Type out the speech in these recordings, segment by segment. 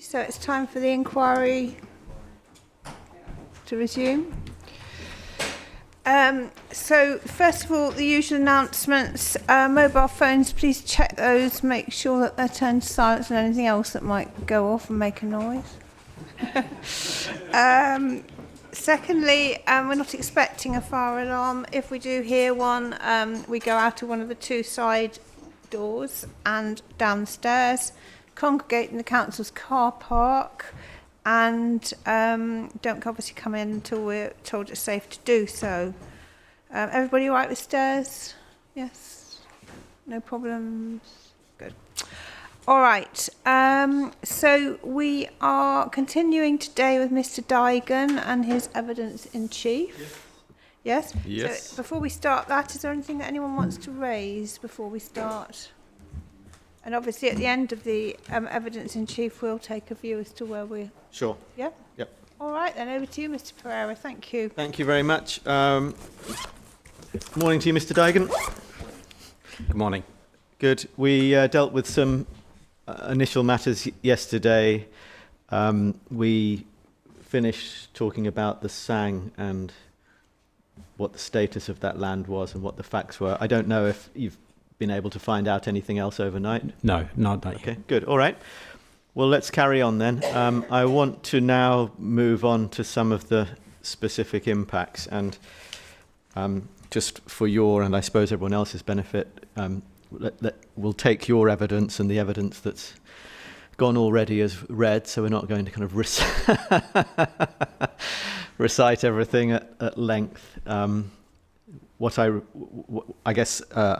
So it's time for the inquiry to resume. So first of all, the usual announcements. Mobile phones, please check those, make sure that they're turned to silence and anything else that might go off and make a noise. Secondly, we're not expecting a fire alarm. If we do hear one, we go out of one of the two side doors and down the stairs, congregate in the council's car park, and don't obviously come in until we're told it's safe to do so. Everybody all right with stairs? Yes? No problems? Good. All right. So we are continuing today with Mr. Dygan and his evidence in chief. Yes? Yes. So before we start that, is there anything that anyone wants to raise before we start? And obviously at the end of the evidence in chief, we'll take a view as to where we're... Sure. Yeah? Yep. All right, then over to you, Mr. Pereira. Thank you. Thank you very much. Morning to you, Mr. Dygan. Good morning. Good. We dealt with some initial matters yesterday. We finished talking about the Sang and what the status of that land was and what the facts were. I don't know if you've been able to find out anything else overnight? No, not yet. Okay, good. All right. Well, let's carry on then. I want to now move on to some of the specific impacts, and just for your and I suppose everyone else's benefit, we'll take your evidence and the evidence that's gone already as read, so we're not going to kind of recite everything at length. I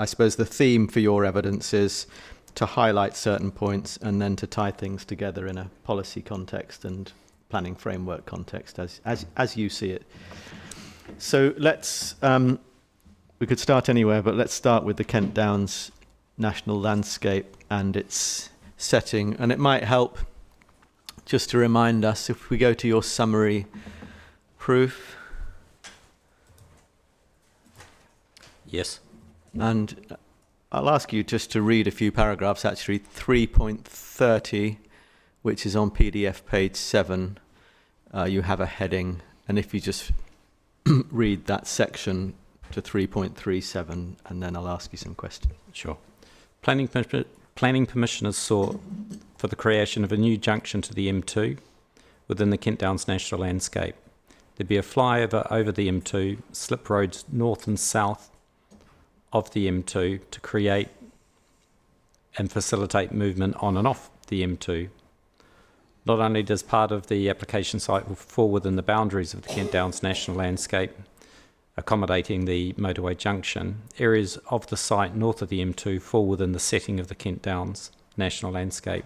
suppose the theme for your evidence is to highlight certain points and then to tie things together in a policy context and planning framework context as you see it. So let's, we could start anywhere, but let's start with the Kent Downs national landscape and its setting. And it might help just to remind us, if we go to your summary proof. Yes. And I'll ask you just to read a few paragraphs, actually. 3.30, which is on PDF page 7, you have a heading. And if you just read that section to 3.37, and then I'll ask you some questions. Sure. Planning permission is sought for the creation of a new junction to the M2 within the Kent Downs national landscape. There'd be a flyover over the M2, slip roads north and south of the M2 to create and facilitate movement on and off the M2. Not only does part of the application site fall within the boundaries of the Kent Downs national landscape, accommodating the motorway junction, areas of the site north of the M2 fall within the setting of the Kent Downs national landscape.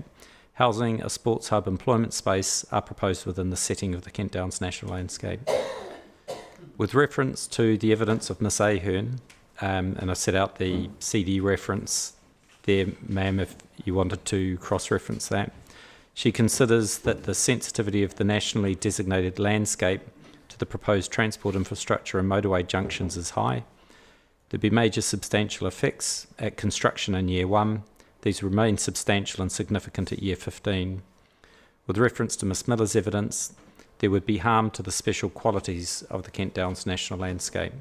Housing, a sports hub, employment space are proposed within the setting of the Kent Downs national landscape. With reference to the evidence of Miss Ahern, and I set out the CD reference there, ma'am, if you wanted to cross-reference that. She considers that the sensitivity of the nationally designated landscape to the proposed transport infrastructure and motorway junctions is high. There'd be major substantial effects at construction in year 1. These remain substantial and significant at year 15. With reference to Miss Miller's evidence, there would be harm to the special qualities of the Kent Downs national landscape.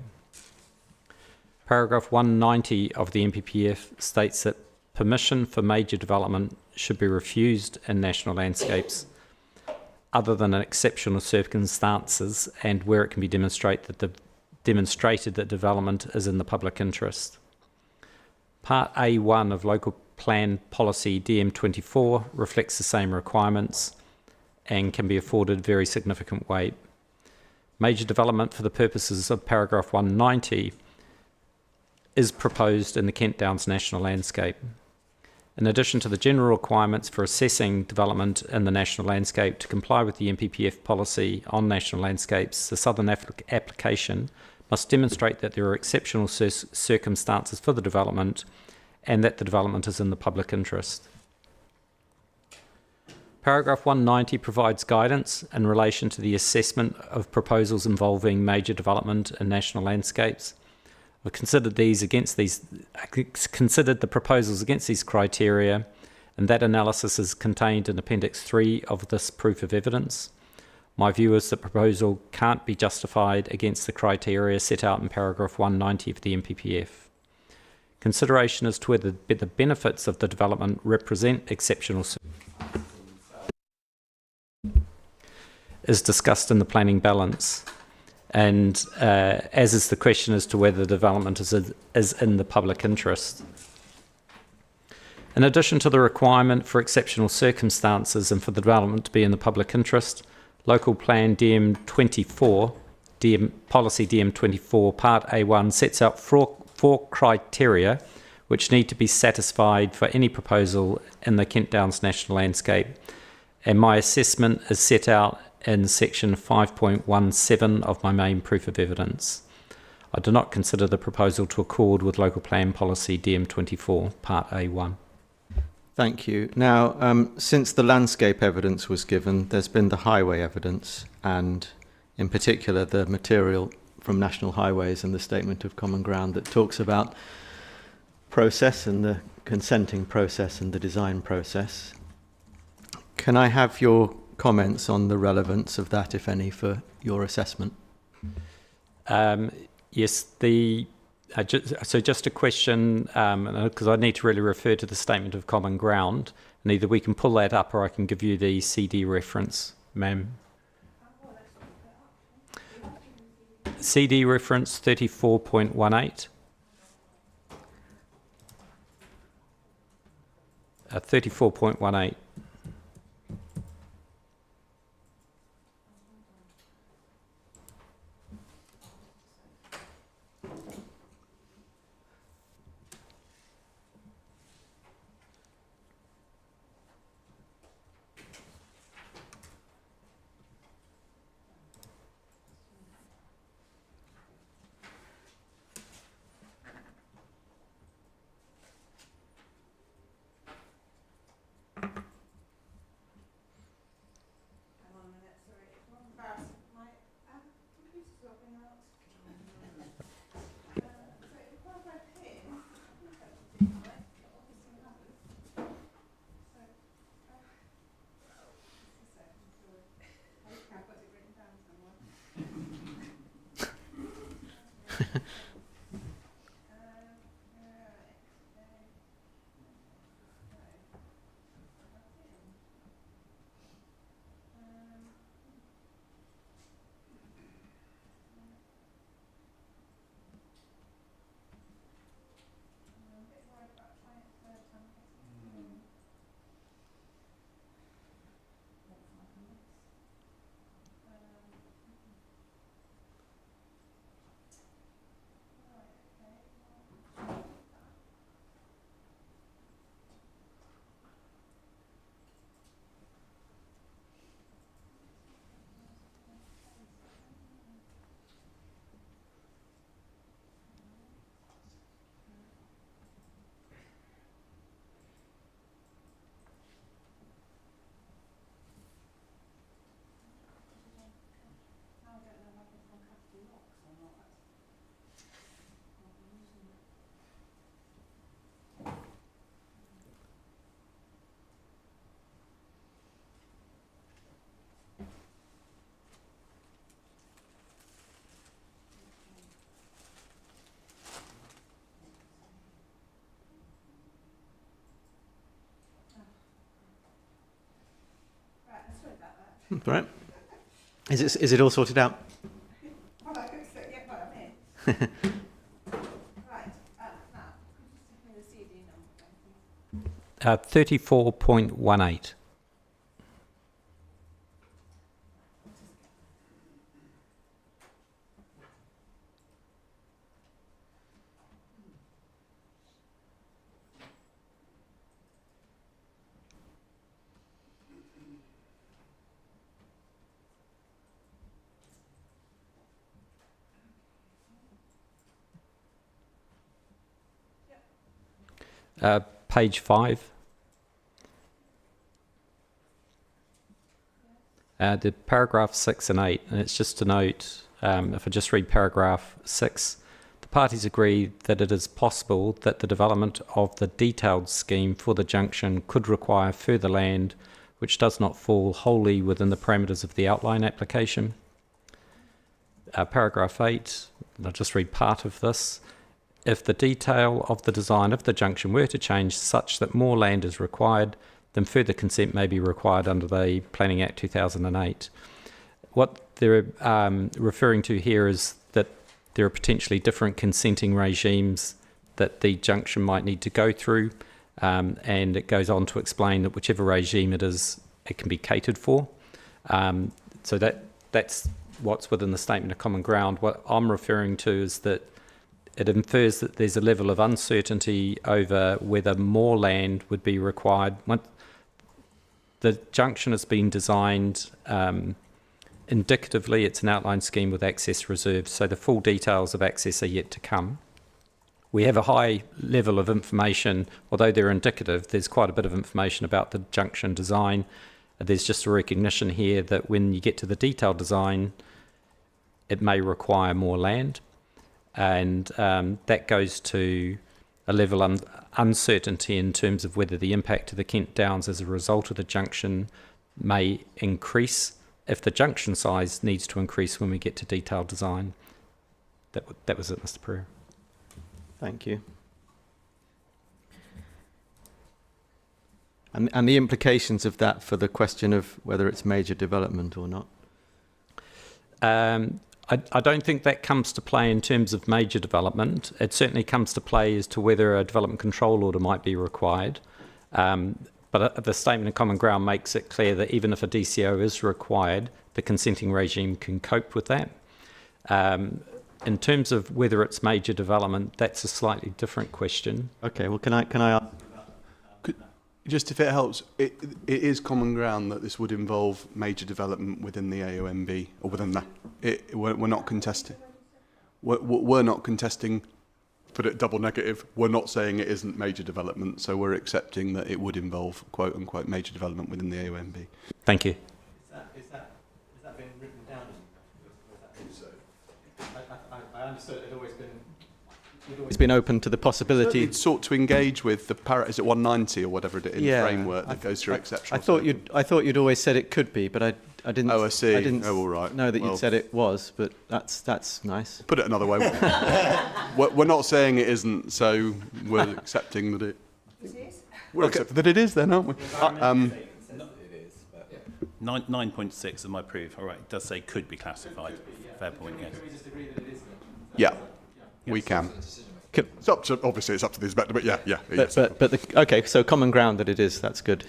Paragraph 190 of the NPPF states that permission for major development should be refused in national landscapes other than in exceptional circumstances and where it can be demonstrated that development is in the public interest. Part A1 of Local Plan Policy DM24 reflects the same requirements and can be afforded very significant weight. Major development for the purposes of paragraph 190 is proposed in the Kent Downs national landscape. In addition to the general requirements for assessing development in the national landscape to comply with the NPPF policy on national landscapes, the Southern application must demonstrate that there are exceptional circumstances for the development and that the development is in the public interest. Paragraph 190 provides guidance in relation to the assessment of proposals involving major development in national landscapes. I've considered the proposals against these criteria and that analysis is contained in Appendix 3 of this proof of evidence. My view is that proposal can't be justified against the criteria set out in paragraph 190 of the MPPF. Consideration as to whether the benefits of the development represent exceptional is discussed in the planning balance, and as is the question as to whether the development is in the public interest. In addition to the requirement for exceptional circumstances and for the development to be in the public interest, Local Plan DM24, Policy DM24 Part A1 sets out four criteria which need to be satisfied for any proposal in the Kent Downs National Landscape, and my assessment is set out in section 5.17 of my main proof of evidence. I do not consider the proposal to accord with Local Plan Policy DM24 Part A1. Thank you. Now, since the landscape evidence was given, there's been the highway evidence, and in particular the material from National Highways and the Statement of Common Ground that talks about process and the consenting process and the design process. Can I have your comments on the relevance of that, if any, for your assessment? Yes, so just a question, because I need to really refer to the Statement of Common Ground, and either we can pull that up or I can give you the CD reference, ma'am. CD reference 34.18. 34.18. All right. Is it all sorted out? Well, I hope so. Yeah, well, I'm in. Right. Now, could you just give me the CD number, please? 34.18. Page 5. The paragraph 6 and 8, and it's just to note, if I just read paragraph 6, the the parties agree that it is possible that the development of the detailed scheme for the junction could require further land which does not fall wholly within the parameters of the outline application. Paragraph 8, and I'll just read part of this. If the detail of the design of the junction were to change such that more land is required, then further consent may be required under the Planning Act 2008. What they're referring to here is that there are potentially different consenting regimes that the junction might need to go through, and it goes on to explain that whichever regime it is, it can be catered for. So that's what's within the statement of common ground. What I'm referring to is that it infers that there's a level of uncertainty over whether more land would be required. The junction has been designed indicatively. It's an outline scheme with access reserved, so the full details of access are yet to come. We have a high level of information, although they're indicative. There's quite a bit of information about the junction design. There's just a recognition here that when you get to the detailed design, it may require more land, and that goes to a level of uncertainty in terms of whether the impact to the Kent Downs as a result of the junction may increase, if the junction size needs to increase when we get to detailed design. That was it, Mr. Pereira. Thank you. And the implications of that for the question of whether it's major development or not? I don't think that comes to play in terms of major development. It certainly comes to play as to whether a development control order might be required. But the statement of common ground makes it clear that even if a DCO is required, the consenting regime can cope with that. In terms of whether it's major development, that's a slightly different question. Okay, well, can I ask? Just if it helps, it is common ground that this would involve major development within the AONB, or within that. We're not contesting. We're not contesting, put it double negative, we're not saying it isn't major development, so we're accepting that it would involve, quote unquote, major development within the AONB. Thank you. Is that been written down? I understood it had always been... It's been open to the possibility. It's sought to engage with the is it 190 or whatever it is framework that goes through exceptional. I thought you'd always said it could be, but I didn't. Oh, I see. I didn't all right. know that you'd said it was, but that's nice. Put it another way. We're not saying it isn't, so we're accepting that it. It is. We're accepting that it is, then, aren't we? 9.6 of my proof. All right, it does say could be classified. Fair point. Yes. Yeah. We can. It's up to, obviously, it's up to the inspector, but yeah. Okay, so common ground that it is. That's good.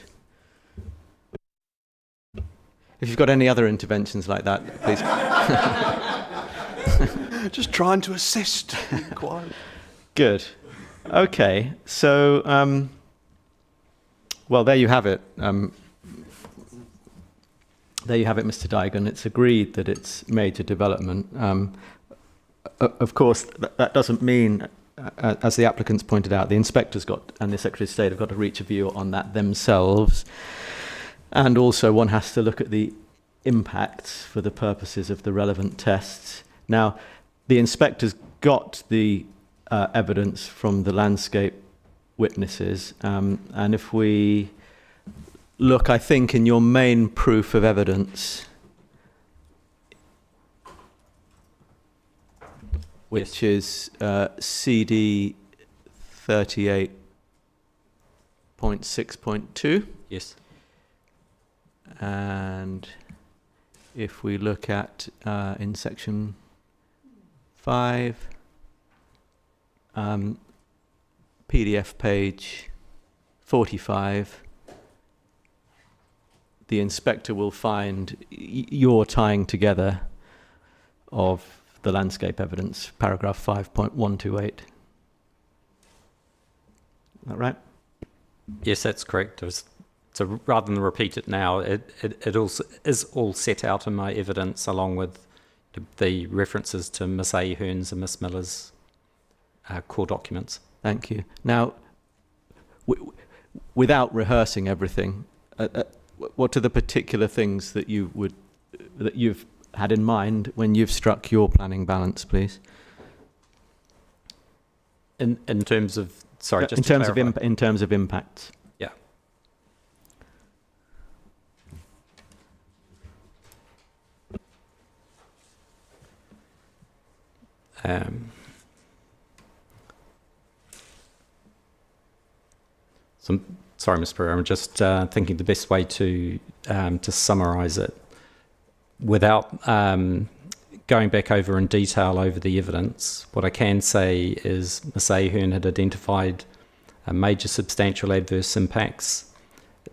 If you've got any other interventions like that, please. Just trying to assist. Quiet. Good. Okay, so well, there you have it. There you have it, Mr. Dygan. It's agreed that it's major development. Of course, that doesn't mean, as the applicants pointed out, the inspectors and the Secretary of State have got to reach a view on that themselves. And also one has to look at the impacts for the purposes of the relevant tests. Now, the inspectors got the evidence from the landscape witnesses. And if we look, I think, in your main proof of evidence, which is CD 38.6.2. Yes. And if we look at in section 5, PDF page 45, the inspector will find your tying together of the landscape evidence, paragraph 5.128. Is that right? Yes, that's correct. So rather than repeat it now, it also is all set out in my evidence along with the references to Miss Ahern's and Miss Miller's core documents. Thank you. Now, without rehearsing everything, what are the particular things that you've had in mind when you've struck your planning balance, please? in terms of, sorry, just in to terms of clarify. in terms of impact. Yeah. So, sorry, Mr. Pereira, I'm just thinking the best way to summarise it without going back over in detail over the evidence. What I can say is Ms. Ahern had identified major substantial adverse impacts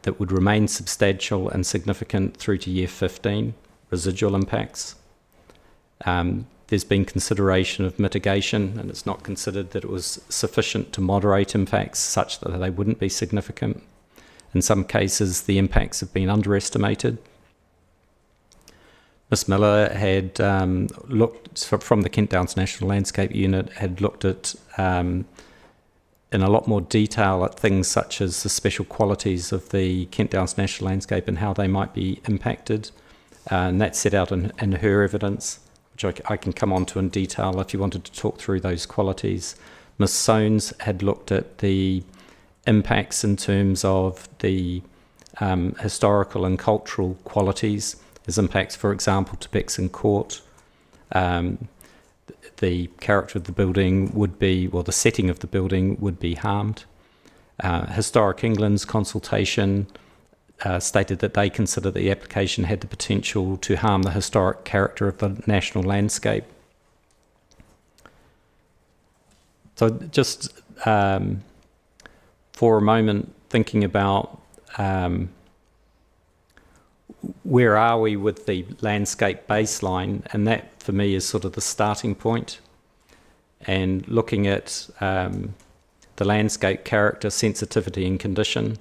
that would remain substantial and significant through to year 15, residual impacts. There's been consideration of mitigation, and it's not considered that it was sufficient to moderate impacts such that they wouldn't be significant. In some cases, the impacts have been underestimated. Ms. Miller had looked, from the Kent Downs National Landscape Unit, had looked at in a lot more detail at things such as the special qualities of the Kent Downs National Landscape and how they might be impacted. And that's set out in her evidence, which I can come on to in detail if you wanted to talk through those qualities. Ms. Soanes had looked at the impacts in terms of the historical and cultural qualities. There's impacts, for example, to Bexon Court. The character of the building would be, well, the setting of the building would be harmed. Historic England's consultation stated that they consider the application had the potential to harm the historic character of the national landscape. So just for a moment, thinking about where are we with the landscape baseline, and that for me is sort of the starting point, and looking at the landscape character, sensitivity and condition.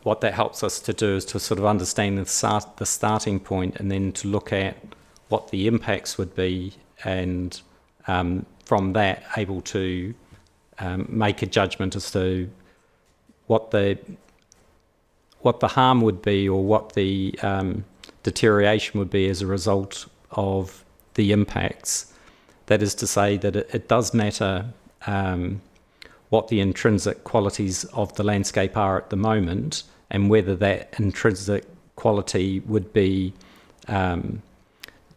What that helps us to do is to sort of understand the starting point, and then to look at what the impacts would be, and from that able to make a judgment as to what the harm would be, or what the deterioration would be as a result of the impacts. That is to say that it does matter what the intrinsic qualities of the landscape are at the moment, and whether that intrinsic quality would be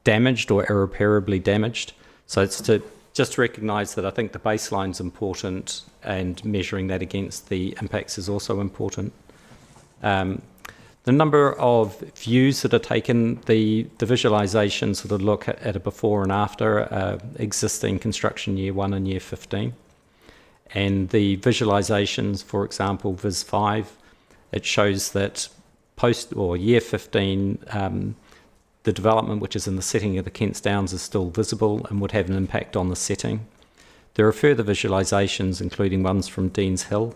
damaged or irreparably damaged. So it's to just recognise that I think the baseline's important, and measuring that against the impacts is also important. The number of views that are taken, the visualisations sort of look at a before and after existing construction year 1 and year 15. And the visualisations, for example, Vis 5, it shows that post or year 15, the development which is in the setting of the Kent Downs is still visible and would have an impact on the setting. There are further visualisations, including ones from Deans Hill,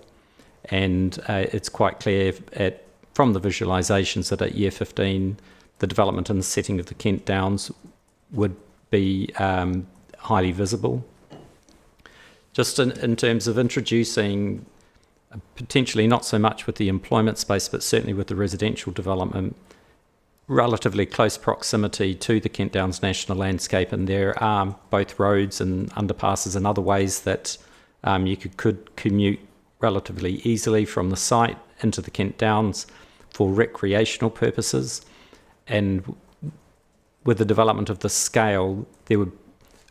and it's quite clear from the visualisations that at year 15, the development and the setting of the Kent Downs would be highly visible. Just in terms of introducing, potentially not so much with the employment space, but certainly with the residential development, relatively close proximity to the Kent Downs National Landscape, and there are both roads and underpasses and other ways that you could commute relatively easily from the site into the Kent Downs for recreational purposes. And with the development of the scale, there would,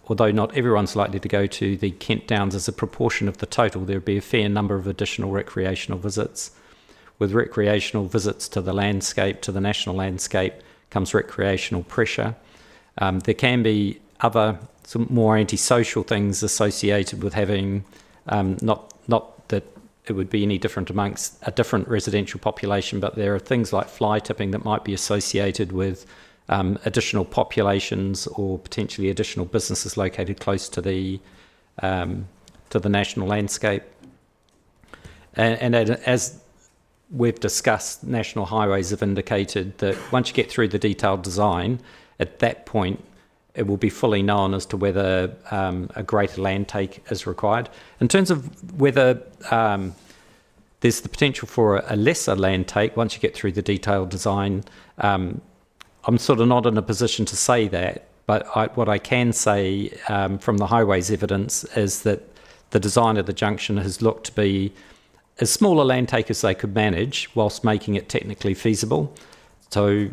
although not everyone's likely to go to the Kent Downs as a proportion of the total, there would be a fair number of additional recreational visits. With recreational visits to the landscape, to the national landscape, comes recreational pressure. There can be other some more antisocial things associated with having, not that it would be any different amongst a different residential population, but there are things like fly tipping that might be associated with additional populations or potentially additional businesses located close to the national landscape. And as we've discussed, National Highways have indicated that once you get through the detailed design, at that point it will be fully known as to whether a greater land take is required. In terms of whether there's the potential for a lesser land take once you get through the detailed design, I'm sort of not in a position to say that, But what I can say from the highways evidence is that the design of the junction has looked to be as small a land take as they could manage whilst making it technically feasible. So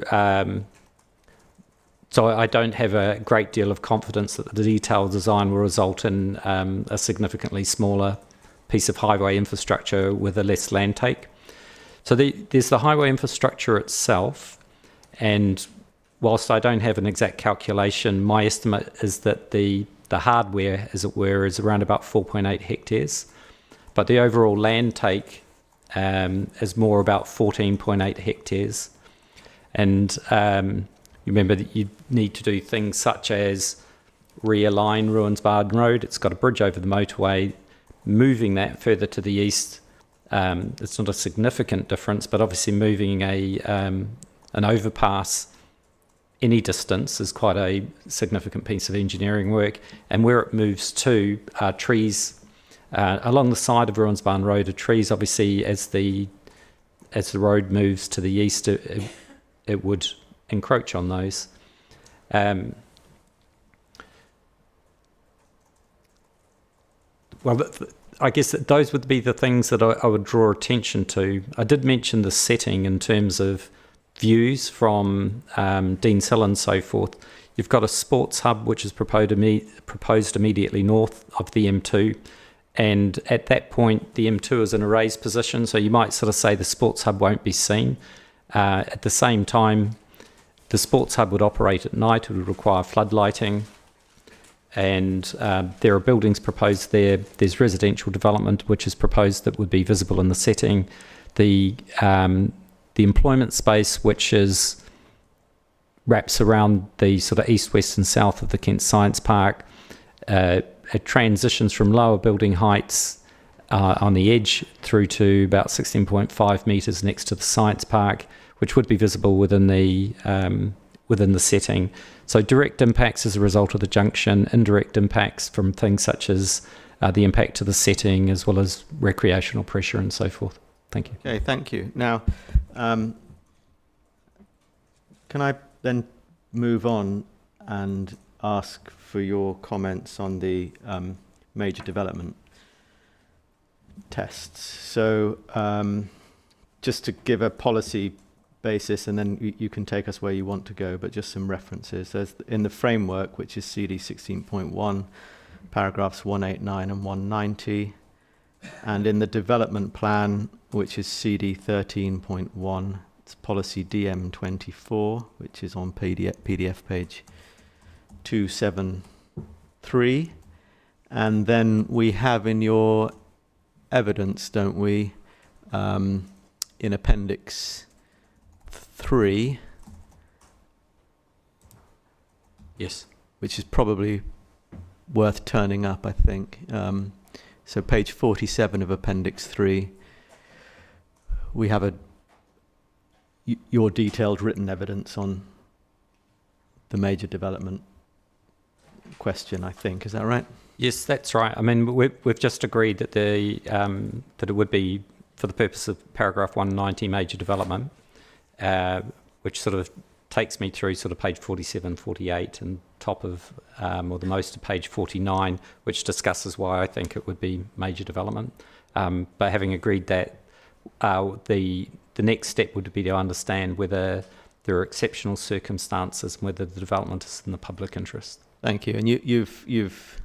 I don't have a great deal of confidence that the detailed design will result in a significantly smaller piece of highway infrastructure with a less land take. So there's the highway infrastructure itself, and whilst I don't have an exact calculation, my estimate is that the hardware, as it were, is around about 4.8 hectares, but the overall land take is more about 14.8 hectares. And remember that you need to do things such as realign Ruansbarn Road. It's got a bridge over the motorway. Moving that further to the east, it's not a significant difference, but obviously moving an overpass any distance is quite a significant piece of engineering work. And where it moves to are trees along the side of Ruansbarn Road. Are trees, obviously, as the road moves to the east, it would encroach on those. Well, I guess that those would be the things that I would draw attention to. I did mention the setting in terms of views from Dean's Hill and so forth. You've got a sports hub which is proposed immediately north of the M2, and at that point the M2 is in a raised position, so you might sort of say the sports hub won't be seen. At the same time, the sports hub would operate at night. It would require floodlighting, and there are buildings proposed there. There's residential development which is proposed that would be visible in the setting. The employment space, which wraps around the sort of east, west and south of the Kent Science Park. It transitions from lower building heights on the edge through to about 16.5 metres next to the Science Park, which would be visible within the setting. So direct impacts as a result of the junction, indirect impacts from things such as the impact to the setting, as well as recreational pressure and so forth. Thank you. Okay, thank you. Now, can I then move on and ask for your comments on the major development tests? So just to give a policy basis, and then you can take us where you want to go, but just some references. There's in the framework, which is CD 16.1, paragraphs 189 and 190, and in the development plan, which is CD 13.1, it's policy DM 24, which is on PDF page 273. And then we have in your evidence, don't we, in appendix 3, Yes. which is probably worth turning up, I think. So page 47 of appendix 3, we have your detailed written evidence on the major development question, I think. Is that right? Yes, that's right. I mean, we've just agreed that that it would be for the purpose of paragraph 190 major development, which sort of takes me through sort of page 47, 48, and top of, or the most of page 49, which discusses why I think it would be major development. But having agreed that, the next step would be to understand whether there are exceptional circumstances and whether the development is in the public interest. Thank you. And you've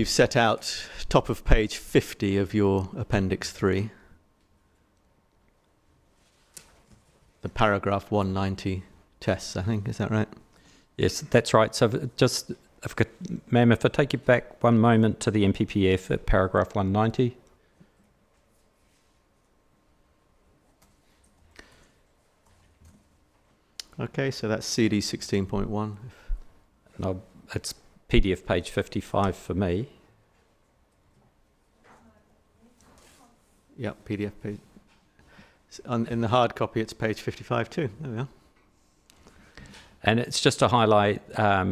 set out top of page 50 of your appendix 3, the paragraph 190 tests, I think. Is that right? Yes, that's right. So ma'am, if I take you back one moment to the MPPF at paragraph 190. Okay, so that's CD 16.1. No, it's PDF page 55 for me. Yep, PDF page. In the hard copy, it's page 55 too. There we are. And it's just to highlight that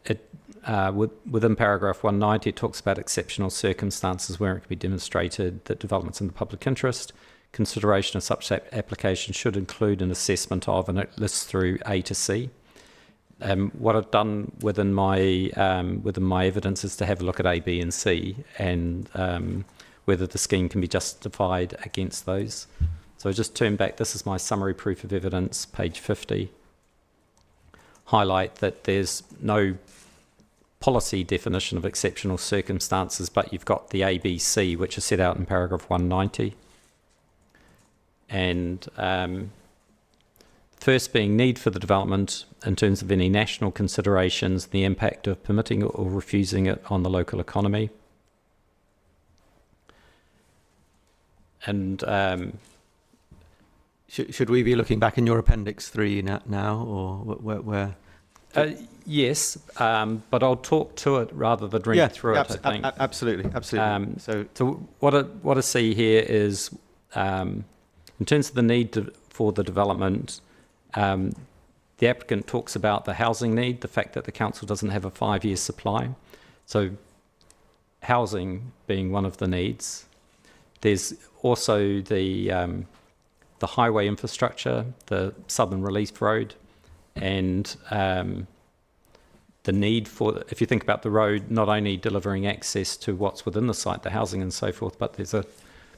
it within paragraph 190, it talks about exceptional circumstances where it can be demonstrated that development's in the public interest. consideration of such application should include an assessment of, and it lists through A to C. What I've done within my evidence is to have a look at A, B, and C, and whether the scheme can be justified against those. So I just turn back. This is my summary proof of evidence, page 50. Highlight that there's no policy definition of exceptional circumstances, but you've got the A, B, C, which is set out in paragraph 190. And first being need for the development in terms of any national considerations, the impact of permitting or refusing it on the local economy. And Should we be looking back in your Appendix 3 now, or where? yes, but I'll talk to it rather than read through it, I think. Absolutely. So what I see here is, in terms of the need for the development, the applicant talks about the housing need, the fact that the council doesn't have a 5-year supply. So housing being one of the needs. There's also the highway infrastructure, the Southern Relief Road, and the need for, if you think about the road, not only delivering access to what's within the site, the housing and so forth, but there's a,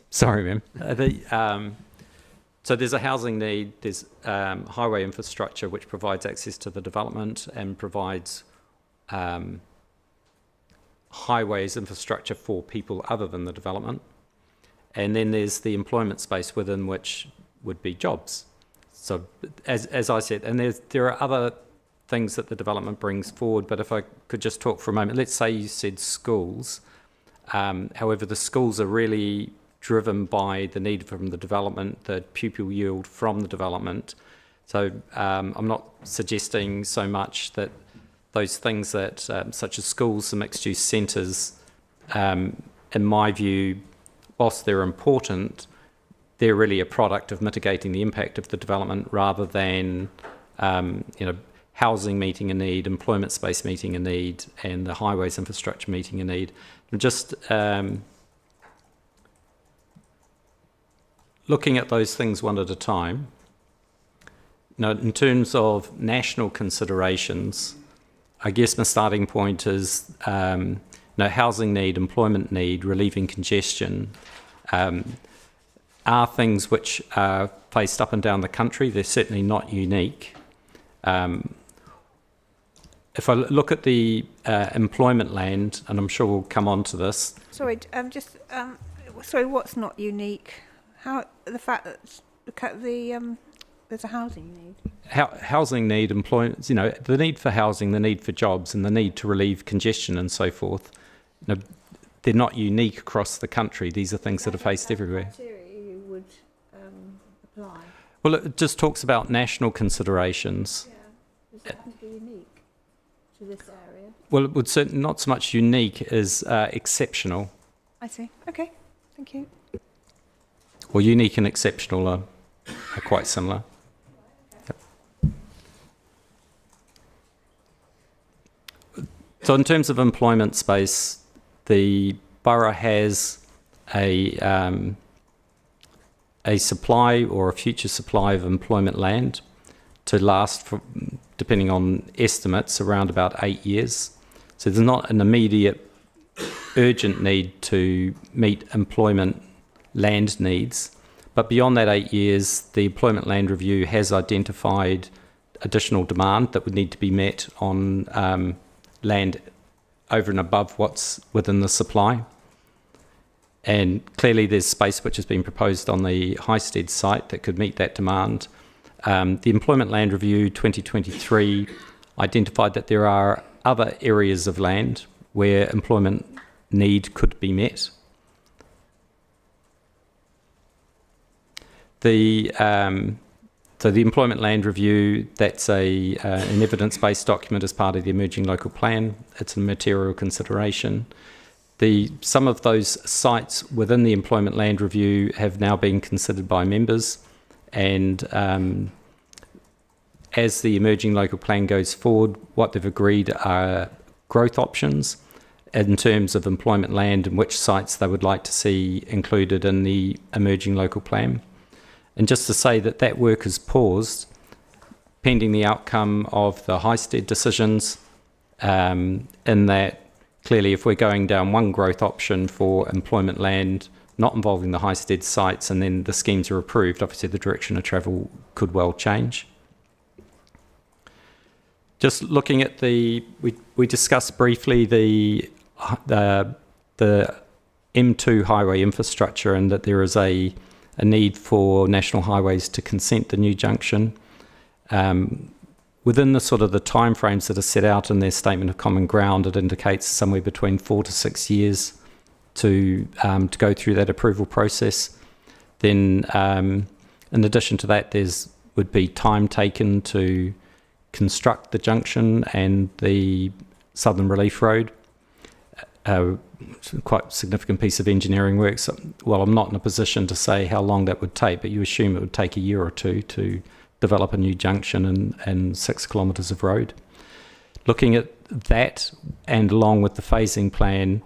sorry ma'am, so there's a housing need, there's highway infrastructure which provides access to the development and provides highways infrastructure for people other than the development. And then there's the employment space within which would be jobs. So as I said, and there are other things that the development brings forward, but if I could just talk for a moment, let's say you said schools. However, the schools are really driven by the need from the development, the pupil yield from the development. So I'm not suggesting so much that those things that, such as schools and mixed-use centres, in my view, whilst they're important, they're really a product of mitigating the impact of the development rather than, housing meeting a need, employment space meeting a need, and the highways infrastructure meeting a need. Just looking at those things one at a time. In terms of national considerations, I guess my starting point is housing need, employment need, relieving congestion are things which are faced up and down the country. They're certainly not unique. If I look at the employment land, and I'm sure we'll come on to this. Sorry, sorry, what's not unique? How the fact that there's a housing need. Housing need, employment, the need for housing, the need for jobs, and the need to relieve congestion and so forth. They're not unique across the country. These are things that are faced everywhere. Criteria you would apply. Well, it just talks about national considerations. Yeah, does that have to be unique to this area? Well, it would certainly not so much unique as exceptional. I see. Okay, thank you. Well, unique and exceptional are quite similar. So in terms of employment space, the borough has a supply or a future supply of employment land to last for, depending on estimates, around about 8 years. So there's not an immediate urgent need to meet employment land needs, but beyond that 8 years, the Employment Land Review has identified additional demand that would need to be met on land over and above what's within the supply. And clearly there's space which has been proposed on the Highsted site that could meet that demand. The Employment Land Review 2023 identified that there are other areas of land where employment need could be met. So the Employment Land Review, that's an evidence-based document as part of the Emerging Local Plan. It's a material consideration. Some of those sites within the Employment Land Review have now been considered by members, and as the Emerging Local Plan goes forward, what they've agreed are growth options. in terms of employment land and which sites they would like to see included in the emerging local plan. And just to say that that work is paused pending the outcome of the Highsted decisions, in that clearly if we're going down one growth option for employment land not involving the Highsted sites and then the schemes are approved, obviously the direction of travel could well change. Just looking at we discussed briefly the M2 highway infrastructure and that there is a need for National Highways to consent the new junction. Within the sort of the timeframes that are set out in their statement of common ground, it indicates somewhere between 4 to 6 years to go through that approval process. Then, in addition to that, would be time taken to construct the junction and the Southern Relief Road. Quite a significant piece of engineering work. So, well, I'm not in a position to say how long that would take, but you assume it would take a year or two to develop a new junction and 6 kilometres of road. Looking at that and along with the phasing plan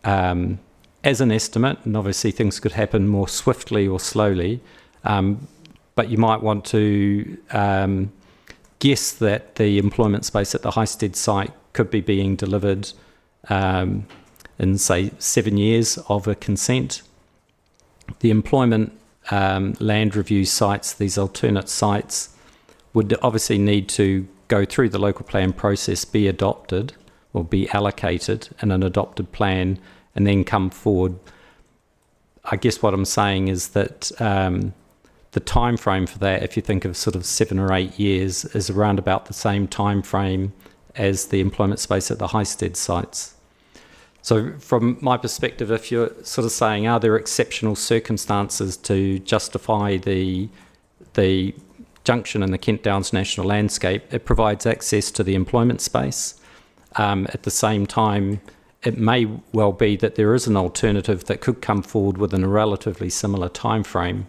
as an estimate, and obviously things could happen more swiftly or slowly, but you might want to guess that the employment space at the Highsted site could be being delivered in, say, 7 years of a consent. The employment land review sites, these alternate sites, would obviously need to go through the local plan process, be adopted or be allocated in an adopted plan, and then come forward. I guess what I'm saying is that the time frame for that, if you think of sort of 7 or 8 years, is around about the same time frame as the employment space at the Highsted sites. So from my perspective, if you're sort of saying, are there exceptional circumstances to justify the junction in the Kent Downs National Landscape, it provides access to the employment space. At the same time, it may well be that there is an alternative that could come forward within a relatively similar time frame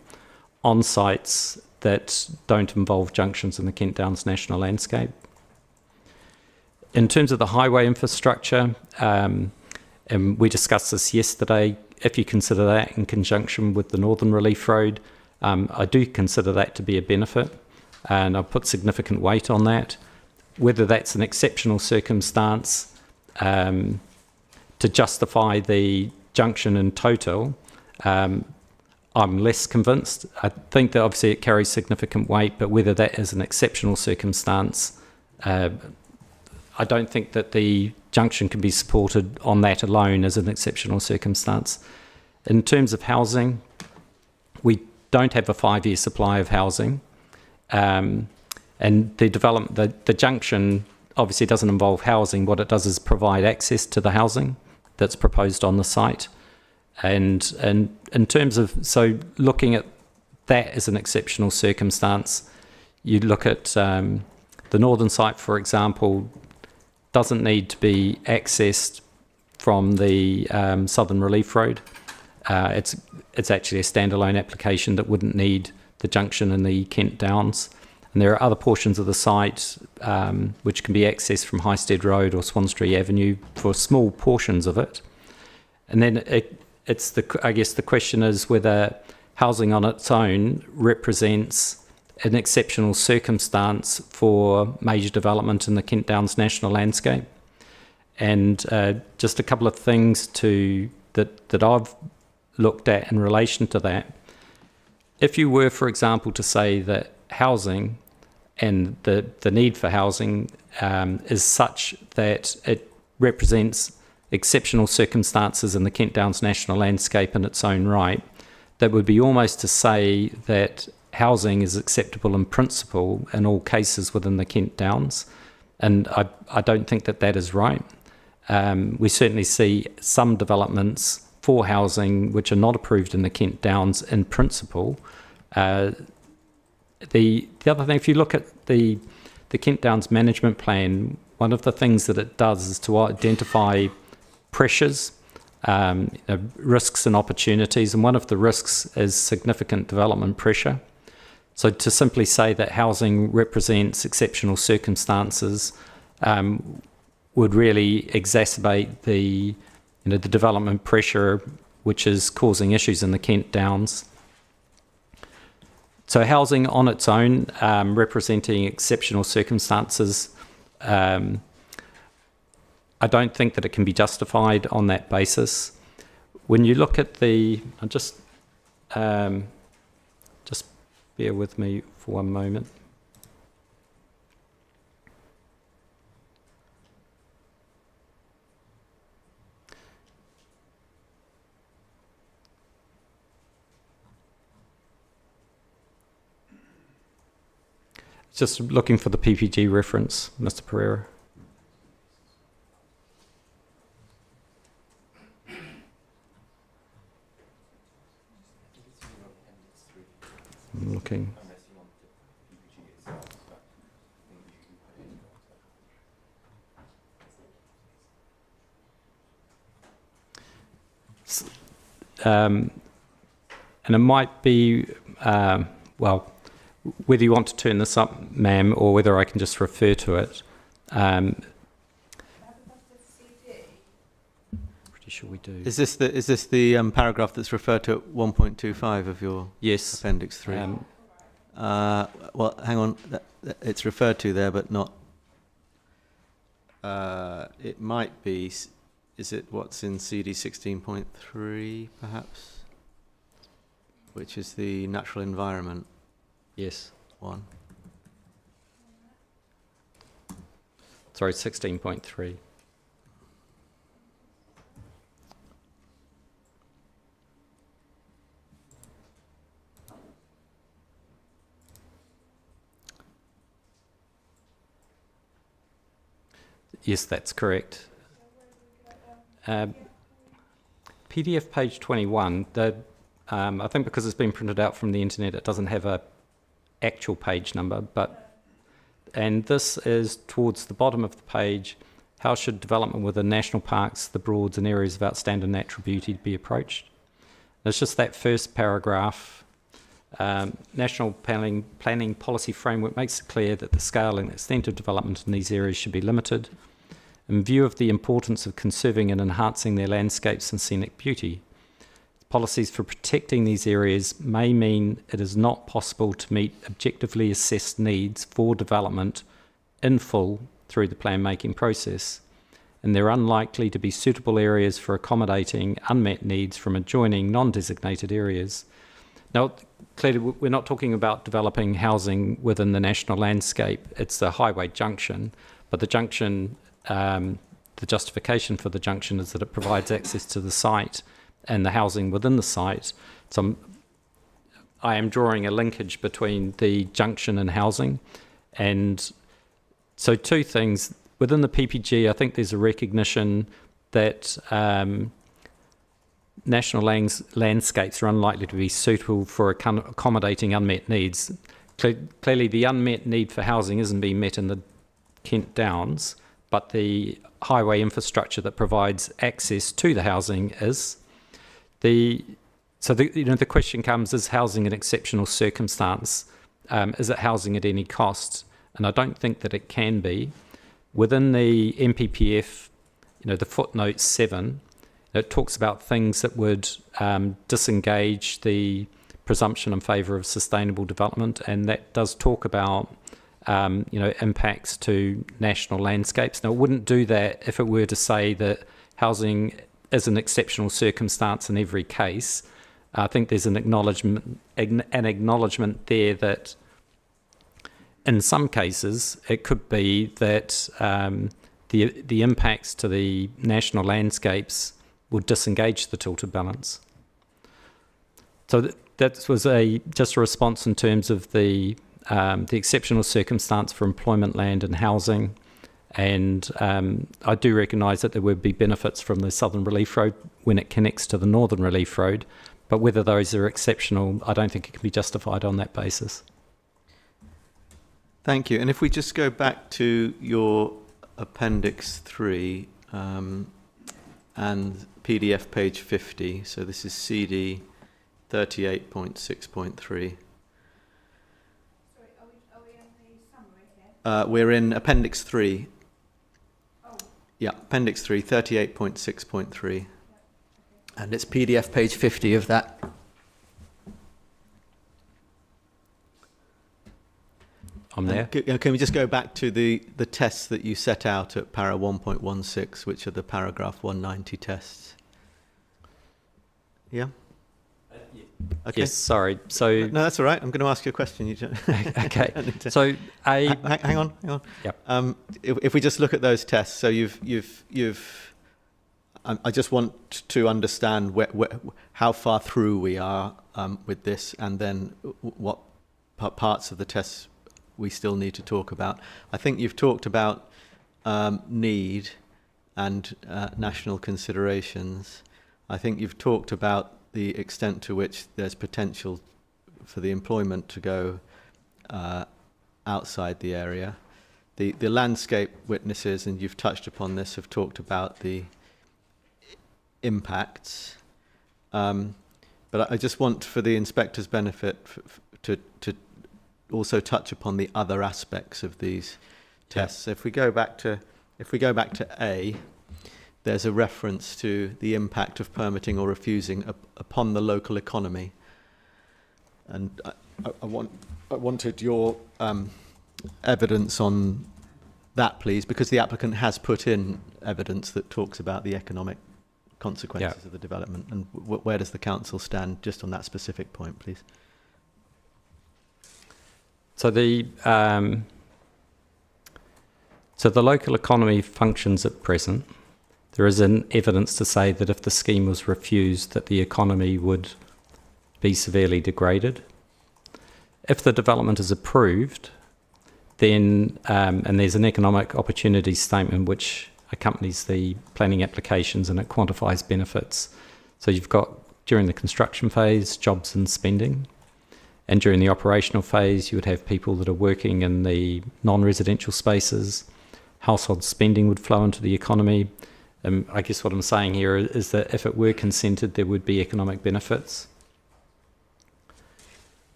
on sites that don't involve junctions in the Kent Downs National Landscape. In terms of the highway infrastructure, and we discussed this yesterday, if you consider that in conjunction with the Northern Relief Road, I do consider that to be a benefit, and I put significant weight on that. Whether that's an exceptional circumstance to justify the junction in total, I'm less convinced. I think that obviously it carries significant weight, but whether that is an exceptional circumstance, I don't think that the junction can be supported on that alone as an exceptional circumstance. In terms of housing, we don't have a 5-year supply of housing, and the development, the junction obviously doesn't involve housing. What it does is provide access to the housing that's proposed on the site. And in terms of, so looking at that as an exceptional circumstance, you look at the northern site, for example, doesn't need to be accessed from the Southern Relief Road. It's actually a standalone application that wouldn't need the junction in the Kent Downs. And there are other portions of the site which can be accessed from Highsted Road or Swan Street Avenue for small portions of it. And then I guess the question is whether housing on its own represents an exceptional circumstance for major development in the Kent Downs National Landscape. And just a couple of things that I've looked at in relation to that. If you were, for example, to say that housing and the need for housing is such that it represents exceptional circumstances in the Kent Downs National Landscape in its own right, that would be almost to say that housing is acceptable in principle in all cases within the Kent Downs, and I don't think that that is right. We certainly see some developments for housing which are not approved in the Kent Downs in principle. The other thing, if you look at the Kent Downs Management Plan, one of the things that it does is to identify pressures, risks and opportunities, and one of the risks is significant development pressure. So to simply say that housing represents exceptional circumstances would really exacerbate the development pressure which is causing issues in the Kent Downs. So housing on its own, representing exceptional circumstances, I don't think that it can be justified on that basis. When you look at just bear with me for one moment. Just looking for the PPG reference, Mr. Pereira. I'm looking. And it might be, well, whether you want to turn this up, ma'am, or whether I can just refer to it. Pretty sure we do. Is this the paragraph that's referred to at 1.25 of your Yes. Appendix 3? Well, hang on. It's referred to there, but not. It might be. Is it what's in CD 16.3, perhaps? Which is the natural environment Yes. one. Sorry, 16.3. Yes, that's correct. PDF page 21, I think because it's been printed out from the internet, it doesn't have a actual page number, and this is towards the bottom of the page. How should development within national parks, the Broads and areas of outstanding natural beauty be approached? It's just that first paragraph. National planning policy framework makes it clear that the scale and extent of development in these areas should be limited in view of the importance of conserving and enhancing their landscapes and scenic beauty. Policies for protecting these areas may mean it is not possible to meet objectively assessed needs for development in full through the plan-making process, and they're unlikely to be suitable areas for accommodating unmet needs from adjoining non-designated areas. Now, clearly, we're not talking about developing housing within the national landscape. It's the highway junction, but the junction, the justification for the junction is that it provides access to the site and the housing within the site. So I am drawing a linkage between the junction and housing. And so two things. Within the PPG, I think there's a recognition that national landscapes are unlikely to be suitable for accommodating unmet needs. Clearly, the unmet need for housing isn't being met in the Kent Downs, but the highway infrastructure that provides access to the housing is. The question comes: is housing an exceptional circumstance? Is it housing at any cost? And I don't think that it can be. Within the MPPF, the footnote 7, it talks about things that would disengage the presumption in favour of sustainable development, and that does talk about impacts to national landscapes. Now, it wouldn't do that if it were to say that housing is an exceptional circumstance in every case. I think there's an acknowledgement there that in some cases it could be that the impacts to the national landscapes would disengage the tilted balance. So that was just a response in terms of the exceptional circumstance for employment, land and housing. And I do recognise that there would be benefits from the Southern Relief Road when it connects to the Northern Relief Road, but whether those are exceptional, I don't think it can be justified on that basis. Thank you. And if we just go back to your Appendix 3 and PDF page 50, so this is CD 38.6.3. Sorry, are we in the summary here? We're in Appendix 3. Oh, Yeah, Appendix 3, 38.6.3. And it's PDF page 50 of that. I'm there. Can we just go back to the tests that you set out at para 1.16, which are the paragraph 190 tests? Yeah? Okay. Yes, sorry. So No, that's all right. I'm going to ask you a question. You don't, okay. don't need to- So hang on. Yep. If we just look at those tests, so you've I just want to understand how far through we are with this, and then what parts of the tests we still need to talk about. I think you've talked about need and national considerations. I think you've talked about the extent to which there's potential for the employment to go outside the area. The landscape witnesses, and you've touched upon this, have talked about the impacts. But I just want, for the inspector's benefit, to also touch upon the other aspects of these tests. Yeah. If we go back to A, there's a reference to the impact of permitting or refusing upon the local economy, and I wanted your evidence on that, please, because the applicant has put in evidence that talks about the economic consequences of the development. And where does the council stand just on that specific point, please? So the local economy functions at present. There is an evidence to say that if the scheme was refused, that the economy would be severely degraded. If the development is approved, then and there's an economic opportunity statement which accompanies the planning applications, and it quantifies benefits. So you've got, during the construction phase, jobs and spending. And during the operational phase, you would have people that are working in the non-residential spaces. Household spending would flow into the economy. I guess what I'm saying here is that if it were consented, there would be economic benefits.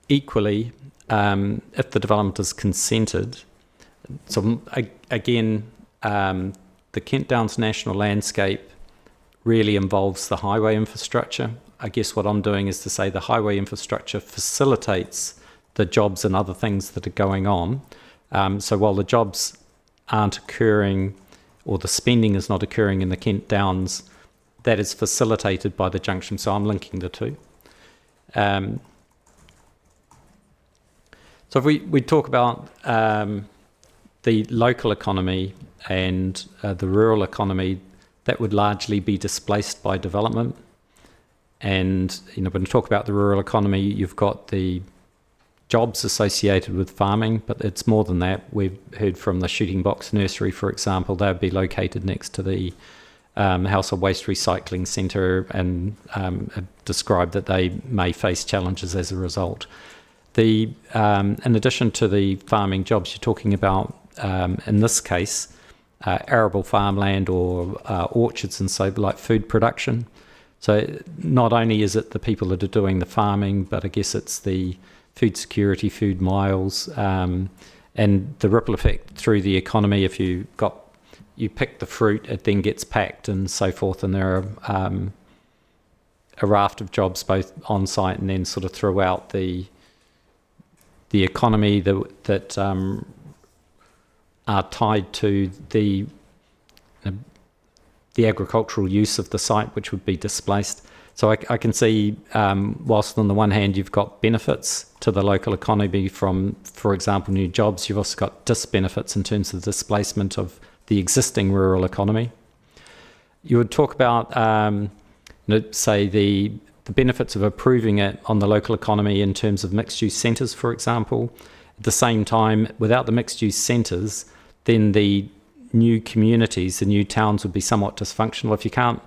Equally, if the development is consented, so again, the Kent Downs National Landscape really involves the highway infrastructure. I guess what I'm doing is to say the highway infrastructure facilitates the jobs and other things that are going on. So while the jobs aren't occurring, or the spending is not occurring in the Kent Downs, that is facilitated by the junction. So I'm linking the two. So if we talk about the local economy and the rural economy, that would largely be displaced by development. And when we talk about the rural economy, you've got the jobs associated with farming, but it's more than that. We've heard from the Shooting Box Nursery, for example. They would be located next to the Household Waste Recycling Centre, and have described that they may face challenges as a result. In addition to the farming jobs, you're talking about, in this case, arable farmland or orchards and so, like food production. So not only is it the people that are doing the farming, but I guess it's the food security, food miles, and the ripple effect through the economy. If you pick the fruit, it then gets packed and so forth, and there are a raft of jobs both on site and then sort of throughout the economy that are tied to the agricultural use of the site, which would be displaced. So I can see, whilst on the one hand you've got benefits to the local economy from, for example, new jobs, you've also got disbenefits in terms of the displacement of the existing rural economy. You would talk about, say, the benefits of approving it on the local economy in terms of mixed-use centres, for example. At the same time, without the mixed-use centres, then the new communities, the new towns would be somewhat dysfunctional. If you can't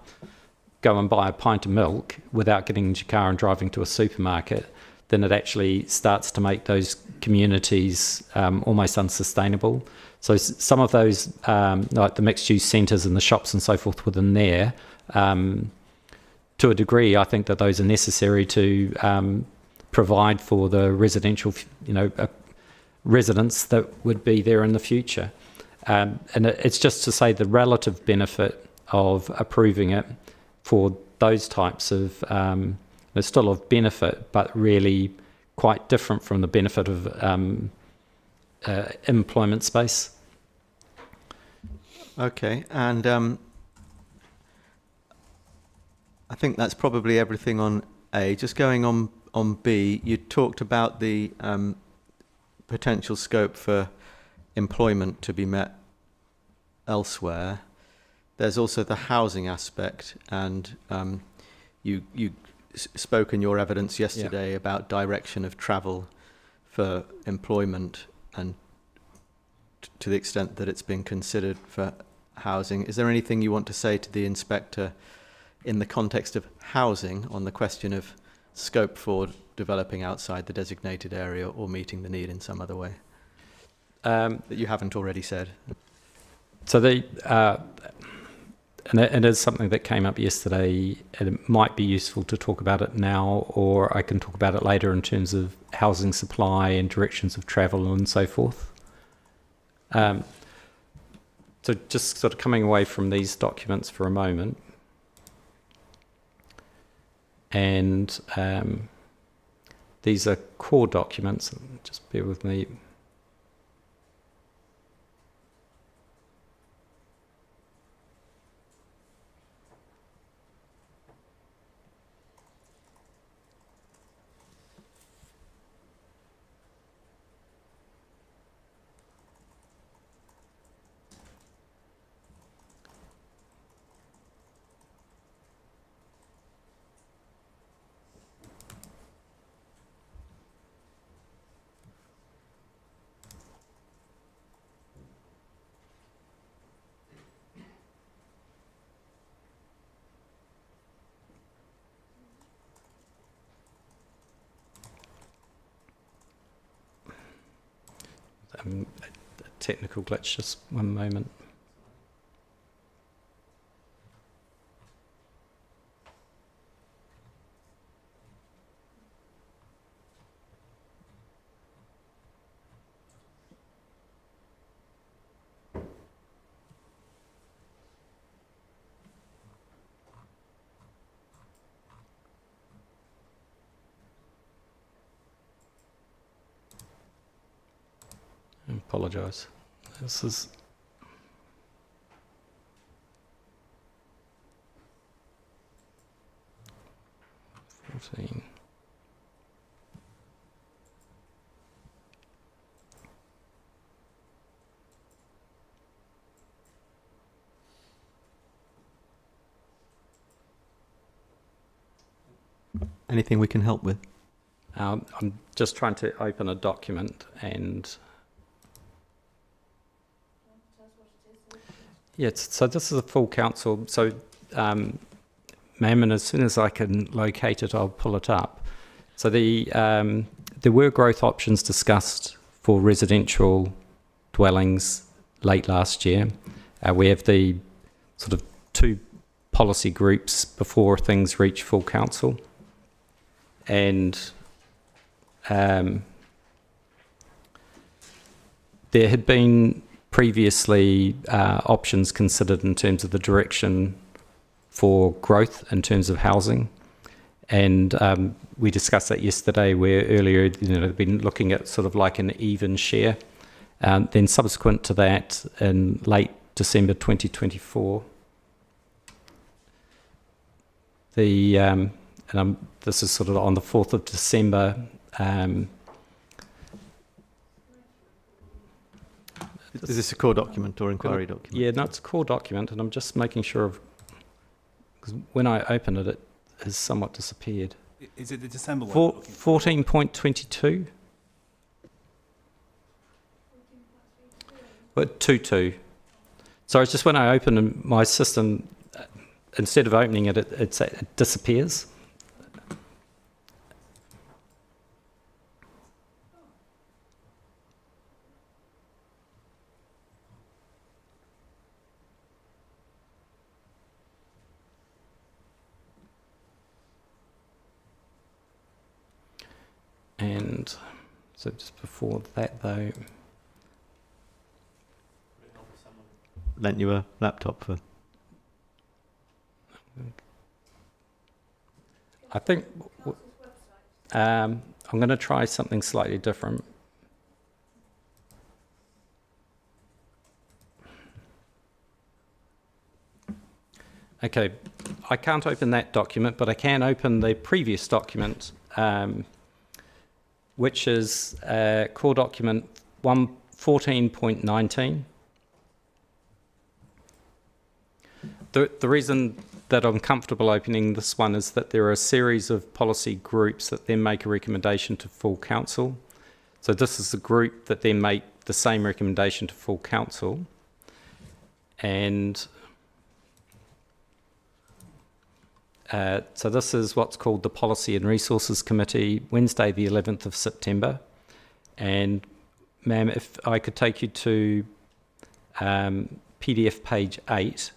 go and buy a pint of milk without getting into your car and driving to a supermarket, then it actually starts to make those communities almost unsustainable. So some of those, like the mixed-use centres and the shops and so forth within there, to a degree, I think that those are necessary to provide for the residential, residents that would be there in the future. And it's just to say the relative benefit of approving it for those types of, there's still of benefit, but really quite different from the benefit of employment space. Okay, and I think that's probably everything on A. Just going on B, you talked about the potential scope for employment to be met elsewhere. There's also the housing aspect, and you spoke in your evidence yesterday about direction of travel for employment, and to the extent that it's been considered for housing. Is there anything you want to say to the inspector in the context of housing on the question of scope for developing outside the designated area or meeting the need in some other way that you haven't already said? So and it is something that came up yesterday, and it might be useful to talk about it now, or I can talk about it later in terms of housing supply and directions of travel and so forth. So just sort of coming away from these documents for a moment, and these are core documents, just bear with me. A technical glitch, just one moment. I apologise. This is $14. Anything we can help with? I'm just trying to open a document, and yes, so this is a full council. So, ma'am, and as soon as I can locate it, I'll pull it up. So there were growth options discussed for residential dwellings late last year. We have the sort of two policy groups before things reach full council, and there had been previously options considered in terms of the direction for growth in terms of housing, and we discussed that yesterday, where earlier they've been looking at sort of like an even share. Then subsequent to that, in late December 2024, this is sort of on the 4th of December. Is this a core document or inquiry document? Yeah, no, it's a core document, and I'm just making sure of, because when I open it, it has somewhat disappeared. Is it the December one? 14.22? But 22. So it's just when I open my system, instead of opening it, it disappears. And so just before that, though. lent you a laptop for. I think I'm going to try something slightly different. Okay, I can't open that document, but I can open the previous document, which is core document 114.19. The reason that I'm comfortable opening this one is that there are a series of policy groups that then make a recommendation to full council. So this is a group that then make the same recommendation to full council. And so this is what's called the Policy and Resources Committee, Wednesday the 11th of September. And ma'am, if I could take you to PDF page 8.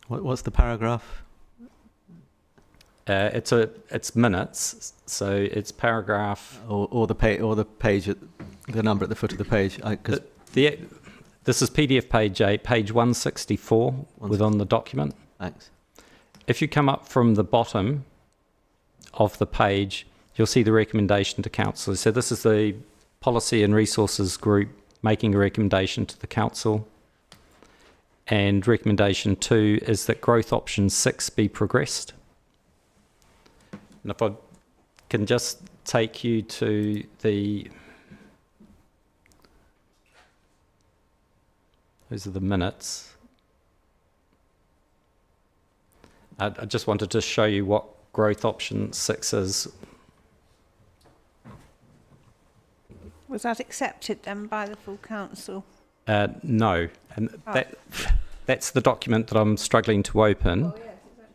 What's the paragraph? It's minutes, so it's paragraph. Or the page at the number at the foot of the page. This is PDF page 8, page 164 within the document. Thanks. If you come up from the bottom of the page, you'll see the recommendation to council. So this is the Policy and Resources Group making a recommendation to the council. And recommendation 2 is that growth option 6 be progressed. And if I can just take you to those are the minutes. I just wanted to show you what growth option 6 is. Was that accepted then by the full council? No, and that's the document that I'm struggling to open. Oh, yes,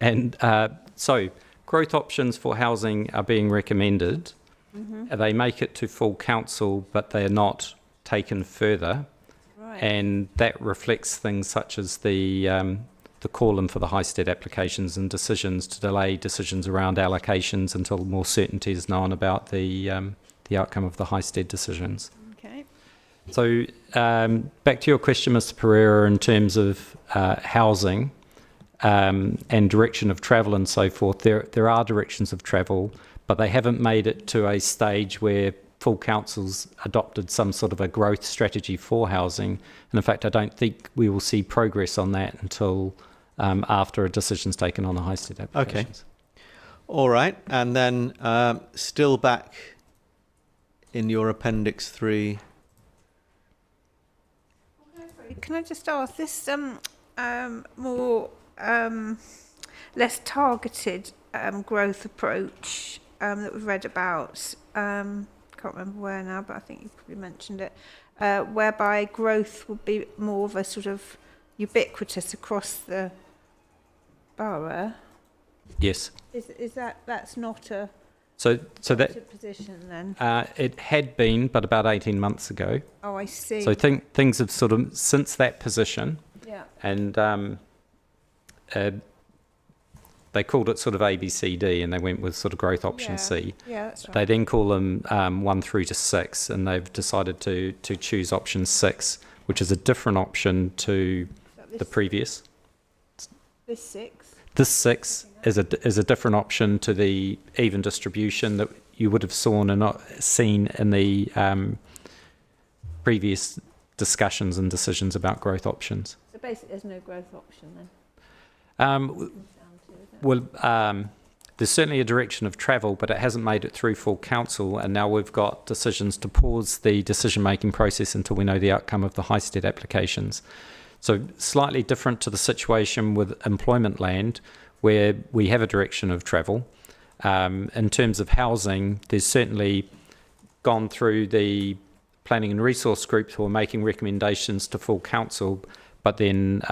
exactly. And so growth options for housing are being recommended. Mm-hmm. They make it to full council, but they're not taken further. Right. And that reflects things such as the call-in for the Highsted applications and decisions to delay decisions around allocations until more certainty is known about the outcome of the Highsted decisions. Okay. So back to your question, Mr. Pereira, in terms of housing and direction of travel and so forth, there are directions of travel, but they haven't made it to a stage where full council's adopted some sort of a growth strategy for housing. And in fact, I don't think we will see progress on that until after a decision's taken on the Highsted applications. Okay. All right. And then still back in your Appendix 3. Can I just ask this more less targeted growth approach that we've read about? Can't remember where now, but I think you probably mentioned it, whereby growth would be more of a sort of ubiquitous across the borough. Yes. Is that's not a So that position then? it had been, but about 18 months ago. Oh, I see. So things have sort of since that position, Yeah. and they called it sort of A, B, C, D, and they went with sort of growth option C. Yeah, that's right. They then call them 1 through to 6, and they've decided to choose option 6, which is a different option to the previous. This 6. This 6 is a different option to the even distribution that you would have seen in the previous discussions and decisions about growth options. So basically, there's no growth option then. There's certainly a direction of travel, but it hasn't made it through full council, and now we've got decisions to pause the decision-making process until we know the outcome of the Highsted applications. So slightly different to the situation with employment land, where we have a direction of travel. In terms of housing, there's certainly gone through the planning and resource groups who are making recommendations to full council, but then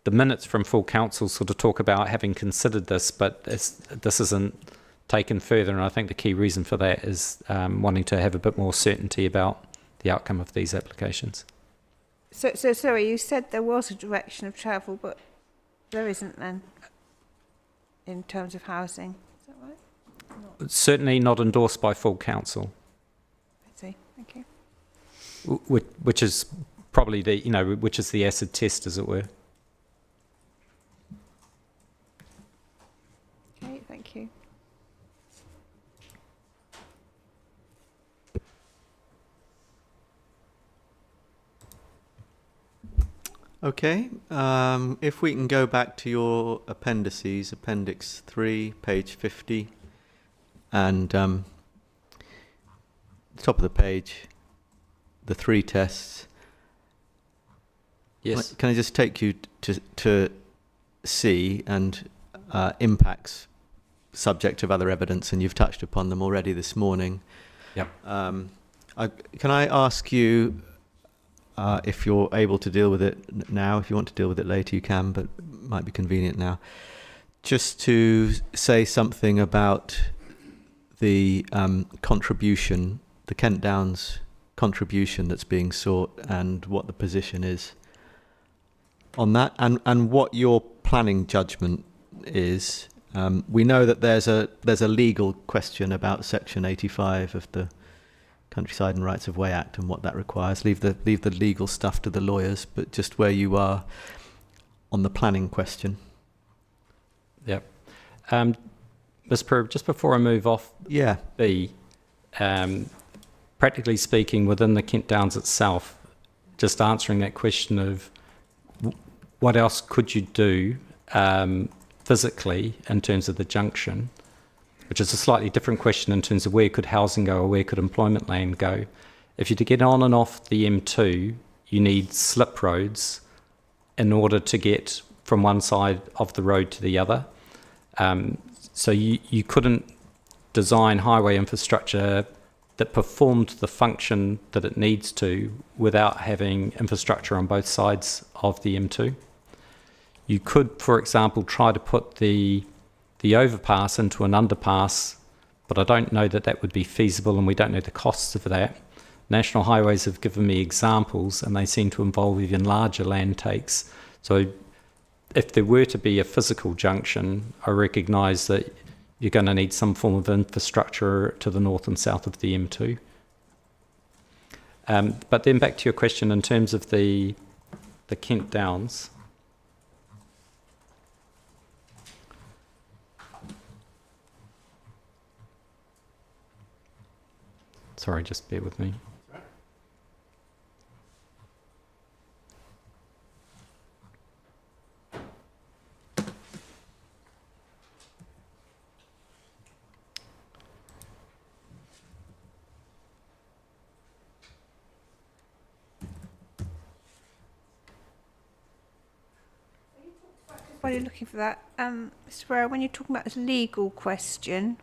the minutes from full council sort of talk about having considered this, but this isn't taken further, and I think the key reason for that is wanting to have a bit more certainty about the outcome of these applications. So sorry, you said there was a direction of travel, but there isn't then, in terms of housing. Is that right? Certainly not endorsed by full council. Thank you. which is probably which is the acid test, as it were. Okay, thank you. Okay, if we can go back to your appendices, Appendix 3, page 50, and the top of the page, the 3 tests. Yes. Can I just take you to C and impacts subject of other evidence, and you've touched upon them already this morning. Yep. Can I ask you if you're able to deal with it now? If you want to deal with it later, you can, but it might be convenient now. Just to say something about the contribution, the Kent Downs contribution that's being sought, and what the position is on that, and what your planning judgment is. We know that there's a legal question about Section 85 of the Countryside and Rights of Way Act and what that requires. Leave the legal stuff to the lawyers, but just where you are on the planning question. Yep. Ms. Pruitt, just before I move off Yeah. B, practically speaking, within the Kent Downs itself, just answering that question of what else could you do physically in terms of the junction, which is a slightly different question in terms of where could housing go or where could employment land go. If you're to get on and off the M2, you need slip roads in order to get from one side of the road to the other. So you couldn't design highway infrastructure that performed the function that it needs to without having infrastructure on both sides of the M2. You could, for example, try to put the overpass into an underpass, but I don't know that that would be feasible, and we don't know the costs of that. National Highways have given me examples, and they seem to involve even larger land takes. So if there were to be a physical junction, I recognise that you're going to need some form of infrastructure to the north and south of the M2. But then back to your question in terms of the Kent Downs. Sorry, just bear with me. While you're looking for that, Mr. Barrow, when you're talking about this legal question,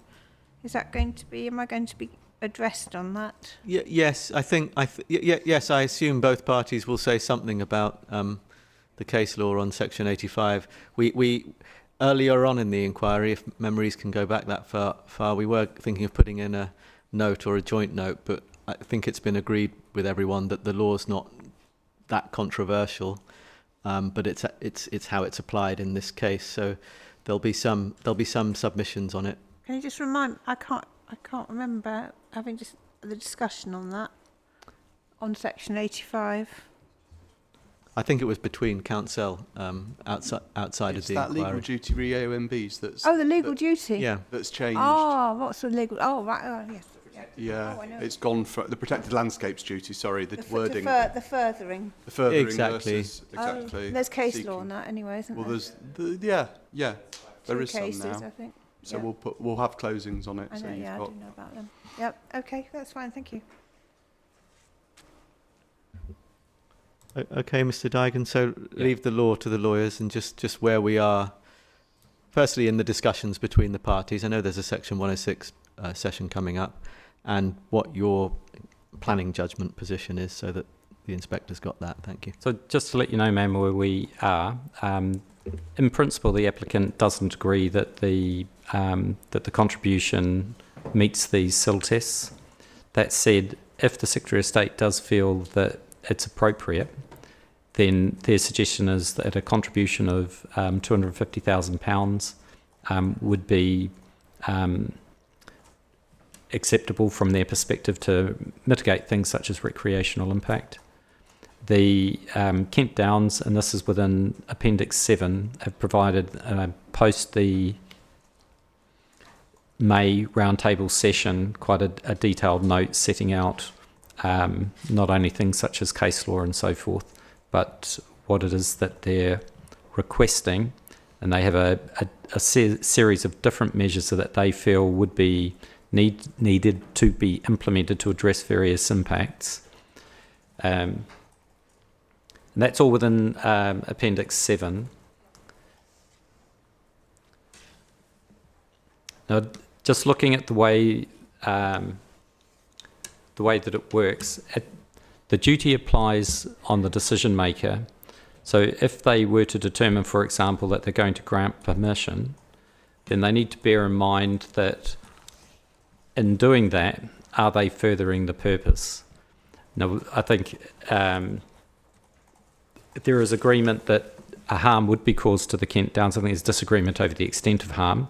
is that going to be, am I going to be addressed on that? Yes, I think. Yes, I assume both parties will say something about the case law on Section 85. We earlier on in the inquiry, if memories can go back that far, we were thinking of putting in a note or a joint note, but I think it's been agreed with everyone that the law's not that controversial, but it's how it's applied in this case. So there'll be some submissions on it. Can you just remind? I can't remember having just the discussion on that on Section 85. I think it was between council outside of the that inquiry. legal duty re AOMBs that's Oh, the legal duty. Yeah. that's changed. Oh, what's the legal? Oh, right. Oh, yes. Yeah, Oh, I know. it's gone for the protected landscapes duty. Sorry, the wording. The furthering. The furthering Exactly. versus exactly. There's case seeking. law on that anyway, isn't Well, there? there's there Two is cases, some now. I think. So Yeah. we'll have closings on it. I so know, you've yeah, I got do know about them. Yep, okay, that's fine, thank you. Okay, Mr. Dygan. So leave the law to the lawyers, and just where we are. Firstly, in the discussions between the parties, I know there's a Section 106 session coming up, and what your planning judgment position is, so that the inspector's got that. Thank you. So just to let you know, ma'am, where we are, in principle, the applicant doesn't agree that the contribution meets these SIL tests. That said, if the Secretary of State does feel that it's appropriate, then their suggestion is that a contribution of £250,000 would be acceptable from their perspective to mitigate things such as recreational impact. The Kent Downs, and this is within Appendix 7, have provided post the May roundtable session quite a detailed note setting out not only things such as case law and so forth, but what it is that they're requesting, and they have a series of different measures that they feel would be needed to be implemented to address various impacts. And that's all within Appendix 7. Now, just looking at the way that it works, the duty applies on the decision maker. So if they were to determine, for example, that they're going to grant permission, then they need to bear in mind that in doing that, are they furthering the purpose? Now, I think there is agreement that a harm would be caused to the Kent Downs. I think there's disagreement over the extent of harm,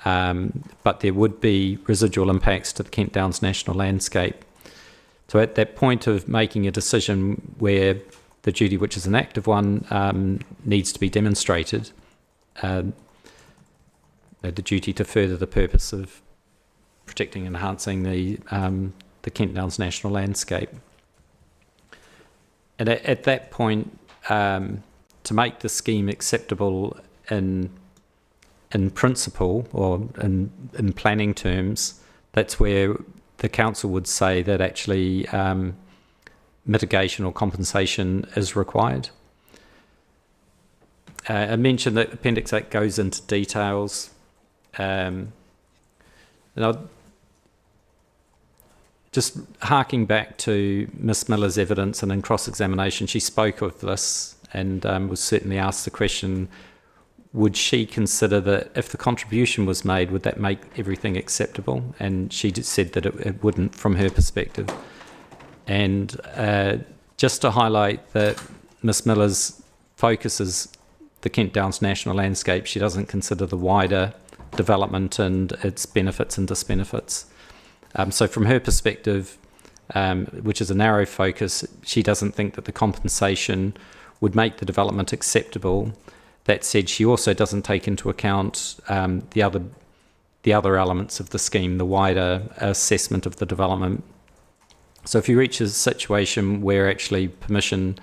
but there would be residual impacts to the Kent Downs national landscape. So at that point of making a decision where the duty, which is an active one, needs to be demonstrated, the duty to further the purpose of protecting and enhancing the Kent Downs national landscape. And at that point, to make the scheme acceptable in principle or in planning terms, that's where the council would say that actually mitigation or compensation is required. I mentioned that Appendix 8 goes into details. And just harking back to Miss Miller's evidence, and in cross-examination she spoke of this and was certainly asked the question, would she consider that if the contribution was made, would that make everything acceptable? And she said that it wouldn't from her perspective. And just to highlight that Miss Miller's focuses the Kent Downs national landscape, she doesn't consider the wider development and its benefits and disbenefits. So from her perspective, which is a narrow focus, she doesn't think that the compensation would make the development acceptable. That said, she also doesn't take into account the other elements of the scheme, the wider assessment of the development. So if you reach a situation where actually permission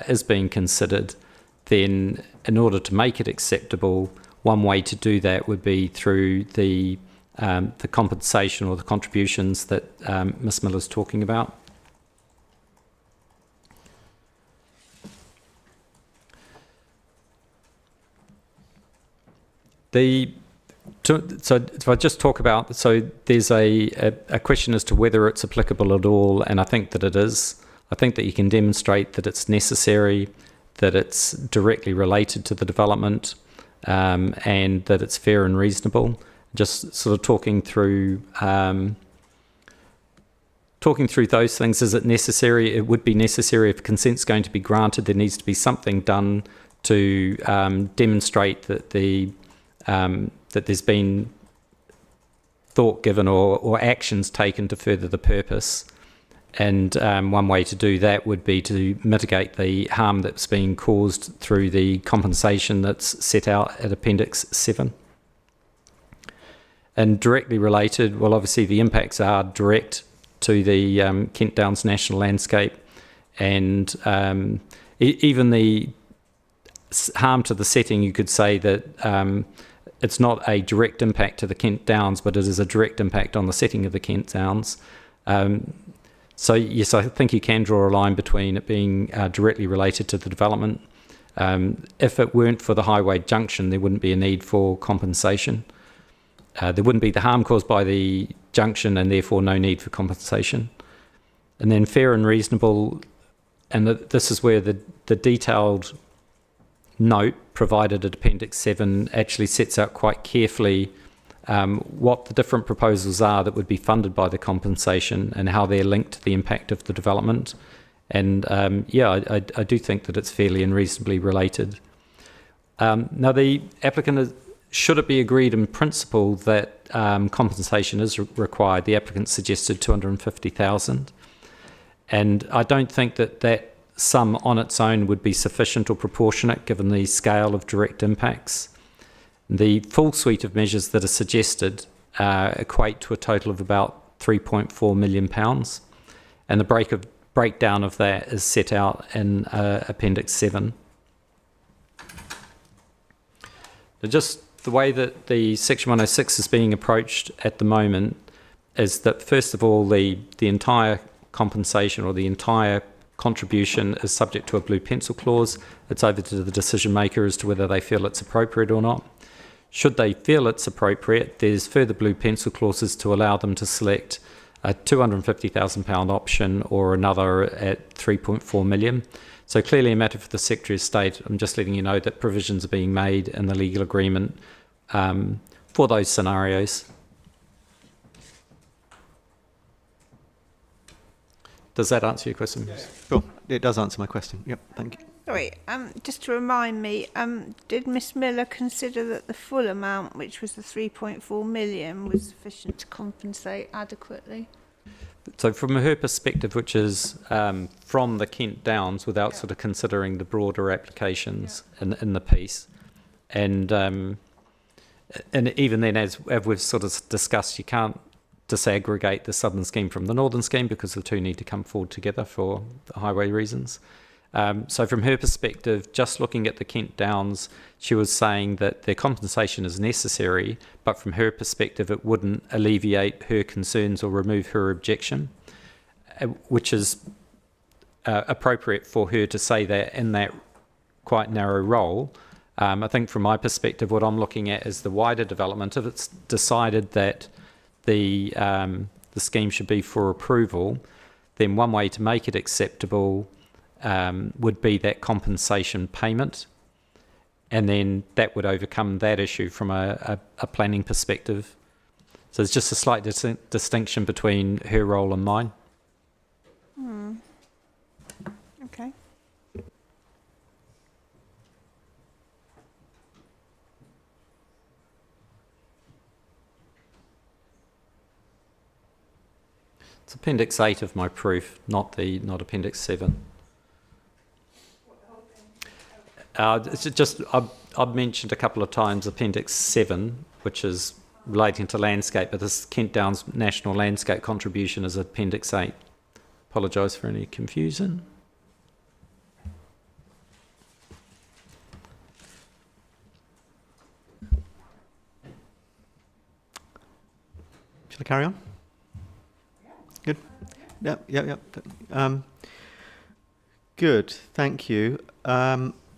is being considered, then in order to make it acceptable, one way to do that would be through the compensation or the contributions that Ms. Miller's talking about. So if I just talk about, so there's a question as to whether it's applicable at all, and I think that it is. I think that you can demonstrate that it's necessary, that it's directly related to the development, and that it's fair and reasonable. Just sort of talking through those things. Is it necessary? It would be necessary if consent's going to be granted. There needs to be something done to demonstrate that that there's been thought given or actions taken to further the purpose. And one way to do that would be to mitigate the harm that's being caused through the compensation that's set out at Appendix 7. And directly related, well, obviously the impacts are direct to the Kent Downs national landscape, and even the harm to the setting, you could say that it's not a direct impact to the Kent Downs, but it is a direct impact on the setting of the Kent Downs. So yes, I think you can draw a line between it being directly related to the development. If it weren't for the highway junction, there wouldn't be a need for compensation. There wouldn't be the harm caused by the junction, and therefore no need for compensation. And then fair and reasonable, and this is where the detailed note provided at Appendix 7 actually sets out quite carefully what the different proposals are that would be funded by the compensation and how they're linked to the impact of the development. And I do think that it's fairly and reasonably related. Now the applicant should it be agreed in principle that compensation is required, the applicant suggested 250,000. And I don't think that that sum on its own would be sufficient or proportionate given the scale of direct impacts. The full suite of measures that are suggested equate to a total of about £3.4 million. And the breakdown of that is set out in Appendix 7. Just the way that the Section 106 is being approached at the moment is that, first of all, the entire compensation or the entire contribution is subject to a blue pencil clause. It's over to the decision maker as to whether they feel it's appropriate or not. Should they feel it's appropriate, there's further blue pencil clauses to allow them to select a £250,000 option or another at 3.4 million. So clearly a matter for the Secretary of State. I'm just letting you know that provisions are being made in the legal agreement for those scenarios. Does that answer your question? Sure, it does answer my question. Yep, thank you. Sorry, just to remind me, did Miss Miller consider that the full amount, which was the 3.4 million, was sufficient to compensate adequately? So from her perspective, which is from the Kent Downs, without sort of considering the broader applications in the piece, and even then, as we've sort of discussed, you can't disaggregate the southern scheme from the northern scheme because the two need to come forward together for the highway reasons. So from her perspective, just looking at the Kent Downs, she was saying that their compensation is necessary, but from her perspective, it wouldn't alleviate her concerns or remove her objection, which is appropriate for her to say that in that quite narrow role. I think from my perspective, what I'm looking at is the wider development. If it's decided that the scheme should be for approval, then one way to make it acceptable would be that compensation payment, and then that would overcome that issue from a planning perspective. So there's just a slight distinction between her role and mine. Okay. It's Appendix 8 of my proof, not Appendix 7. It's just I've mentioned a couple of times Appendix 7, which is relating to landscape, but this Kent Downs National Landscape contribution is Appendix 8. Apologise for any confusion. Shall I carry on? Good. Yep. Good. Thank you.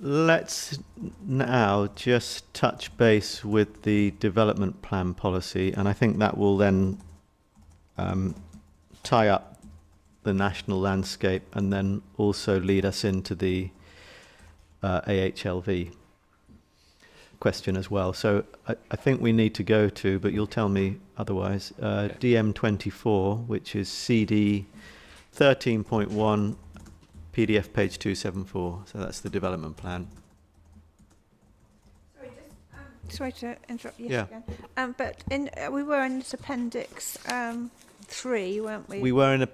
Let's now just touch base with the development plan policy, and I think that will then tie up the national landscape and then also lead us into the AHLV question as well. So I think we need to go to, but you'll tell me otherwise, DM24, which is CD 13.1, PDF page 274. So that's the development plan. Sorry to interrupt you Yeah. again. But we were in this Appendix 3, weren't we? We were in a...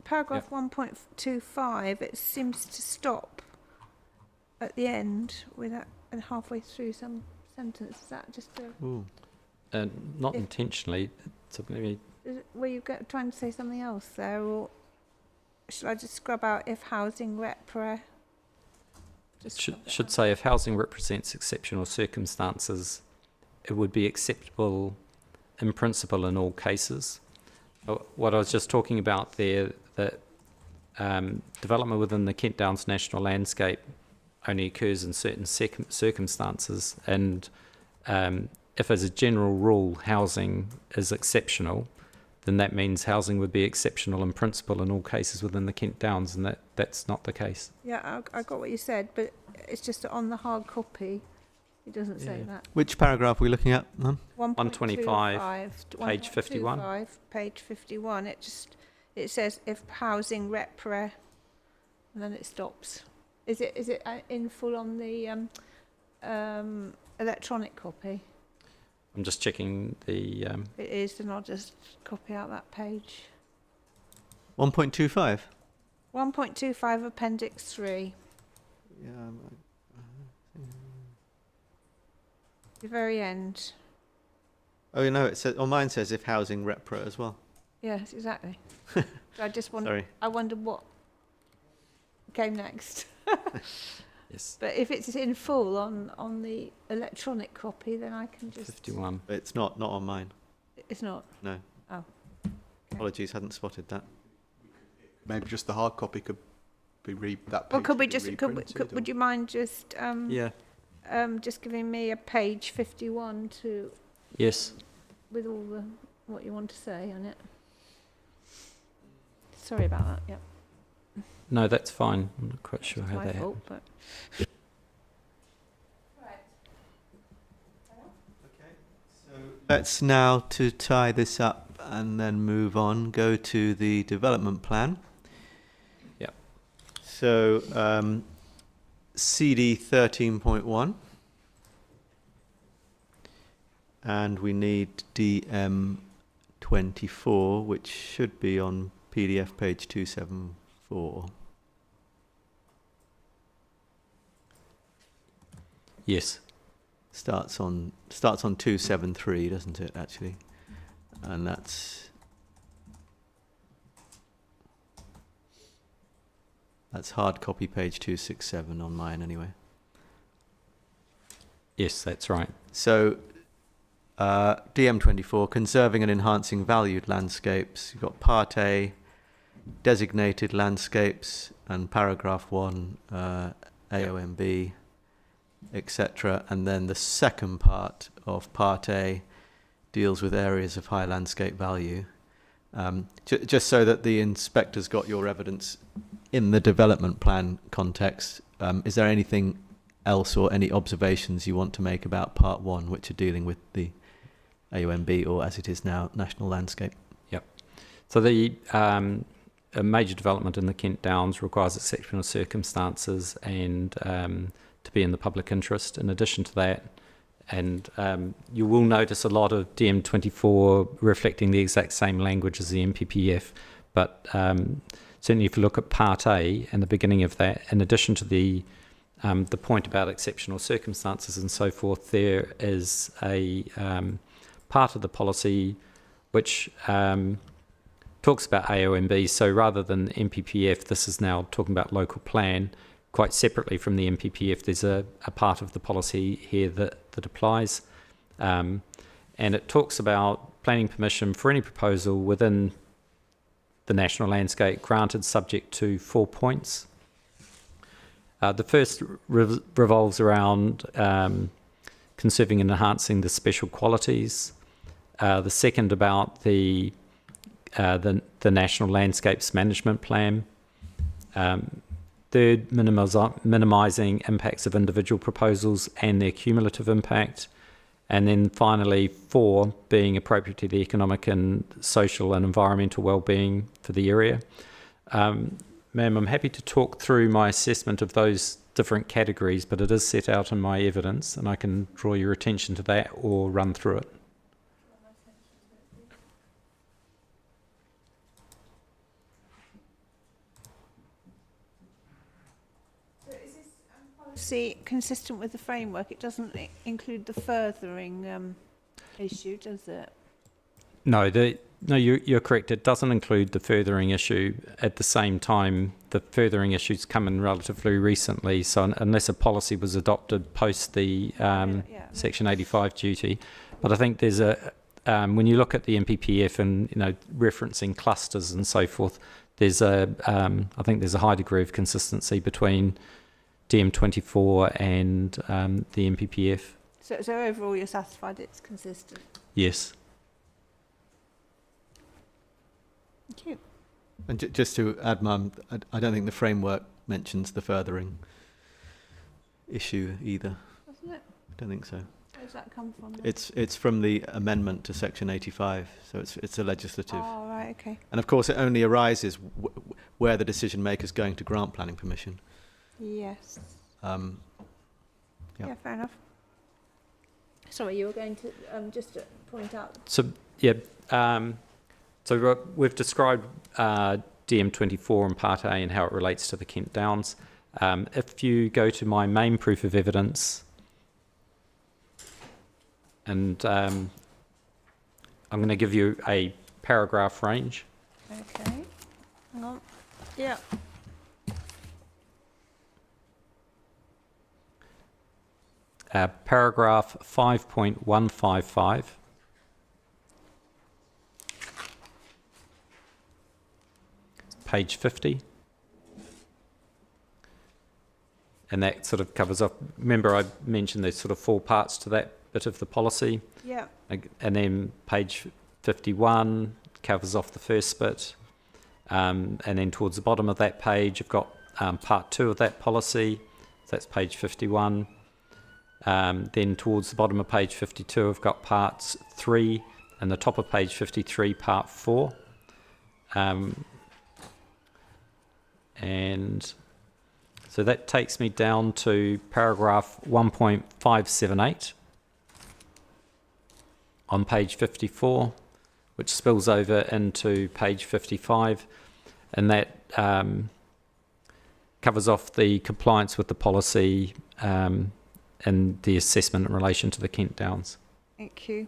Paragraph 1.25, it seems to stop at the end and halfway through some sentence. Is that just a... Not intentionally. So maybe were you trying to say something else there, or should I just scrub out if housing should say if housing represents exceptional circumstances, it would be acceptable in principle in all cases. What I was just talking about there, that development within the Kent Downs National Landscape only occurs in certain circumstances, and if as a general rule housing is exceptional, then that means housing would be exceptional in principle in all cases within the Kent Downs, and that's not the case. Yeah, I got what you said, but it's just that on the hard copy, it doesn't say that. Which paragraph are we looking at, ma'am? 125, page 51. 125, page 51. It says if housing and then it stops. Is it in full on the electronic copy? I'm just checking the. It is, then I'll just copy out that page. 1.25. 1.25 Appendix 3. Yeah. The very end. Oh, you know, it says on mine says if housing repro as well. Yes, exactly. So I just wonder. Sorry. I wonder what came next. Yes. But if it's in full on the electronic copy, then I can just. 51. It's not on mine. It's not. No. Oh. Apologies, hadn't spotted that. Maybe just the hard copy could be that page. Well, could we be just? reprinted, Would you mind just Yeah. just giving me a page 51 to Yes. with all the what you want to say on it? Sorry about that. Yep. No, that's fine. I'm not quite sure It's how my that fault, happened. but. Let's now, to tie this up and then move on, go to the development plan. Yep. So, CD 13.1. And we need DM 24, which should be on PDF page 274. Yes. Starts on 273, doesn't it, actually? And that's hard copy page 267 on mine anyway. Yes, that's right. So DM24, conserving and enhancing valued landscapes. You've got part A, designated landscapes, and paragraph 1, AOMB, etc. And then the second part of part A deals with areas of high landscape value. Just so that the inspector's got your evidence in the development plan context, is there anything else or any observations you want to make about part 1, which are dealing with the AOMB, or as it is now, national landscape? Yep. So the a major development in the Kent Downs requires exceptional circumstances and to be in the public interest. In addition to that, and you will notice a lot of DM24 reflecting the exact same language as the MPPF, but certainly if you look at Part A and the beginning of that, in addition to the point about exceptional circumstances and so forth, there is a part of the policy which talks about AOMB. So rather than MPPF, this is now talking about local plan. Quite separately from the MPPF, there's a part of the policy here that applies. And it talks about planning permission for any proposal within the national landscape granted subject to 4 points. The first revolves around conserving and enhancing the special qualities. The second about the National Landscapes Management Plan. Third, minimising impacts of individual proposals and their cumulative impact. And then finally, 4, being appropriate to the economic and social and environmental well-being for the area. Ma'am, I'm happy to talk through my assessment of those different categories, but it is set out in my evidence, and I can draw your attention to that or run through it. See, consistent with the framework, it doesn't include the furthering issue, does it? No, you're correct. It doesn't include the furthering issue. At the same time, the furthering issues come in relatively recently. So unless a policy was adopted post the Section 85 duty, but I think there's when you look at the MPPF and referencing clusters and so forth, there's I think there's a high degree of consistency between DM24 and the MPPF. So overall, you're satisfied it's consistent? Yes. Thank you. And just to add, Mum, I don't think the framework mentions the furthering issue either. Doesn't it? I don't think so. Where does that come from? Then? It's from the amendment to Section 85, so it's a legislative. Oh, right, okay. And of course, it only arises where the decision maker is going to grant planning permission. Yes. Yeah. Yeah, fair enough. Sorry, you were going to just to point out. So, yeah, we've described DM24 in Part A and how it relates to the Kent Downs. If you go to my main proof of evidence, and I'm going to give you a paragraph range. Okay. Hang on. Yeah. Paragraph 5.155. Page 50. And that sort of covers off, remember I mentioned there's sort of 4 parts to that bit of the policy. Yeah. And then page 51 covers off the first bit. And then towards the bottom of that page, you've got part 2 of that policy. So that's page 51. Then towards the bottom of page 52, I've got parts 3, and the top of page 53, part 4. And so that takes me down to paragraph 1.578 on page 54, which spills over into page 55, and that covers off the compliance with the policy and the assessment in relation to the Kent Downs. Thank you.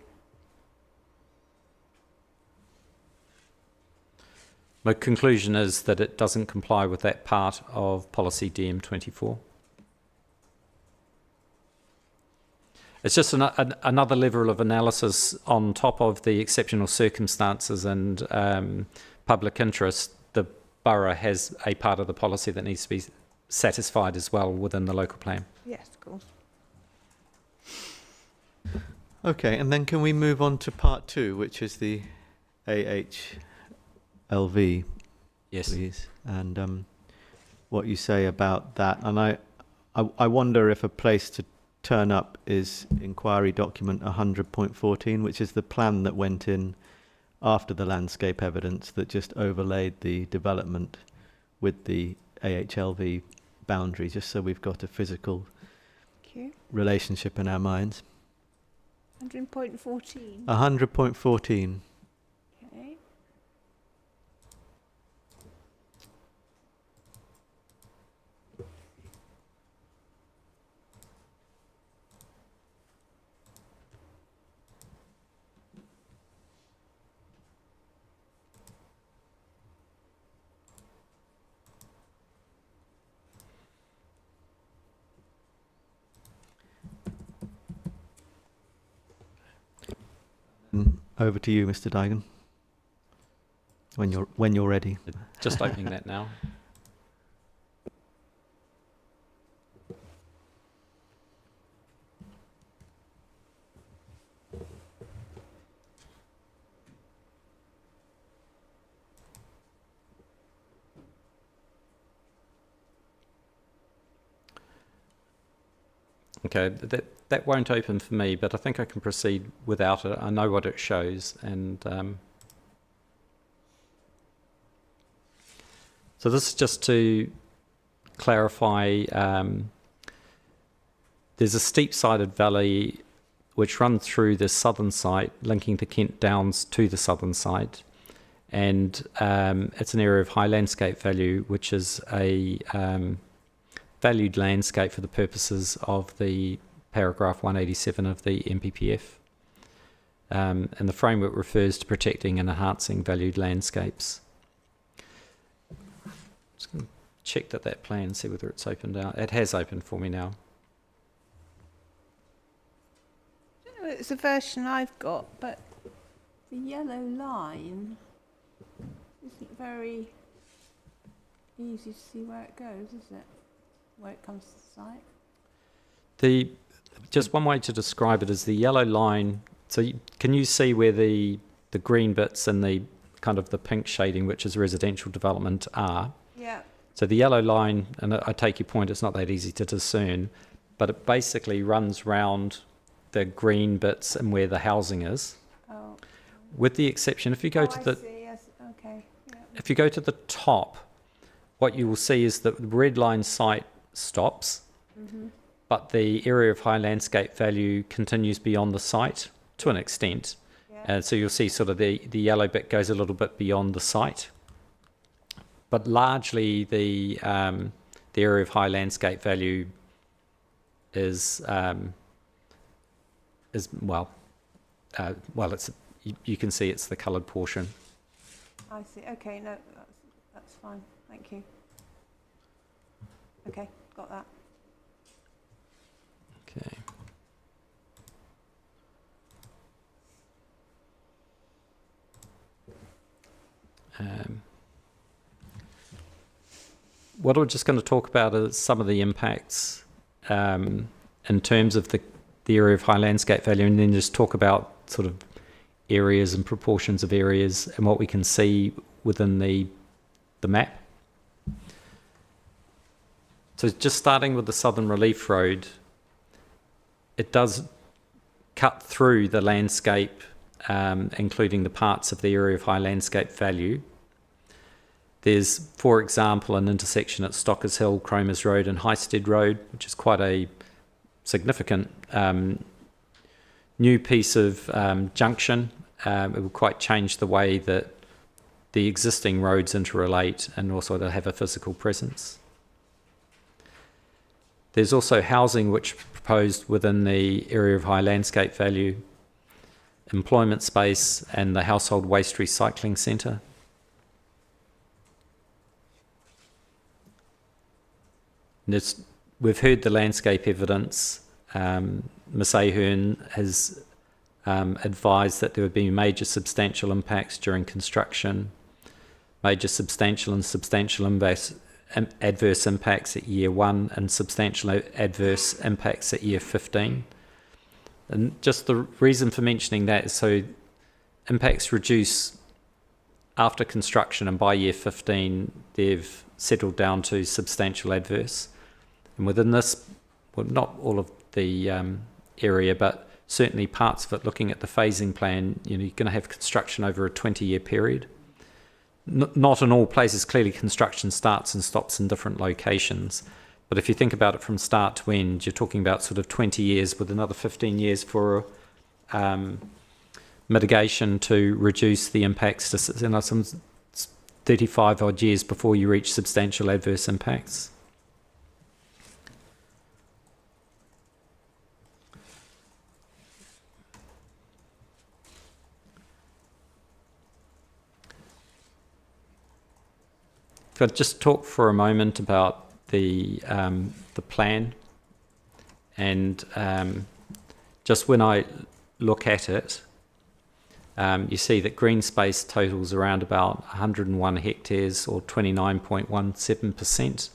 My conclusion is that it doesn't comply with that part of policy DM24. It's just another level of analysis on top of the exceptional circumstances and public interest. The borough has a part of the policy that needs to be satisfied as well within the local plan. Yes, of course. Okay, and then can we move on to part 2, which is the AHLV, Yes. please, and what you say about that. And I wonder if a place to turn up is inquiry document 100.14, which is the plan that went in after the landscape evidence that just overlaid the development with the AHLV boundary, just so we've got a physical Thank you. relationship in our minds. 100.14. 100.14. Okay. Over to you, Mr. Dygan. When you're ready. Just opening that now. Okay, that won't open for me, but I think I can proceed without it. I know what it shows, and so this is just to clarify. There's a steep-sided valley which runs through the southern site, linking the Kent Downs to the southern site, and it's an area of high landscape value, which is a valued landscape for the purposes of the paragraph 187 of the MPPF. And the framework refers to protecting and enhancing valued landscapes. Just going to check that plan, see whether it's opened out. It has opened for me now. I don't know if it's the version I've got, but the yellow line isn't very easy to see where it goes, is it? Where it comes to the site. Just one way to describe it is the yellow line. So can you see where the green bits and the kind of the pink shading, which is residential development, are? Yeah. So the yellow line, and I take your point, it's not that easy to discern, but it basically runs round the green bits and where the housing is. Oh. With the exception, if you go to I the see, yes. Okay. Yeah. if you go to the top, what you will see is that the red line site stops, but the area of high landscape value continues beyond the site to an extent. Yeah. So you'll see sort of the yellow bit goes a little bit beyond the site. But largely the area of high landscape value is it's you can see it's the coloured portion. I see. Okay, no, that's fine. Thank you. Okay, got that. Okay. What we're just going to talk about is some of the impacts in terms of the area of high landscape value, and then just talk about sort of areas and proportions of areas and what we can see within the map. So just starting with the Southern Relief Road, it does cut through the landscape, including the parts of the area of high landscape value. There's, for example, an intersection at Stockers Hill, Cromer's Road and Highsted Road, which is quite a significant new piece of junction. It will quite change the way that the existing roads interrelate, and also they'll have a physical presence. There's also housing which is proposed within the area of high landscape value, employment space and the household waste recycling centre. We've heard the landscape evidence. Ms Ahern has advised that there would be major substantial impacts during construction, major substantial and substantial adverse impacts at year 1 and substantial adverse impacts at year 15. And just the reason for mentioning that is so impacts reduce after construction, and by year 15 they've settled down to substantial adverse. And within this, well, not all of the area, but certainly parts of it, looking at the phasing plan, you're going to have construction over a 20-year period. Not in all places, clearly construction starts and stops in different locations. But if you think about it from start to end, you're talking about sort of 20 years with another 15 years for mitigation to reduce the impacts to some 35 odd years before you reach substantial adverse impacts. If I just talk for a moment about the plan, and just when I look at it, you see that green space totals around about 101 hectares or 29.17%.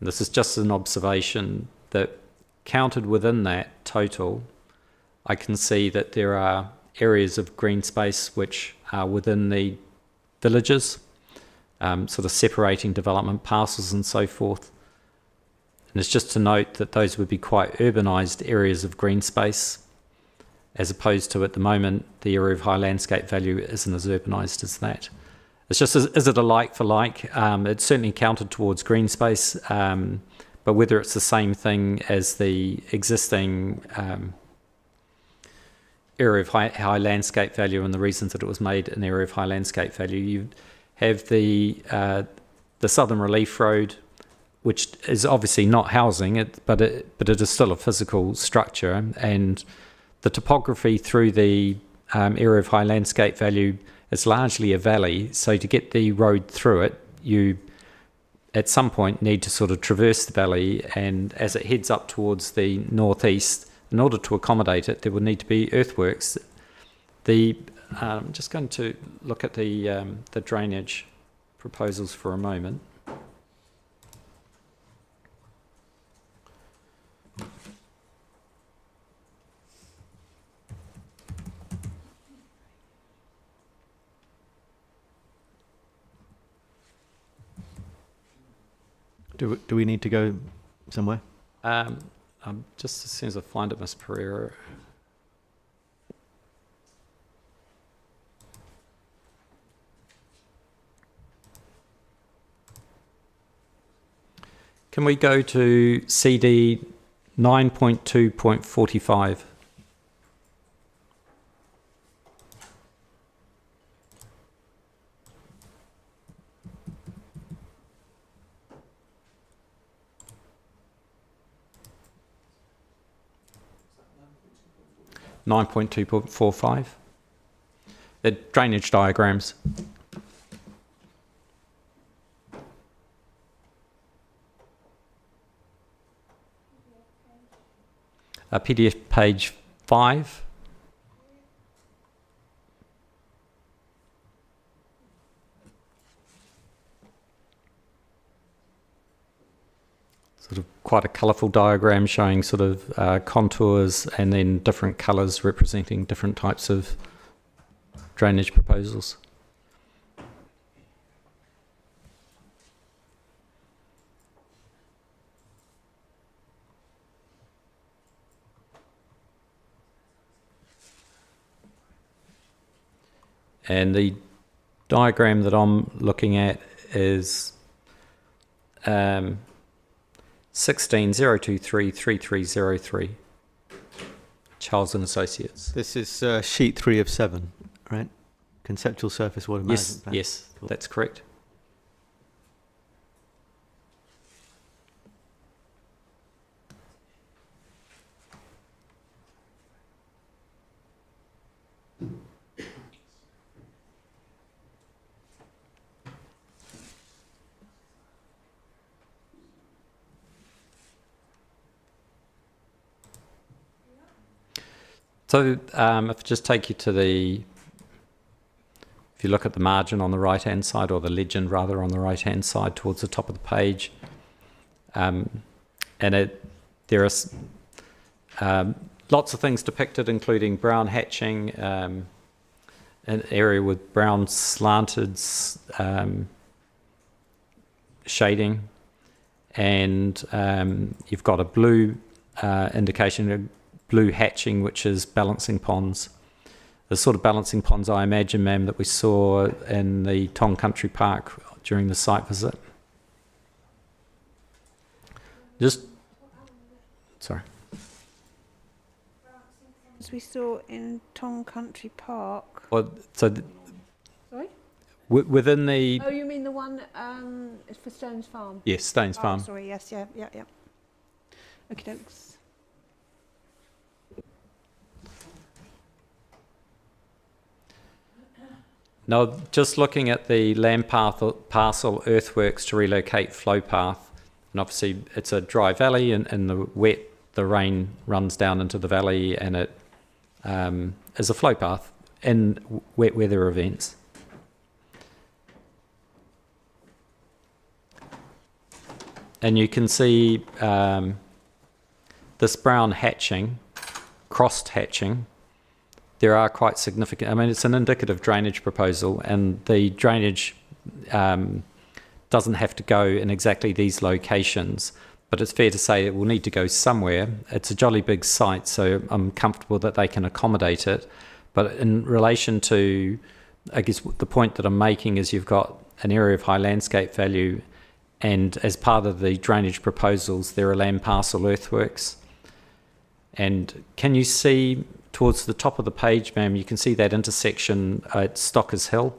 This is just an observation that counted within that total, I can see that there are areas of green space which are within the villages, sort of separating development parcels and so forth. And it's just to note that those would be quite urbanised areas of green space, as opposed to at the moment the area of high landscape value isn't as urbanised as that. It's just, is it a like for like? It's certainly counted towards green space, but whether it's the same thing as the existing area of high landscape value and the reasons that it was made an area of high landscape value, you have the Southern Relief Road, which is obviously not housing, but it is still a physical structure, and the topography through the area of high landscape value is largely a valley. So to get the road through it, you at some point need to sort of traverse the valley, and as it heads up towards the northeast, in order to accommodate it, there would need to be earthworks. I'm just going to look at the drainage proposals for a moment. Do we need to go somewhere? Just as soon as I find it, Ms. Pereira. Can we go to CD 9.2.45? .2.45. The drainage diagrams. PDF page 5. Sort of quite a colourful diagram showing sort of contours and then different colours representing different types of drainage proposals. And the diagram that I'm looking at is 1602333303, Charles and Associates. This is sheet 3 of 7, right? Conceptual surface water management plan. Yes, Cool. that's correct. So if I just take you to if you look at the margin on the right-hand side, or the legend rather on the right-hand side towards the top of the page, and there are lots of things depicted, including brown hatching, an area with brown slanted shading, and you've got a blue indication of blue hatching, which is balancing ponds. The sort of balancing ponds, I imagine, ma'am, that we saw in the Tong Country Park during the site visit. Sorry. As we saw in Tong Country Park. Well, so Sorry? within the... Oh, you mean the one it's for Stones Farm? Yes, Stones Farm. Oh, sorry, yes, yeah. Okay, thanks. Now, just looking at the land parcel earthworks to relocate flow path, and obviously it's a dry valley, and in the wet, the rain runs down into the valley, and it is a flow path in wet weather events. And you can see this brown hatching, crossed hatching. There are quite significant, I mean, it's an indicative drainage proposal, and the drainage doesn't have to go in exactly these locations, but it's fair to say it will need to go somewhere. It's a jolly big site, so I'm comfortable that they can accommodate it. But in relation to, I guess the point that I'm making is you've got an area of high landscape value, and as part of the drainage proposals, there are land parcel earthworks. And can you see towards the top of the page, ma'am, you can see that intersection at Stockers Hill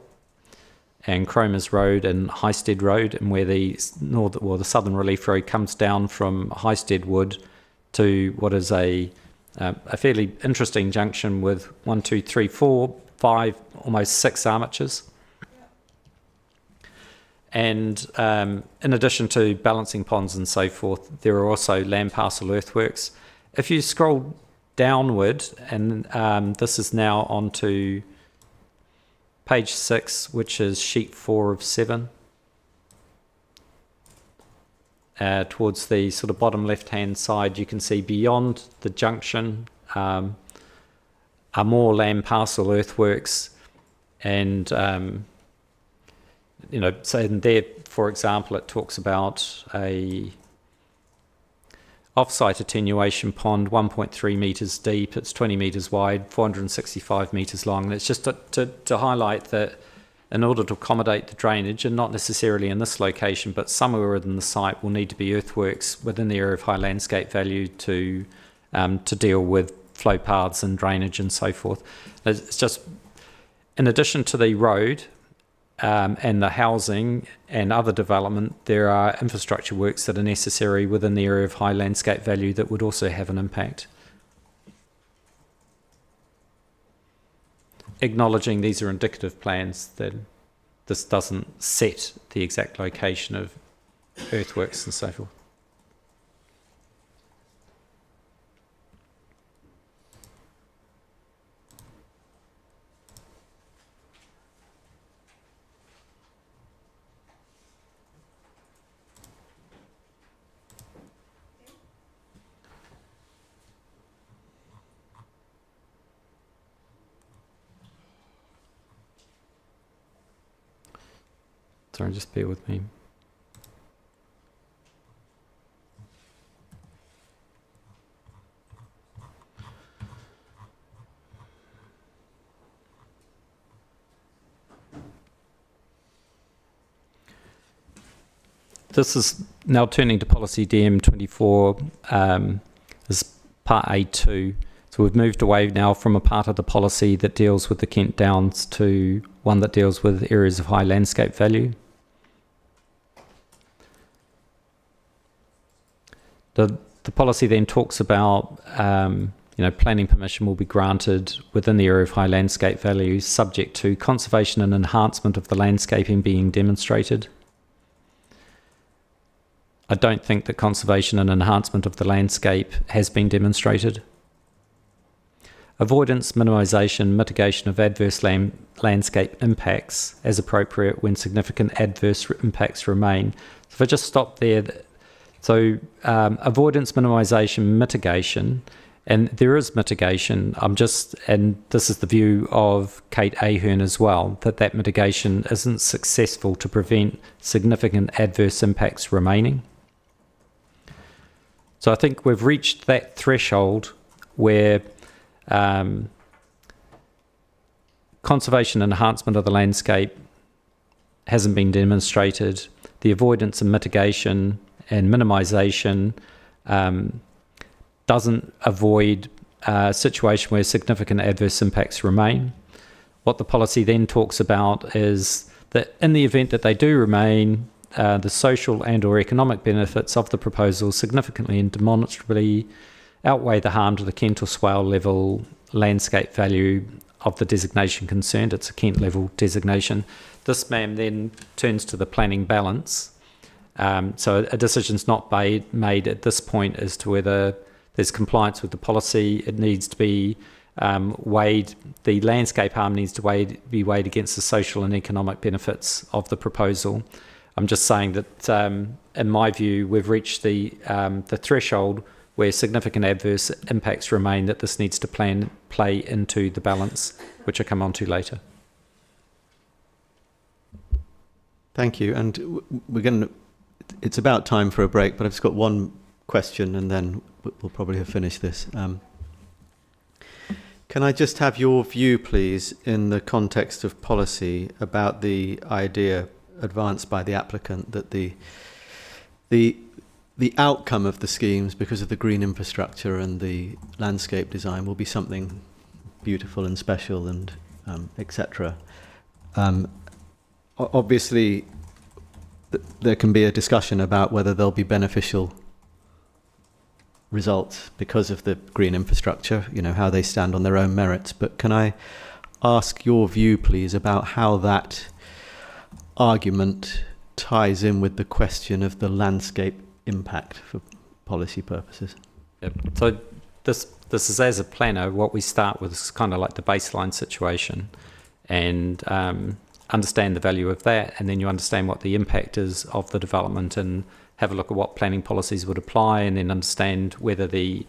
and Cromer's Road and Highsted Road, and where the Southern Relief Road comes down from Highsted Wood to what is a fairly interesting junction with 1, 2, 3, 4, 5, almost 6 armatures. And in addition to balancing ponds and so forth, there are also land parcel earthworks. If you scroll downward, and this is now onto page 6, which is sheet 4 of 7, towards the sort of bottom left-hand side, you can see beyond the junction are more land parcel earthworks, and so in there, for example, it talks about a off-site attenuation pond, 1.3 metres deep, it's 20 metres wide, 465 metres long. And it's just to highlight that in order to accommodate the drainage, and not necessarily in this location, but somewhere within the site will need to be earthworks within the area of high landscape value to deal with flow paths and drainage and so forth. It's just, in addition to the road and the housing and other development, there are infrastructure works that are necessary within the area of high landscape value that would also have an impact. Acknowledging these are indicative plans, that this doesn't set the exact location of earthworks and so forth. Sorry, just bear with me. This is now turning to policy DM24 as part A2. So we've moved away now from a part of the policy that deals with the Kent Downs to one that deals with areas of high landscape value. The policy then talks about, planning permission will be granted within the area of high landscape value, subject to conservation and enhancement of the landscaping being demonstrated. I don't think that conservation and enhancement of the landscape has been demonstrated. Avoidance, minimisation, mitigation of adverse landscape impacts as appropriate when significant adverse impacts remain. So if I just stop there, so avoidance, minimisation, mitigation, and there is mitigation. And this is the view of Kate Ahern as well, that mitigation isn't successful to prevent significant adverse impacts remaining. So I think we've reached that threshold where conservation and enhancement of the landscape hasn't been demonstrated. The avoidance and mitigation and minimisation doesn't avoid a situation where significant adverse impacts remain. What the policy then talks about is that in the event that they do remain, the social and or economic benefits of the proposal significantly and demonstrably outweigh the harm to the Kent or Swale level landscape value of the designation concerned. It's a Kent level designation. This, ma'am, then turns to the planning balance. So a decision's not made at this point as to whether there's compliance with the policy. It needs to be weighed. The landscape harm needs to be weighed against the social and economic benefits of the proposal. I'm just saying that, in my view, we've reached the threshold where significant adverse impacts remain, that this needs to play into the balance, which I'll come on to later. Thank you. And it's about time for a break, but I've just got one question and then we'll probably have finished this. Can I just have your view, please, in the context of policy, about the idea advanced by the applicant that the outcome of the schemes, because of the green infrastructure and the landscape design, will be something beautiful and special and etc. Obviously, there can be a discussion about whether there'll be beneficial results because of the green infrastructure, how they stand on their own merits. But can I ask your view, please, about how that argument ties in with the question of the landscape impact for policy purposes? Yep. So this is, as a planner, what we start with is kind of like the baseline situation, and understand the value of that, and then you understand what the impact is of the development and have a look at what planning policies would apply, and then understand whether the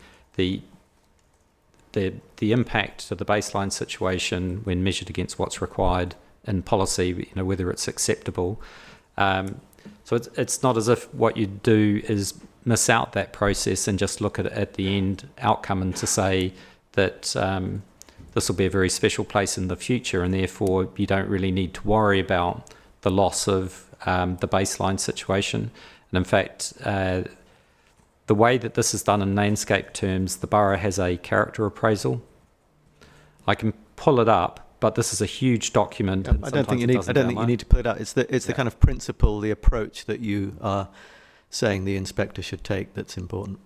impact of the baseline situation, when measured against what's required in policy, whether it's acceptable. So it's not as if what you do is miss out that process and just look at the end outcome and to say that this will be a very special place in the future, and therefore you don't really need to worry about the loss of the baseline situation. And in fact, the way that this is done in landscape terms, the borough has a character appraisal. I can pull it up, but this is a huge document. I don't think you need. I don't think you need to pull it out. It's the kind of principle, the approach that you are saying the inspector should take that's important.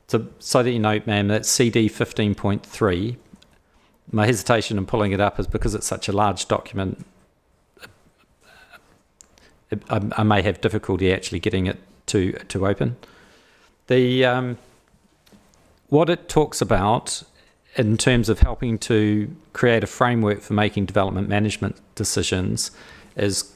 So that you know, ma'am, that's CD 15.3. My hesitation in pulling it up is because it's such a large document. I may have difficulty actually getting it to open. What it talks about in terms of helping to create a framework for making development management decisions is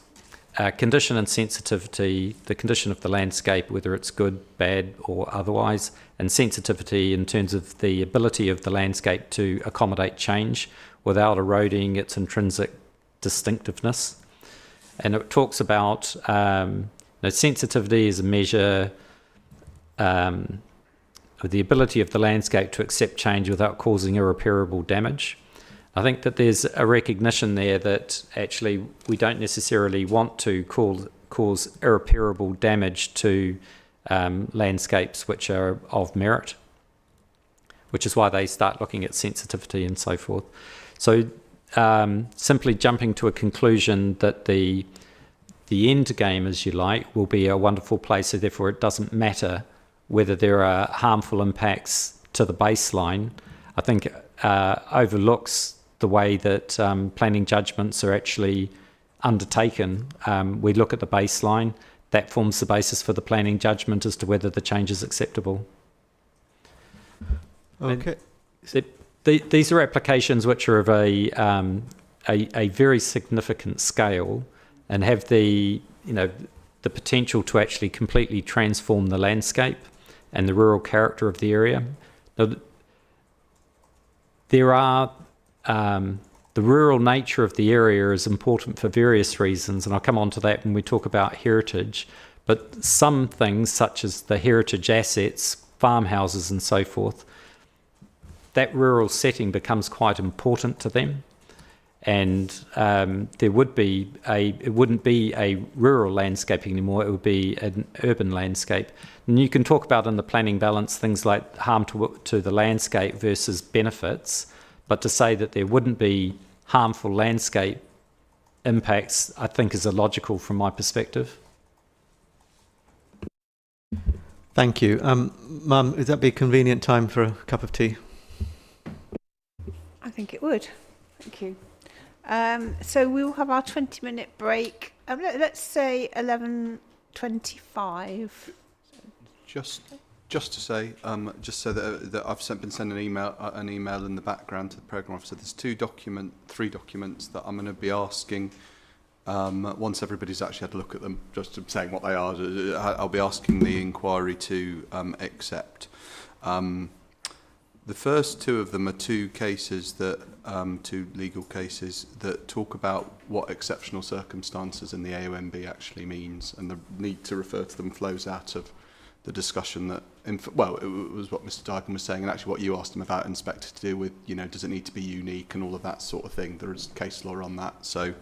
condition and sensitivity, the condition of the landscape, whether it's good, bad or otherwise, and sensitivity in terms of the ability of the landscape to accommodate change without eroding its intrinsic distinctiveness. And it talks about sensitivity as a measure of the ability of the landscape to accept change without causing irreparable damage. I think that there's a recognition there that actually we don't necessarily want to cause irreparable damage to landscapes which are of merit, which is why they start looking at sensitivity and so forth. So simply jumping to a conclusion that the end game, as you like, will be a wonderful place, so therefore it doesn't matter whether there are harmful impacts to the baseline, I think overlooks the way that planning judgments are actually undertaken. We look at the baseline, that forms the basis for the planning judgment as to whether the change is acceptable. Okay. These are applications which are of a very significant scale and have the potential to actually completely transform the landscape and the rural character of the area. Now, there are the rural nature of the area is important for various reasons, and I'll come on to that when we talk about heritage. But some things, such as the heritage assets, farmhouses and so forth, that rural setting becomes quite important to them. And it wouldn't be a rural landscape anymore, it would be an urban landscape. And you can talk about in the planning balance things like harm to the landscape versus benefits, but to say that there wouldn't be harmful landscape impacts, I think is illogical from my perspective. Thank you. Mum, would that be a convenient time for a cup of tea? I think it would. Thank you. So we will have our 20-minute break. Let's say 11:25. Just to say, just so that I've been sending an email in the background to the programme officer. There's three documents that I'm going to be asking once everybody's actually had a look at them. Just saying what they are, I'll be asking the inquiry to accept. The first two of them are two legal cases that talk about what exceptional circumstances in the AOMB actually means, and the need to refer to them flows out of the discussion that, it was what Mr. Dyken was saying, and actually what you asked him about inspector to do with, does it need to be unique and all of that sort of thing. There is case law on that, so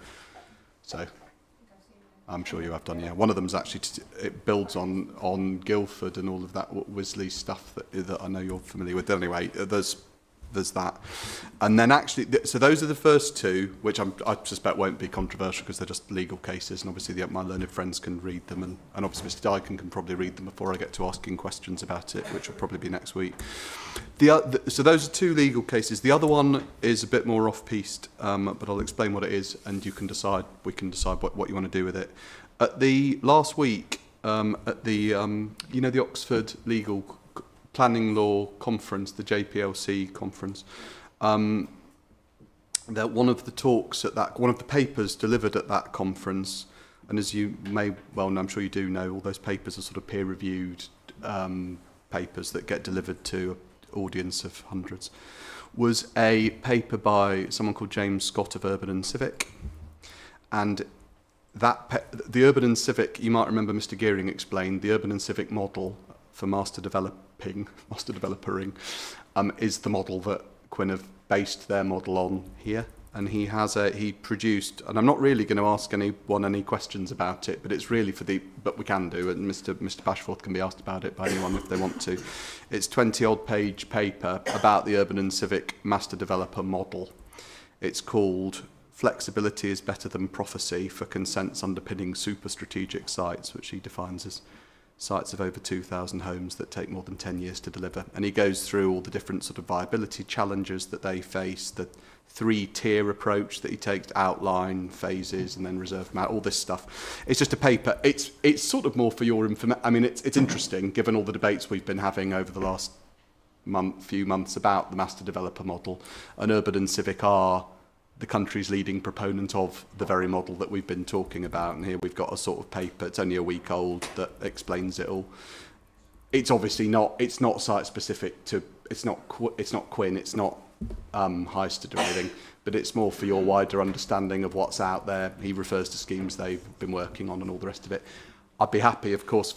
I'm sure you have done, yeah. One of them is actually, it builds on Guildford and all of that Wisley stuff that I know you're familiar with. Anyway, there's that. And then actually, so those are the first two, which I suspect won't be controversial because they're just legal cases, and obviously my learned friends can read them, and obviously Mr. Dyken can probably read them before I get to asking questions about it, which will probably be next week. So those are two legal cases. The other one is a bit more off-piste, but I'll explain what it is, and we can decide what you want to do with it. At the last week, at the the Oxford Legal Planning Law Conference, the JPLC conference, that one of the talks at one of the papers delivered at that conference, and as you may well know, I'm sure you do know, all those papers are sort of peer-reviewed papers that get delivered to an audience of hundreds, was a paper by someone called James Scott of Urban and Civic. And the Urban and Civic, you might remember Mr. Gearing explained, the Urban and Civic model for master developering is the model that Quinn have based their model on here. And he produced, and I'm not really going to ask anyone any questions about it, but it's really but we can do, and Mr. Bashforth can be asked about it by anyone if they want to. It's 20-odd page paper about the urban and civic master developer model. It's called Flexibility is Better Than Prophecy for Consents Underpinning Super Strategic Sites, which he defines as sites of over 2,000 homes that take more than 10 years to deliver. And he goes through all the different sort of viability challenges that they face, the 3-tier approach that he takes to outline phases and then reserve them out, all this stuff. It's just a paper. It's sort of more for your information. I mean, it's interesting, given all the debates we've been having over the last few months about the master developer model, and urban and civic are the country's leading proponent of the very model that we've been talking about. And here we've got a sort of paper, it's only a week old, that explains it all. It's obviously not, it's not site specific to, it's not Quinn, it's not Highsted or anything, but it's more for your wider understanding of what's out there. He refers to schemes they've been working on and all the rest of it. I'd be happy, of course,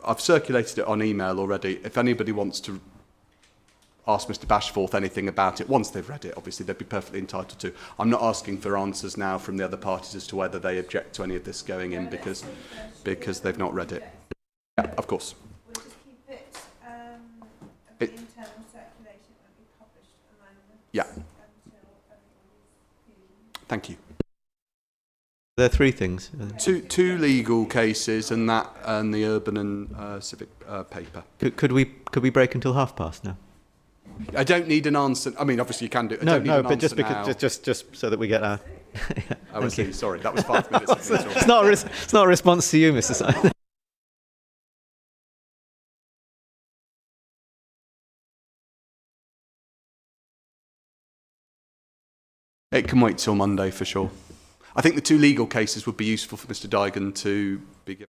I've circulated it on email already. If anybody wants to ask Mr. Bashforth anything about it, once they've read it, obviously they'd be perfectly entitled to. I'm not asking for answers now from the other parties as to whether they object to any of this going in because they've not read it. Yeah, of course. We'll just keep it the internal circulation won't be published at the moment. Yeah. Until everybody's Thank you. There are 3 things. Two legal cases and the urban and civic paper. Could we break until past now? I don't need an answer. I mean, obviously you can do it. No, but just because, just so that we get our. I see. Sorry, that was 5 minutes. Ago. It's not a response to you, Mr. Simon. It can wait till Monday for sure. I think the 2 legal cases would be useful for Mr. Dygan to be given.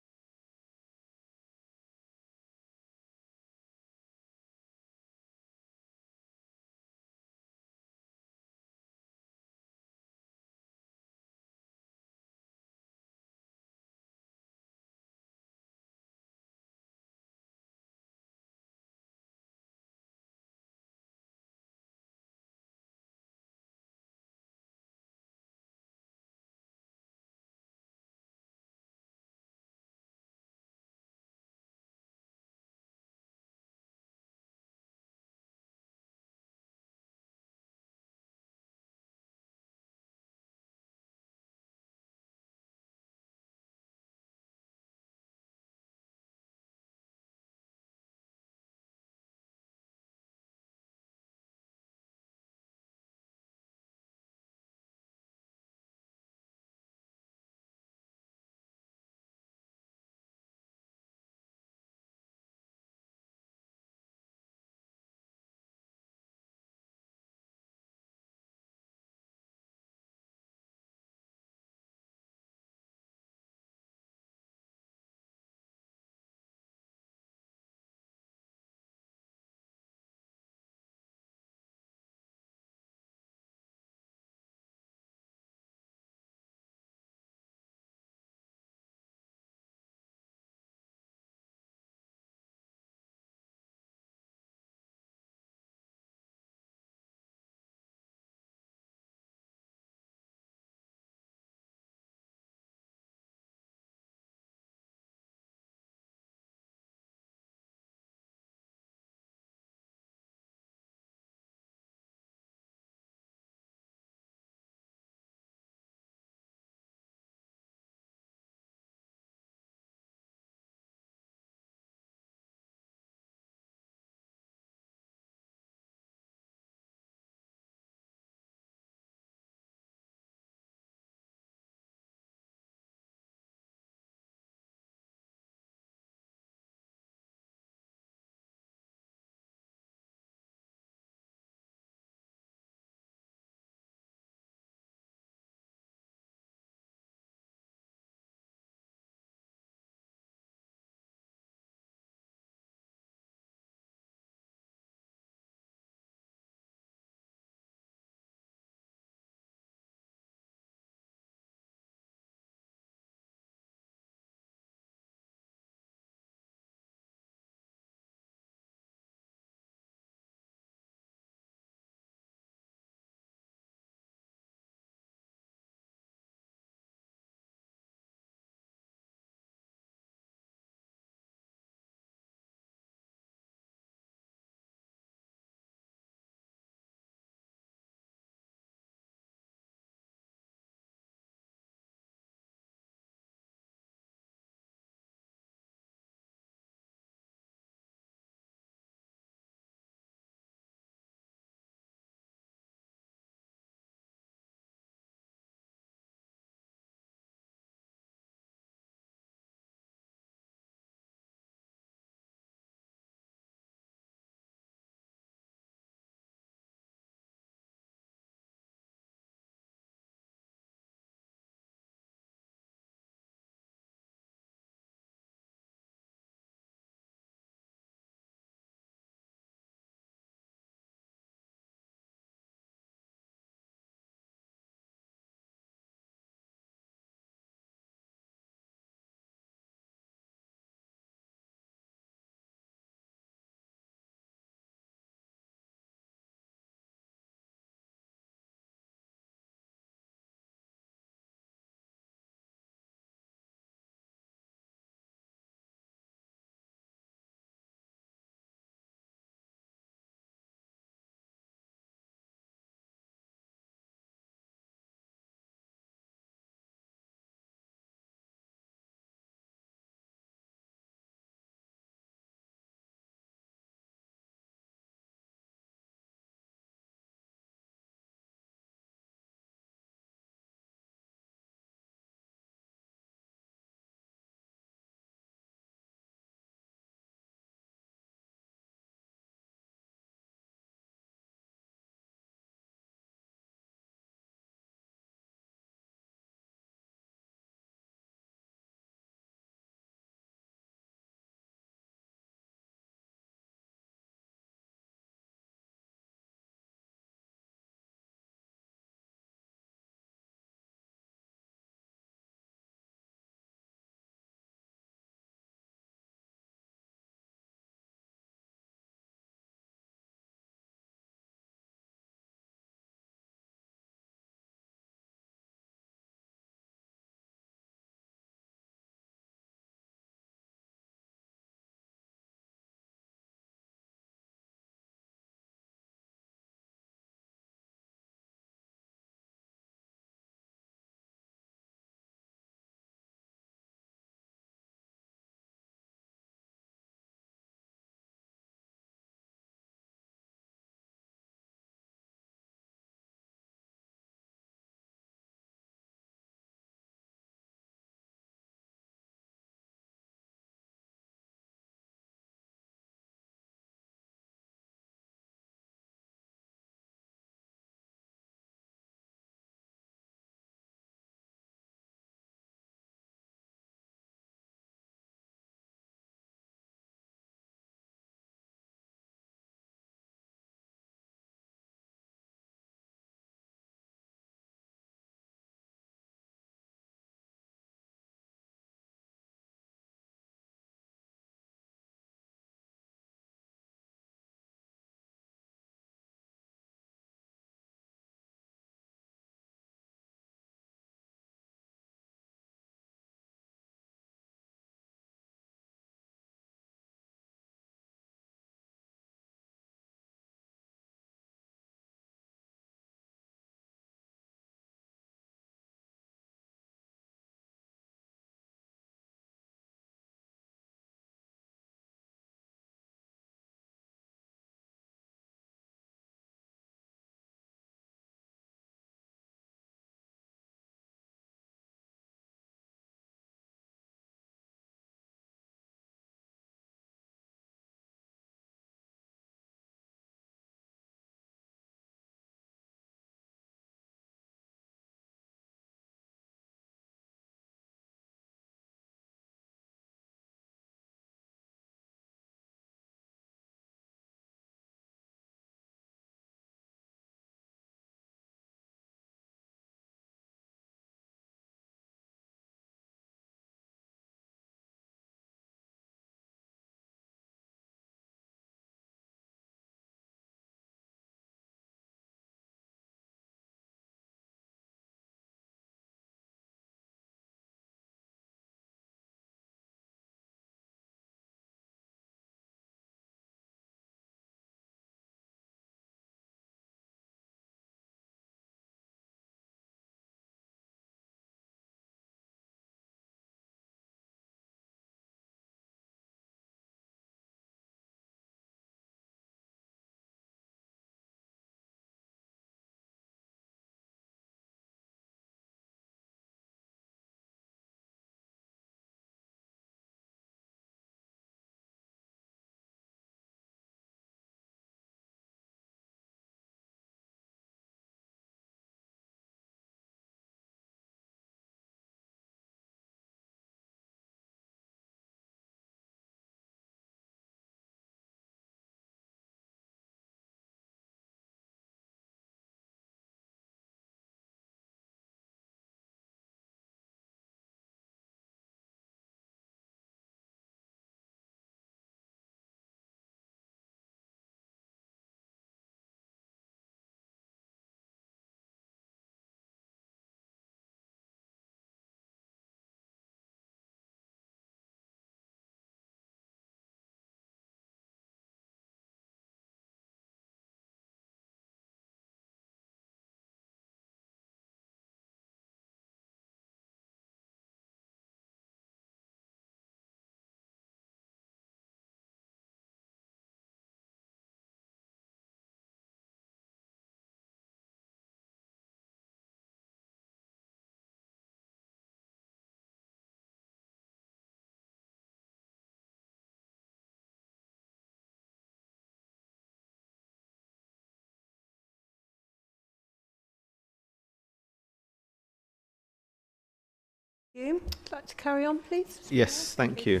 Hume, would you like to carry on, please? Yes, thank you.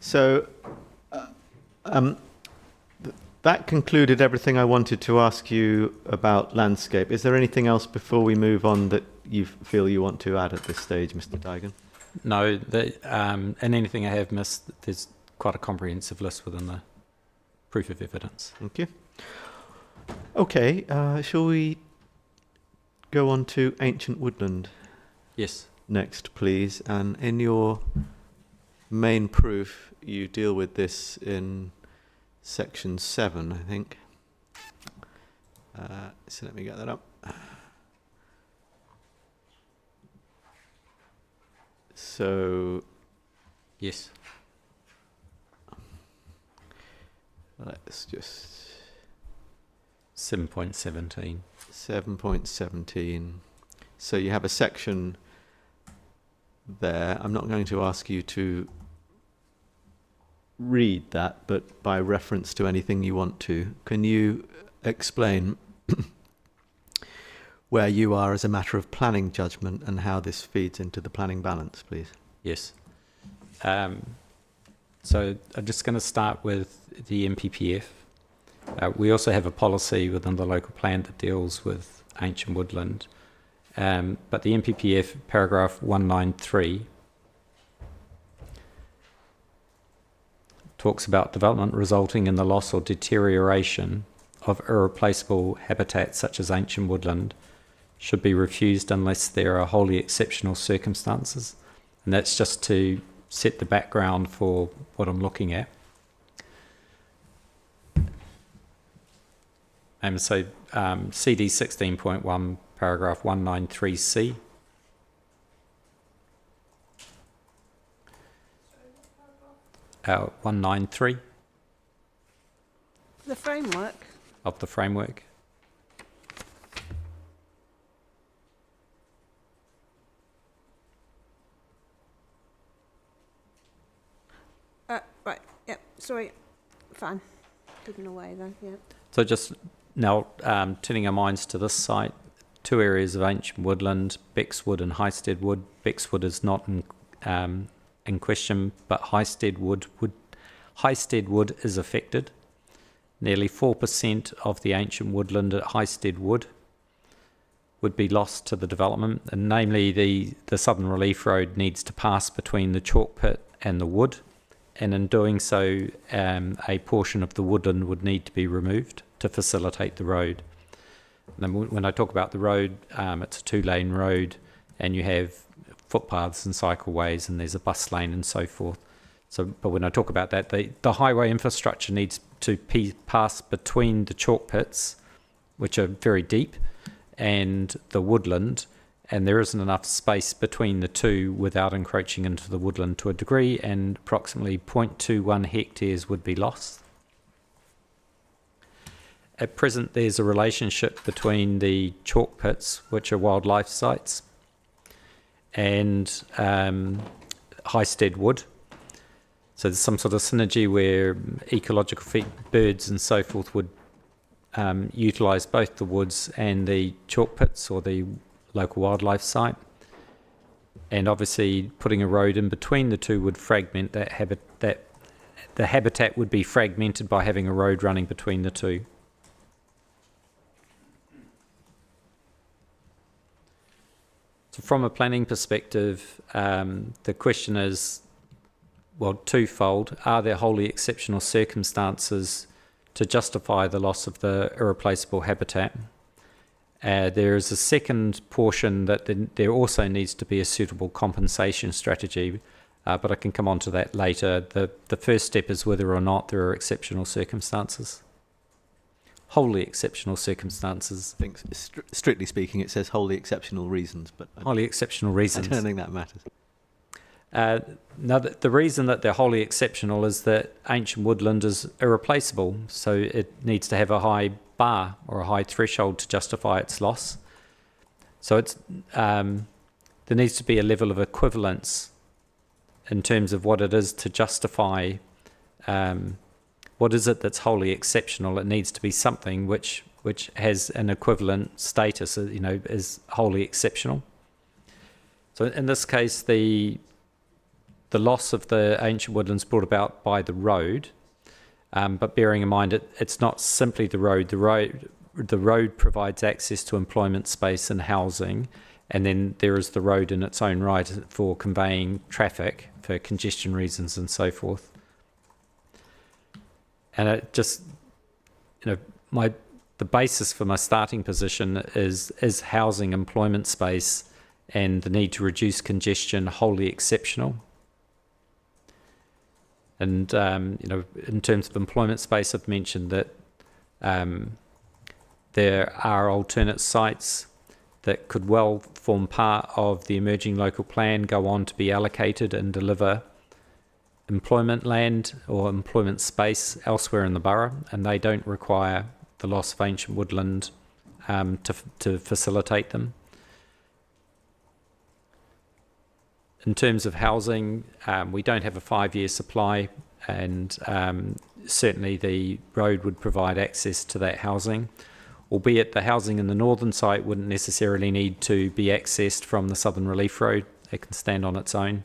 So that concluded everything I wanted to ask you about landscape. Is there anything else before we move on that you feel you want to add at this stage, Mr. Dygan? No, and anything I have missed, there's quite a comprehensive list within the proof of evidence. Thank you. Okay, shall we go on to ancient woodland Yes. next, please? And in your main proof, you deal with this in section 7, I think. So let me get that up. So Yes. let's just 7.17. 7.17. So you have a section there. I'm not going to ask you to read that, but by reference to anything you want to, can you explain where you are as a matter of planning judgment and how this feeds into the planning balance, please? Yes. So I'm just going to start with the MPPF. We also have a policy within the local plan that deals with ancient woodland. But the MPPF, paragraph 193, talks about development resulting in the loss or deterioration of irreplaceable habitat such as ancient woodland should be refused unless there are wholly exceptional circumstances. And that's just to set the background for what I'm looking at. And so CD 16.1, paragraph 193C. Uh, 193 The framework. of the framework. Right, yep, sorry. Fine. Hidden away then, yeah. So just now turning our minds to this site, two areas of ancient woodland, Bexwood and Highsted Wood. Bexwood is not in question, but Highsted Wood is affected. Nearly 4% of the ancient woodland at Highsted Wood would be lost to the development, and namely the Southern Relief Road needs to pass between the chalk pit and the wood, and in doing so a portion of the woodland would need to be removed to facilitate the road. And then when I talk about the road, it's a 2-lane road, and you have footpaths and cycleways, and there's a bus lane and so forth. So, but when I talk about that, the highway infrastructure needs to pass between the chalk pits, which are very deep, and the woodland, and there isn't enough space between the two without encroaching into the woodland to a degree, and approximately 0.21 hectares would be lost. At present, there's a relationship between the chalk pits, which are wildlife sites, and Highsted Wood. So there's some sort of synergy where ecological birds and so forth would utilise both the woods and the chalk pits or the local wildlife site. And obviously putting a road in between the two would fragment that habitat. The habitat would be fragmented by having a road running between the two. So from a planning perspective, the question is, well, twofold. Are there wholly exceptional circumstances to justify the loss of the irreplaceable habitat? There is a second portion that there also needs to be a suitable compensation strategy, but I can come on to that later. The first step is whether or not there are exceptional circumstances. Wholly exceptional circumstances. I think, strictly speaking, it says wholly exceptional reasons, but Wholly exceptional reasons. I don't think that matters. Now, the reason that they're wholly exceptional is that ancient woodland is irreplaceable, so it needs to have a high bar or a high threshold to justify its loss. So it's there needs to be a level of equivalence in terms of what it is to justify what is it that's wholly exceptional. It needs to be something which has an equivalent status, is wholly exceptional. So in this case, the loss of the ancient woodlands brought about by the road, but bearing in mind it's not simply the road. The road provides access to employment space and housing, and then there is the road in its own right for conveying traffic for congestion reasons and so forth. And it just, the basis for my starting position is housing, employment space, and the need to reduce congestion wholly exceptional. And in terms of employment space, I've mentioned that there are alternate sites that could well form part of the emerging local plan, go on to be allocated and deliver employment land or employment space elsewhere in the borough, and they don't require the loss of ancient woodland to facilitate them. In terms of housing, we don't have a 5-year supply, and certainly the road would provide access to that housing, albeit the housing in the northern site wouldn't necessarily need to be accessed from the Southern Relief Road. It can stand on its own.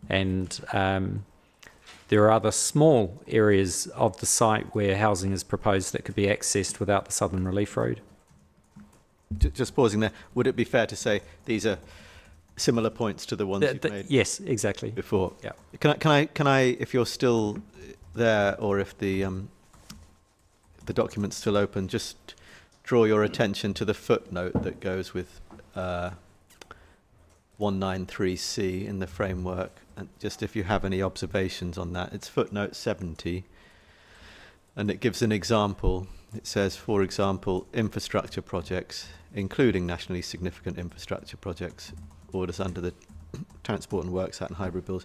And there are other small areas of the site where housing is proposed that could be accessed without the Southern Relief Road. Just pausing there, would it be fair to say these are similar points to the ones you've made? Yes, exactly. Before. Yeah. Can I, if you're still there, or if the document's still open, just draw your attention to the footnote that goes with 193C in the framework, and just if you have any observations on that. It's footnote 70, and it gives an example. It says, for example, infrastructure projects, including nationally significant infrastructure projects, orders under the Transport and Works Act and hybrid bills,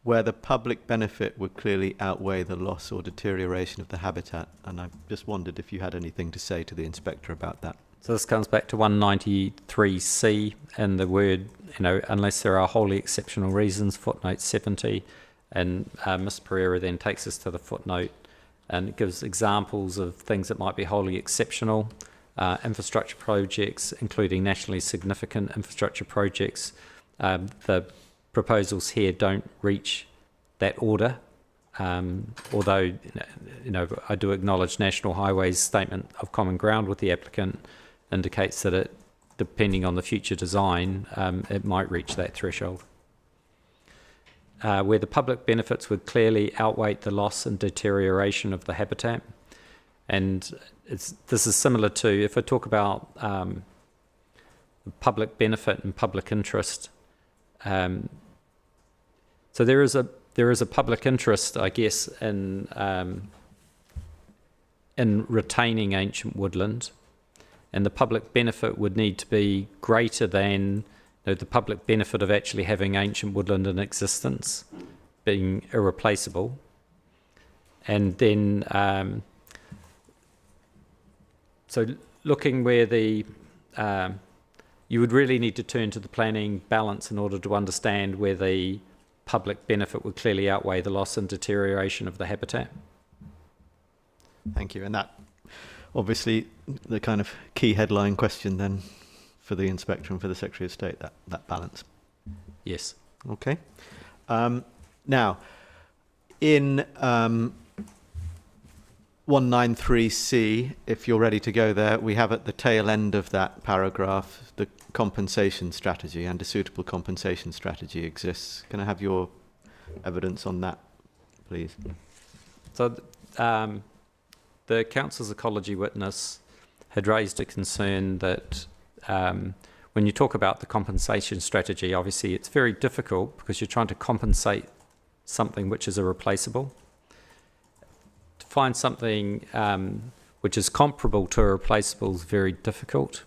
where the public benefit would clearly outweigh the loss or deterioration of the habitat. And I just wondered if you had anything to say to the inspector about that. So this comes back to 193C and the word, unless there are wholly exceptional reasons, footnote 70. And Ms. Pereira then takes us to the footnote, and it gives examples of things that might be wholly exceptional. Infrastructure projects, including nationally significant infrastructure projects. The proposals here don't reach that order, although I do acknowledge National Highways' statement of common ground with the applicant indicates that it, depending on the future design, it might reach that threshold. Where the public benefits would clearly outweigh the loss and deterioration of the habitat. And this is similar to, if I talk about public benefit and public interest, so there is a public interest, I guess, in retaining ancient woodland, and the public benefit would need to be greater than the public benefit of actually having ancient woodland in existence, being irreplaceable, and then so looking where the you would really need to turn to the planning balance in order to understand where the public benefit would clearly outweigh the loss and deterioration of the habitat. Thank you. And that, obviously, the kind of key headline question then for the inspector and for the Secretary of State, that balance. Yes. Okay. Now, in 193C, if you're ready to go there, we have at the tail end of that paragraph the compensation strategy, and a suitable compensation strategy exists. Can I have your evidence on that, please? So the Council's ecology witness had raised a concern that when you talk about the compensation strategy, obviously it's very difficult because you're trying to compensate something which is irreplaceable. To find something which is comparable to a replaceable is very difficult.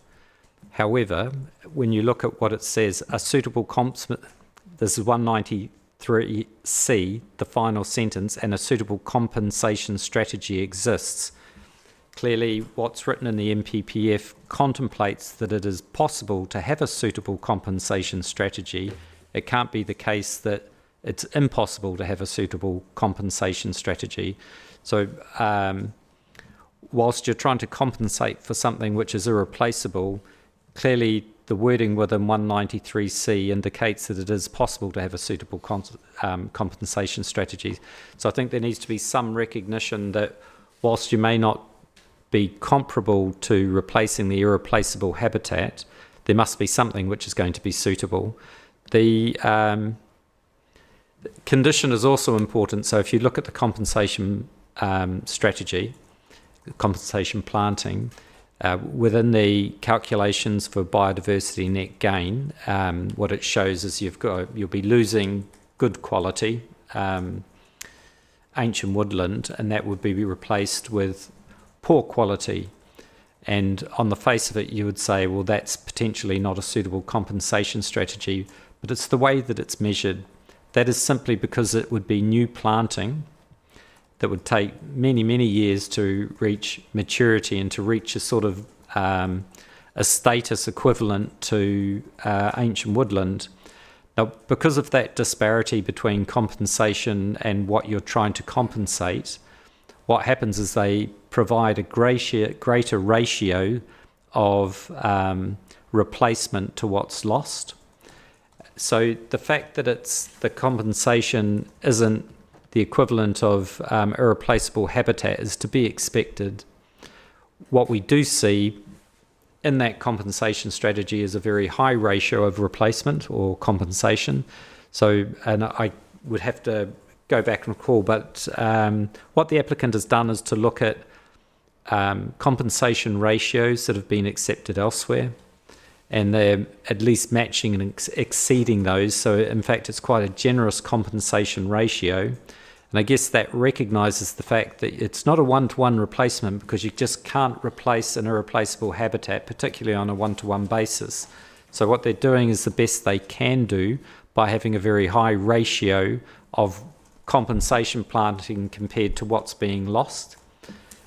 However, when you look at what it says, a suitable this is 193C, the final sentence, and a suitable compensation strategy exists. Clearly, what's written in the MPPF contemplates that it is possible to have a suitable compensation strategy. It can't be the case that it's impossible to have a suitable compensation strategy. So whilst you're trying to compensate for something which is irreplaceable, clearly the wording within 193C indicates that it is possible to have a suitable compensation strategy. So I think there needs to be some recognition that whilst you may not be comparable to replacing the irreplaceable habitat, there must be something which is going to be suitable. The condition is also important. So if you look at the compensation strategy, compensation planting, within the calculations for biodiversity net gain, what it shows is you'll be losing good quality ancient woodland, and that would be replaced with poor quality. And on the face of it, you would say, well, that's potentially not a suitable compensation strategy, but it's the way that it's measured. That is simply because it would be new planting that would take many, many years to reach maturity and to reach a sort of a status equivalent to ancient woodland. Now, because of that disparity between compensation and what you're trying to compensate, what happens is they provide a greater ratio of replacement to what's lost. So the fact that the compensation isn't the equivalent of irreplaceable habitat is to be expected. What we do see in that compensation strategy is a very high ratio of replacement or compensation. So, and I would have to go back and recall, but what the applicant has done is to look at compensation ratios that have been accepted elsewhere, and they're at least matching and exceeding those. So in fact, it's quite a generous compensation ratio. And I guess that recognises the fact that it's not a one-to-one replacement, because you just can't replace an irreplaceable habitat, particularly on a one-to-one basis. So what they're doing is the best they can do by having a very high ratio of compensation planting compared to what's being lost.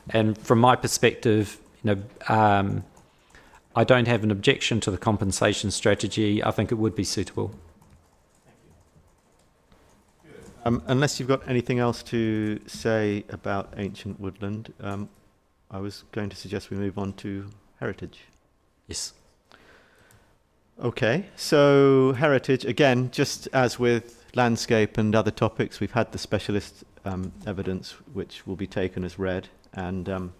And from my perspective, I don't have an objection to the compensation strategy. I think it would be suitable. Unless you've got anything else to say about ancient woodland, I was going to suggest we move on to heritage. Yes. Okay, so heritage, again, just as with landscape and other topics, we've had the specialist evidence which will be taken as read, and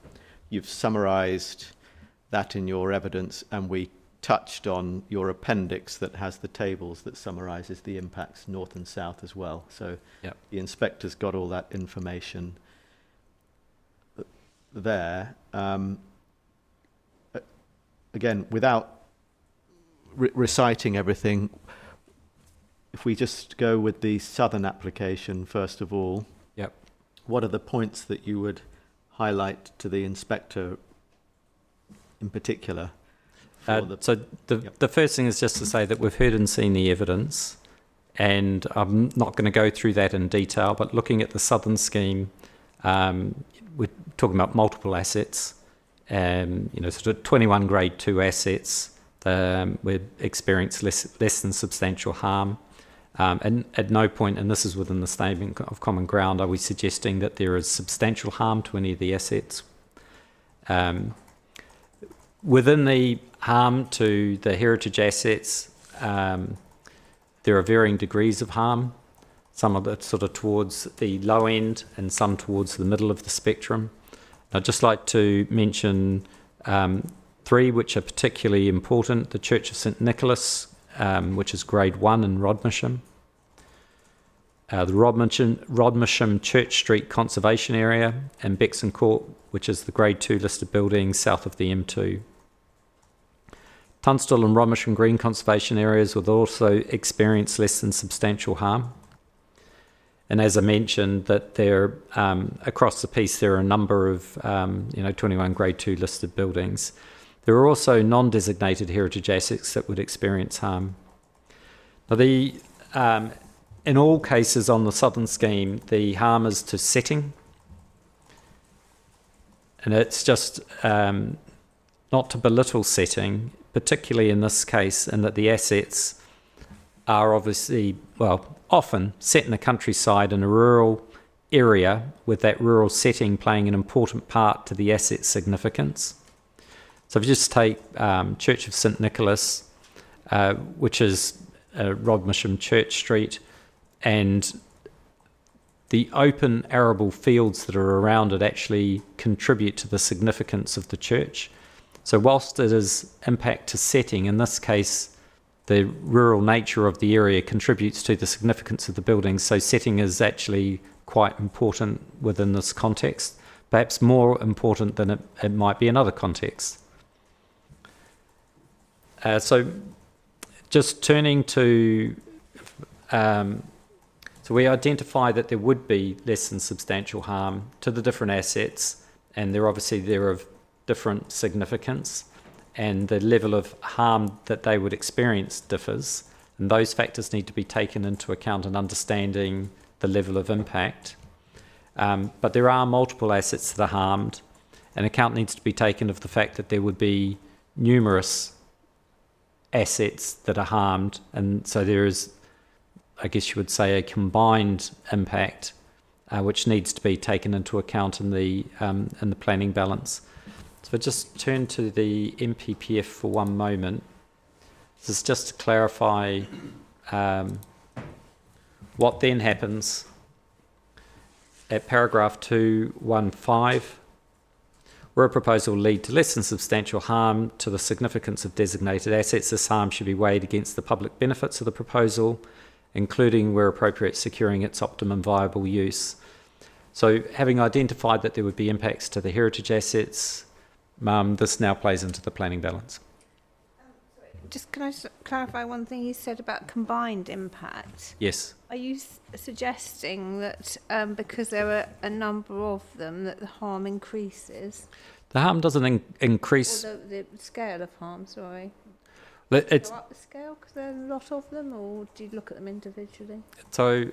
you've summarised that in your evidence, and we touched on your appendix that has the tables that summarises the impacts north and south as well. So yep. The inspector's got all that information there. Again, without reciting everything, if we just go with the southern application first of all, yep. What are the points that you would highlight to the inspector in particular? So the first thing is just to say that we've heard and seen the evidence, and I'm not going to go through that in detail, but looking at the southern scheme, we're talking about multiple assets, sort of 21 grade 2 assets. We experience less than substantial harm. And at no point, and this is within the statement of common ground, are we suggesting that there is substantial harm to any of the assets. Within the harm to the heritage assets, there are varying degrees of harm. Some of it sort of towards the low end and some towards the middle of the spectrum. I'd just like to mention three which are particularly important. The Church of St Nicholas, which is grade 1 in Rodmersham. The Rodmersham Church Street Conservation Area, and Bexon Court, which is the grade 2 listed building south of the M2. Tunstall and Rodmersham Green Conservation Areas will also experience less than substantial harm. And as I mentioned, that there across the piece there are a number of 21 grade 2 listed buildings. There are also non-designated heritage assets that would experience harm. Now, in all cases on the southern scheme, the harm is to setting, and it's just not to belittle setting, particularly in this case, in that the assets are obviously, often set in the countryside in a rural area, with that rural setting playing an important part to the asset's significance. So if you just take Church of St Nicholas, which is Rodmersham Church Street, and the open arable fields that are around it actually contribute to the significance of the church. So whilst it is impact to setting, in this case, the rural nature of the area contributes to the significance of the building, so setting is actually quite important within this context, perhaps more important than it might be in other contexts. So just turning to, so we identify that there would be less than substantial harm to the different assets, and they're of different significance, and the level of harm that they would experience differs, and those factors need to be taken into account in understanding the level of impact. But there are multiple assets that are harmed, and account needs to be taken of the fact that there would be numerous assets that are harmed, and so there is, I guess you would say, a combined impact which needs to be taken into account in the planning balance. So just turn to the MPPF for one moment. This is just to clarify what then happens at paragraph 215. Where a proposal will lead to less than substantial harm to the significance of designated assets, this harm should be weighed against the public benefits of the proposal, including, where appropriate, securing its optimum viable use. So having identified that there would be impacts to the heritage assets, this now plays into the planning balance. Can I just clarify one thing you said about combined impact? Yes. Are you suggesting that because there are a number of them that the harm increases? The harm doesn't increase. Or the scale of harm, sorry. It's, go up the scale because there are a lot of them, or do you look at them individually? So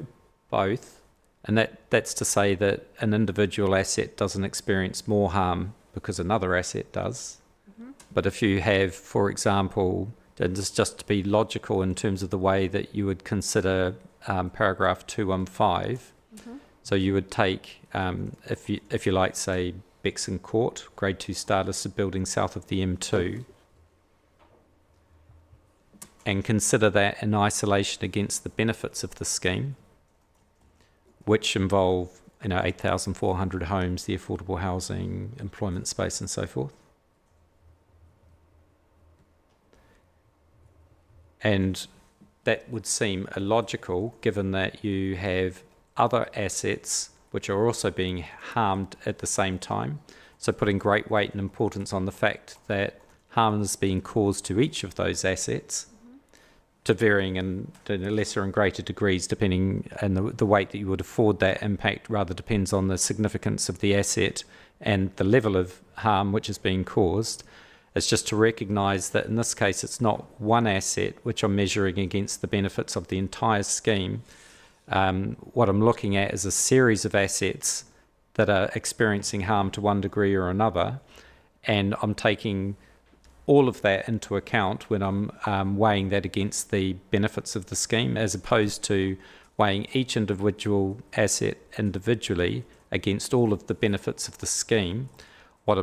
both, and that's to say that an individual asset doesn't experience more harm because another asset does. Mm-hmm. But if you have, for example, and it's just to be logical in terms of the way that you would consider paragraph 215, mm-hmm. So you would take, if you like, say, Bexon Court, grade 2 status of building south of the M2, and consider that in isolation against the benefits of the scheme, which involve 8,400 homes, the affordable housing, employment space, and so forth. And that would seem illogical given that you have other assets which are also being harmed at the same time. So putting great weight and importance on the fact that harm is being caused to each of those assets, mm-hmm. to varying and lesser and greater degrees depending, and the weight that you would afford that impact rather depends on the significance of the asset and the level of harm which is being caused. It's just to recognise that in this case it's not one asset which I'm measuring against the benefits of the entire scheme. What I'm looking at is a series of assets that are experiencing harm to one degree or another, and I'm taking all of that into account when I'm weighing that against the benefits of the scheme, as opposed to weighing each individual asset individually against all of the benefits of the scheme. What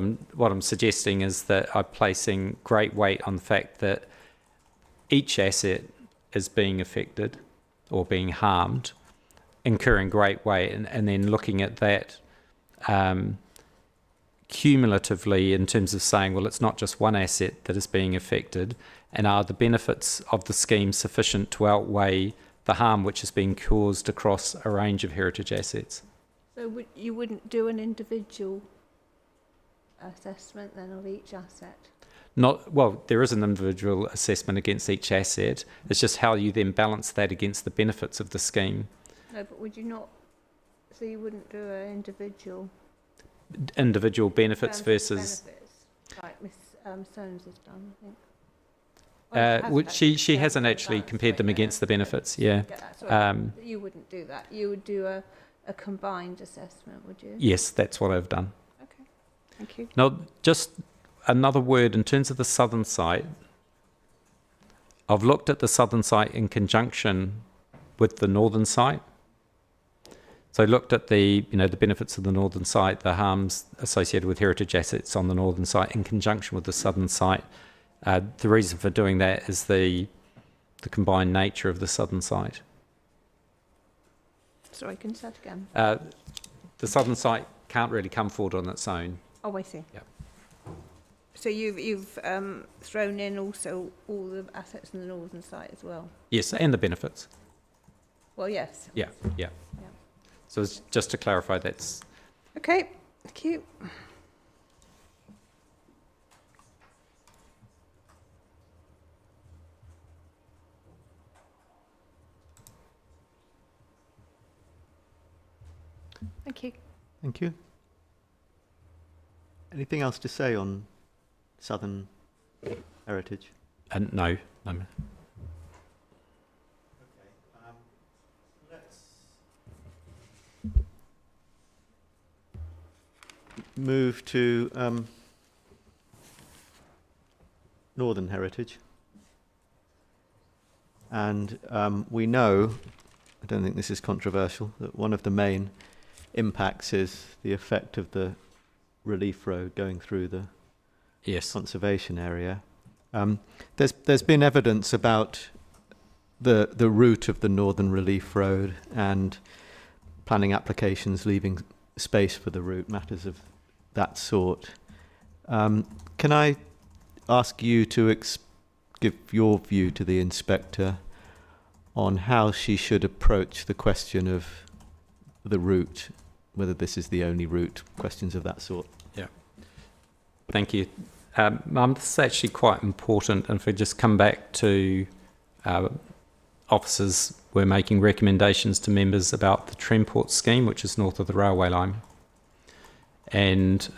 I'm suggesting is that I'm placing great weight on the fact that each asset is being affected or being harmed, incurring great weight, and then looking at that cumulatively in terms of saying, well, it's not just one asset that is being affected, and are the benefits of the scheme sufficient to outweigh the harm which is being caused across a range of heritage assets? So you wouldn't do an individual assessment then of each asset? There is an individual assessment against each asset. It's just how you then balance that against the benefits of the scheme. No, but would you not? So you wouldn't do an individual benefits versus like Miss Soames has done, I think. She hasn't actually compared them against the benefits. Yeah. You wouldn't do that. You would do a combined assessment, would you? Yes, that's what I've done. Okay. Thank you. Now, just another word in terms of the southern site. I've looked at the southern site in conjunction with the northern site. So I looked at the benefits of the northern site, the harms associated with heritage assets on the northern site in conjunction with the southern site. The reason for doing that is the the combined nature of the southern site. Sorry, can you say that again? The southern site can't really come forward on its own. Oh, I see. Yep. So you've thrown in also all the assets in the northern site as well? Yes, and the benefits. Well, yes. Yeah. Yeah. So it's just to clarify, that's Okay, thank you. Thank you. Thank you. Anything else to say on Southern heritage? and no. Move to Northern heritage. And we know, I don't think this is controversial, that one of the main impacts is the effect of the relief road going through the Yes. conservation area. There's been evidence about the route of the Northern Relief Road and planning applications leaving space for the route, matters of that sort. Can I ask you to give your view to the inspector on how she should approach the question of the route, whether this is the only route, questions of that sort? Yeah. Thank you. This is actually quite important. And if we just come back to officers, we're making recommendations to members about the Tremport scheme, which is north of the railway line. And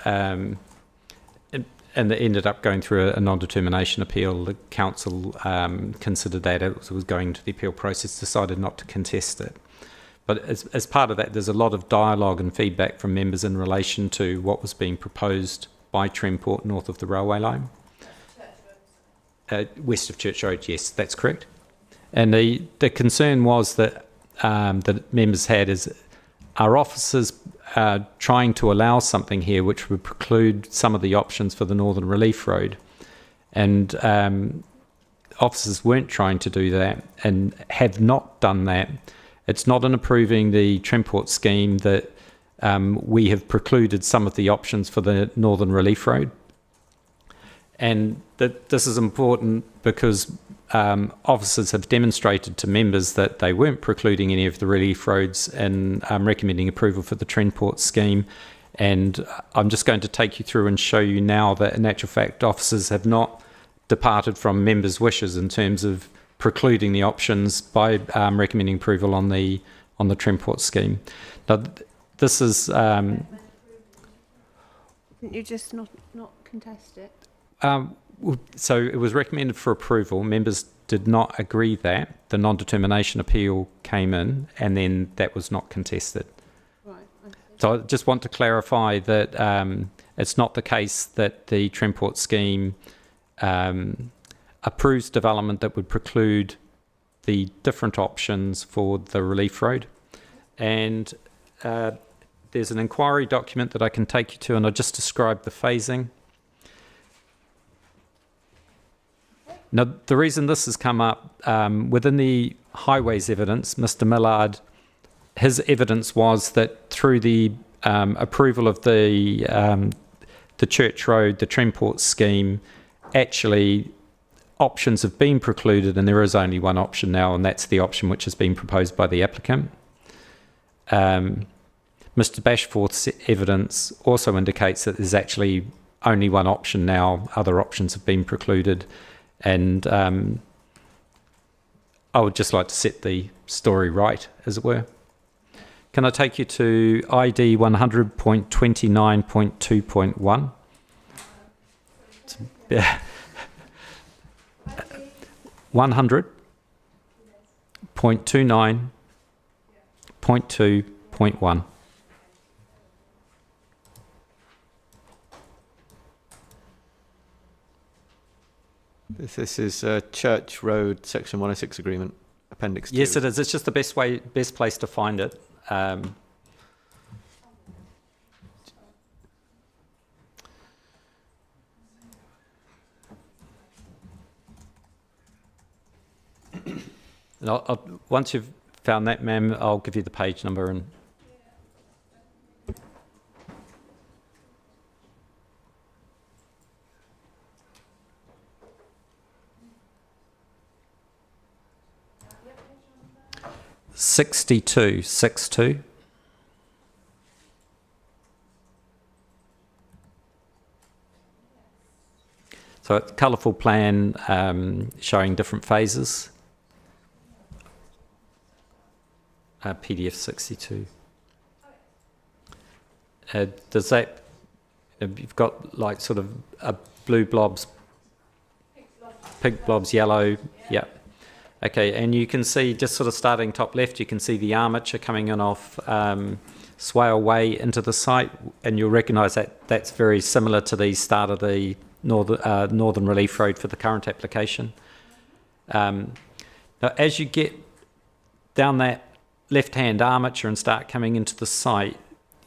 it ended up going through a non-determination appeal. The council considered that it was going to the appeal process, decided not to contest it. But as part of that, there's a lot of dialogue and feedback from members in relation to what was being proposed by Tremport north of the railway line. West of Church Road, yes, that's correct. And the concern was that that members had is, are officers trying to allow something here which would preclude some of the options for the Northern Relief Road? And officers weren't trying to do that and have not done that. It's not in approving the Tremport scheme that we have precluded some of the options for the Northern Relief Road. And this is important because officers have demonstrated to members that they weren't precluding any of the relief roads and recommending approval for the Tremport scheme. And I'm just going to take you through and show you now that in actual fact officers have not departed from members' wishes in terms of precluding the options by recommending approval on the Tremport scheme. Now, this is... Didn't you just not contest it? So it was recommended for approval. Members did not agree that. The non-determination appeal came in and then that was not contested. Right. Okay. So I just want to clarify that it's not the case that the Tremport scheme approves development that would preclude the different options for the relief road. And there's an inquiry document that I can take you to, and I'll just describe the phasing. Now, the reason this has come up, within the highways evidence, Mr. Millard, his evidence was that through the approval of the Church Road, the Tremport scheme, actually options have been precluded and there is only one option now, and that's the option which has been proposed by the applicant. Mr. Bashforth's evidence also indicates that there's actually only one option now, other options have been precluded. And I would just like to set the story right, as it were. Can I take you to ID 100.29.2.1? 100.29.2.1. This is Church Road, Section 106 agreement, Appendix 2. Yes, it is. It's just the best place to find it. Once you've found that, ma'am, I'll give you the page number and. Sixty-two. So it's a colourful plan showing different phases. PDF 62. Does that, you've got like sort of blue blobs, pink blobs, yellow, yeah. Okay, and you can see just sort of starting top left, you can see the armature coming in off Swale Way into the site, and you'll recognise that that's very similar to the start of the Northern Relief Road for the current application. Now, as you get down that left-hand armature and start coming into the site,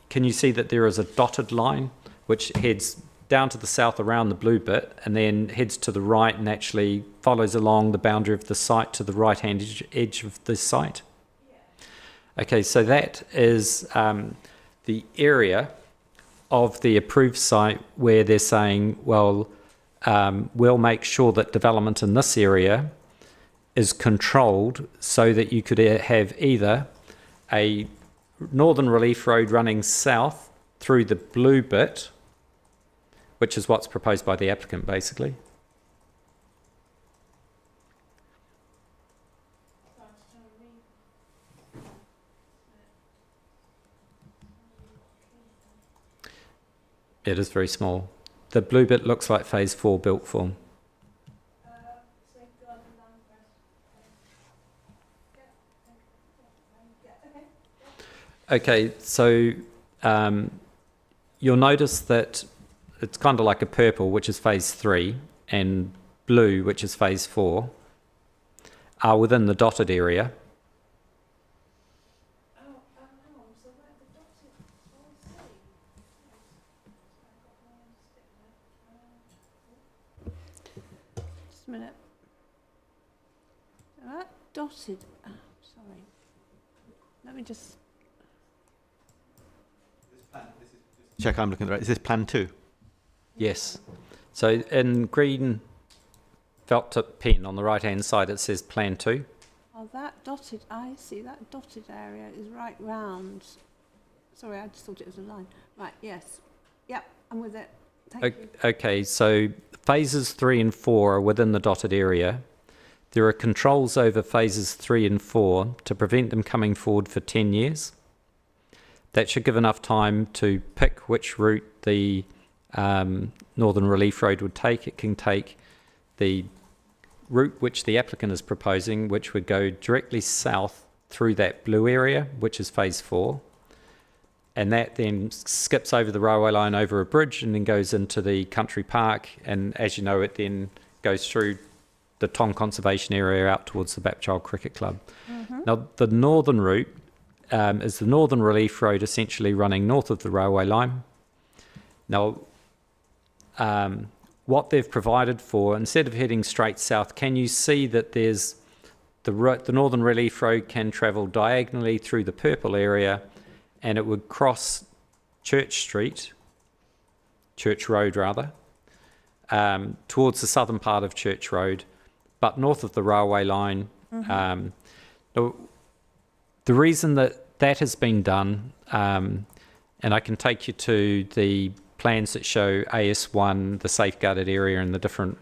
can you see that there is a dotted line which heads down to the south around the blue bit and then heads to the right and actually follows along the boundary of the site to the right-hand edge of the site? Okay, so that is the area of the approved site where they're saying, well, we'll make sure that development in this area is controlled so that you could have either a Northern Relief Road running south through the blue bit, which is what's proposed by the applicant basically. It is very small. The blue bit looks like phase 4 built form. Okay, so you'll notice that it's kind of like a purple, which is phase 3, and blue, which is phase 4, are within the dotted area. Just a minute. That dotted. Oh, sorry. Let me just. Check I'm looking at the right. Is this plan 2? Yes. So in green felt tip pen on the right hand side it says plan 2. Oh, that dotted. I see. That dotted area is right round. Sorry, I just thought it was a line. Right. Yes. Yep. I'm with it. Thank you. Okay. So phases 3 and 4 are within the dotted area. There are controls over phases 3 and 4 to prevent them coming forward for 10 years. That should give enough time to pick which route the Northern Relief Road would take. It can take the route which the applicant is proposing, which would go directly south through that blue area, which is phase 4. And that then skips over the railway line over a bridge and then goes into the country park. And as you know, it then goes through the Tong Conservation Area out towards the Bapchild Cricket Club. Mm-hmm. Now, the northern route is the Northern Relief Road, essentially running north of the railway line. Now, what they've provided for, instead of heading straight south, can you see that there's the Northern Relief Road can travel diagonally through the purple area and it would cross Church Road rather, towards the southern part of Church Road, but north of the railway line. Mm-hmm. The reason that has been done, and I can take you to the plans that show AS1, the safeguarded area, and the different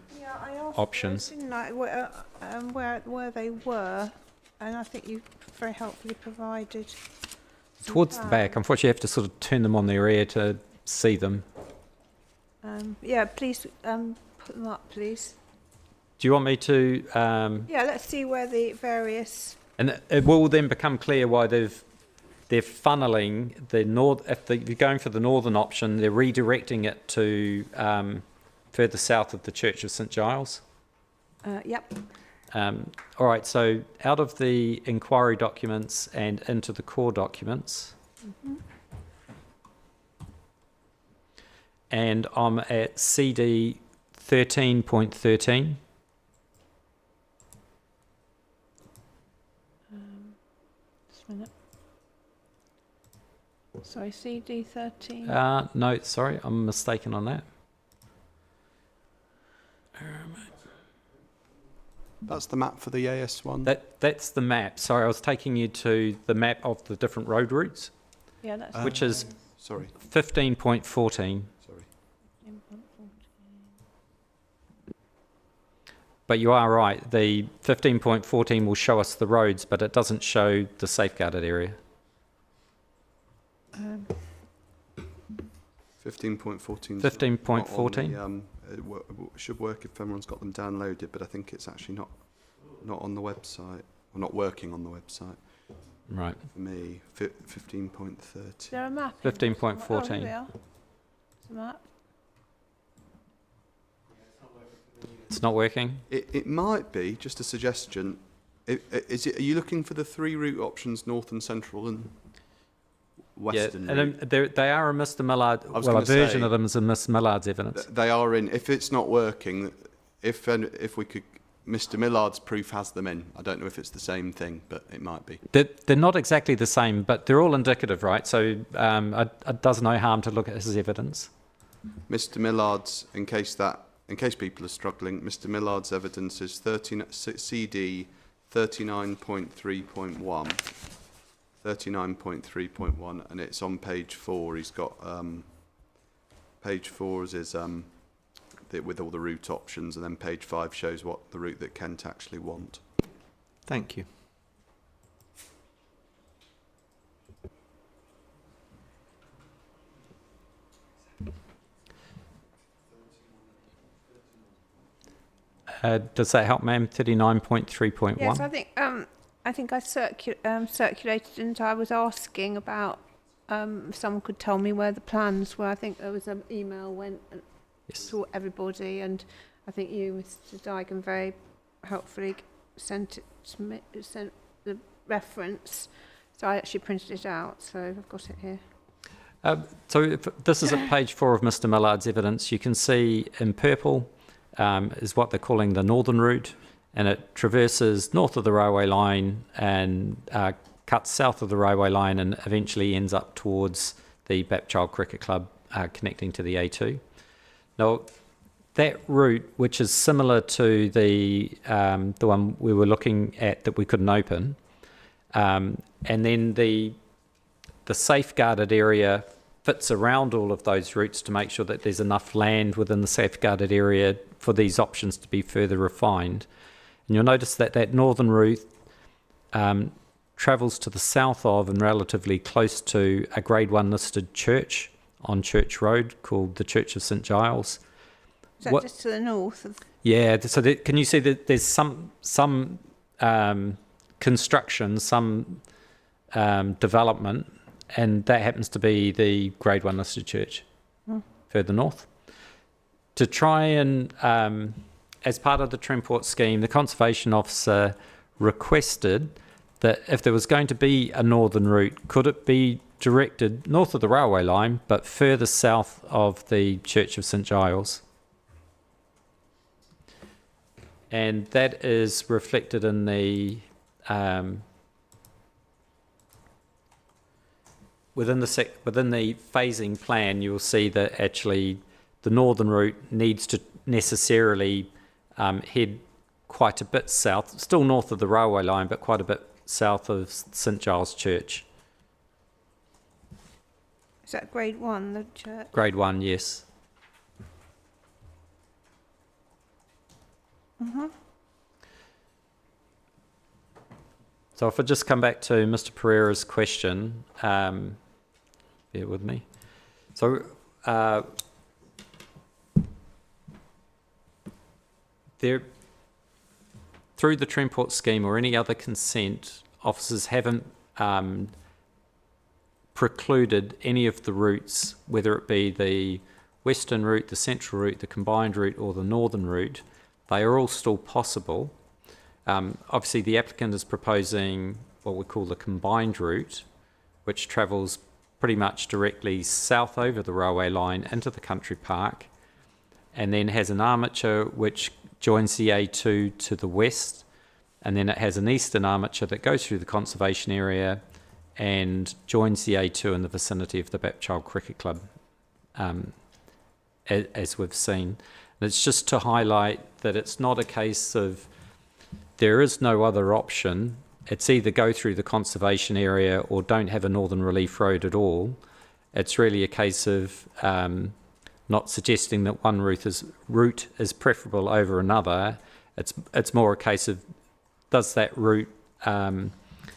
options. Didn't I, where they were, and I think you very helpfully provided. Towards the back, unfortunately, you have to sort of turn them on their ear to see them. Yeah, please put them up, please. Do you want me to? Yeah, let's see where the various. And it will then become clear why they're funneling the north. If you're going for the northern option, they're redirecting it to further south of the Church of St Giles. Yep. All right. So out of the inquiry documents and into the core documents, mm-hmm. And I'm at CD 13.13. Just a minute. Sorry, CD13. No, sorry, I'm mistaken on that. That's the map for the AS one. That's the map. Sorry, I was taking you to the map of the different road routes, Yeah, that's which is Sorry. 15.14. Sorry. But you are right, the 15.14 will show us the roads, but it doesn't show the safeguarded area. 15.14. 15.14? It should work if everyone's got them downloaded, but I think it's actually not on the website, or not working on the website. Right. For me, 15.30. Is there a map? 15.14. Oh, here we are. It's a map. It's not working? It might be, just a suggestion. Are you looking for the 3 route options, north and central and western route? And they are a Mr. Millard, was well, a gonna version say, of them is in Mr. Millard's evidence. They are in. If it's not working, if we could, Mr. Millard's proof has them in. I don't know if it's the same thing, but it might be. They're not exactly the same, but they're all indicative, right? So it does no harm to look at his evidence. Mr. Millard's, in case people are struggling, Mr. Millard's evidence is CD 39.3.1. 39.3.1, and it's on page 4. He's got page 4 is his with all the route options, and then page 5 shows what the route that Kent actually want. Thank you. Does that help, ma'am? 39.3.1? Yes, I think I circulated, and I was asking about if someone could tell me where the plans were. I think there was an email went to everybody, and I think you, Mr. Dygan, very helpfully sent the reference. So I actually printed it out, so I've got it here. So if this is at page 4 of Mr. Millard's evidence. You can see in purple is what they're calling the northern route, and it traverses north of the railway line and cuts south of the railway line and eventually ends up towards the Bapchild Cricket Club connecting to the A2. Now, that route, which is similar to the one we were looking at that we couldn't open, and then the safeguarded area fits around all of those routes to make sure that there's enough land within the safeguarded area for these options to be further refined. And you'll notice that that northern route travels to the south of and relatively close to a Grade 1 listed church on Church Road called the Church of St Giles. Is that just to the north of? Yeah, so can you see that there's some construction, some development, and that happens to be the Grade 1 listed church further north. To try and, as part of the Tremport scheme, the Conservation Officer requested that if there was going to be a northern route, could it be directed north of the railway line, but further south of the Church of St Giles? And that is reflected in the within the phasing plan. You will see that actually the northern route needs to necessarily head quite a bit south, still north of the railway line, but quite a bit south of St Giles Church. Is that Grade 1, the church? Grade 1, yes. So if I just come back to Mr. Pereira's question, bear with me. So there, through the Tremport scheme or any other consent, officers haven't precluded any of the routes, whether it be the western route, the central route, the combined route, or the northern route. They are all still possible. Obviously, the applicant is proposing what we call the combined route, which travels pretty much directly south over the railway line into the country park, and then has an armature which joins the A2 to the west, and then it has an eastern armature that goes through the conservation area and joins the A2 in the vicinity of the Bapchild Cricket Club, as we've seen. And it's just to highlight that it's not a case of there is no other option. It's either go through the conservation area or don't have a northern relief road at all. It's really a case of not suggesting that one route is preferable over another. It's more a case of, does that route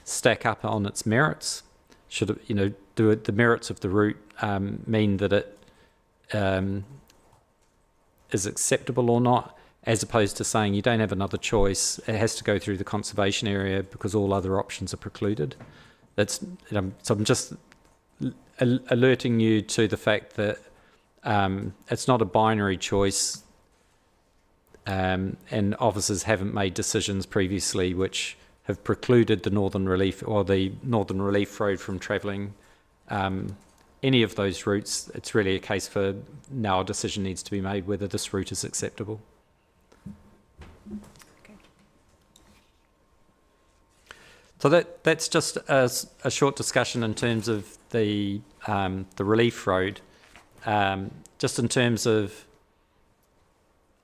stack up on its merits? Should it, do the merits of the route mean that it is acceptable or not, as opposed to saying you don't have another choice, it has to go through the conservation area because all other options are precluded. So I'm just alerting you to the fact that it's not a binary choice, and officers haven't made decisions previously which have precluded the northern relief road from travelling any of those routes. It's really a case for now a decision needs to be made whether this route is acceptable. Okay. So that's just a short discussion in terms of the relief road. Just in terms of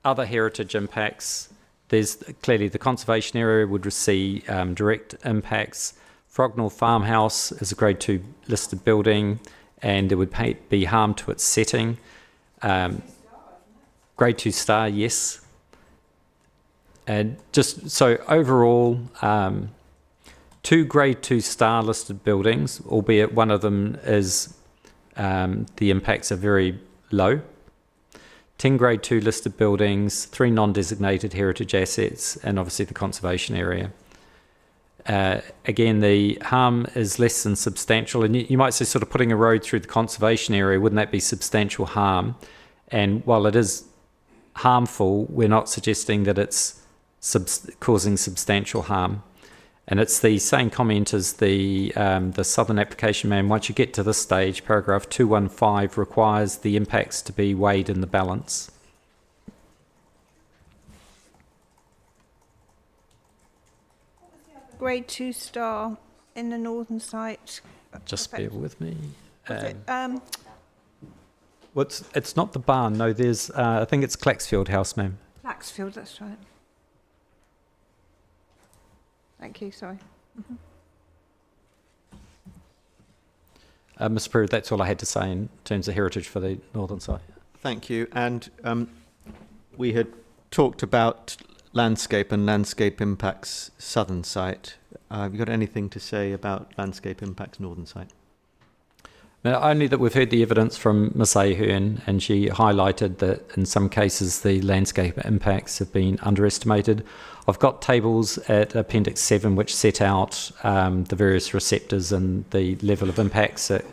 other heritage impacts, there's clearly the conservation area would receive direct impacts. Frognall Farmhouse is a Grade 2 listed building, and there would be harm to its setting. Grade 2 star, yes. And just so overall, 2 Grade 2 star listed buildings, albeit one of them is the impacts are very low. 10 Grade 2 listed buildings, 3 non-designated heritage assets, and obviously the conservation area. Again, the harm is less than substantial, and you might say sort of putting a road through the conservation area, wouldn't that be substantial harm? And while it is harmful, we're not suggesting that it's causing substantial harm. And it's the same comment as the Southern Application Man. Once you get to this stage, paragraph 215 requires the impacts to be weighed in the balance. Grade 2 star in the northern site. Just bear with me. Was it, It's not the barn, no, there's, I think it's Claxfield House, ma'am. Laxfield, that's right. Thank you, sorry. Mr. Perry, that's all I had to say in terms of heritage for the northern side. Thank you. And we had talked about landscape and landscape impacts southern site. Have you got anything to say about landscape impacts northern site? Now, only that we've heard the evidence from Ms Ahern, and she highlighted that in some cases the landscape impacts have been underestimated. I've got tables at Appendix 7 which set out the various receptors and the level of impacts at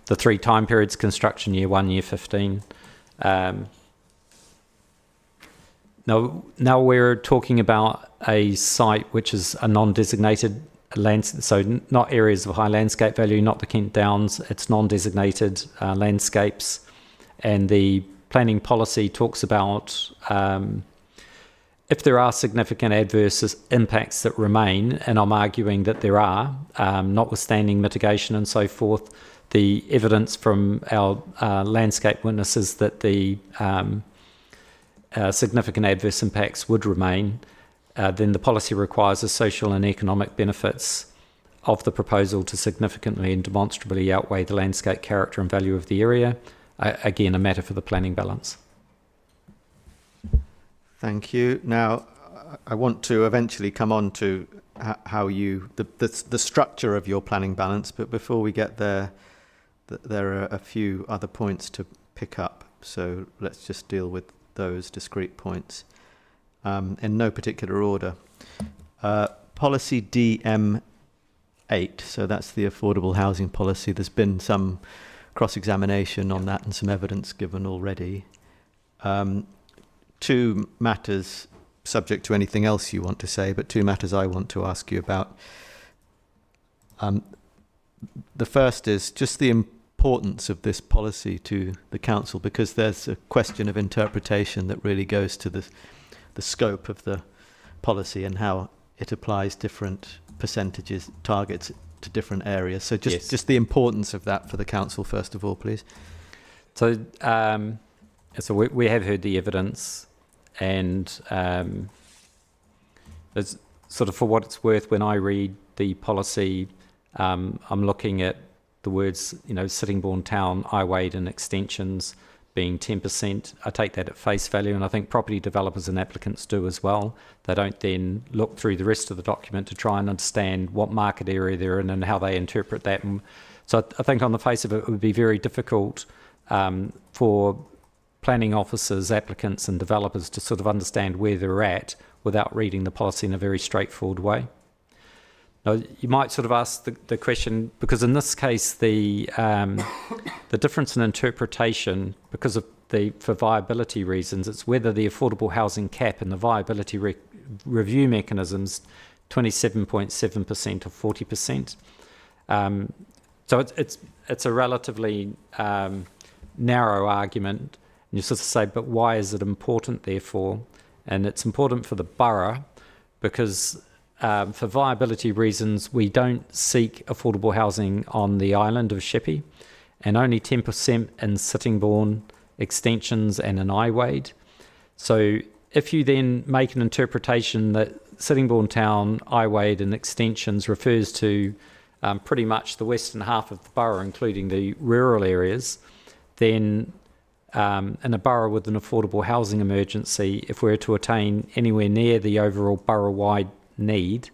the 3 time periods: construction year 1, year 15. Now we're talking about a site which is a non-designated so not areas of high landscape value, not the Kent Downs, it's non-designated landscapes. And the planning policy talks about if there are significant adverse impacts that remain, and I'm arguing that there are, notwithstanding mitigation and so forth, the evidence from our landscape witnesses that the significant adverse impacts would remain, then the policy requires the social and economic benefits of the proposal to significantly and demonstrably outweigh the landscape character and value of the area. Again, a matter for the planning balance. Thank you. Now, I want to eventually come on to how the structure of your planning balance, but before we get there, there are a few other points to pick up. So let's just deal with those discrete points. In no particular order. Policy DM8, so that's the affordable housing policy. There's been some cross-examination on that and some evidence given already. 2 matters, subject to anything else you want to say, but 2 matters I want to ask you about. The first is just the importance of this policy to the council, because there's a question of interpretation that really goes to the scope of the policy and how it applies different percentages, targets to different areas. So just Yes. just the importance of that for the council, first of all, please. So, so we have heard the evidence, and it's sort of, for what it's worth, when I read the policy, I'm looking at the words, Sittingbourne Town, Highway and extensions being 10%. I take that at face value, and I think property developers and applicants do as well. They don't then look through the rest of the document to try and understand what market area they're in and how they interpret that. And so I think on the face of it, it would be very difficult for planning officers, applicants and developers to sort of understand where they're at without reading the policy in a very straightforward way. Now, you might sort of ask the question, because in this case, the difference in interpretation, because of for viability reasons, it's whether the affordable housing cap and the viability review mechanisms, 27.7% or 40%. So it's a relatively narrow argument, and you sort of say, but why is it important, therefore? And it's important for the borough because for viability reasons, we don't seek affordable housing on the island of Sheppey, and only 10% in Sittingbourne extensions and in Iwade. So if you then make an interpretation that Sittingbourne Town, Iwade and extensions refers to pretty much the western half of the borough, including the rural areas, then in a borough with an affordable housing emergency, if we're to attain anywhere near the overall borough-wide need,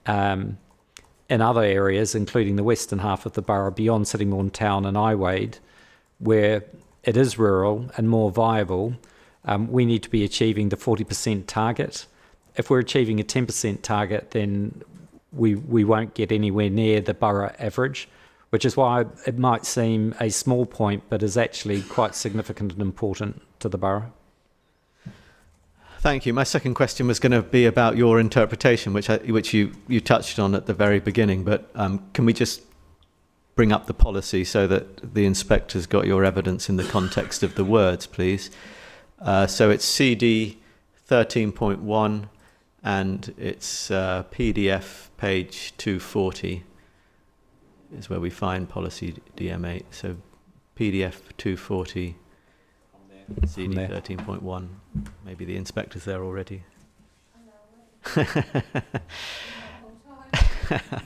in other areas, including the western half of the borough beyond Sittingbourne Town and Iwade, where it is rural and more viable, we need to be achieving the 40% target. If we're achieving a 10% target, then we won't get anywhere near the borough average, which is why it might seem a small point, but is actually quite significant and important to the borough. Thank you. My second question was going to be about your interpretation, which you touched on at the very beginning, but can we just bring up the policy so that the inspector's got your evidence in the context of the words, please? So it's CD 13.1 and it's PDF page 240 is where we find policy DM8. So PDF 240, CD 13.1. Maybe the inspector's there already. I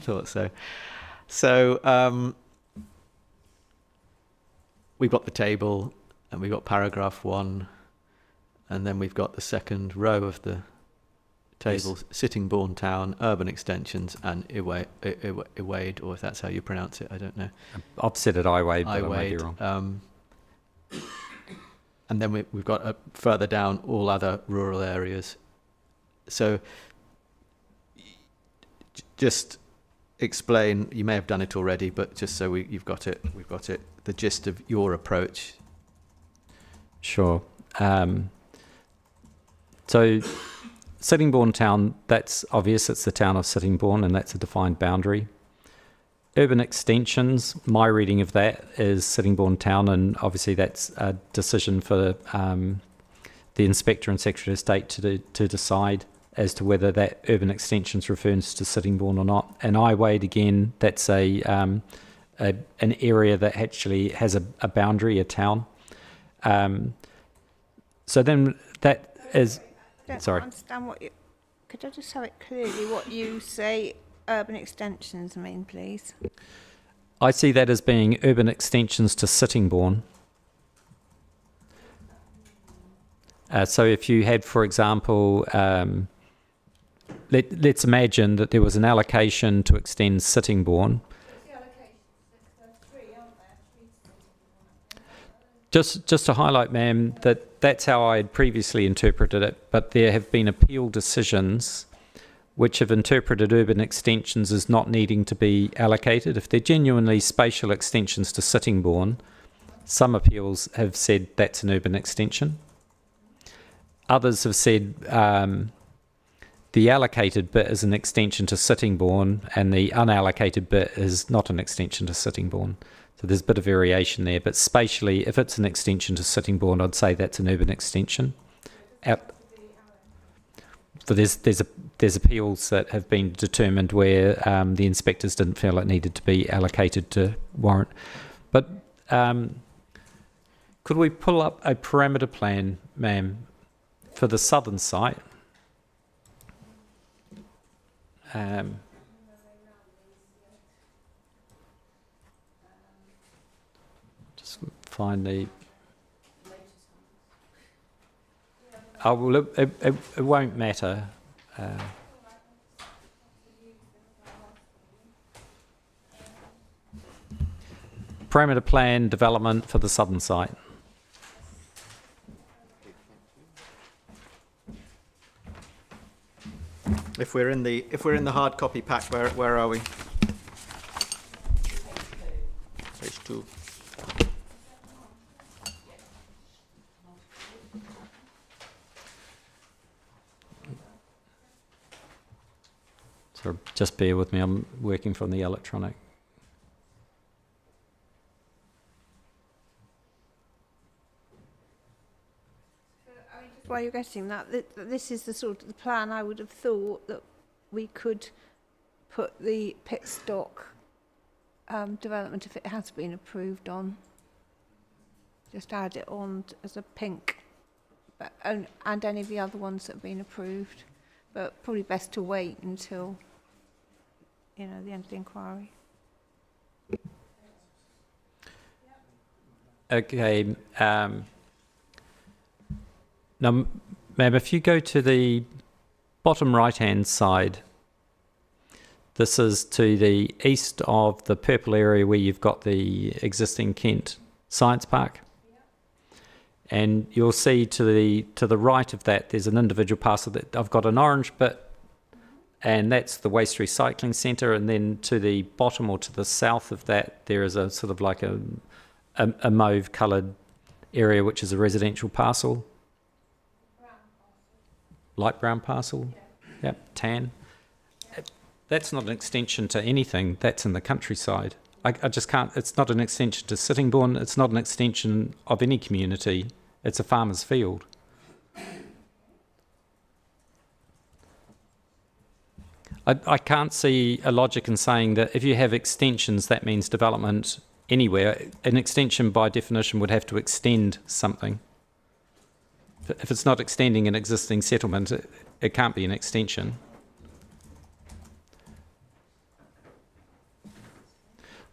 thought so. So we've got the table and we've got paragraph 1 and then we've got the second row of the table, yes. Sittingbourne Town, urban extensions and Iwade, or if that's how you pronounce it, I don't know. I've said it Iwade, but I might be wrong. And then we've got further down all other rural areas. So just explain, you may have done it already, but just so we've got it, the gist of your approach. Sure. So Sittingbourne Town, that's obvious, it's the town of Sittingbourne and that's a defined boundary. Urban extensions, my reading of that is Sittingbourne Town, and obviously that's a decision for the Inspector and Secretary of State to decide as to whether that urban extensions refers to Sittingbourne or not. And Iwade, again, that's an area that actually has a boundary, a town. So then that is... I don't sorry. understand what you... Could I just have it clearly what you say urban extensions mean, please? I see that as being urban extensions to Sittingbourne. So if you had, for example, let's imagine that there was an allocation to extend Sittingbourne. Just to highlight, ma'am, that's how I had previously interpreted it, but there have been appeal decisions which have interpreted urban extensions as not needing to be allocated. If they're genuinely spatial extensions to Sittingbourne, some appeals have said that's an urban extension. Others have said the allocated bit is an extension to Sittingbourne and the unallocated bit is not an extension to Sittingbourne. So there's a bit of variation there, but spatially, if it's an extension to Sittingbourne, I'd say that's an urban extension. but there's appeals that have been determined where the inspectors didn't feel it needed to be allocated to warrant. But could we pull up a parameter plan, ma'am, for the southern site? Just find the. Oh, well, it won't matter. Parameter plan development for the southern site. If we're in the hard copy pack, where are we? Page 2. So just bear with me. I'm working from the electronic. While you're getting that, this is the sort of the plan I would have thought that we could put the pit stock development, if it has been approved, on. Just add it on as a pink, but and any of the other ones that have been approved. But probably best to wait until, you know, the end of the inquiry. Okay. Now, ma'am, if you go to the bottom right-hand side, this is to the east of the purple area where you've got the existing Kent Science Park. And you'll see to the right of that, there's an individual parcel that I've got an orange bit, and that's the Waste Recycling Centre. And then to the bottom or to the south of that, there is a sort of like a mauve-coloured area, which is a residential parcel. Light brown parcel, yep, tan. That's not an extension to anything. That's in the countryside. I just can't. It's not an extension to Sittingbourne. It's not an extension of any community. It's a farmer's field. I can't see a logic in saying that if you have extensions, that means development anywhere. An extension, by definition, would have to extend something. If it's not extending an existing settlement, it can't be an extension.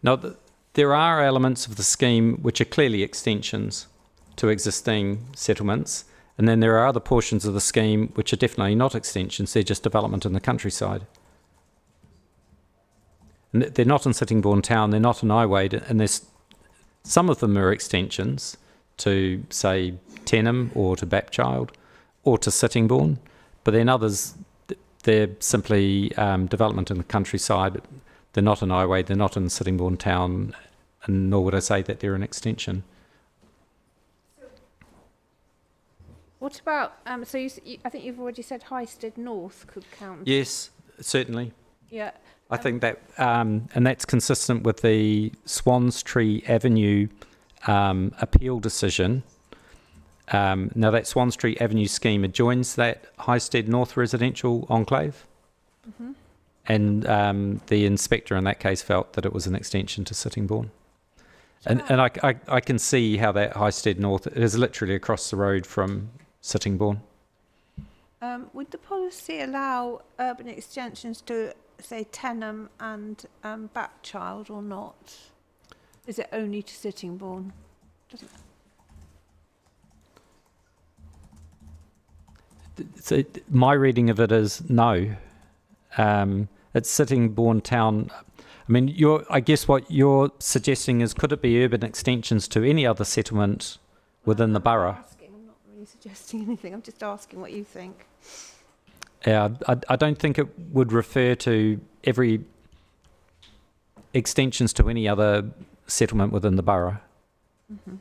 Now, there are elements of the scheme which are clearly extensions to existing settlements, and then there are other portions of the scheme which are definitely not extensions, they're just development in the countryside. And they're not in Sittingbourne town, they're not in Iwade, and some of them are extensions to, say, Tenham or to Bapchild or to Sittingbourne, but then others, they're simply development in the countryside. They're not in Iwade, they're not in Sittingbourne town, and nor would I say that they're an extension. What about, so I think you've already said Highsted North could count. Yes, certainly. Yeah. I think that, and that's consistent with the Swans Tree Avenue appeal decision. Now that Swans Tree Avenue scheme adjoins that Highsted North residential enclave. Mm-hmm. And the inspector in that case felt that it was an extension to Sittingbourne. And I can see how that Highsted North is literally across the road from Sittingbourne. Would the policy allow urban extensions to, say, Tenham and Bapchild or not? Is it only to Sittingbourne? Doesn't So my reading of it is no. It's Sittingbourne town. I mean, I guess what you're suggesting is, could it be urban extensions to any other settlement within the borough? I'm not really suggesting anything. I'm just asking what you think. Yeah, I don't think it would refer to every extensions to any other settlement within the borough. Mm-hmm.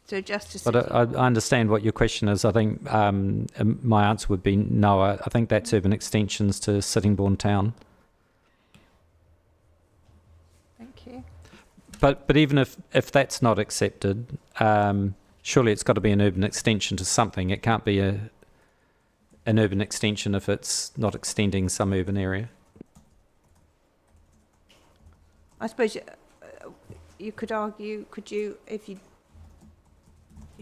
So just to. But I understand what your question is. I think my answer would be no. I think that's urban extensions to Sittingbourne town. Thank you. But even if that's not accepted, surely it's got to be an urban extension to something. It can't be an urban extension if it's not extending some urban area. I suppose you could argue, could you, if you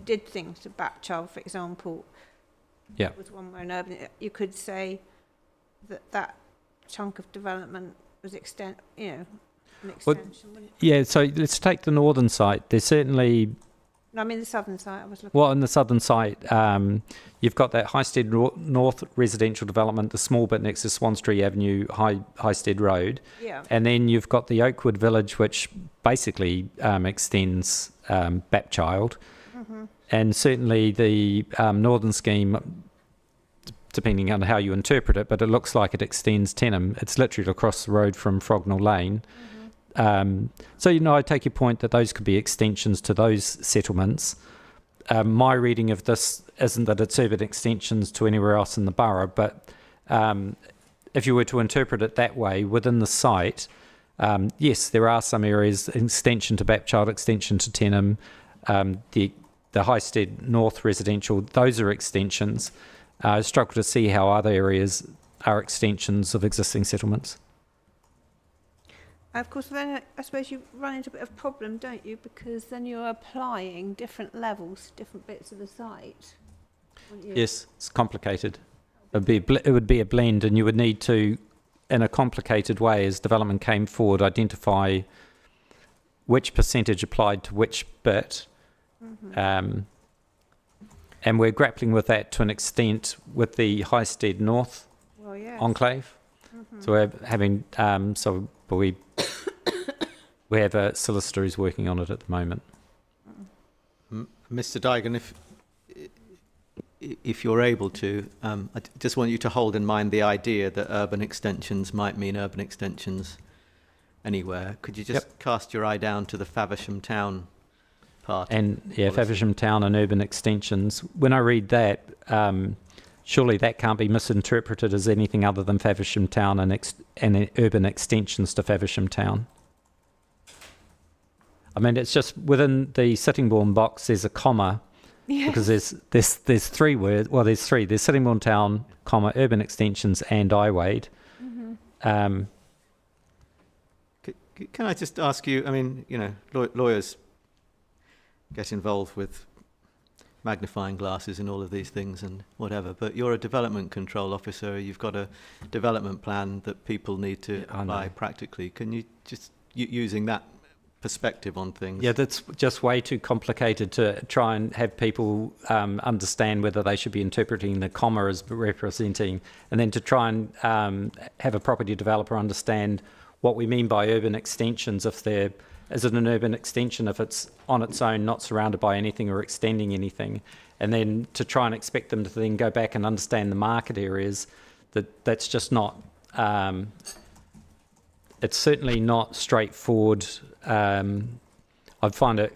did things to Bacchild, for example, Yeah. was one where an urban, you could say that chunk of development was an extension, wouldn't it? Yeah, so let's take the northern site. There's certainly, No, I mean the southern side. I was looking. well, on the southern site, you've got that Highsted North residential development, the small bit next to Swan Street Avenue, Highsted Road. Yeah. And then you've got the Oakwood Village, which basically extends Bapchild. Mm-hmm. And certainly the northern scheme, depending on how you interpret it, but it looks like it extends Tenham. It's literally across the road from Frognall Lane. So, I take your point that those could be extensions to those settlements. My reading of this isn't that it's urban extensions to anywhere else in the borough, but if you were to interpret it that way, within the site, yes, there are some areas, extension to Bapchild, extension to Tenham, the Highsted North residential, those are extensions. I struggle to see how other areas are extensions of existing settlements. Of course, then I suppose you run into a bit of problem, don't you? Because then you're applying different levels to different bits of the site. Wouldn't you? Yes, it's complicated. It would be a blend, and you would need to, in a complicated way, as development came forward, identify which percentage applied to which bit. Mm-hmm. And we're grappling with that to an extent with the Highsted North Well, yes. enclave. Mm-hmm. So we're having, but we have a solicitor who's working on it at the moment. Mr. Dygan, if you're able to, I just want you to hold in mind the idea that urban extensions might mean urban extensions anywhere. Could you just cast your eye down to the Faversham Town part? And yeah, Faversham Town and urban extensions. When I read that, surely that can't be misinterpreted as anything other than Faversham Town and urban extensions to Faversham Town. I mean, it's just within the Sittingbourne box, there's a comma. Yes. Because there's three words. Well, there's three. There's Sittingbourne Town, comma, urban extensions, and Iwade. Mm-hmm. Can I just ask you, I mean, lawyers get involved with magnifying glasses and all of these things and whatever, but you're a development control officer, you've got a development plan that people need to apply practically. Can you just, using that perspective on things? Yeah, that's just way too complicated to try and have people understand whether they should be interpreting the comma as representing, and then to try and have a property developer understand what we mean by urban extensions. Is it an urban extension if it's on its own, not surrounded by anything or extending anything? And then to try and expect them to then go back and understand the market areas, that's just not, it's certainly not straightforward. I find it,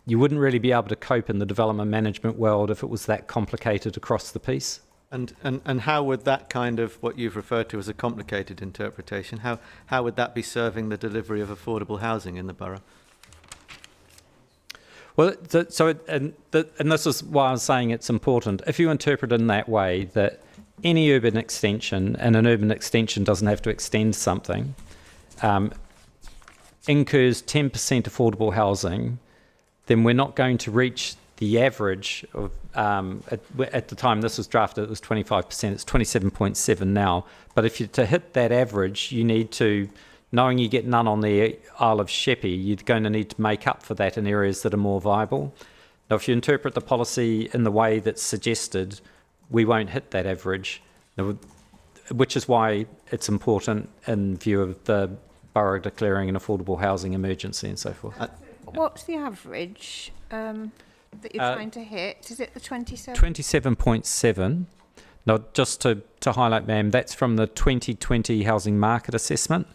you wouldn't really be able to cope in the development management world if it was that complicated across the piece. And how would that kind of, what you've referred to as a complicated interpretation, how would that be serving the delivery of affordable housing in the borough? Well, and this is why I was saying it's important. If you interpret in that way that any urban extension, and an urban extension doesn't have to extend something, incurs 10% affordable housing, then we're not going to reach the average of, at the time this was drafted, it was 25%, it's 27.7 now. But if you're to hit that average, you need to, knowing you get none on the Isle of Sheppey, you're going to need to make up for that in areas that are more viable. Now, if you interpret the policy in the way that's suggested, we won't hit that average, which is why it's important in view of the borough declaring an affordable housing emergency and so forth. What's the average that you're trying to hit? Is it the 27? 27.7. Now, just to highlight, ma'am, that's from the 2020 housing market assessment.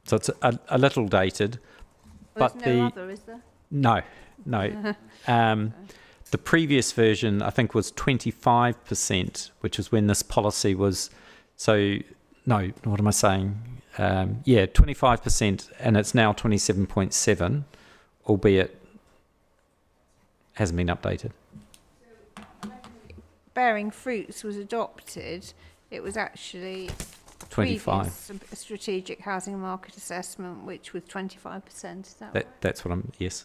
So it's a little dated. Well, but there's no other, is there? No. The previous version, I think, was 25%, which was when this policy was. So, no, what am I saying? 25%, and it's now 27.7, albeit hasn't been updated. Bearing Fruits was adopted, it was actually 25. previous strategic housing market assessment, which was 25%. Is that right? That's what I'm. Yes.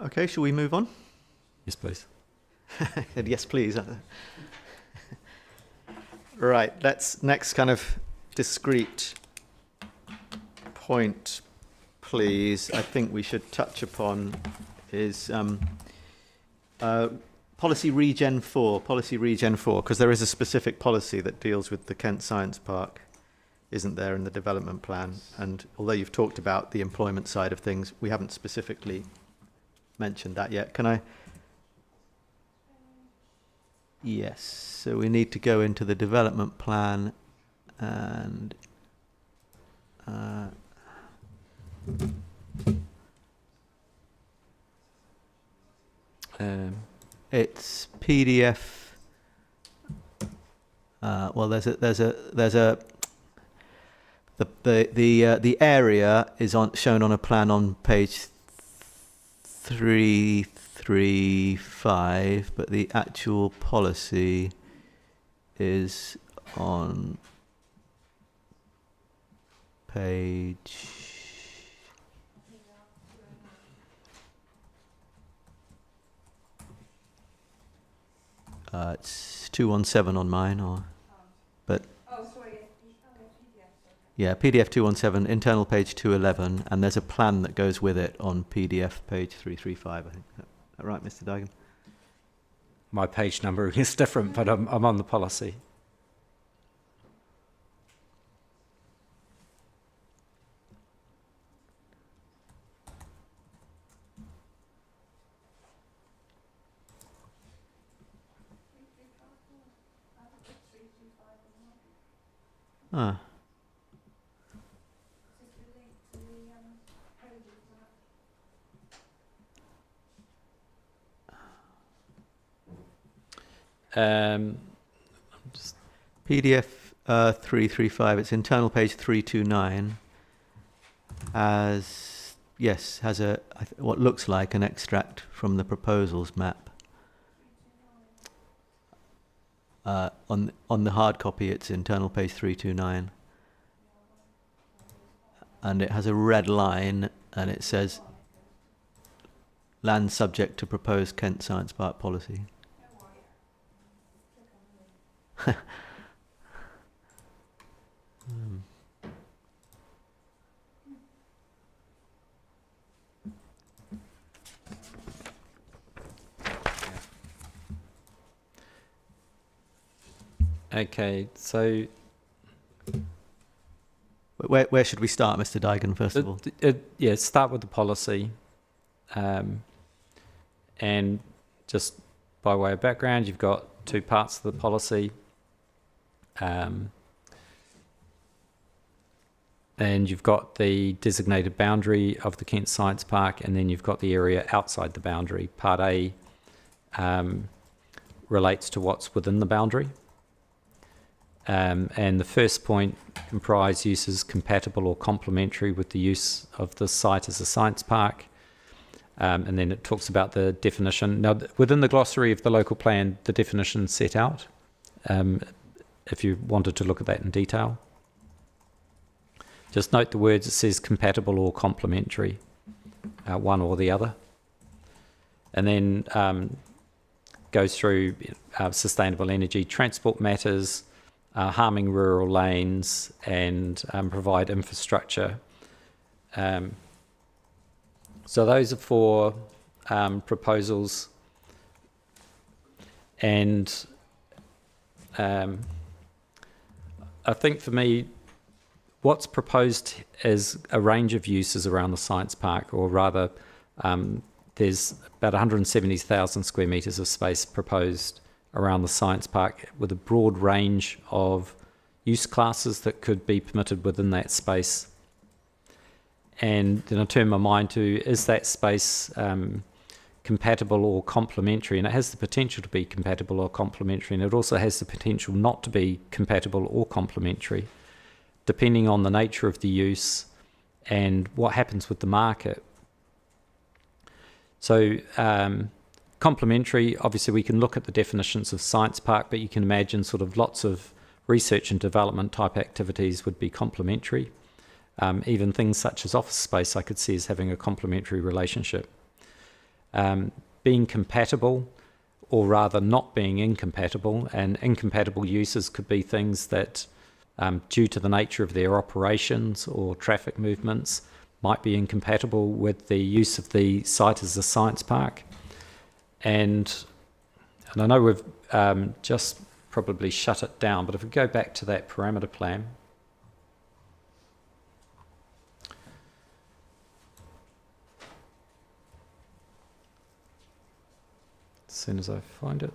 Okay, shall we move on? Yes, please. Yes, please. Right, let's next kind of discrete point, please, I think we should touch upon is policy Regen 4, because there is a specific policy that deals with the Kent Science Park, isn't there, in the development plan? And although you've talked about the employment side of things, we haven't specifically mentioned that yet. Can I? Yes, so we need to go into the development plan and it's PDF. Well, there's a the area is shown on a plan on page 335, but the actual policy is on page it's 217 on mine, but yeah, PDF 217, internal page 211, and there's a plan that goes with it on PDF page 335, I think. Is that right, Mr. Dygan? My page number is different, but I'm on the policy. Ah. PDF 335, it's internal page 329, has what looks like an extract from the proposals map. On the hard copy, it's internal page 329, and it has a red line, and it says land subject to proposed Kent Science Park policy. Okay, so Where should we start, Mr. Dygan, first of all? yeah, start with the policy, and just by way of background, you've got two parts of the policy, and you've got the designated boundary of the Kent Science Park, and then you've got the area outside the boundary. Part A relates to what's within the boundary. And the first point, comprise uses compatible or complementary with the use of the site as a science park. And then it talks about the definition. Now, within the glossary of the local plan, the definition is set out, if you wanted to look at that in detail. Just note the words, it says compatible or complementary, one or the other. And then goes through sustainable energy, transport matters, harming rural lanes, and provide infrastructure. So those are four proposals, and I think for me, what's proposed is a range of uses around the science park, or rather, there's about 170,000 square metres of space proposed around the science park, with a broad range of use classes that could be permitted within that space. And then I turn my mind to, is that space compatible or complementary? And it has the potential to be compatible or complementary, and it also has the potential not to be compatible or complementary. depending on the nature of the use and what happens with the market. So complementary, obviously we can look at the definitions of science park, but you can imagine sort of lots of research and development type activities would be complementary. Even things such as office space I could see as having a complementary relationship. Being compatible, or rather not being incompatible, and incompatible uses could be things that due to the nature of their operations or traffic movements might be incompatible with the use of the site as a science park. And I know we've just probably shut it down, but if we go back to that parameter plan, as soon as I find it.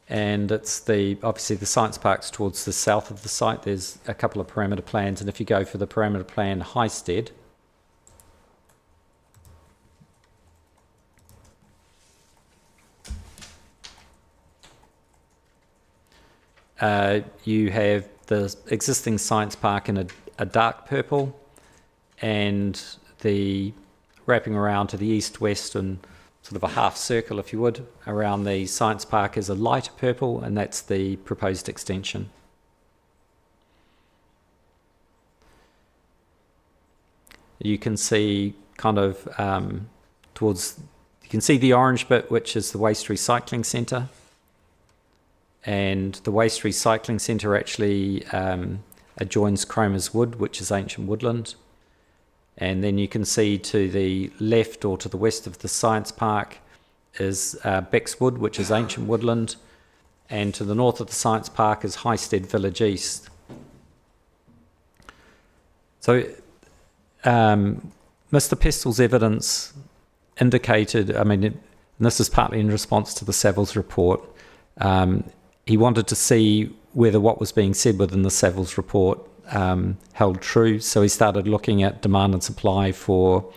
And it's obviously the science park's towards the south of the site. There's a couple of parameter plans, and if you go for the parameter plan Highsted, you have the existing science park in a dark purple, and the wrapping around to the east-west and sort of a half circle, if you would, around the science park is a lighter purple, and that's the proposed extension. You can see kind of you can see the orange bit, which is the waste recycling centre. And the waste recycling centre actually adjoins Cromer's Wood, which is ancient woodland. And then you can see to the left or to the west of the science park is Bexwood, which is ancient woodland. And to the north of the science park is Highsted Village East. So Mr. Pestel's evidence indicated, and this is partly in response to the Savills report, he wanted to see whether what was being said within the Savills report held true. So he started looking at demand and supply for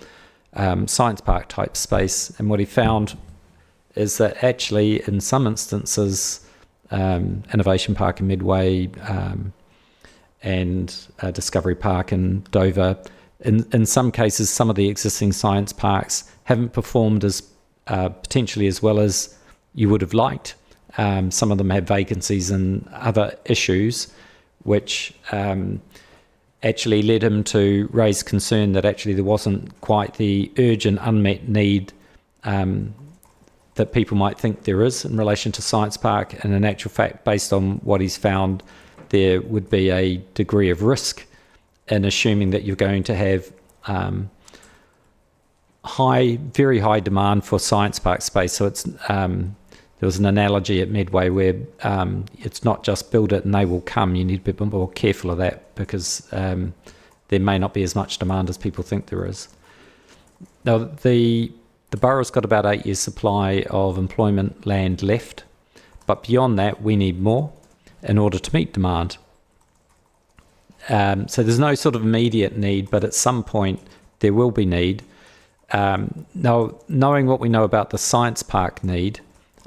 science park type space. And what he found is that actually in some instances, Innovation Park in Midway and Discovery Park in Dover, in some cases, some of the existing science parks haven't performed as potentially as well as you would have liked. Some of them have vacancies and other issues, which actually led him to raise concern that actually there wasn't quite the urgent unmet need that people might think there is in relation to Science Park. And in actual fact, based on what he's found, there would be a degree of risk in assuming that you're going to have very high demand for science park space. So it's there was an analogy at Medway where it's not just build it and they will come. You need to be more careful of that because there may not be as much demand as people think there is. Now, the borough's got about 8 years' supply of employment land left, but beyond that, we need more in order to meet demand. So there's no sort of immediate need, but at some point there will be need. Now, knowing what we know about the science park need,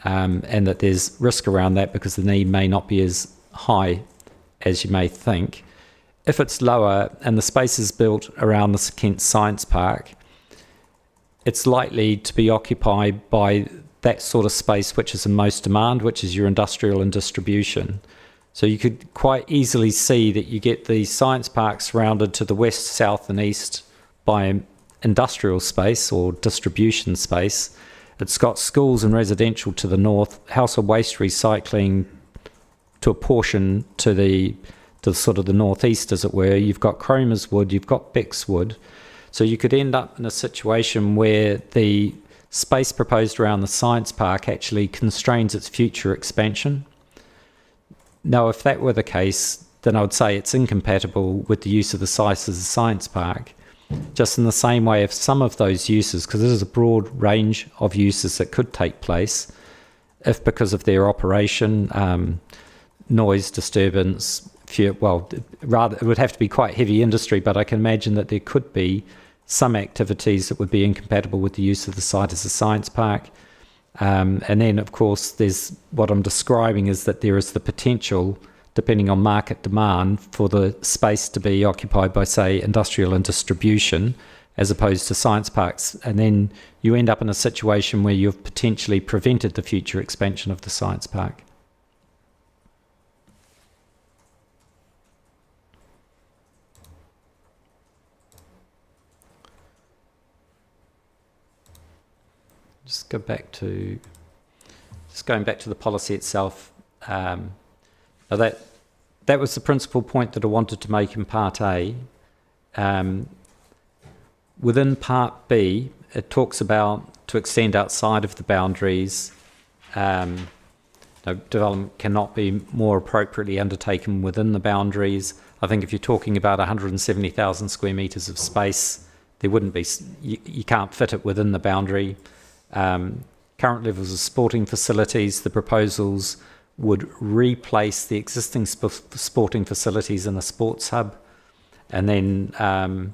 and that there's risk around that because the need may not be as high as you may think. If it's lower and the space is built around the Kent Science Park, it's likely to be occupied by that sort of space which is in most demand, which is your industrial and distribution. So you could quite easily see that you get the science park surrounded to the west, south and east by industrial space or distribution space. It's got schools and residential to the north, household waste recycling to a portion to the sort of the northeast, as it were. You've got Cromer's Wood, you've got Bexwood. So you could end up in a situation where the space proposed around the science park actually constrains its future expansion. Now, if that were the case, then I would say it's incompatible with the use of the site as a science park. Just in the same way, if some of those uses, because there's a broad range of uses that could take place, if because of their operation, noise, disturbance, rather it would have to be quite heavy industry, but I can imagine that there could be some activities that would be incompatible with the use of the site as a science park. And then, of course, there's what I'm describing is that there is the potential, depending on market demand, for the space to be occupied by, say, industrial and distribution, as opposed to science parks. And then you end up in a situation where you've potentially prevented the future expansion of the science park. Going back to the policy itself. Now that was the principal point that I wanted to make in Part A. Within Part B, it talks about to extend outside of the boundaries. Development cannot be more appropriately undertaken within the boundaries. I think if you're talking about 170,000 square metres of space, there wouldn't be. You can't fit it within the boundary. Current levels of sporting facilities, the proposals would replace the existing sporting facilities in a sports hub, and then a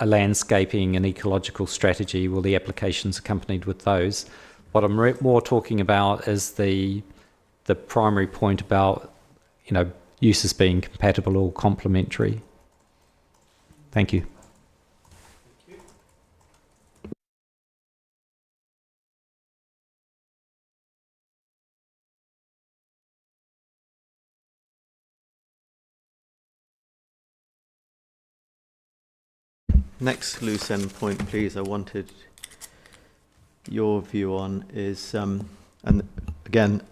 landscaping and ecological strategy, will the applications accompanied with those. What I'm more talking about is the primary point about uses being compatible or complementary. Thank you. Next loose end point, please, I wanted your view on is, and again,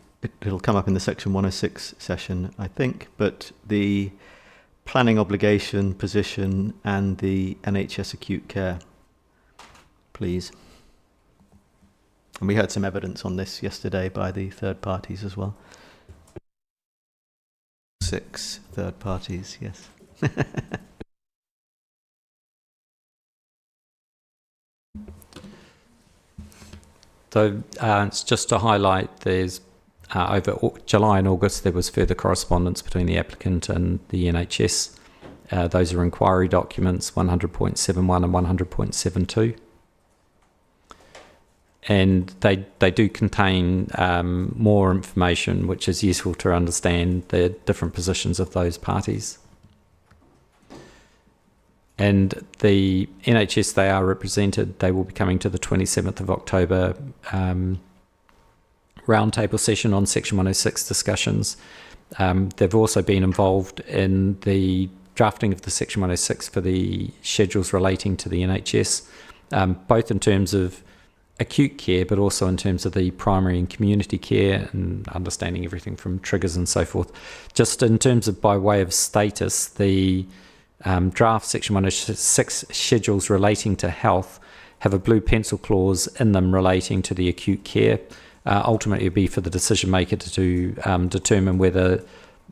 it'll come up in the Section 106 session, I think, but the planning obligation position and the NHS acute care, please. And we heard some evidence on this yesterday by the third parties as well. 6 third parties, yes. So it's just to highlight, there's over July and August there was further correspondence between the applicant and the NHS. Those are inquiry documents 100.71 and 100.72. And they do contain more information which is useful to understand the different positions of those parties. And the NHS, they are represented. They will be coming to the 27th of October roundtable session on Section 106 discussions. They've also been involved in the drafting of the Section 106 for the schedules relating to the NHS, both in terms of acute care, but also in terms of the primary and community care and understanding everything from triggers and so forth. Just in terms of by way of status, the draft Section 106 schedules relating to health have a blue pencil clause in them relating to the acute care. Ultimately, it would be for the decision maker to determine whether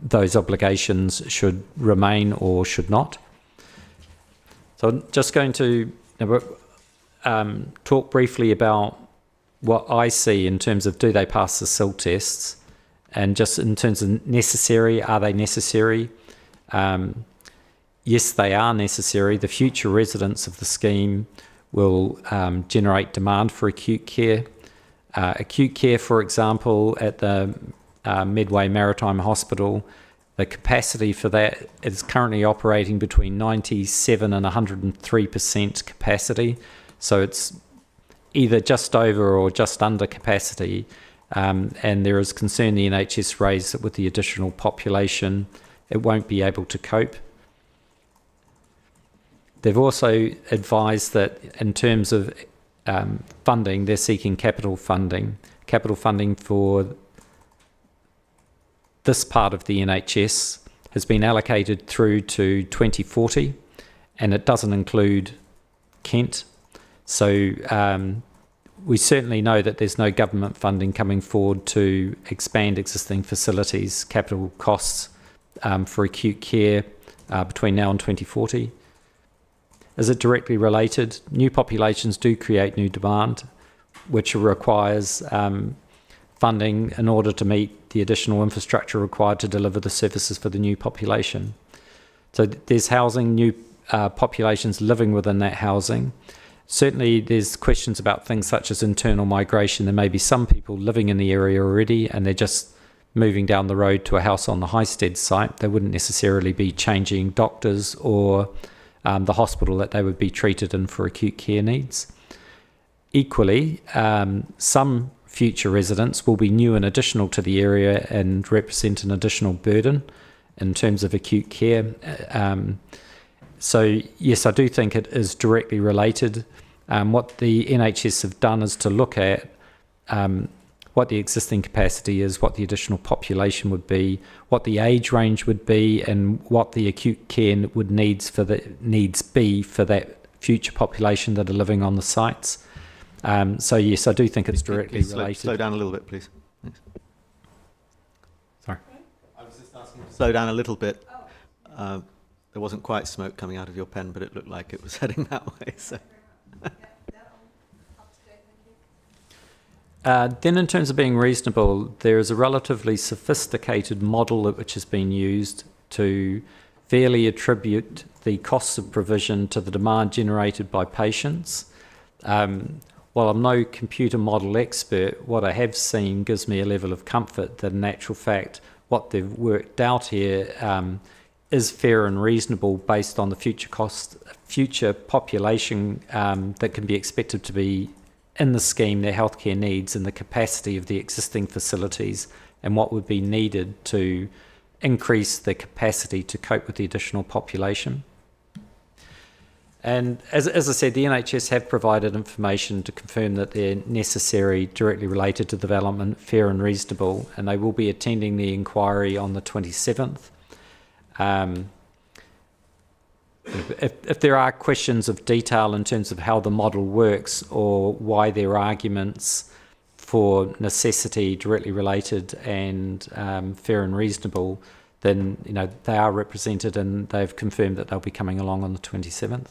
those obligations should remain or should not. So I'm just going to talk briefly about what I see in terms of do they pass the SIL tests, and just in terms of necessary, are they necessary? Yes, they are necessary. The future residents of the scheme will generate demand for acute care. Acute care, for example, at the Medway Maritime Hospital, the capacity for that is currently operating between 97 and 103% capacity. So it's either just over or just under capacity. And there is concern the NHS raised that with the additional population, it won't be able to cope. They've also advised that in terms of funding, they're seeking capital funding. Capital funding for this part of the NHS has been allocated through to 2040, and it doesn't include Kent. So we certainly know that there's no government funding coming forward to expand existing facilities, capital costs for acute care between now and 2040. Is it directly related? New populations do create new demand, which requires funding in order to meet the additional infrastructure required to deliver the services for the new population. So there's housing, new populations living within that housing. Certainly, there's questions about things such as internal migration. There may be some people living in the area already and they're just moving down the road to a house on the Highsted site. They wouldn't necessarily be changing doctors or the hospital that they would be treated in for acute care needs. Equally, some future residents will be new and additional to the area and represent an additional burden in terms of acute care. So yes, I do think it is directly related. What the NHS have done is to look at what the existing capacity is, what the additional population would be, what the age range would be, and what the acute care would needs be for that future population that are living on the sites. So yes, I do think it's directly related. Slow down a little bit, please. Thanks. Sorry. I was just asking to slow down a little bit. There wasn't quite smoke coming out of your pen, but it looked like it was heading that way. So. Then in terms of being reasonable, there is a relatively sophisticated model which has been used to fairly attribute the costs of provision to the demand generated by patients. While I'm no computer model expert, what I have seen gives me a level of comfort that in actual fact what they've worked out here is fair and reasonable based on the future population that can be expected to be in the scheme, their healthcare needs and the capacity of the existing facilities and what would be needed to increase the capacity to cope with the additional population. And as I said, the NHS have provided information to confirm that they're necessary, directly related to development, fair and reasonable, and they will be attending the inquiry on the 27th. If there are questions of detail in terms of how the model works or why there are arguments for necessity, directly related and fair and reasonable, then they are represented and they've confirmed that they'll be coming along on the 27th.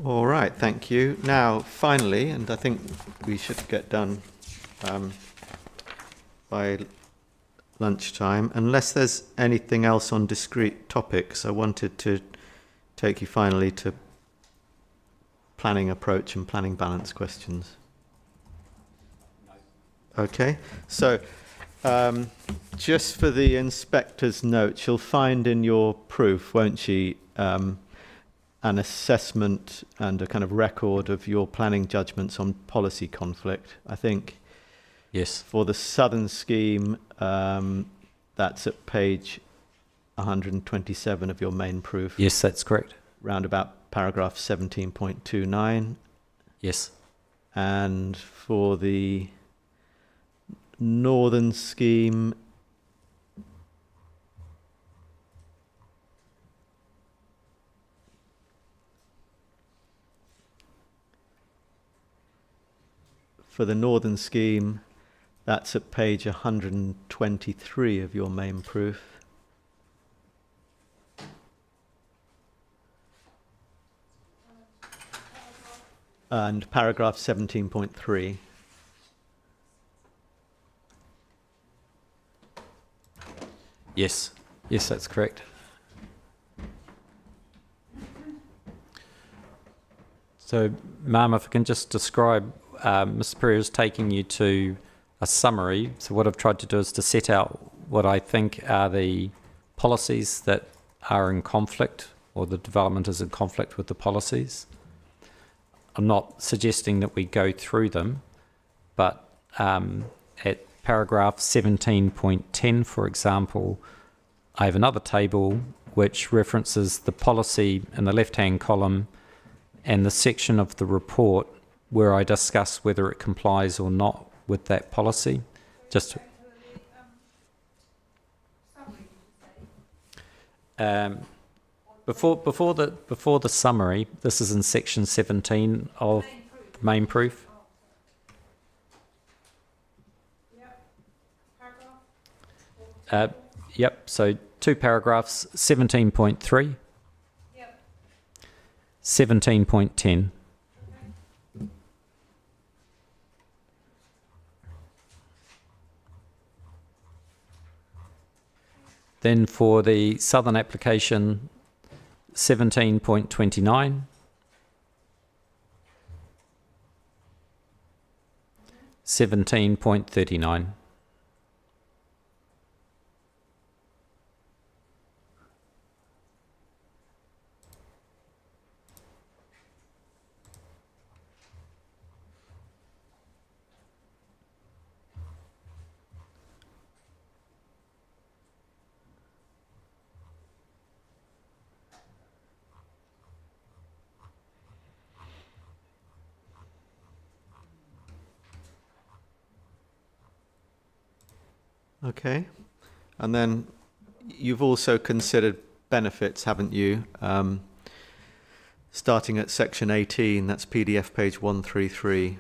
All right, thank you. Now, finally, and I think we should get done by lunchtime, unless there's anything else on discrete topics. I wanted to take you finally to planning approach and planning balance questions. Okay, so just for the inspector's note, she'll find in your proof, won't she, an assessment and a kind of record of your planning judgments on policy conflict. I think yes, for the southern scheme, that's at page 127 of your main proof. Yes, that's correct. Round about paragraph 17.29. Yes. And for the northern scheme, that's at page 123 of your main proof. And paragraph 17.3. Yes, that's correct. So, ma'am, if I can just describe, Mr. Pereira's taking you to a summary. So what I've tried to do is to set out what I think are the policies that are in conflict, or the development is in conflict with the policies. I'm not suggesting that we go through them, but at paragraph 17.10, for example, I have another table which references the policy in the left-hand column and the section of the report where I discuss whether it complies or not with that policy. Just before the summary, this is in section 17 of the main proof. Yep. So two paragraphs: 17.3, 17.10. Then for the southern application, 17.29, 17.39, Okay. And then you've also considered benefits, haven't you? Starting at section 18, that's PDF page 133.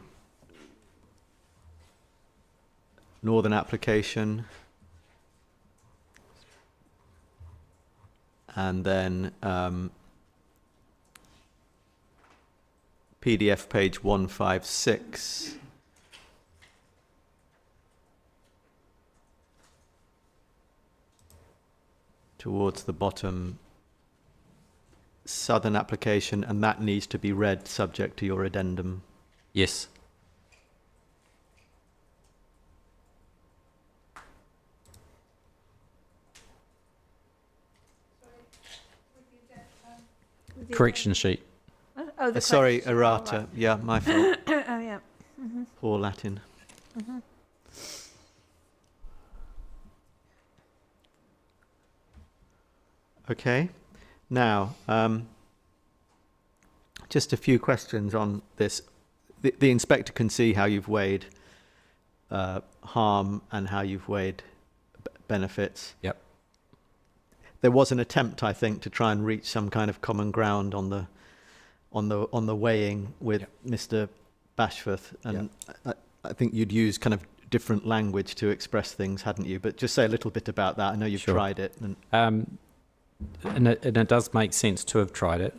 Northern application. And then PDF page 156. Towards the bottom, southern application, and that needs to be read subject to your addendum. yes. Correction sheet. Oh, the Sorry, correction. errata. Oh, Yeah, my fault. right. Oh, yeah. Poor Latin. Okay. Now, just a few questions on this. The inspector can see how you've weighed harm and how you've weighed benefits. Yep. There was an attempt, I think, to try and reach some kind of common ground on the weighing with Mr. Bashforth, and I think you'd use kind of different language to express things, hadn't you? But just say a little bit about that. I know you've Sure. tried it. And it does make sense to have tried it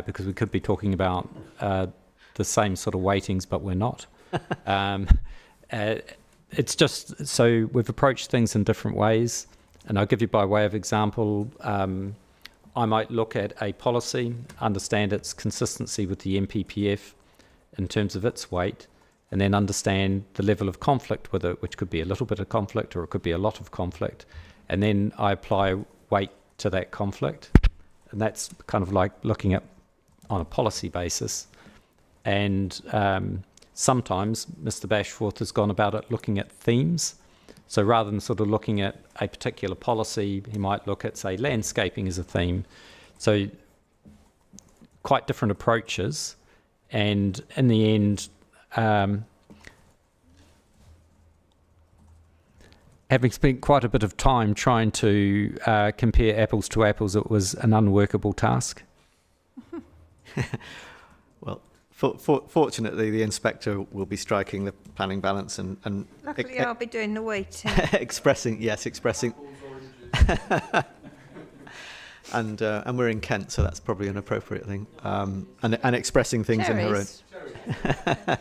because we could be talking about the same sort of weightings, but we're not. It's just so we've approached things in different ways. And I'll give you by way of example, I might look at a policy, understand its consistency with the MPPF in terms of its weight, and then understand the level of conflict with it, which could be a little bit of conflict or it could be a lot of conflict. And then I apply weight to that conflict. And that's kind of like looking at on a policy basis. And sometimes Mr. Bashforth has gone about it looking at themes. So rather than sort of looking at a particular policy, he might look at, say, landscaping as a theme. So quite different approaches. And in the end, having spent quite a bit of time trying to compare apples to apples, it was an unworkable task. Well, fortunately, the inspector will be striking the planning balance and Luckily, I'll be doing the weighting. expressing. And we're in Kent, so that's probably an appropriate thing. And expressing things in her own. Cherries.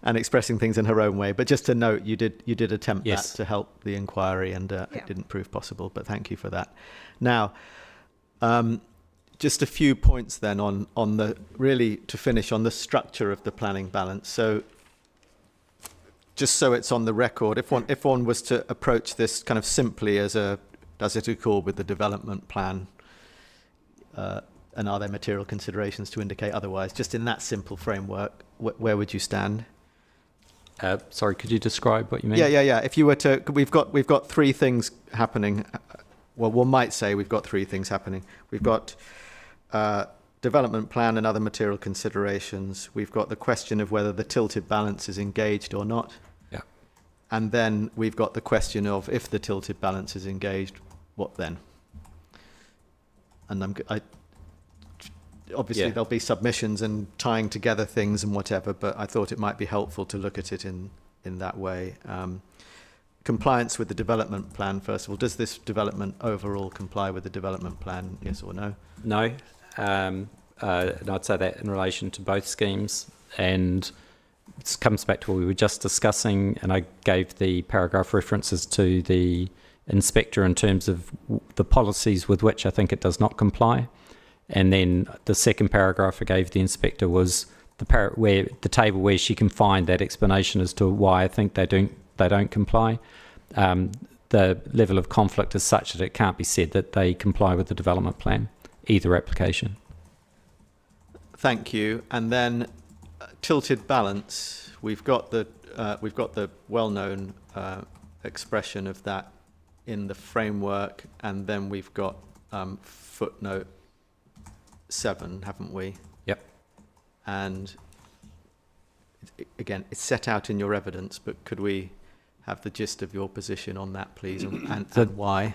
And expressing things in her own way. But just to note, you did attempt Yes. that to help the inquiry, and it didn't prove possible. But thank you for that. Now, just a few points then on the really to finish on the structure of the planning balance. So, just so it's on the record, if one was to approach this kind of simply as a does it accord with the development plan, and are there material considerations to indicate otherwise? Just in that simple framework, where would you stand? Sorry, could you describe what you mean? Yeah. If you were to, we've got three things happening. Well, one might say we've got three things happening. We've got development plan and other material considerations. We've got the question of whether the tilted balance is engaged or not. Yeah. And then we've got the question of if the tilted balance is engaged, what then? And obviously there'll be submissions and tying together things and whatever, but I thought it might be helpful to look at it in that way. Compliance with the development plan, first of all. Does this development overall comply with the development plan, yes or no? No. And I'd say that in relation to both schemes. And it comes back to what we were just discussing, and I gave the paragraph references to the inspector in terms of the policies with which I think it does not comply. And then the second paragraph I gave the inspector was the table where she can find that explanation as to why I think they don't comply. The level of conflict is such that it can't be said that they comply with the development plan, either application. Thank you. And then tilted balance. We've got the well-known expression of that in the framework, and then we've got footnote 7, haven't we? Yep. And again, it's set out in your evidence, but could we have the gist of your position on that, please, and why?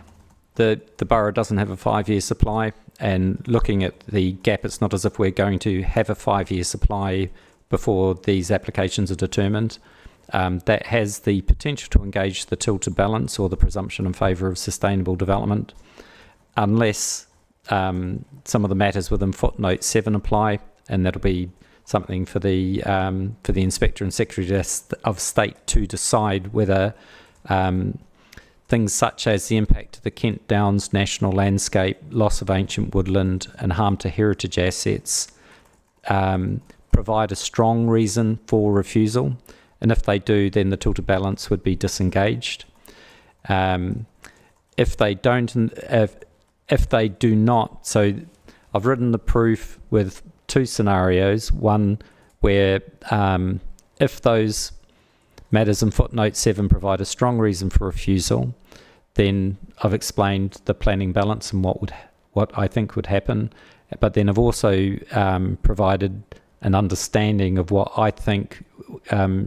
The borough doesn't have a 5-year supply, and looking at the gap, it's not as if we're going to have a 5-year supply before these applications are determined. That has the potential to engage the tilted balance or the presumption in favour of sustainable development, unless some of the matters within footnote 7 apply, and that'll be something for the Inspector and Secretary of State to decide whether things such as the impact to the Kent Downs national landscape, loss of ancient woodland and harm to heritage assets provide a strong reason for refusal. And if they do, then the tilted balance would be disengaged. If they do not, so I've written the proof with 2 scenarios. One where if those matters in footnote 7 provide a strong reason for refusal, then I've explained the planning balance and what I think would happen. But then I've also provided an understanding of what I think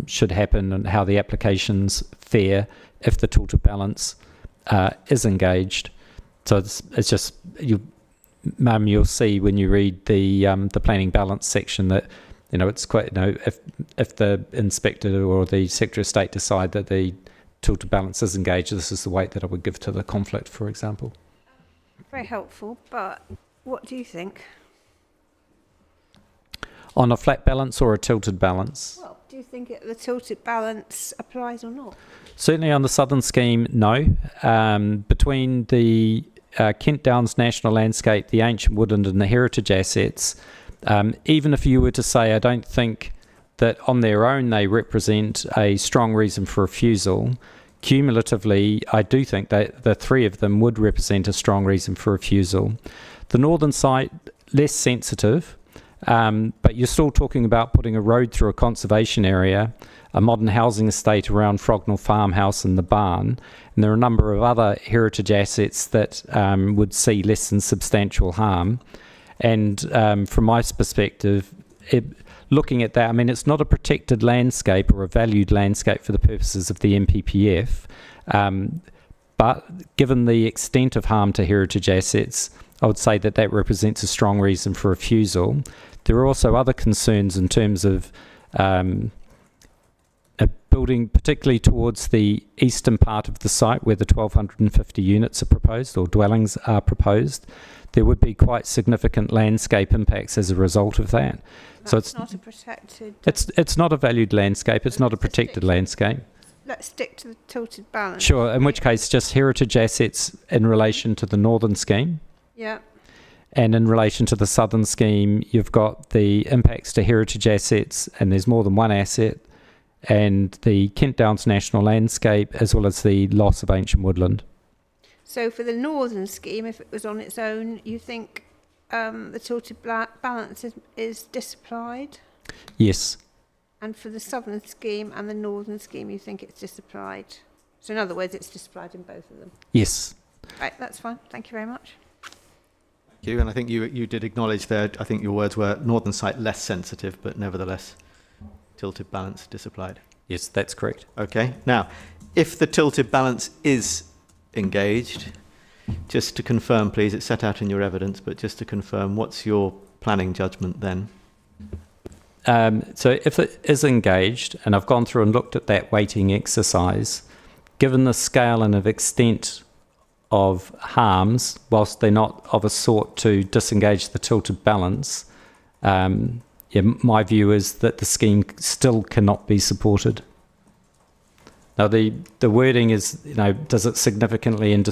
should happen and how the applications fare if the tilted balance is engaged. So it's just you'll see when you read the planning balance section that it's quite if the inspector or the Secretary of State decide that the tilted balance is engaged, this is the weight that I would give to the conflict, for example. Very helpful, but what do you think? On a flat balance or a tilted balance? Well, do you think the tilted balance applies or not? Certainly on the southern scheme, no. Between the Kent Downs National Landscape, the ancient woodland and the heritage assets, even if you were to say I don't think that on their own they represent a strong reason for refusal, cumulatively I do think that the 3 of them would represent a strong reason for refusal. The northern site, less sensitive, but you're still talking about putting a road through a conservation area, a modern housing estate around Frognall Farmhouse and the barn, and there are a number of other heritage assets that would see less than substantial harm. And from my perspective, looking at that, I mean, it's not a protected landscape or a valued landscape for the purposes of the MPPF, but given the extent of harm to heritage assets, I would say that that represents a strong reason for refusal. There are also other concerns in terms of building, particularly towards the eastern part of the site where the 1,250 units are proposed or dwellings are proposed. There would be quite significant landscape impacts as a result of that. That's so it's not a protected. It's not a valued landscape. It's not a protected landscape. Let's stick to the tilted balance. Sure. In which case, just heritage assets in relation to the northern scheme. Yeah. And in relation to the southern scheme, you've got the impacts to heritage assets, and there's more than one asset, and the Kent Downs National Landscape, as well as the loss of ancient woodland. So for the northern scheme, if it was on its own, you think the tilted balance is disapplied? Yes. And for the southern scheme and the northern scheme, you think it's disapplied? So in other words, it's disapplied in both of them? Yes. Right, that's fine. Thank you very much. Thank you. And I think you did acknowledge there, I think your words were northern site less sensitive, but nevertheless tilted balance disapplied. Yes, that's correct. Okay. Now, if the tilted balance is engaged, just to confirm, please, it's set out in your evidence, but just to confirm, what's your planning judgment then? So if it is engaged, and I've gone through and looked at that weighting exercise, given the scale and of extent of harms, whilst they're not of a sort to disengage the tilted balance, my view is that the scheme still cannot be supported. Now, the wording is, does it significantly and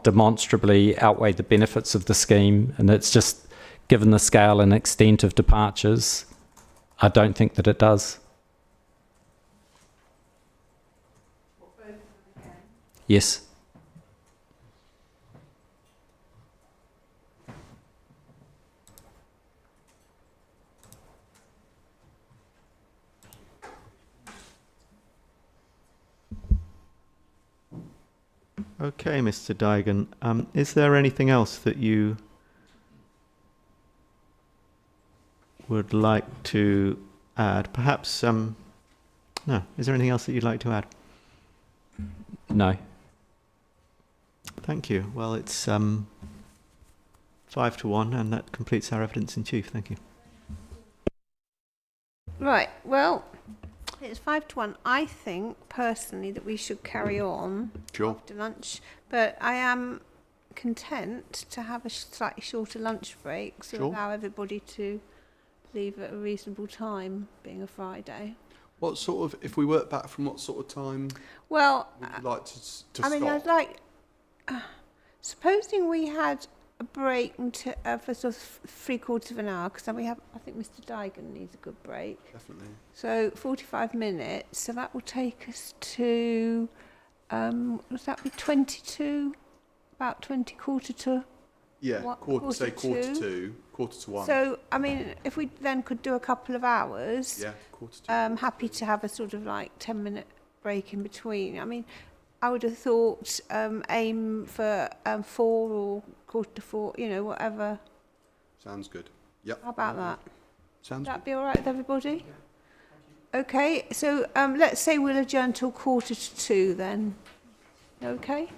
demonstrably outweigh the benefits of the scheme? And it's just, given the scale and extent of departures, I don't think that it does. Yes. Okay, Mr. Dygan. Is there anything else that you would like to add? Perhaps, no. Is there anything else that you'd like to add? No. Thank you. Well, it's 5-1, and that completes our evidence in chief. Thank you. Right, well, it's 5-1. I think, personally, that we should carry on Sure. after lunch, but I am content to have a slightly shorter lunch break, so Sure. allow everybody to leave at a reasonable time, being a Friday. What sort of, if we work back from what sort of time Well, would you like to I mean, stop? I'd like, supposing we had a break for sort of 3/4 of an hour, because then we have, I think Mr. Dygan needs a good break. Definitely. So 45 minutes, so that will take us to, would that be 22, about 20, quarter to? Yeah, What, quarter quarter to 1. So, I mean, if we then could do a couple of hours, Yeah, quarter to. happy to have a sort of like 10-minute break in between. I mean, I would have thought aim for 4 or 3/4, whatever. Sounds good. Yep. How about that? Sounds Would good. that be all right with everybody? Okay, so let's say we'll adjourn till 1:45 then. Okay?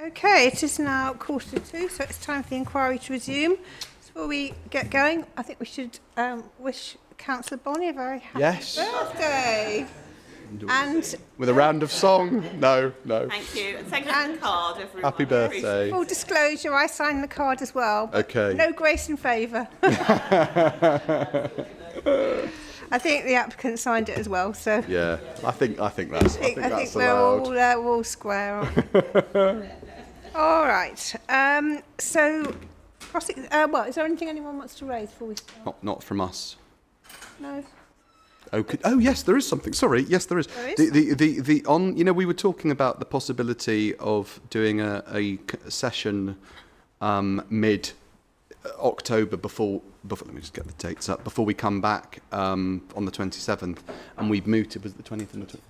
Okay, it is now 1:45, so it's time for the inquiry to resume. Before we get going, I think we should wish Councillor Bonney a very happy birthday. And With a round of song. No. Thank you. And thank you for the card, everyone. Happy birthday. full disclosure, I signed the card as well. Okay. No grace and favour. I think the applicant signed it as well, so Yeah, I think that's I think that's we're allowed. all square. Aren't we? All right. So, well, is there anything anyone wants to raise before we start? Not from us. No. Oh, yes, there is something. Sorry, yes, there is. There is? The we were talking about the possibility of doing a session mid October before. Let me just get the dates up before we come back on the 27th, and we've mooted. Was it the 20th and the 20th?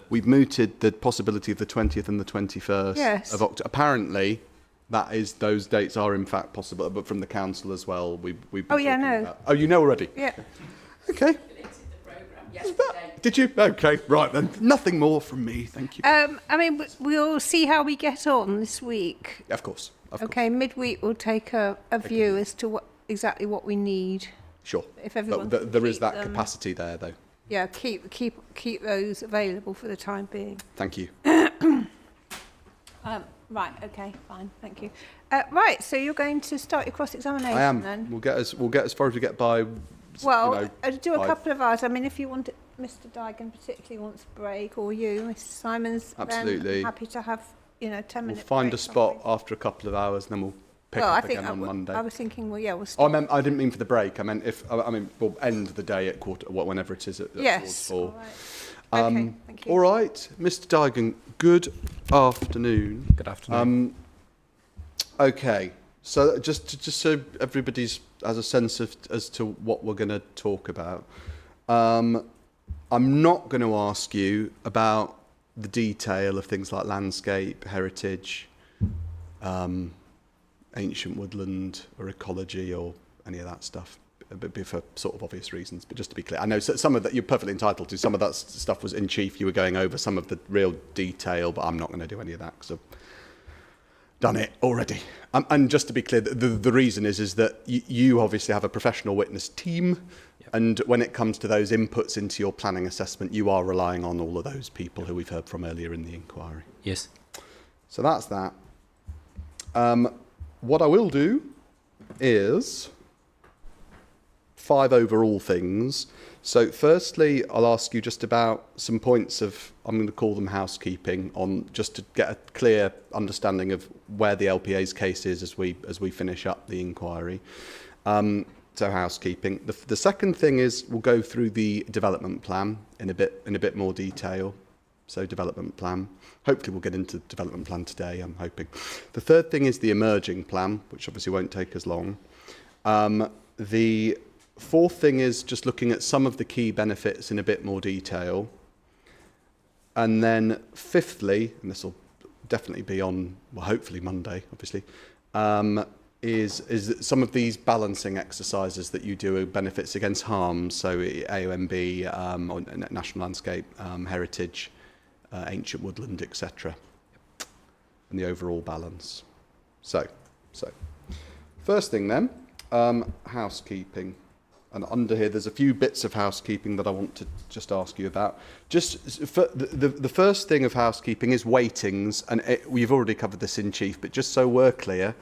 We've mooted the possibility of the 20th and the 21st Yes. of October. Apparently, those dates are in fact possible, but from the council as well. We've been Oh, yeah, talking no. about- Oh, you know already. Yeah. Okay. Did you? Okay, right then. Nothing more from me, thank you. I mean, we'll see how we get on this week. Of course. Okay, midweek we'll take a view as to exactly what we need. Sure. If everyone But can there is keep that them- capacity there, though. Yeah, keep those available for the time being. Thank you. Right. Okay. Fine. Thank you. Right. So you're going to start your cross-examination I am. then? We'll get as far as we get by. Well, do a 5. couple of hours. I mean, if you want, Mr. Dygan particularly wants a break, or you, Mr. Simons, Absolutely. then happy to have 10 We'll minutes. find a spot after a couple of hours, and then we'll pick Well, I up think again on Monday. I was thinking, well, yeah, we'll Oh, start. I didn't mean for the break. I meant we'll end the day at whenever it is at Yes. towards 4. All right. Okay. Thank you. All right, Mr. Dygan. Good afternoon. Good afternoon. Okay, so just so everybody has a sense as to what we're going to talk about, I'm not going to ask you about the detail of things like landscape, heritage, ancient woodland or ecology or any of that stuff, for sort of obvious reasons. But just to be clear, I know some of that you're perfectly entitled to. Some of that stuff was in chief. You were going over some of the real detail, but I'm not going to do any of that because I've done it already. And just to be clear, the reason is that you obviously have a professional witness team, and when it comes to those inputs into your planning assessment, you are relying on all of those people who we've heard from earlier in the inquiry. Yes. So that's that. What I will do is 5 overall things. So firstly, I'll ask you just about some points of, I'm going to call them housekeeping, on just to get a clear understanding of where the LPA's case is as we finish up the inquiry. So housekeeping. The second thing is we'll go through the development plan in a bit more detail. So development plan. Hopefully we'll get into development plan today, I'm hoping. The third thing is the emerging plan, which obviously won't take as long. The fourth thing is just looking at some of the key benefits in a bit more detail. And then fifthly, and this will definitely be on, well, hopefully Monday, obviously, is that some of these balancing exercises that you do are benefits against harms, so AOMB, or national landscape, heritage, ancient woodland, etc., and the overall balance. So first thing then, housekeeping. And under here, there's a few bits of housekeeping that I want to just ask you about. Just for the first thing of housekeeping is weightings, and we've already covered this in chief, but just so we're clear,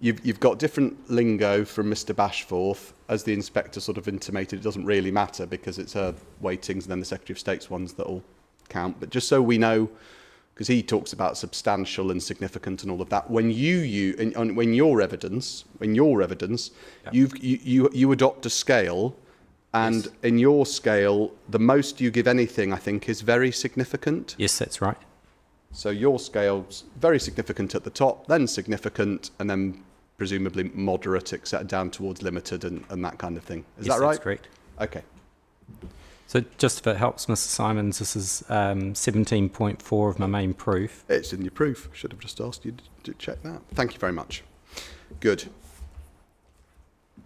you've got different lingo from Mr. Bashforth. As the inspector sort of intimated, it doesn't really matter because it's her weightings and then the Secretary of State's ones that will count. But just so we know, because he talks about substantial and significant and all of that. When when your evidence, you adopt a scale, and Yes. in your scale, the most you give anything, I think, is very significant. Yes, that's right. So your scale's very significant at the top, then significant, and then presumably moderate, except down towards limited and that kind of thing. Is Yes, that right? That's correct. Okay. So just if it helps, Mr. Simons, this is 17.4 of my main proof. It's in your proof. Should have just asked you to check that. Thank you very much. Good.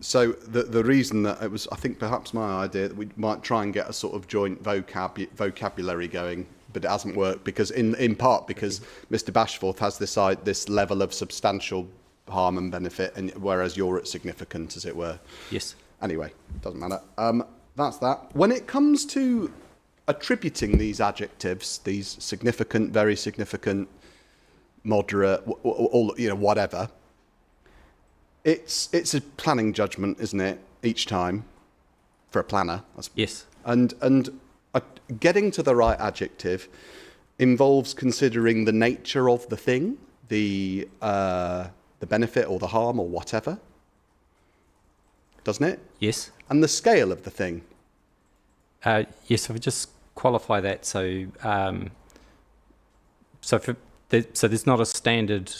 So the reason that it was, I think, perhaps my idea that we might try and get a sort of joint vocabulary going but it hasn't worked because, in part, because Mr. Bashforth has this level of substantial harm and benefit, and whereas you're at significant, as it were. Yes. Anyway, doesn't matter. That's that. When it comes to attributing these adjectives, these significant, very significant, moderate, all whatever, it's a planning judgment, isn't it? Each time, for a planner. Yes. And getting to the right adjective involves considering the nature of the thing, the benefit or the harm or whatever, doesn't it? Yes. And the scale of the thing. Yes, I would just qualify that. So, so there's not a standard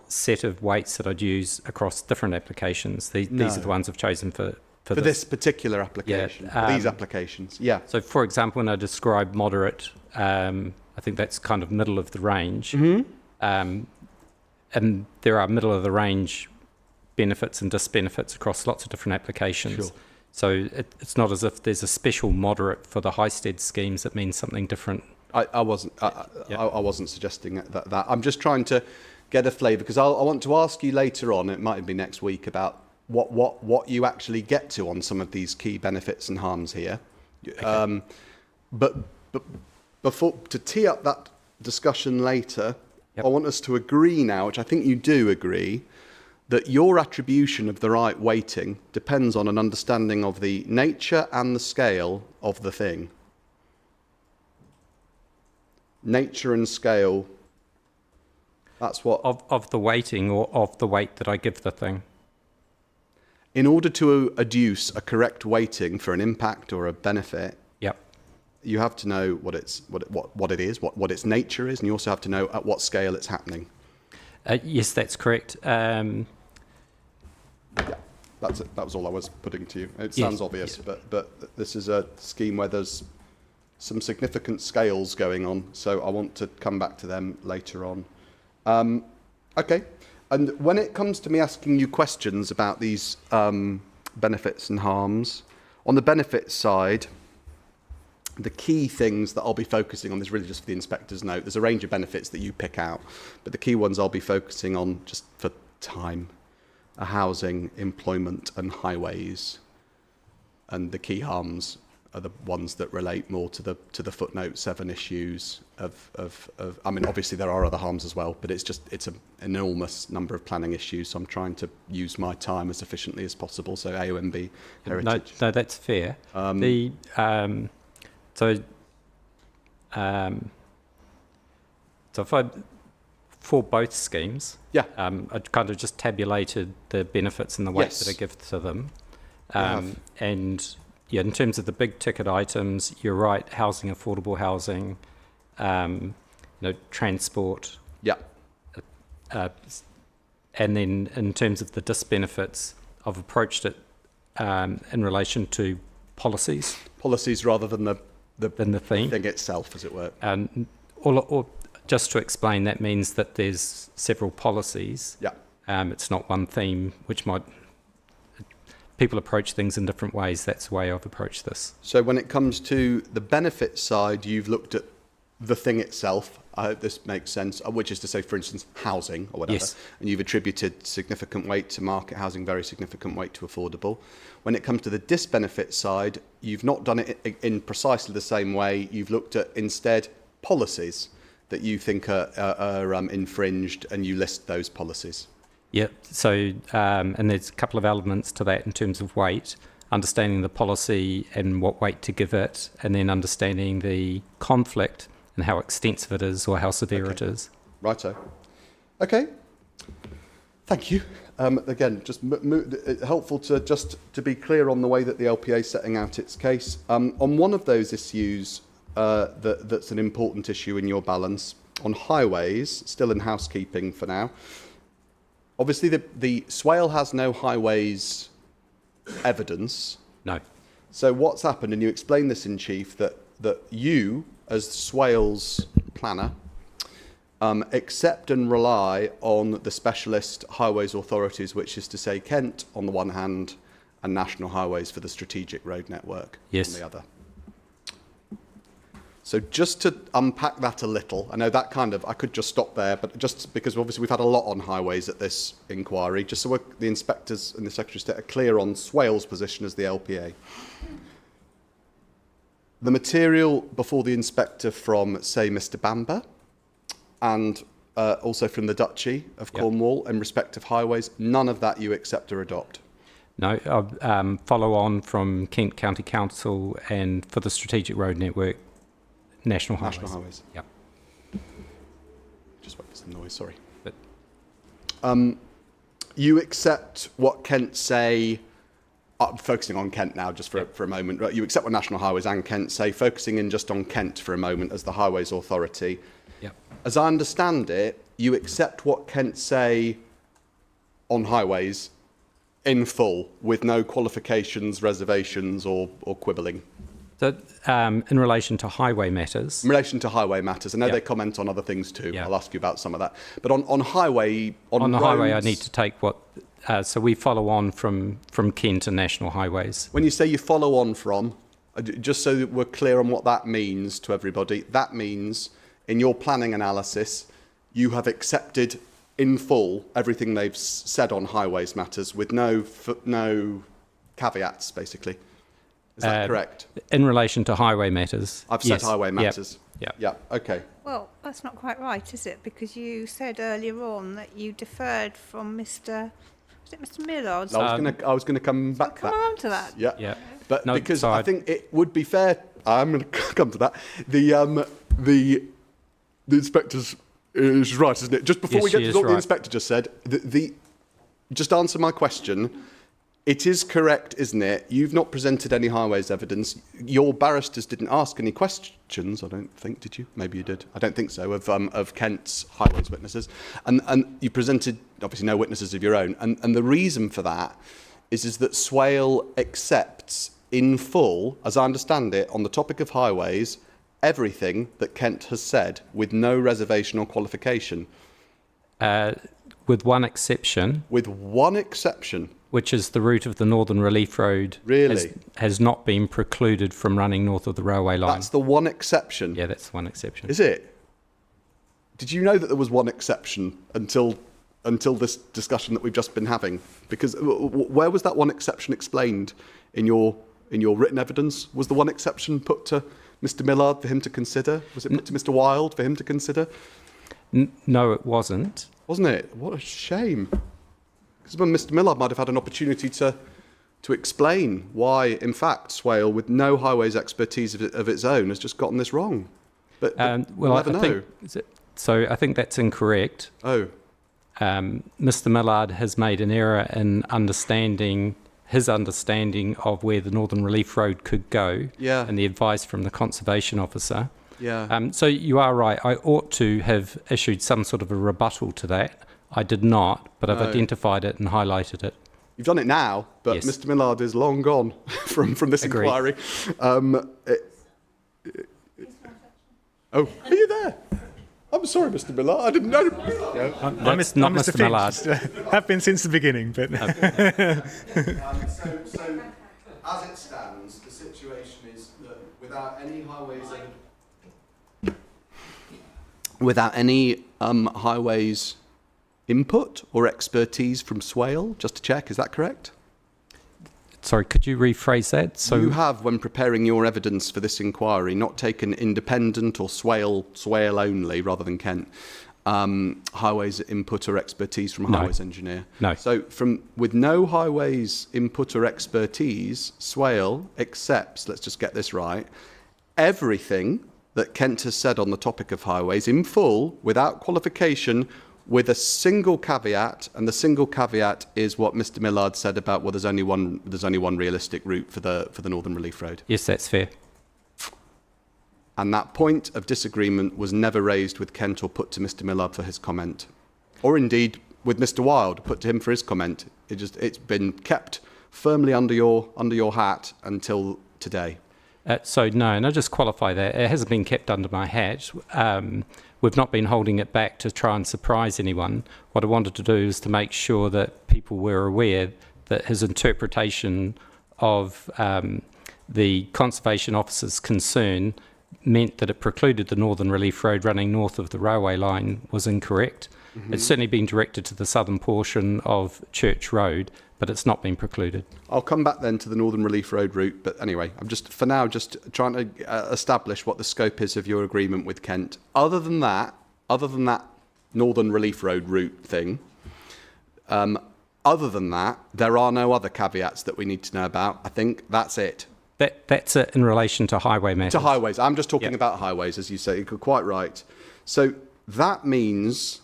set of weights that I'd use across different applications. These are the ones I've chosen for this particular application, Yeah, for these applications. Yeah. So, for example, when I describe moderate, I think that's kind of middle of the range. Mm-hmm. And there are middle of the range benefits and disbenefits across lots of different applications. Sure. So it's not as if there's a special moderate for the Highsted schemes that means something different. I wasn't suggesting that. I'm just trying to get a flavour, because I want to ask you later on, it might be next week, about what you actually get to on some of these key benefits and harms here. Okay. But before, to tee up that discussion later, yep. I want us to agree now, which I think you do agree, that your attribution of the right weighting depends on an understanding of the nature and the scale of the thing. Nature and scale, that's what... Of the weighting, or of the weight that I give the thing? In order to adduce a correct weighting for an impact or a benefit, yep. you have to know what it is, what its nature is, and you also have to know at what scale it's happening. Yes, that's correct. Yeah, that's it. That was all I was putting to you. It sounds obvious, but this is a scheme where there's some significant scales going on, so I want to come back to them later on. Okay, and when it comes to me asking you questions about these benefits and harms, on the benefits side, the key things that I'll be focusing on, this is really just for the inspector's note, there's a range of benefits that you pick out, but the key ones I'll be focusing on, just for time, are housing, employment and highways. And the key harms are the ones that relate more to the footnote 7 issues of I mean, obviously there are other harms as well, but it's an enormous number of planning issues, so I'm trying to use my time as efficiently as possible. So AOMB, heritage. No, that's fair. So if for both schemes, yeah, I kind of just tabulated the benefits and the weight that I give to them. And yeah, in terms of the big ticket items, you're right, housing, affordable housing, transport. Yeah. And then in terms of the disbenefits, I've approached it in relation to policies. Policies rather than the theme. Thing itself, as it were. And or just to explain, that means that there's several policies. Yeah. It's not one theme, which might... People approach things in different ways. That's the way I've approached this. So when it comes to the benefit side, you've looked at the thing itself. I hope this makes sense, which is to say, for instance, housing or whatever. Yes. And you've attributed significant weight to market housing, very significant weight to affordable. When it comes to the disbenefit side, you've not done it in precisely the same way. You've looked at instead policies that you think are infringed, and you list those policies. Yeah, so, and there's a couple of elements to that in terms of weight, understanding the policy and what weight to give it, and then understanding the conflict and how extensive it is or how severe it is. Righto. Okay. Thank you. Again, just helpful to be clear on the way that the LPA is setting out its case. On one of those issues that's an important issue in your balance, on highways, still in housekeeping for now, obviously, the Swale has no highways evidence. No. So what's happened, and you explained this in chief, that you, as Swale's planner, accept and rely on the specialist highways authorities, which is to say Kent on the one hand, and National Highways for the strategic road network yes. on the other. So just to unpack that a little, I know that I could just stop there, but just because obviously we've had a lot on highways at this inquiry, just so the inspectors and the Secretary of State are clear on Swale's position as the LPA. The material before the inspector from, say, Mr. Bamber, and also from the Duchy of Cornwall in respect of highways, none of that you accept or adopt? No, follow on from Kent County Council and for the Strategic Road Network, National Highways. National Highways. Yep. Just wait for some noise, sorry. But you accept what Kent say, focusing on Kent now just for a moment, right? You accept what National Highways and Kent say, focusing in just on Kent for a moment as the Highways Authority. Yep. As I understand it, you accept what Kent say on highways in full, with no qualifications, reservations or quibbling? So, in relation to highway matters... In relation to highway matters, I know Yep. they comment on other things too. Yep. I'll ask you about some of that. But on highway... On the highway, I roads- need to take what... so we follow on from Kent and National Highways. When you say you follow on from, just so that we're clear on what that means to everybody, that means in your planning analysis, you have accepted in full everything they've said on highways matters with no caveats, basically. Is that correct? In relation to highway matters, I've said yes. highway Yep. matters. Yep. Yeah, okay. Well, that's not quite right, is it? Because you said earlier on that you deferred from Mr. Was it Mr. Millard's? I was gonna come back to Come that. on to that. Yeah. Yeah. But No, because so I think it would be fair, I'm going to come to that. The inspector's is right, isn't it? Just before Yes, we get she to is what the right. inspector just said, just answer my question. It is correct, isn't it? You've not presented any highways evidence. Your barristers didn't ask any questions, I don't think, did you? Maybe you did. I don't think so, of Kent's highways witnesses. And you presented, obviously, no witnesses of your own. And the reason for that is that Swale accepts in full, as I understand it, on the topic of highways, everything that Kent has said with no reservation or qualification. With one exception, With one exception. which is the route of the Northern Relief Road Really? has not been precluded from running north of the railway line. That's the one exception. Yeah, that's one exception. Is it? Did you know that there was one exception until this discussion that we've just been having? Because where was that one exception explained in your written evidence? Was the one exception put to Mr. Millard for him to consider? Was it put to Mr. Wilde for him to consider? No, it wasn't. Wasn't it? What a shame. Because Mr. Millard might have had an opportunity to explain why, in fact, Swale, with no highways expertise of its own, has just gotten this wrong. But Well, we'll I never know. think I think that's incorrect. Oh, Mr. Millard has made an error in his understanding of where the Northern Relief Road could go, Yeah. and the advice from the conservation officer. yeah. So you are right. I ought to have issued some sort of a rebuttal to that. I did not, but I've No. identified it and highlighted it. You've done it now, but Yes. Mr. Millard is long gone from this Agreed. inquiry. Oh, are you there? I'm sorry, Mr. Millard. I didn't know. That's not Mr. Millard. Have been since the beginning, but So, as it stands, the situation is that without any highways input or expertise from Swale, just to check, is that correct? Sorry, could you rephrase that? So You have, when preparing your evidence for this inquiry, not taken independent or Swale only, rather than Kent, highways input or expertise from a No. highways engineer. No. So, with no highways input or expertise, Swale accepts, let's just get this right, everything that Kent has said on the topic of highways in full, without qualification, with a single caveat, and the single caveat is what Mr. Millard said about, well, there's only one realistic route for the Northern Relief Road. yes, that's fair. And that point of disagreement was never raised with Kent or put to Mr. Millard for his comment, or indeed with Mr. Wilde, put to him for his comment. It's been kept firmly under your hat until today. So no, and I'll just qualify that. It hasn't been kept under my hat. We've not been holding it back to try and surprise anyone. What I wanted to do is to make sure that people were aware that his interpretation of the Conservation Officer's concern meant that it precluded the Northern Relief Road running north of the railway line was incorrect. It's certainly been directed to the southern portion of Church Road, but it's not been precluded. I'll come back then to the Northern Relief Road route, but anyway, I'm just, for now, just trying to establish what the scope is of your agreement with Kent. Other than that Northern Relief Road route thing, other than that, there are no other caveats that we need to know about. I think that's it. That's it in relation to highway matters. To highways. I'm just talking Yep. about highways, as you say. You're quite right. So that means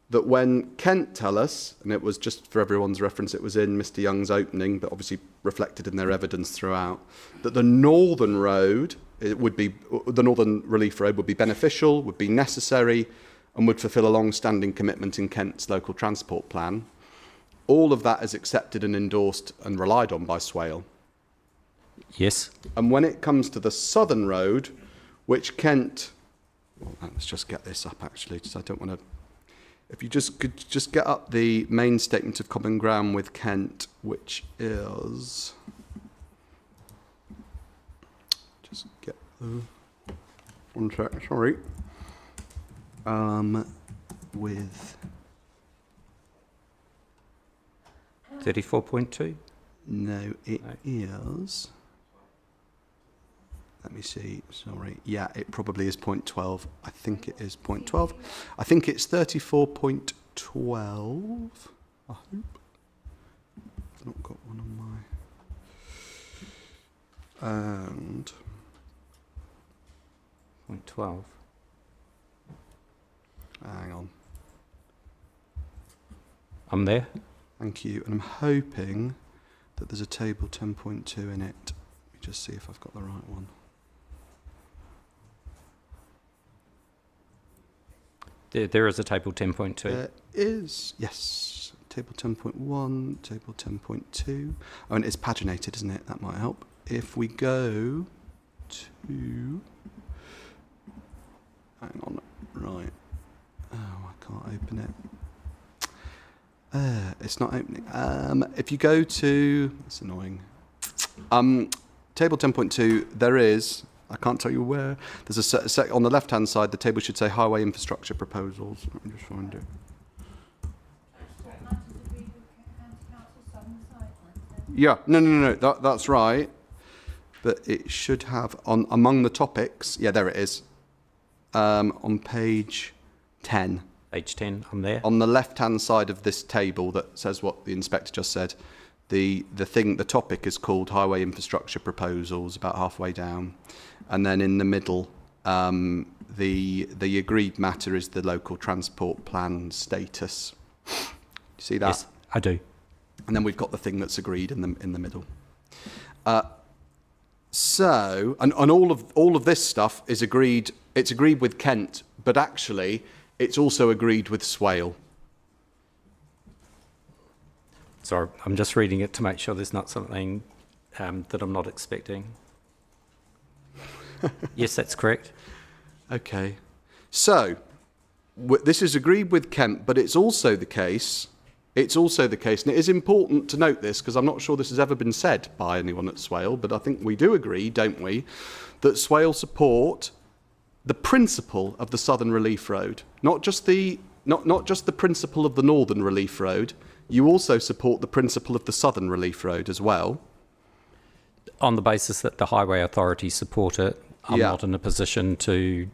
that when Kent tell us, and it was just for everyone's reference, it was in Mr. Young's opening, but obviously reflected in their evidence throughout, that the Northern Road, the Northern Relief Road would be beneficial, would be necessary, and would fulfil a long-standing commitment in Kent's local transport plan. All of that is accepted and endorsed and relied on by Swale. Yes. And when it comes to the Southern Road, which Kent... Well, let's just get this up, actually, because I don't want to... If you could just get up the main statement of common ground with Kent, which is... Just get the... One sec, sorry. With... 34.2? No, it is... Let me see, sorry. Yeah, it probably is 0.12. I think it is 0.12. I think it's 34.12. I hope. I've not got one on my... And... 0.12. Hang on. I'm there. Thank you. And I'm hoping that there's a table 10.2 in it. Let me just see if I've got the right one. There is a table 10.2. There is, yes. Table 10.1, table 10.2. Oh, and it's paginated, isn't it? That might help. If we go to... Hang on. Right. Oh, I can't open it. It's not opening. If you go to... That's annoying. Table 10.2, there is... I can't tell you where. There's on the left-hand side, the table should say highway infrastructure proposals. Let me just find it. Yeah, no. That's right. But it should have among the topics. Yeah, there it is. On page 10. Page 10, I'm there. On the left-hand side of this table that says what the inspector just said, the topic is called highway infrastructure proposals, about halfway down. And then in the middle, the agreed matter is the local transport plan status. You see that? Yes, I do. And then we've got the thing that's agreed in the middle. So, and all of this stuff is agreed. It's agreed with Kent, but actually, it's also agreed with Swale. Sorry, I'm just reading it to make sure there's not something that I'm not expecting. Yes, that's correct. Okay. So, this is agreed with Kent, but it's also the case, and it is important to note this, because I'm not sure this has ever been said by anyone at Swale, but I think we do agree, don't we, that Swale support the principle of the Southern Relief Road, not just the principle of the Northern Relief Road. You also support the principle of the Southern Relief Road as well. On the basis that the highway authorities support it, I'm not in a position to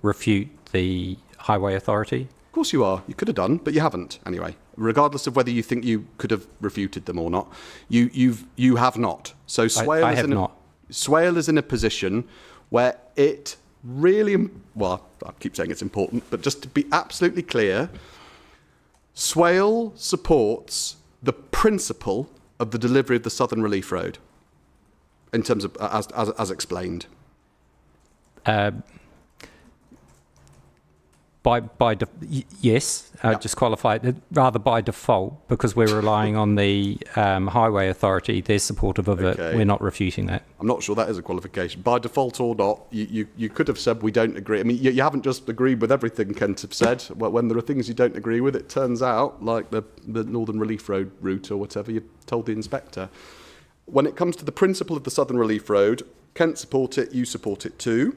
refute the highway authority. Of course you are. You could have done, but you haven't anyway. Regardless of whether you think you could have refuted them or not, you have not. So Swale I have not. Swale is in a position where it really, well, I keep saying it's important, but just to be absolutely clear, Swale supports the principle of the delivery of the Southern Relief Road, in terms of as explained. Yes, just qualify it, rather by default, because we're relying on the highway authority. They're supportive of it. We're not refuting that. I'm not sure that is a qualification. By default or not, you could have said we don't agree. I mean, you haven't just agreed with everything Kent have said. When there are things you don't agree with, it turns out, like the Northern Relief Road route or whatever, you told the inspector. When it comes to the principle of the Southern Relief Road, Kent support it, you support it too.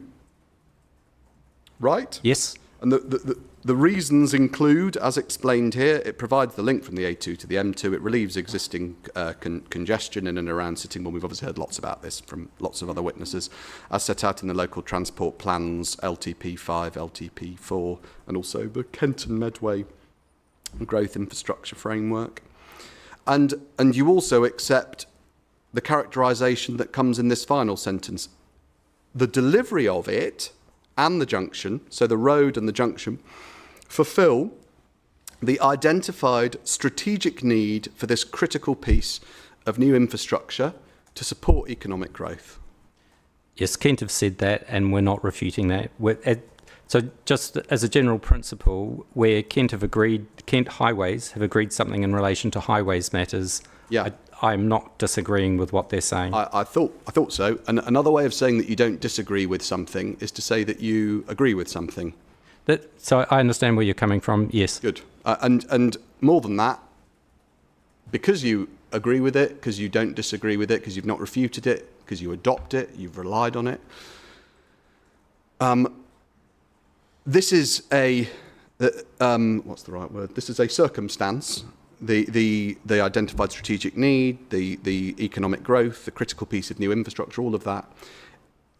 Right? Yes. And the reasons include, as explained here, it provides the link from the A2 to the M2. It relieves existing congestion in and around Sittingbourne. We've obviously heard lots about this from lots of other witnesses, as set out in the local transport plans, LTP5, LTP4, and also the Kent and Medway growth infrastructure framework. And you also accept the characterisation that comes in this final sentence. The delivery of it and the junction, so the road and the junction, fulfil the identified strategic need for this critical piece of new infrastructure to support economic growth. Yes, Kent have said that, and we're not refuting that. So just as a general principle, where Kent Highways have agreed something in relation to highways matters, Yeah. I'm not disagreeing with what they're saying. I thought so. And another way of saying that you don't disagree with something is to say that you agree with something. So I understand where you're coming from, yes. Good. And more than that, because you agree with it, because you don't disagree with it, because you've not refuted it, because you adopt it, you've relied on it. This is a what's the right word? This is a circumstance. The identified strategic need, the economic growth, the critical piece of new infrastructure, all of that.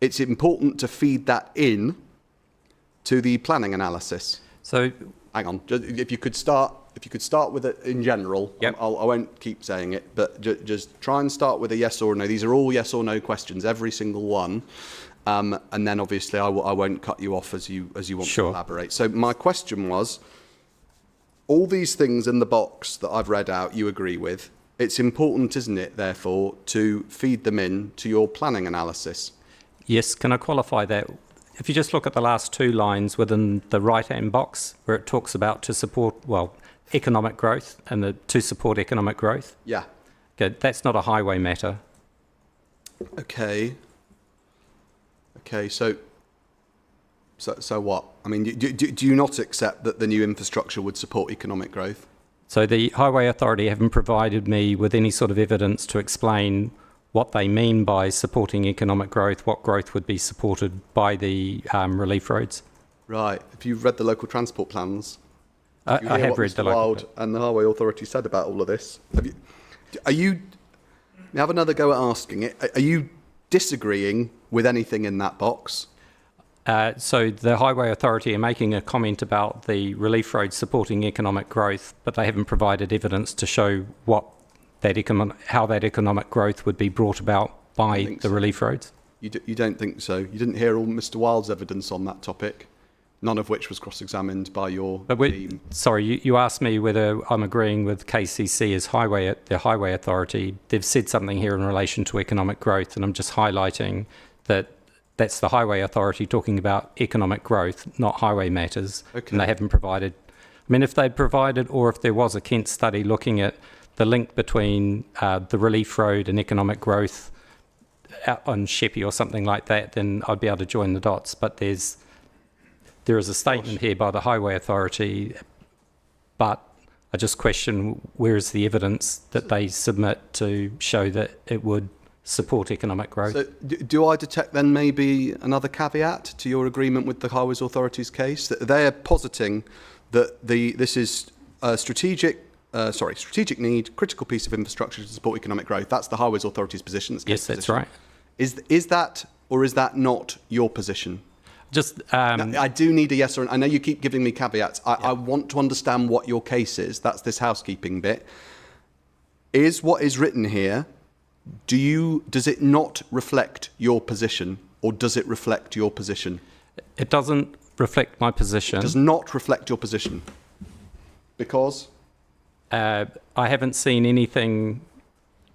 It's important to feed that in to the planning analysis. So, hang on, if you could start with it in general. Yep. I won't keep saying it, but just try and start with a yes or no. These are all yes or no questions, every single one. And then obviously I won't cut you off as you want Sure. to elaborate. So my question was, all these things in the box that I've read out, you agree with. It's important, isn't it, therefore, to feed them in to your planning analysis? yes, can I qualify that? If you just look at the last two lines within the right-hand box, where it talks about to support, economic growth, and to support economic growth, Yeah. okay, that's not a highway matter. Okay, so what? I mean, do you not accept that the new infrastructure would support economic growth? So the Highway Authority haven't provided me with any sort of evidence to explain what they mean by supporting economic growth, what growth would be supported by the relief roads. Right. If you've read the local transport plans, I have what read Mr. the local. Wild and the Highway Authority said about all of this. Are you have another go at asking it? Are you disagreeing with anything in that box? So the Highway Authority are making a comment about the relief roads supporting economic growth, but they haven't provided evidence to show how that economic growth would be brought about by the relief roads. You don't think so? You didn't hear all Mr. Wild's evidence on that topic, none of which was cross-examined by your team. Sorry, you asked me whether I'm agreeing with KCC as the Highway Authority. They've said something here in relation to economic growth, and I'm just highlighting that that's the Highway Authority talking about economic growth, not highway matters. Okay. And they haven't provided. I mean, if they'd provided, or if there was a Kent study looking at the link between the relief road and economic growth out on Sheppey or something like that, then I'd be able to join the dots. But there is a statement here by the Highway Authority, but I just question where is the evidence that they submit to show that it would support economic growth. So do I detect then maybe another caveat to your agreement with the Highways Authority's case? That they're positing that this is a strategic need, critical piece of infrastructure to support economic growth. That's the Highways Authority's position. Yes, that's right. Is that, or is that not your position? Just Now, I do need a yes or no. I know you keep giving me caveats. I want to understand what your case is. That's this housekeeping bit. Is what is written here, does it not reflect your position, or does it reflect your position? It doesn't reflect my position. It does not reflect your position. Because? I haven't seen anything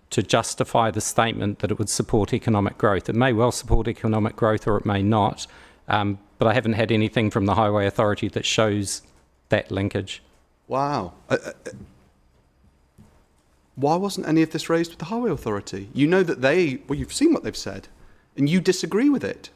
to justify the statement that it would support economic growth. It may well support economic growth, or it may not, but I haven't had anything from the Highway Authority that shows that linkage. Wow. Why wasn't any of this raised with the Highway Authority? You know that you've seen what they've said, and you disagree with it.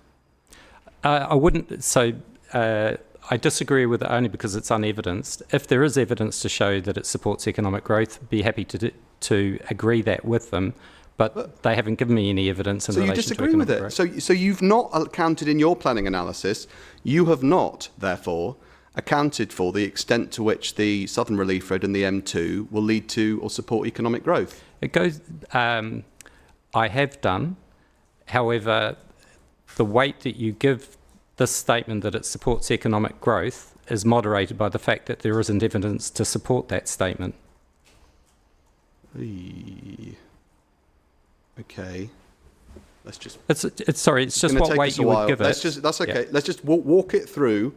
I wouldn't. So I disagree with it only because it's unevidenced. If there is evidence to show that it supports economic growth, I'd be happy to agree that with them. But they haven't given me any evidence in So you relation to disagree with economic it? growth. So you've not accounted in your planning analysis, you have not, therefore, accounted for the extent to which the Southern Relief Road and the M2 will lead to or support economic growth. It goes. I have done. However, the weight that you give this statement that it supports economic growth is moderated by the fact that there isn't evidence to support that statement. Okay. Let's just. It's just what weight you would give it. That's okay. Yeah. Let's just walk it through.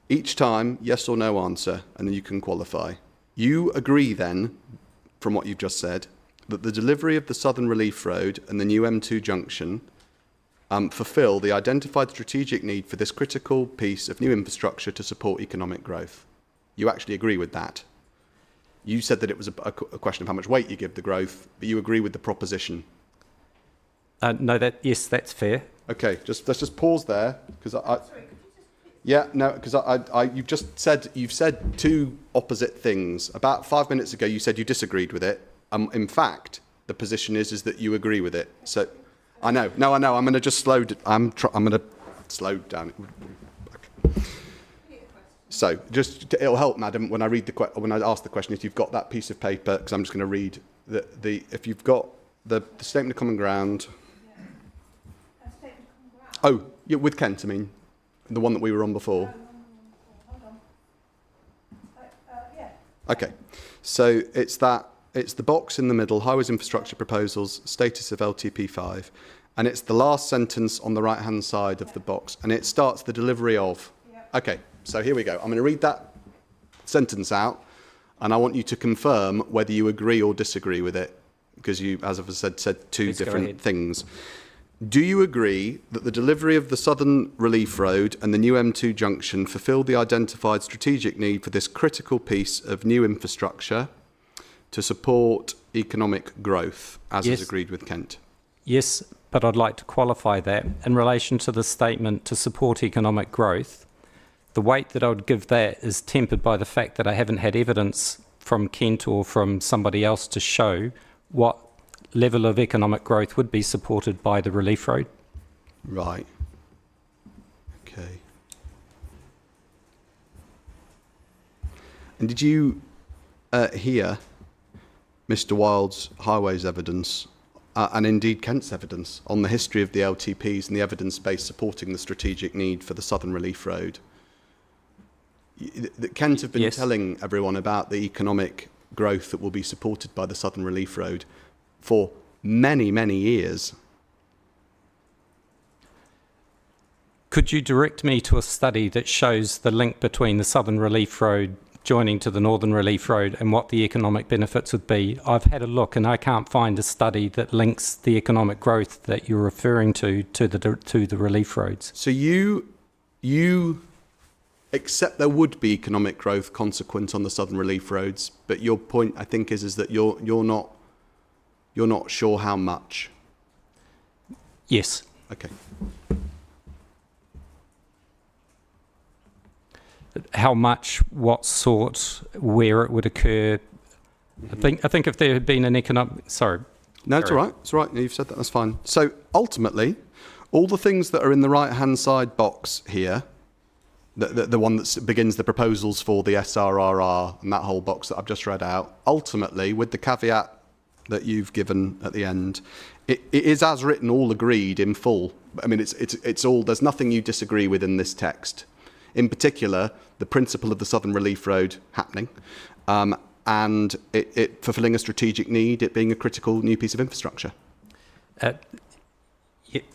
Each time, yes or no answer, and then you can qualify. You agree then, from what you've just said, that the delivery of the Southern Relief Road and the new M2 junction fulfil the identified strategic need for this critical piece of new infrastructure to support economic growth. You actually agree with that. You said that it was a question of how much weight you give the growth, but you agree with the proposition. No, yes, that's fair. Okay, let's just pause there because you've said two opposite things. About 5 minutes ago, you said you disagreed with it. In fact, the position is that you agree with it. So, I know. I'm going to just slow. I'm going to slow down. Okay. So, it'll help, madam, when I ask the question. If you've got that piece of paper, because I'm just going to read if you've got the statement of common ground. Oh, yeah, with Kent, I mean, the one that we were on before. Okay, so it's the box in the middle, highways infrastructure proposals, status of LTP5, and it's the last sentence on the right-hand side of the box, and it starts the delivery of. Okay, so here we go. I'm going to read that sentence out, and I want you to confirm whether you agree or disagree with it, because you, as I've said two Please different things. Do you agree that the delivery of the Southern Relief Road and the new M2 junction fulfil the identified strategic need for this critical piece of new infrastructure to support economic growth, as Yes. is agreed with Kent? Yes, but I'd like to qualify that in relation to the statement to support economic growth. The weight that I would give that is tempered by the fact that I haven't had evidence from Kent or from somebody else to show what level of economic growth would be supported by the relief road. Right. Okay. And did you hear Mr. Wild's highways evidence and indeed Kent's evidence on the history of the LTPs and the evidence base supporting the strategic need for the Southern Relief Road? Kent have been Yes. telling everyone about the economic growth that will be supported by the Southern Relief Road for many, many years. Could you direct me to a study that shows the link between the Southern Relief Road joining to the Northern Relief Road and what the economic benefits would be? I've had a look and I can't find a study that links the economic growth that you're referring to the relief roads. So you accept there would be economic growth consequent on the Southern Relief Roads, but your point, I think, is that you're not sure how much. Yes. Okay. How much, what sort, where it would occur. I think if there had been an economic... Sorry. No, it's all right. It's all right. You've said that. That's fine. So ultimately, all the things that are in the right-hand side box here, the one that begins the proposals for the SRRR and that whole box that I've just read out, ultimately, with the caveat that you've given at the end, it is as written, all agreed in full. I mean, it's all. There's nothing you disagree with in this text. In particular, the principle of the Southern Relief Road happening, and it fulfilling a strategic need, it being a critical new piece of infrastructure.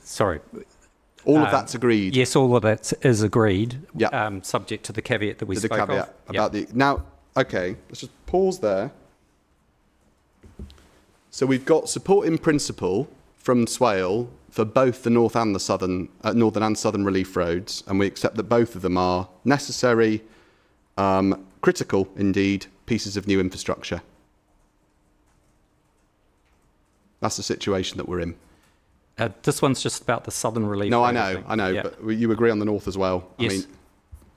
Sorry. All of that's agreed. Yes, all of that is agreed. Yeah. Subject to the caveat that we There's a spoke caveat of. about the. Now, okay, let's just pause there. So we've got support in principle from Swale for both the northern and southern relief roads, and we accept that both of them are necessary, critical indeed, pieces of new infrastructure. That's the situation that we're in. This one's just about the Southern Relief. No, Road, I know, yeah. but you agree on the north as well. Yes. I mean,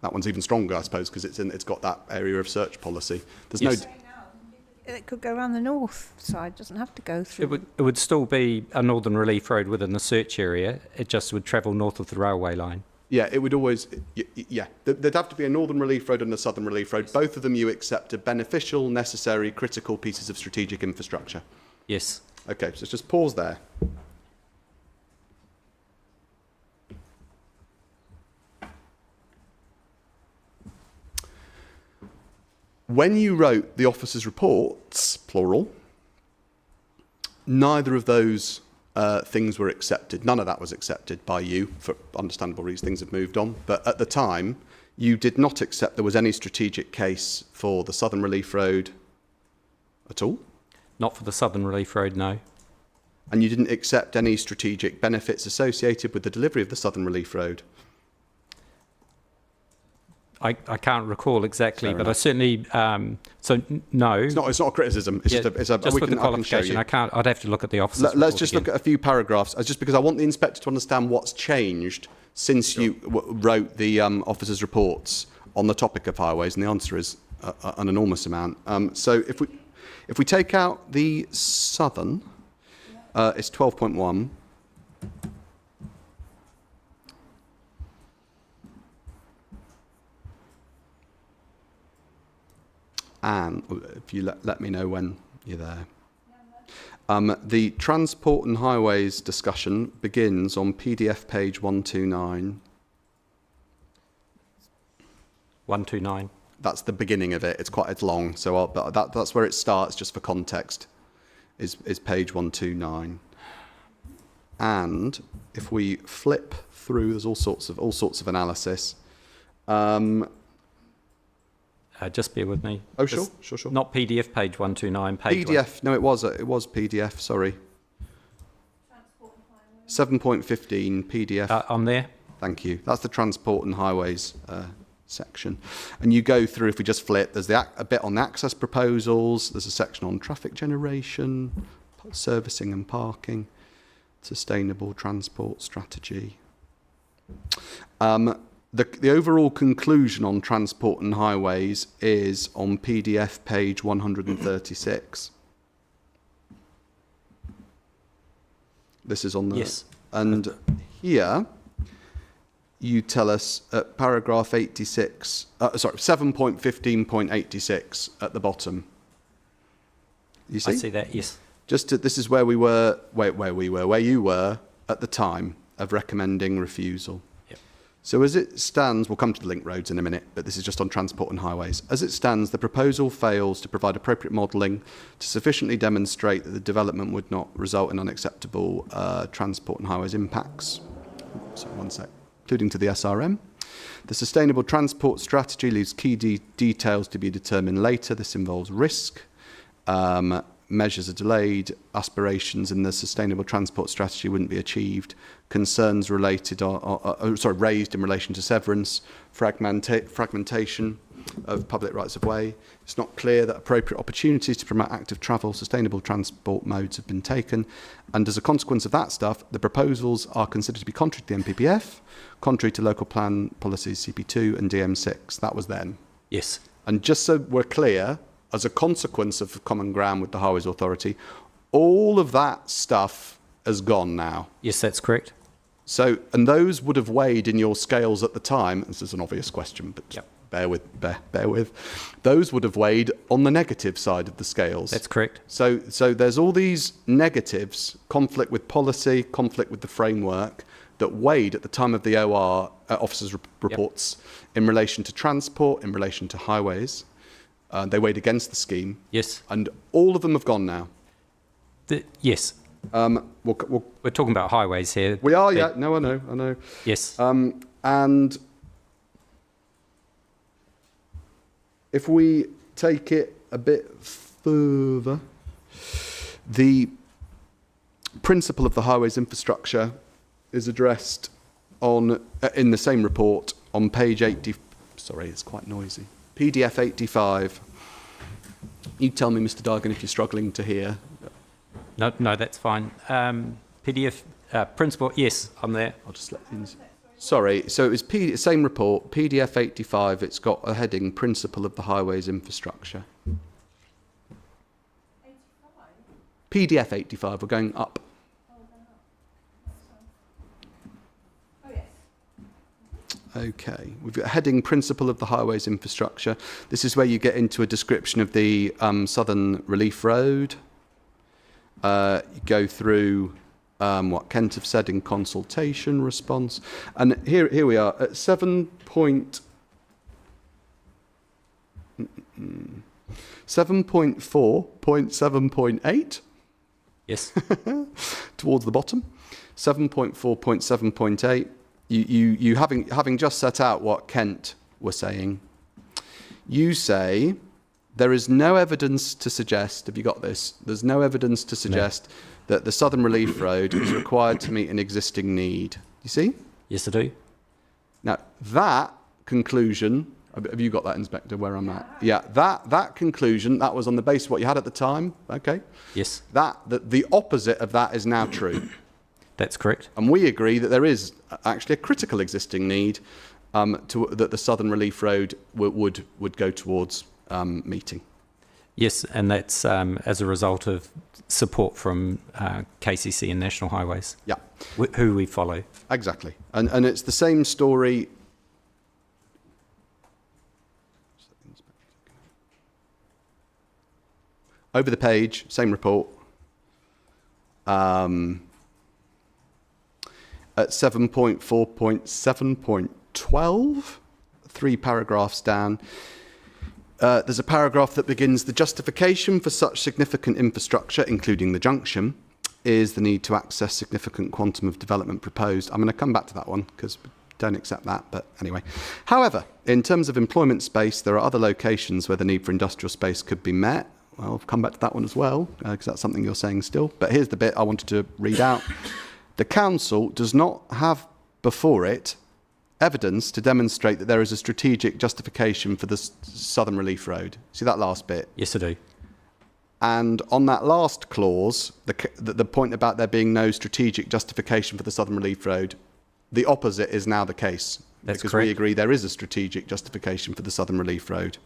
that one's even stronger, I suppose, because it's got that area of search policy. There's Yes. it could go around the north side, doesn't have to go through. It would still be a northern relief road within the search area. It just would travel north of the railway line. Yeah, it would always, yeah. There'd have to be a northern relief road and a southern relief road. Both of them you accept are beneficial, necessary, critical pieces of strategic infrastructure. Yes. Okay, so just pause there. When you wrote the officers' reports, plural, neither of those things were accepted. None of that was accepted by you for understandable reasons. Things have moved on. But at the time, you did not accept there was any strategic case for the Southern Relief Road at all. Not for the Southern Relief Road, no. And you didn't accept any strategic benefits associated with the delivery of the Southern Relief Road. I can't recall exactly, Fair but enough. I certainly, no. It's not a criticism. It's Yeah, just a just we with can, the I can show qualification, you. I'd have to look at the officers' Let's just look at a few paragraphs, just because I want the inspector to understand what's changed since you wrote the officers' reports on the topic of highways, and the answer is an enormous amount. So if we take out the southern, it's 12.1. And if you let me know when you're there. The transport and highways discussion begins on PDF page 129. 129. That's the beginning of it. It's long, so but that's where it starts. Just for context, is page 129. And if we flip through, there's all sorts of analysis. Just bear with me. Oh, sure. Not PDF page 129, page PDF. No, it was PDF. Sorry. 7.15 PDF. I'm there. Thank you. That's the transport and highways section. And you go through, if we just flip, there's a bit on the access proposals, there's a section on traffic generation, servicing and parking, sustainable transport strategy. The overall conclusion on transport and highways is on PDF page 136. This is on the... Yes. And here, you tell us at paragraph 86, 7.15.86 at the bottom. You see? I see that, yes. This is where we were, where you were at the time of recommending refusal. Yep. So as it stands, we'll come to the link roads in a minute, but this is just on transport and highways. As it stands, the proposal fails to provide appropriate modelling to sufficiently demonstrate that the development would not result in unacceptable transport and highways impacts. Sorry, one sec. Including to the SRM. The sustainable transport strategy leaves key details to be determined later. This involves risk. Measures are delayed, aspirations in the sustainable transport strategy wouldn't be achieved, concerns raised in relation to severance, fragmentation of public rights of way. It's not clear that appropriate opportunities to promote active travel, sustainable transport modes have been taken, and as a consequence of that stuff, the proposals are considered to be contrary to the NPPF, contrary to local plan policies CP2 and DM6. That was then. Yes. And just so we're clear, as a consequence of common ground with the Highways Authority, all of that stuff has gone now. Yes, that's correct. So, and those would have weighed in your scales at the time. This is an obvious question, but Yep. bear with. Those would have weighed on the negative side of the scales. That's correct. So there's all these negatives, conflict with policy, conflict with the framework, that weighed at the time of the OR officers' reports in relation to transport, in relation to highways. They weighed against the scheme. Yes. And all of them have gone now. Yes. We're talking about highways here. We are, yeah. No, I know. Yes. And if we take it a bit further, the principle of the highways infrastructure is addressed in the same report on page 80. Sorry, it's quite noisy. PDF 85. You tell me, Mr. Dargan, if you're struggling to hear. No, that's fine. PDF principle. Yes, I'm there. I'll just let you. Sorry, so it was same report, PDF 85. It's got a heading: Principle of the Highways Infrastructure. PDF 85, we're going up. Okay, we've got a heading Principle of the Highways Infrastructure. This is where you get into a description of the Southern Relief Road. You go through what Kent have said in consultation response. And here we are at 7.4.7.8. Yes. Towards the bottom. 7.4.7.8. You having just set out what Kent were saying, you say there is no evidence to suggest, have you got this? There's no evidence to suggest that the Southern Relief Road is required to meet an existing need. You see? Yes, I do. Now, that conclusion, have you got that, Inspector, where I'm at? Yeah, that conclusion, that was on the basis of what you had at the time, okay? Yes. The opposite of that is now true. That's correct. And we agree that there is actually a critical existing need that the Southern Relief Road would go towards meeting. Yes, and that's as a result of support from KCC and National Highways, Yeah, who we follow. exactly. And it's the same story. Over the page, same report. At 7.4.7.12, 3 paragraphs down, there's a paragraph that begins, the justification for such significant infrastructure, including the junction, is the need to access significant quantum of development proposed. I'm going to come back to that one because we don't accept that, but anyway. However, in terms of employment space, there are other locations where the need for industrial space could be met. Well, I'll come back to that one as well, because that's something you're saying still. But here's the bit I wanted to read out. The council does not have before it evidence to demonstrate that there is a strategic justification for the Southern Relief Road. See that last bit? Yes, I do. And on that last clause, the point about there being no strategic justification for the Southern Relief Road, the opposite is now the case. That's because correct. we agree there is a strategic justification for the Southern Relief Road.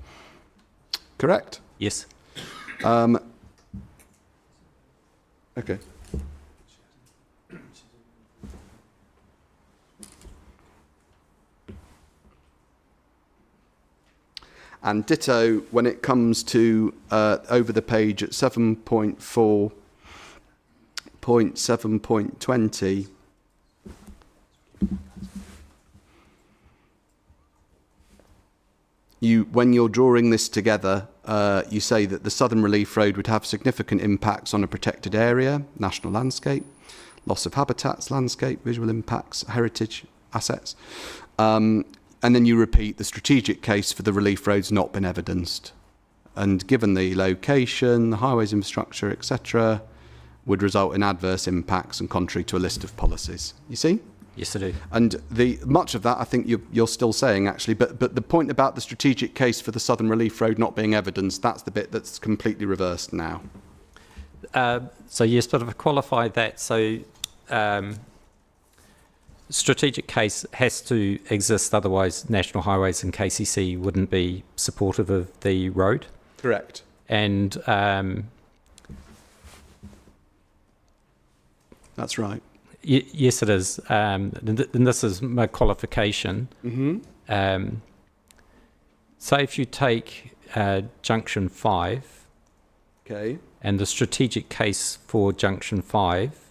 Correct? Yes. Okay. And ditto when it comes to over the page at 7.4.7.20. When you're drawing this together, you say that the Southern Relief Road would have significant impacts on a protected area, national landscape, loss of habitats, landscape, visual impacts, heritage assets. And then you repeat the strategic case for the relief road's not been evidenced. And given the location, the highways infrastructure, etc., would result in adverse impacts and contrary to a list of policies. You see? Yes, I do. And much of that, I think you're still saying, actually, but the point about the strategic case for the Southern Relief Road not being evidenced, that's the bit that's completely reversed now. So yes, but I've qualified that. So strategic case has to exist, otherwise National Highways and KCC wouldn't be supportive of the road. Correct. And That's right. Yes, it is. And this is my qualification. Mm-hmm. So if you take Junction 5 Okay. and the strategic case for Junction 5,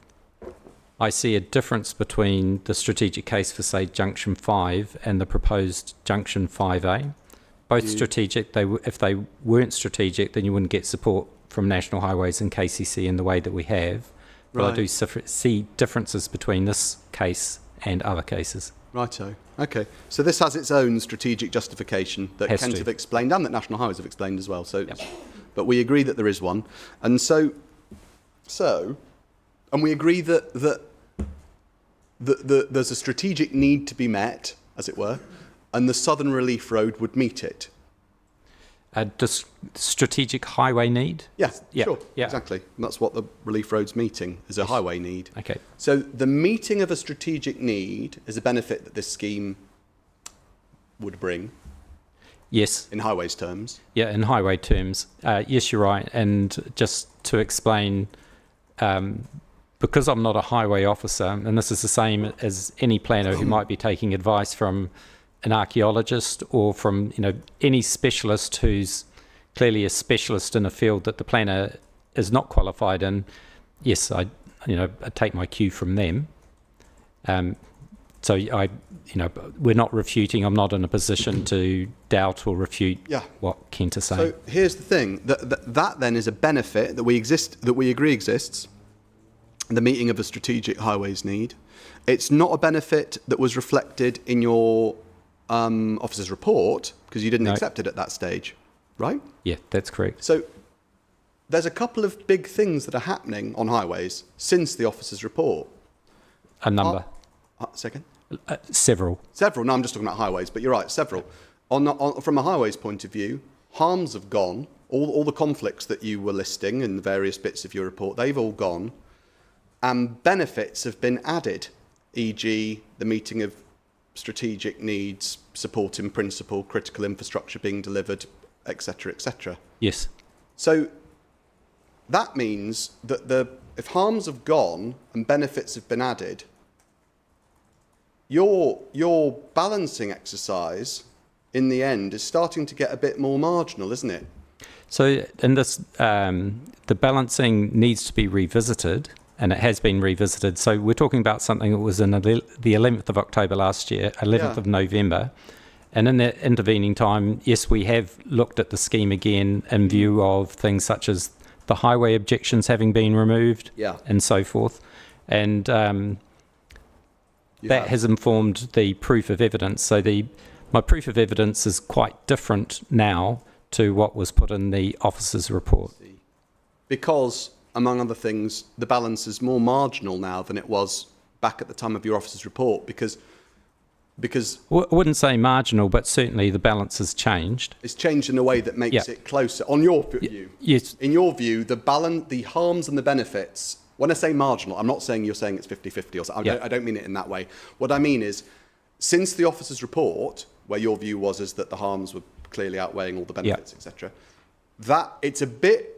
I see a difference between the strategic case for, say, Junction 5 and the proposed Junction 5A. Both strategic. If they weren't strategic, then you wouldn't get support from National Highways and KCC in the way that we have. But Right. I do see differences between this case and other cases. Righto. Okay. So this has its own strategic justification that Has Kent to. have explained and that National Highways have explained as well. So, Yep. but we agree that there is one, and so, and we agree that there's a strategic need to be met, as it were, and the Southern Relief Road would meet it. Does strategic highway need? Yeah, Yeah, sure, yeah. exactly. And that's what the Relief Road's meeting is, a highway need. Okay. So the meeting of a strategic need is a benefit that this scheme would bring Yes. in highways terms. Yeah, in highway terms. Yes, you're right. And just to explain because I'm not a highway officer, and this is the same as any planner who might be taking advice from an archaeologist or from any specialist who's clearly a specialist in a field that the planner is not qualified in. Yes, I take my cue from them. So we're not refuting. I'm not in a position to doubt or refute what Kent is saying. So here's the thing: that then is a benefit that we agree exists. The meeting of a strategic highways need. It's not a benefit that was reflected in your officer's report because you didn't accept it at that stage, right? Yeah, that's correct. So there's a couple of big things that are happening on highways since the officer's report. A number. Second? Several. Several. No, I'm just talking about highways, but you're right, several. From a highways point of view, harms have gone. All the conflicts that you were listing in the various bits of your report, they've all gone. And benefits have been added, e.g. the meeting of strategic needs, support in principle, critical infrastructure being delivered, etc., etc. Yes. So that means that if harms have gone and benefits have been added, your balancing exercise in the end is starting to get a bit more marginal, isn't it? So in this, the balancing needs to be revisited, and it has been revisited. So we're talking about something that was in the 11th of October last year, 11th of November. And in that intervening time, yes, we have looked at the scheme again in view of things such as the highway objections having been removed and so forth. And that has informed the proof of evidence. So my proof of evidence is quite different now to what was put in the officer's report. Because, among other things, the balance is more marginal now than it was back at the time of your officer's report because I wouldn't say marginal, but certainly the balance has changed. It's changed in a way that makes it closer. On your view, yes. In your view, the harms and the benefits. When I say marginal, I'm not saying you're saying it's 50-50 or something. I don't mean it in that way. What I mean is, since the officer's report, where your view was that the harms were clearly outweighing all the benefits, etc., that it's a bit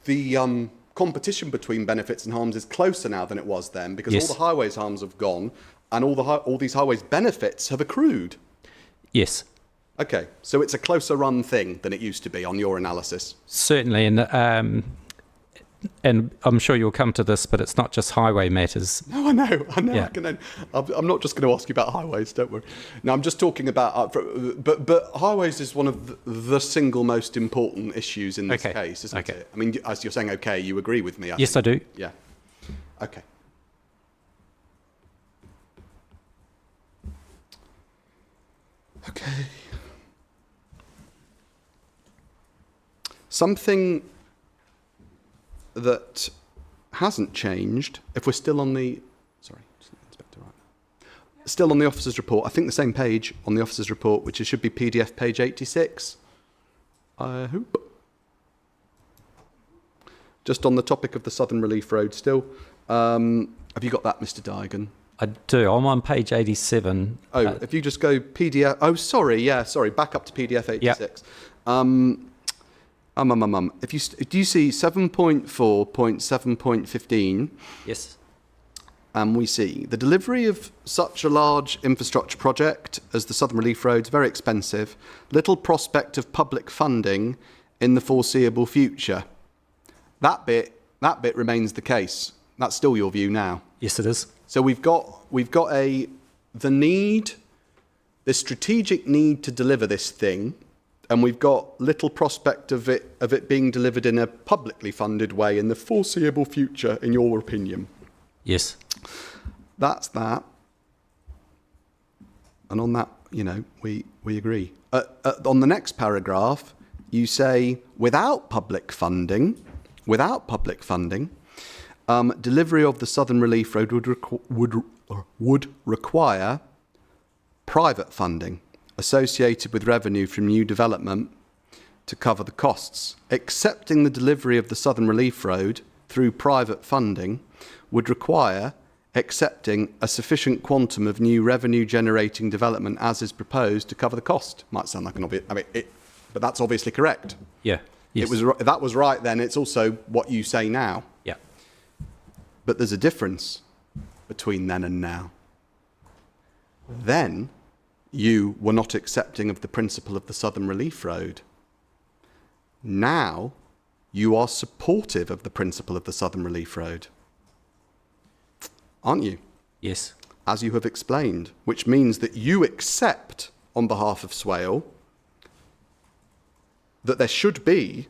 the competition between benefits and harms is closer now than it was then because all the highways harms have gone. And all these highways benefits have accrued. Yes. Okay, so it's a closer run thing than it used to be on your analysis. Certainly, and I'm sure you'll come to this, but it's not just highway matters. No, I know. Yeah. I'm not just going to ask you about highways, don't worry. No, I'm just talking about, but highways is one of the single most important issues in this case, isn't it? I mean, as you're saying, okay, you agree with me? Yes, I do. Yeah. Okay. Okay. Something that hasn't changed, if we're still on the... Sorry, Inspector, right. Still on the officer's report. I think the same page on the officer's report, which should be PDF page 86. I hope. Just on the topic of the Southern Relief Road still. Have you got that, Mr. Digan? I do. I'm on page 87. If you just go PDF... Oh, sorry. Back up to PDF 86. Do you see 7.4.7.15? Yes. We see the delivery of such a large infrastructure project as the Southern Relief Road is very expensive. Little prospect of public funding in the foreseeable future. That bit remains the case. That's still your view now. Yes, it is. So we've got the strategic need to deliver this thing, and we've got little prospect of it being delivered in a publicly funded way in the foreseeable future, in your opinion. Yes. That's that. And on that, we agree. On the next paragraph, you say without public funding, delivery of the Southern Relief Road would require private funding associated with revenue from new development to cover the costs. Accepting the delivery of the Southern Relief Road through private funding would require accepting a sufficient quantum of new revenue-generating development as is proposed to cover the cost. Might sound like an obvious... but that's obviously correct. Yeah. Yes. That was right then. It's also what you say now. Yeah. But there's a difference between then and now. Then you were not accepting of the principle of the Southern Relief Road. Now you are supportive of the principle of the Southern Relief Road. Aren't you? Yes. As you have explained, which means that you accept on behalf of Swale that there should be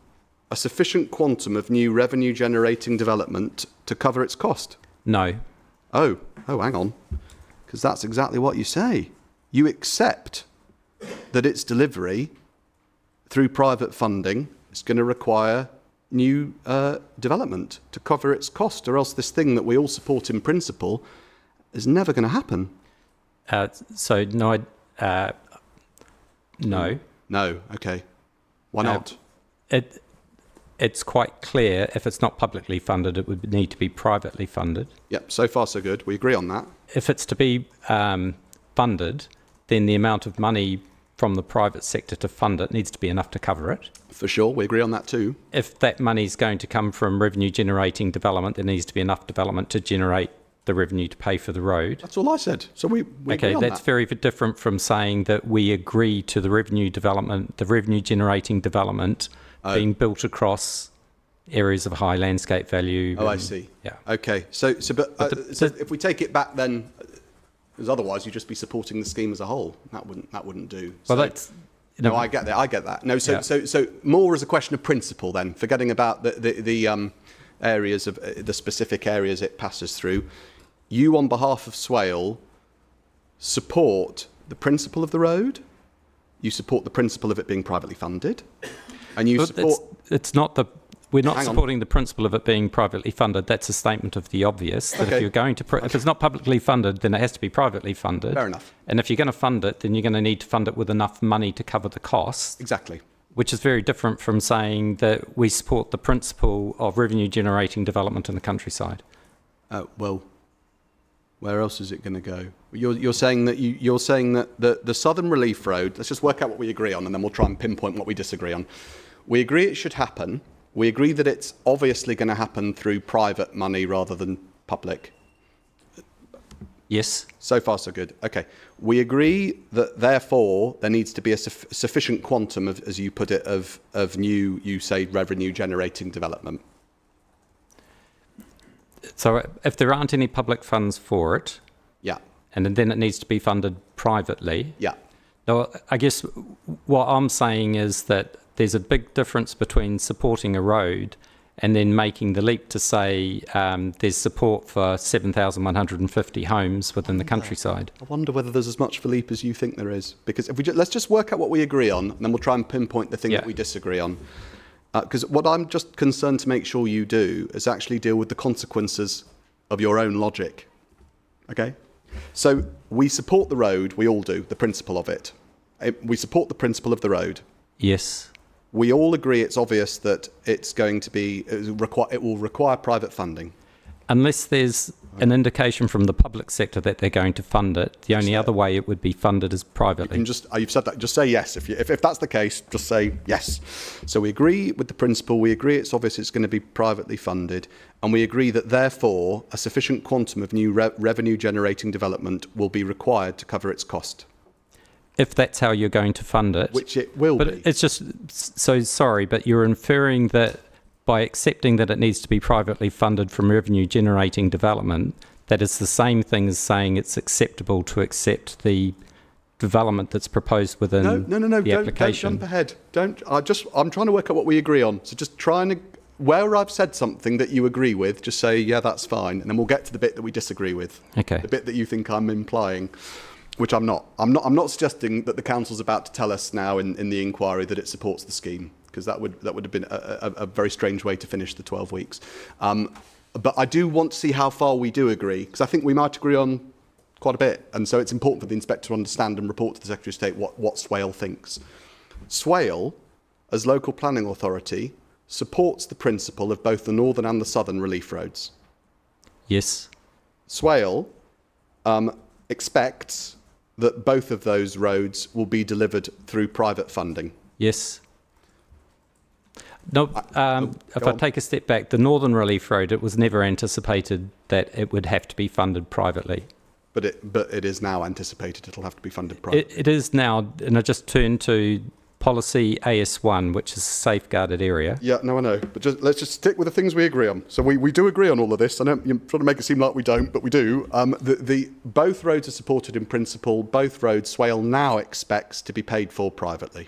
a sufficient quantum of new revenue generating development to cover its cost. No. Oh, hang on. Because that's exactly what you say. You accept that its delivery through private funding is going to require new development to cover its cost, or else this thing that we all support in principle is never going to happen. No. No, okay. Why not? It's quite clear if it's not publicly funded, it would need to be privately funded. Yep, so far so good. We agree on that. If it's to be funded, then the amount of money from the private sector to fund it needs to be enough to cover it. For sure, we agree on that too. If that money is going to come from revenue generating development, there needs to be enough development to generate the revenue to pay for the road. That's all I said. So we agree okay, on that's that. very different from saying that we agree to the revenue development, the revenue generating development being built across areas of high landscape value. Oh, I see. Yeah. Okay. So if we take it back, then, because otherwise you'd just be supporting the scheme as a whole. That wouldn't do. Well, So, that's no, I get that. I get that. No, Yeah. so more as a question of principle, then, forgetting about the areas of the specific areas it passes through. You, on behalf of Swale, support the principle of the road. You support the principle of it being privately funded, and you But support. it's not the. We're not Hang on. supporting the principle of it being privately funded. That's a statement of the obvious. That Okay. if you're going to, if it's not publicly funded, then it has to be privately funded. Fair enough. And if you're going to fund it, then you're going to need to fund it with enough money to cover the cost. Exactly. Which is very different from saying that we support the principle of revenue generating development in the countryside. Well, where else is it going to go? You're saying that you're saying that the Southern Relief Road. Let's just work out what we agree on, and then we'll try and pinpoint what we disagree on. We agree it should happen. We agree that it's obviously going to happen through private money rather than public. Yes. So far, so good. Okay. We agree that, therefore, there needs to be a sufficient quantum of, as you put it, of new, you say, revenue-generating development. So if there aren't any public funds for it, Yeah. and then it needs to be funded privately. Yeah. Now, I guess what I'm saying is that there's a big difference between supporting a road and then making the leap to say there's support for 7,150 homes within the countryside. I wonder whether there's as much Philippe as you think there is. Because if we let's just work out what we agree on, and then we'll try and pinpoint the thing that we disagree on. Because what I'm just concerned to make sure you do is actually deal with the consequences of your own logic. Okay? So we support the road, we all do, the principle of it. We support the principle of the road. Yes. We all agree it's obvious that it's going to be, it will require private funding. Unless there's an indication from the public sector that they're going to fund it, the only other way it would be funded is privately. You can just, you've said that, just say yes. If that's the case, just say yes. So we agree with the principle, we agree it's obvious it's going to be privately funded, and we agree that therefore a sufficient quantum of new revenue generating development will be required to cover its cost. If that's how you're going to fund it. Which it will be. But it's just, so sorry, but you're inferring that by accepting that it needs to be privately funded from revenue generating development, that is the same thing as saying it's acceptable to accept the development that's proposed within the application. Don't jump ahead. I'm trying to work out what we agree on. So just trying to, where I've said something that you agree with, just say, yeah, that's fine. And then we'll get to the bit that we disagree with. Okay. The bit that you think I'm implying. Which I'm not. I'm not suggesting that the council's about to tell us now in the inquiry that it supports the scheme, because that would have been a very strange way to finish the 12 weeks. But I do want to see how far we do agree, because I think we might agree on quite a bit, and so it's important for the inspector to understand and report to the Secretary of State what Swale thinks. Swale, as local planning authority, supports the principle of both the northern and the southern relief roads. Yes. Swale expects that both of those roads will be delivered through private funding. Yes. No, if go I on. take a step back, the Northern Relief Road, it was never anticipated that it would have to be funded privately. But it is now anticipated it'll have to be funded privately. It is now, and I just turned to policy AS1, which is a safeguarded area. Yeah, no, I know. But let's just stick with the things we agree on. So we do agree on all of this. I know you're trying to make it seem like we don't, but we do. Both roads are supported in principle. Both roads Swale now expects to be paid for privately.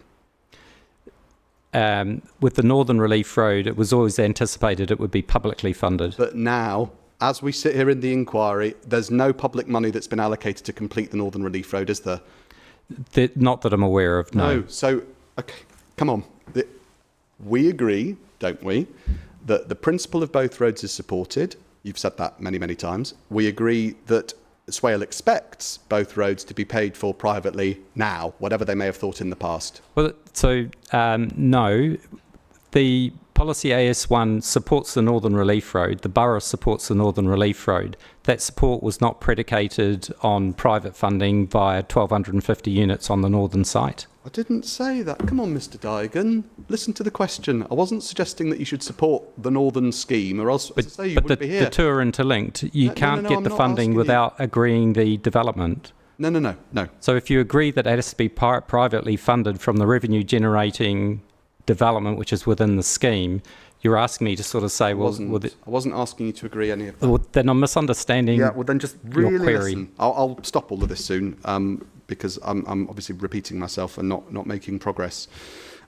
With the Northern Relief Road, it was always anticipated it would be publicly funded. But now, as we sit here in the inquiry, there's no public money that's been allocated to complete the Northern Relief Road, is there? Not that I'm aware of, no. So, okay, come on. We agree, don't we, that the principle of both roads is supported. You've said that many, many times. We agree that Swale expects both roads to be paid for privately now, whatever they may have thought in the past. Well, so no, the policy AS1 supports the Northern Relief Road. The borough supports the Northern Relief Road. That support was not predicated on private funding via 1,250 units on the northern site. I didn't say that. Come on, Mr. Digan. Listen to the question. I wasn't suggesting that you should support the Northern scheme, or else, as I say, you wouldn't be here. The two are interlinked. You can't no, get I'm the not funding asking you. without agreeing the development. No. So if you agree that it has to be privately funded from the revenue generating development which is within the scheme, you're asking me to sort of say, I well, wasn't asking you to agree any of that. well then I'm misunderstanding. Yeah, well then just your really query. listen. I'll stop all of this soon because I'm obviously repeating myself and not making progress.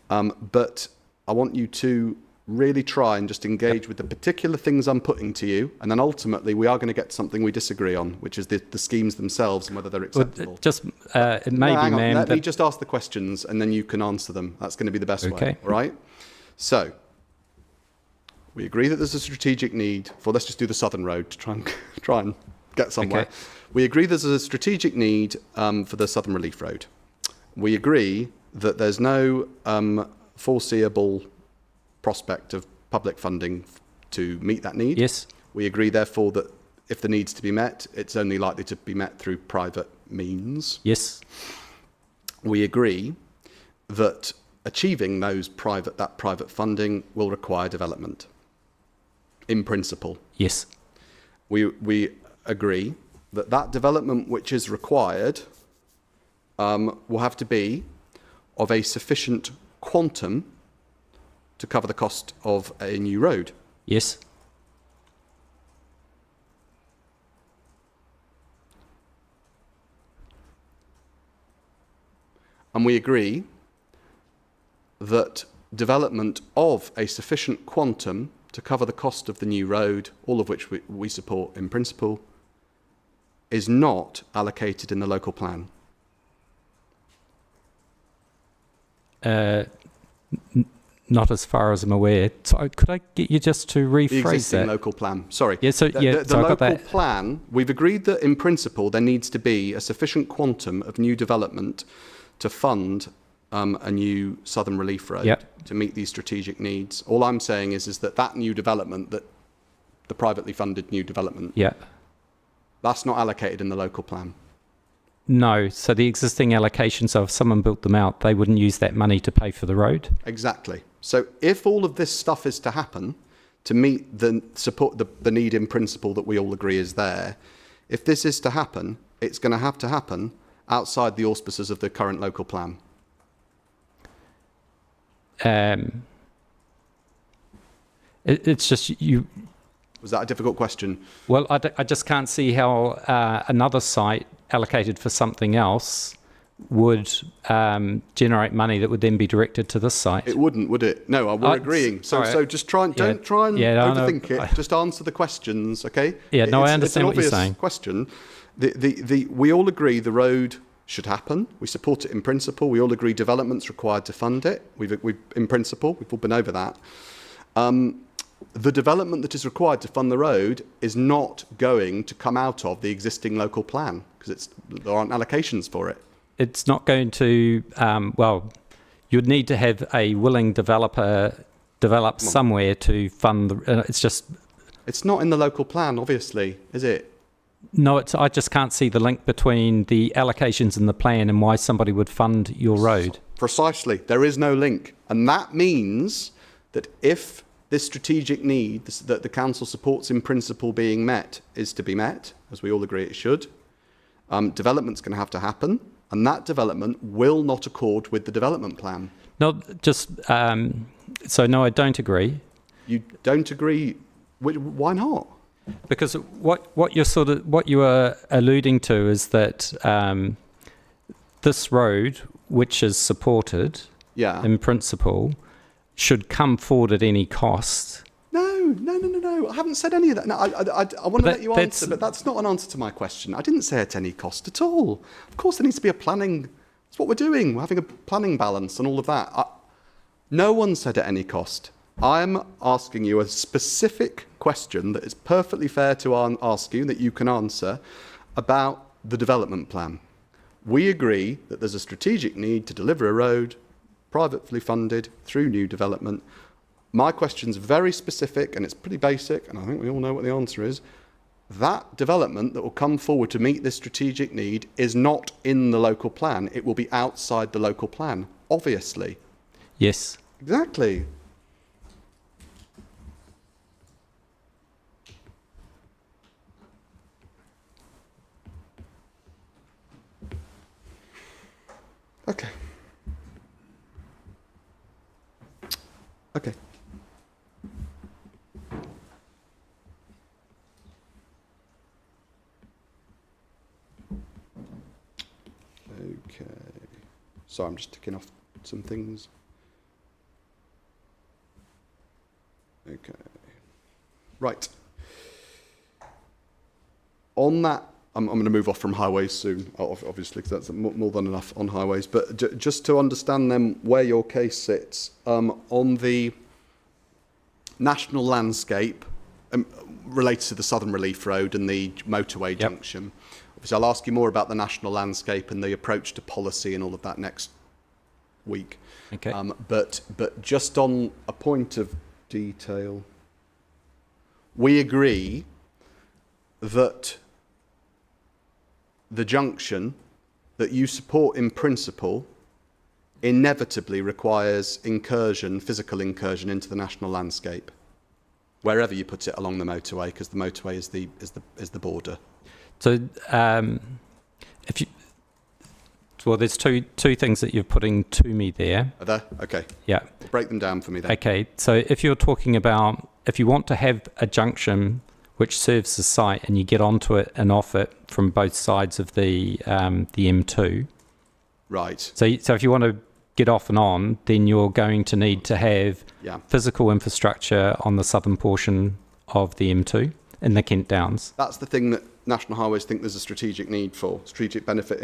But I want you to really try and just engage with the particular things I'm putting to you, and then ultimately we are going to get something we disagree on, which is the schemes themselves and whether they're acceptable. It may be, hang on, ma'am. Let me just ask the questions and then you can answer them. That's going to be the best way. Okay. All right? So, we agree that there's a strategic need for, let's just do the Southern Road to try and get somewhere. Okay. We agree there's a strategic need for the Southern Relief Road. We agree that there's no foreseeable prospect of public funding to meet that need. Yes. We agree, therefore, that if the need's to be met, it's only likely to be met through private means. Yes. We agree that achieving that private funding will require development, in principle. Yes. We agree that development which is required will have to be of a sufficient quantum to cover the cost of a new road. Yes. And we agree that development of a sufficient quantum to cover the cost of the new road, all of which we support in principle, is not allocated in the local plan. Not as far as I'm aware. So could I get you just to rephrase The existing that? local plan. Sorry. Yeah, so The I got local that. plan, we've agreed that in principle there needs to be a sufficient quantum of new development to fund a new Southern Relief Road Yep. to meet these strategic needs. All I'm saying is that new development, that the privately funded new development, Yeah. that's not allocated in the local plan. No. So the existing allocations, so if someone built them out, they wouldn't use that money to pay for the road. Exactly. So if all of this stuff is to happen to meet the need in principle that we all agree is there, if this is to happen, it's going to happen outside the auspices of the current local plan. It's just you. Was that a difficult question? Well, I just can't see how another site allocated for something else would generate money that would then be directed to this site. It wouldn't, would it? No, we're agreeing. So, sorry. so just don't try and overthink it. Just answer the questions, okay? Yeah, no, I It's understand an what you're obvious saying. question. We all agree the road should happen. We support it in principle. We all agree development's required to fund it. In principle, we've all been over that. The development that is required to fund the road is not going to come out of the existing local plan because there aren't allocations for it. It's not going to. Well, you'd need to have a willing developer develop somewhere to fund. It's not in the local plan, obviously, is it? No, I just can't see the link between the allocations in the plan and why somebody would fund your road. Precisely. There is no link. And that means that if this strategic need that the council supports in principle being met is to be met, as we all agree it should, development's going to have to happen, and that development will not accord with the development plan. No, just no, I don't agree. You don't agree? Why not? Because what you are alluding to is that this road, which is supported in principle, should come forward at any cost. No. I haven't said any of that. No, I want to let you answer, but that's not an answer to my question. I didn't say at any cost at all. Of course, there needs to be a planning. That's what we're doing. We're having a planning balance and all of that. No one said at any cost. I'm asking you a specific question that is perfectly fair to ask you, that you can answer, about the development plan. We agree that there's a strategic need to deliver a road, privately funded, through new development. My question's very specific and it's pretty basic, and I think we all know what the answer is. That development that will come forward to meet this strategic need is not in the local plan. It will be outside the local plan, obviously. Yes. Exactly. Okay. Okay. Okay. So I'm just ticking off some things. Okay. Right. On that, I'm going to move off from highways soon, obviously, because that's more than enough on highways. But just to understand then where your case sits, on the national landscape related to the Southern Relief Road and the motorway junction. Obviously, I'll ask you more about the national landscape and the approach to policy and all of that next week. Okay. But just on a point of detail, we agree that the junction that you support in principle inevitably requires physical incursion into the national landscape, wherever you put it along the motorway, because the motorway is the border. So, there's two things that you're putting to me there. Are there? Okay. Yeah. Break them down for me then. Okay. So if you're talking about, if you want to have a junction which serves the site and you get onto it and off it from both sides of the M2. Right. So if you want to get off and on, then you're going to need to have physical infrastructure on the southern portion of the M2 in the Kent Downs. That's the thing that National Highways think there's a strategic need for, strategic benefit,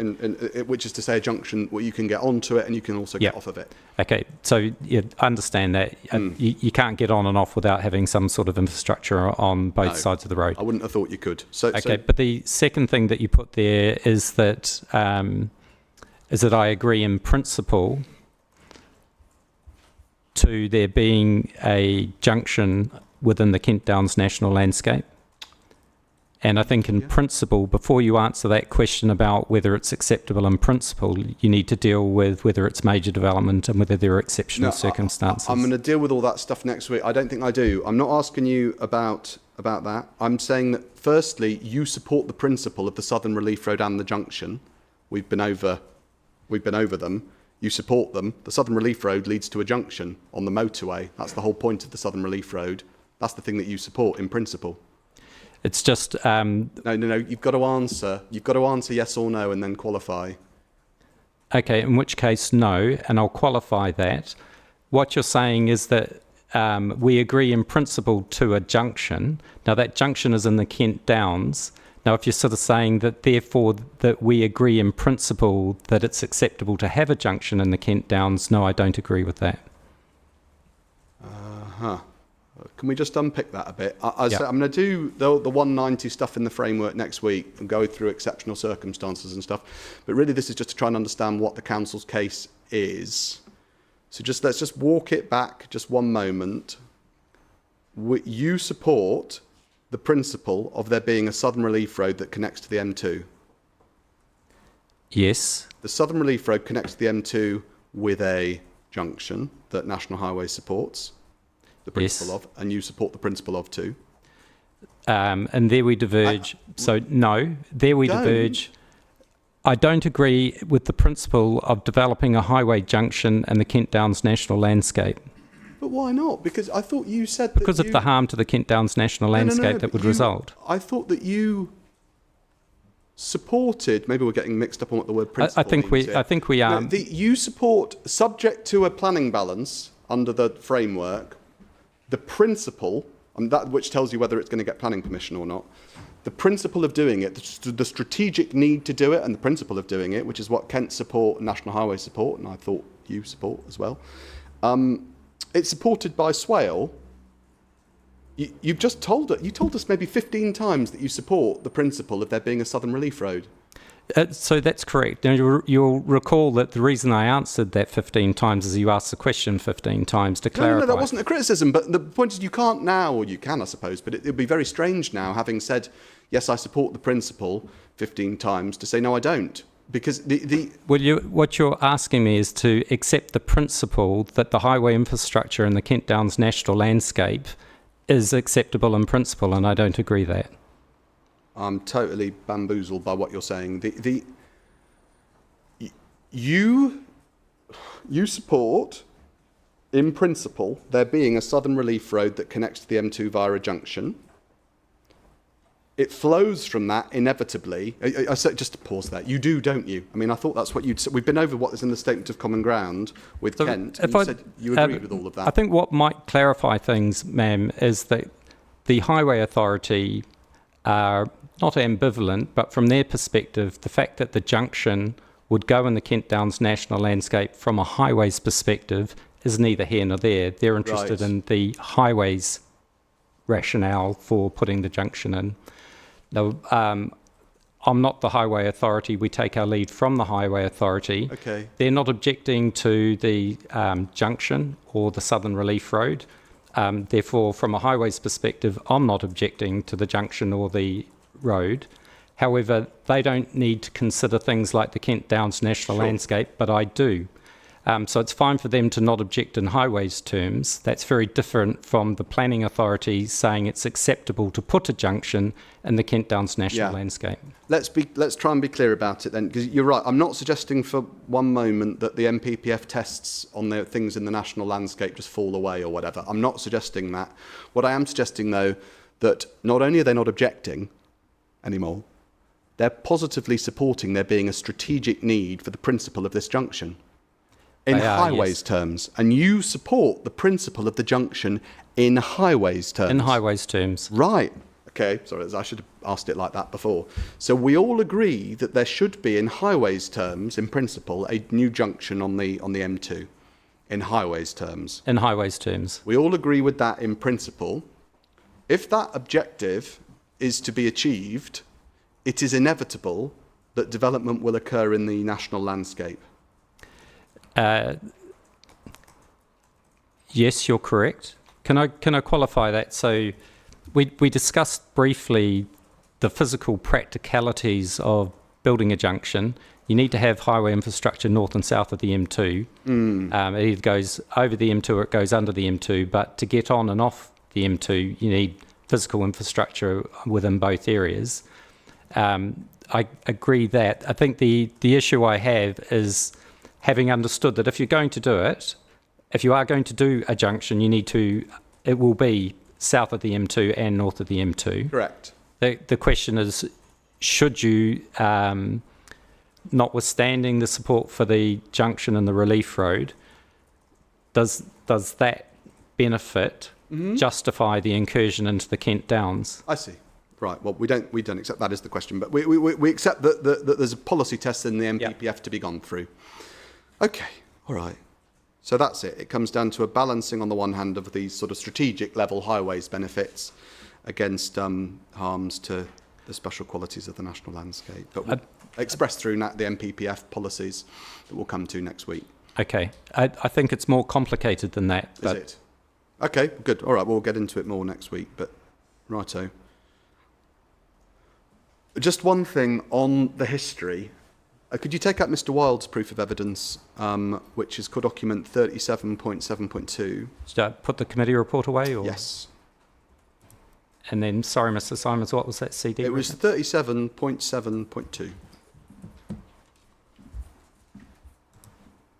which is to say a junction where you can get onto it and you can also get off of it. Okay, so you understand that you can't get on and off without having some sort of infrastructure on both sides of the road. I wouldn't have thought you could. But the second thing that you put there is that I agree in principle to there being a junction within the Kent Downs National Landscape. And I think in principle, before you answer that question about whether it's acceptable in principle, you need to deal with whether it's major development and whether there are exceptional circumstances. I'm going to deal with all that stuff next week. I don't think I do. I'm not asking you about that. I'm saying that, firstly, you support the principle of the Southern Relief Road and the junction. We've been over them. You support them. The Southern Relief Road leads to a junction on the motorway. That's the whole point of the Southern Relief Road. That's the thing that you support in principle. It's just... No. You've got to answer. You've got to answer yes or no and then qualify. Okay, in which case, no, and I'll qualify that. What you're saying is that we agree in principle to a junction. Now, that junction is in the Kent Downs. Now, if you're sort of saying that, therefore, that we agree in principle that it's acceptable to have a junction in the Kent Downs, no, I don't agree with that. Can we just unpick that a bit? I'm going to do the 190 stuff in the framework next week and go through exceptional circumstances and stuff. But really, this is just to try and understand what the council's case is. So let's just walk it back just one moment. You support the principle of there being a Southern Relief Road that connects to the M2? Yes. The Southern Relief Road connects to the M2 with a junction that National Highways supports. the principle of, and you support the principle of too. And there we diverge. There we diverge. I don't agree with the principle of developing a highway junction in the Kent Downs National Landscape. But why not? Because I thought you said because of the harm to the Kent Downs National Landscape that would result. I thought that you supported. Maybe we're getting mixed up on what the word principle means here. I think we are. You support, subject to a planning balance under the framework, the principle, and that which tells you whether it's going to get planning permission or not. The principle of doing it, the strategic need to do it, and the principle of doing it, which is what Kent support and National Highways support, and I thought you support as well. It's supported by Swale. You've just told us, you told us maybe 15 times that you support the principle of there being a Southern Relief Road. So that's correct. Now, you'll recall that the reason I answered that 15 times is you asked the question 15 times to clarify. No, that wasn't a criticism, but the point is you can't now, or you can, I suppose, but it would be very strange now, having said, yes, I support the principle 15 times, to say, no, I don't. Because what you're asking me is to accept the principle that the highway infrastructure in the Kent Downs National Landscape is acceptable in principle, and I don't agree that. I'm totally bamboozled by what you're saying. You support, in principle, there being a Southern Relief Road that connects to the M2 via a junction. It flows from that inevitably. I said, just to pause there. You do, don't you? I mean, I thought that's what you'd said. We've been over what is in the Statement of Common Ground with Kent. And you said you agreed with all of that. I think what might clarify things, ma'am, is that the Highway Authority are not ambivalent, but from their perspective, the fact that the junction would go in the Kent Downs National Landscape from a highways perspective is neither here nor there. They're interested in the highways rationale for putting the junction in. Now, I'm not the Highway Authority. We take our lead from the Highway Authority. Okay. They're not objecting to the junction or the Southern Relief Road. Therefore, from a highways perspective, I'm not objecting to the junction or the road. However, they don't need to consider things like the Kent Downs National Landscape, but I do. So it's fine for them to not object in highways terms. That's very different from the planning authority saying it's acceptable to put a junction in the Kent Downs National Landscape. Let's try and be clear about it then, because you're right. I'm not suggesting for one moment that the MPPF tests on the things in the national landscape just fall away or whatever. I'm not suggesting that. What I am suggesting, though, that not only are they not objecting anymore, they're positively supporting there being a strategic need for the principle of this junction. In highways terms. And you support the principle of the junction in highways terms. In highways terms. Right. Okay. Sorry, I should have asked it like that before. So we all agree that there should be, in highways terms, in principle, a new junction on the M2. In highways terms. In highways terms. We all agree with that in principle. If that objective is to be achieved, it is inevitable that development will occur in the national landscape. Yes, you're correct. Can I qualify that? So we discussed briefly the physical practicalities of building a junction. You need to have highway infrastructure north and south of the M2. It either goes over the M2 or it goes under the M2, but to get on and off the M2, you need physical infrastructure within both areas. I agree that. I think the issue I have is having understood that if you're going to do it, if you are going to do a junction, it will be south of the M2 and north of the M2. Correct. The question is, should you, notwithstanding the support for the junction and the relief road, does that benefit justify the incursion into the Kent Downs? I see. Right. Well, we don't accept that as the question, but we accept that there's a policy test in the MPPF to be gone through. Okay, all right. So that's it. It comes down to a balancing on the one hand of these sort of strategic level highways benefits against harms to the special qualities of the national landscape. But we'll express through the MPPF policies that we'll come to next week. Okay. I think it's more complicated than that. Is it? Okay, good. All right, we'll get into it more next week. But righto. Just one thing on the history. Could you take out Mr. Wilde's proof of evidence, which is called document 37.7.2? Should I put the committee report away? Or? Yes. And then, sorry, Mr. Simons, what was that CD? It was 37.7.2,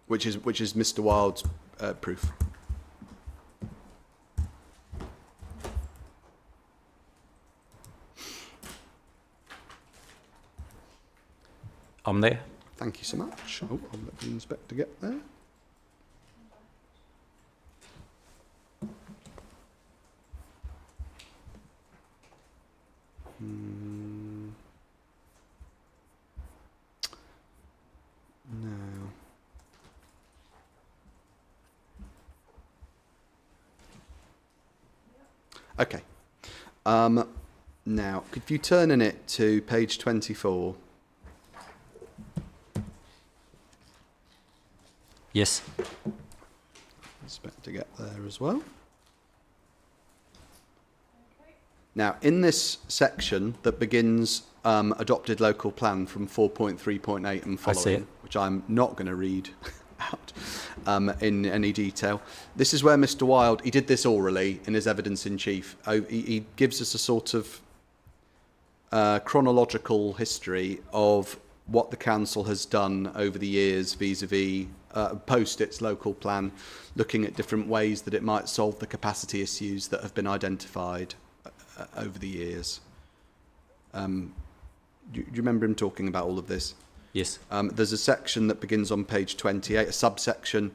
which is Mr. Wilde's proof. I'm there. Thank you so much. Oh, I'll let the inspector get there. No. Okay. Now, could you turn in it to page 24? Yes. Inspector get there as well. Now, in this section that begins adopted local plan from 4.3.8 and following, which I'm not going to read out in any detail, this is where Mr. Wilde, he did this orally in his evidence in chief. He gives us a sort of chronological history of what the council has done over the years vis-a-vis post its local plan, looking at different ways that it might solve the capacity issues that have been identified over the years. Do you remember him talking about all of this? Yes. There's a section that begins on page 28, a subsection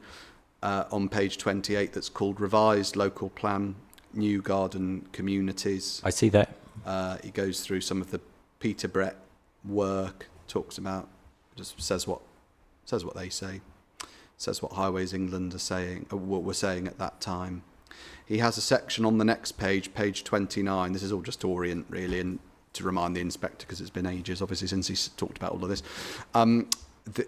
on page 28 that's called Revised Local Plan, New Garden Communities. I see that. He goes through some of the Peter Brett work, talks about, just says what they say, says what Highways England are saying, what we're saying at that time. He has a section on the next page, page 29. This is all just to orient, really, and to remind the inspector, because it's been ages, obviously, since he's talked about all of this.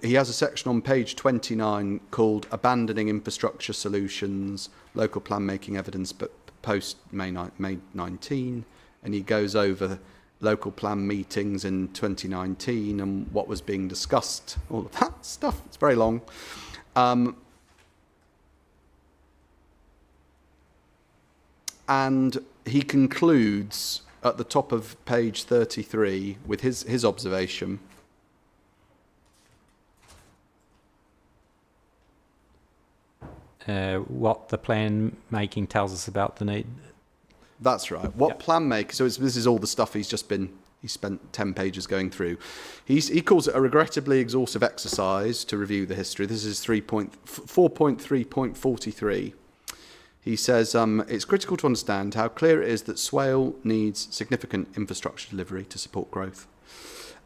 He has a section on page 29 called Abandoning Infrastructure Solutions, Local Plan Making Evidence, but post May 19. And he goes over local plan meetings in 2019 and what was being discussed, all of that stuff. It's very long. And he concludes at the top of page 33 with his observation. What the plan making tells us about the need. That's right. What plan maker? So this is all the stuff he spent 10 pages going through. He calls it a regrettably exhaustive exercise to review the history. This is 4.3.43. He says, it's critical to understand how clear it is that Swale needs significant infrastructure delivery to support growth.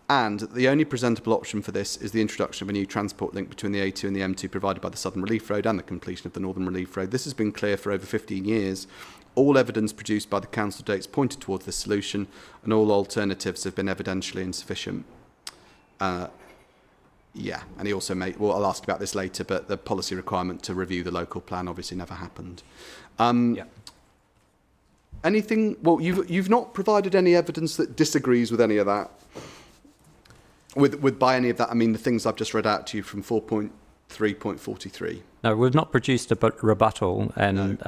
And the only presentable option for this is the introduction of a new transport link between the A2 and the M2 provided by the Southern Relief Road and the completion of the Northern Relief Road. This has been clear for over 15 years. All evidence produced by the council dates pointed towards this solution, and all alternatives have been evidentially insufficient. Yeah, and he also made, well, I'll ask about this later, but the policy requirement to review the local plan obviously never happened. Anything, well, you've not provided any evidence that disagrees with any of that. With by any of that, I mean the things I've just read out to you from 4.3.43. No, we've not produced a rebuttal, and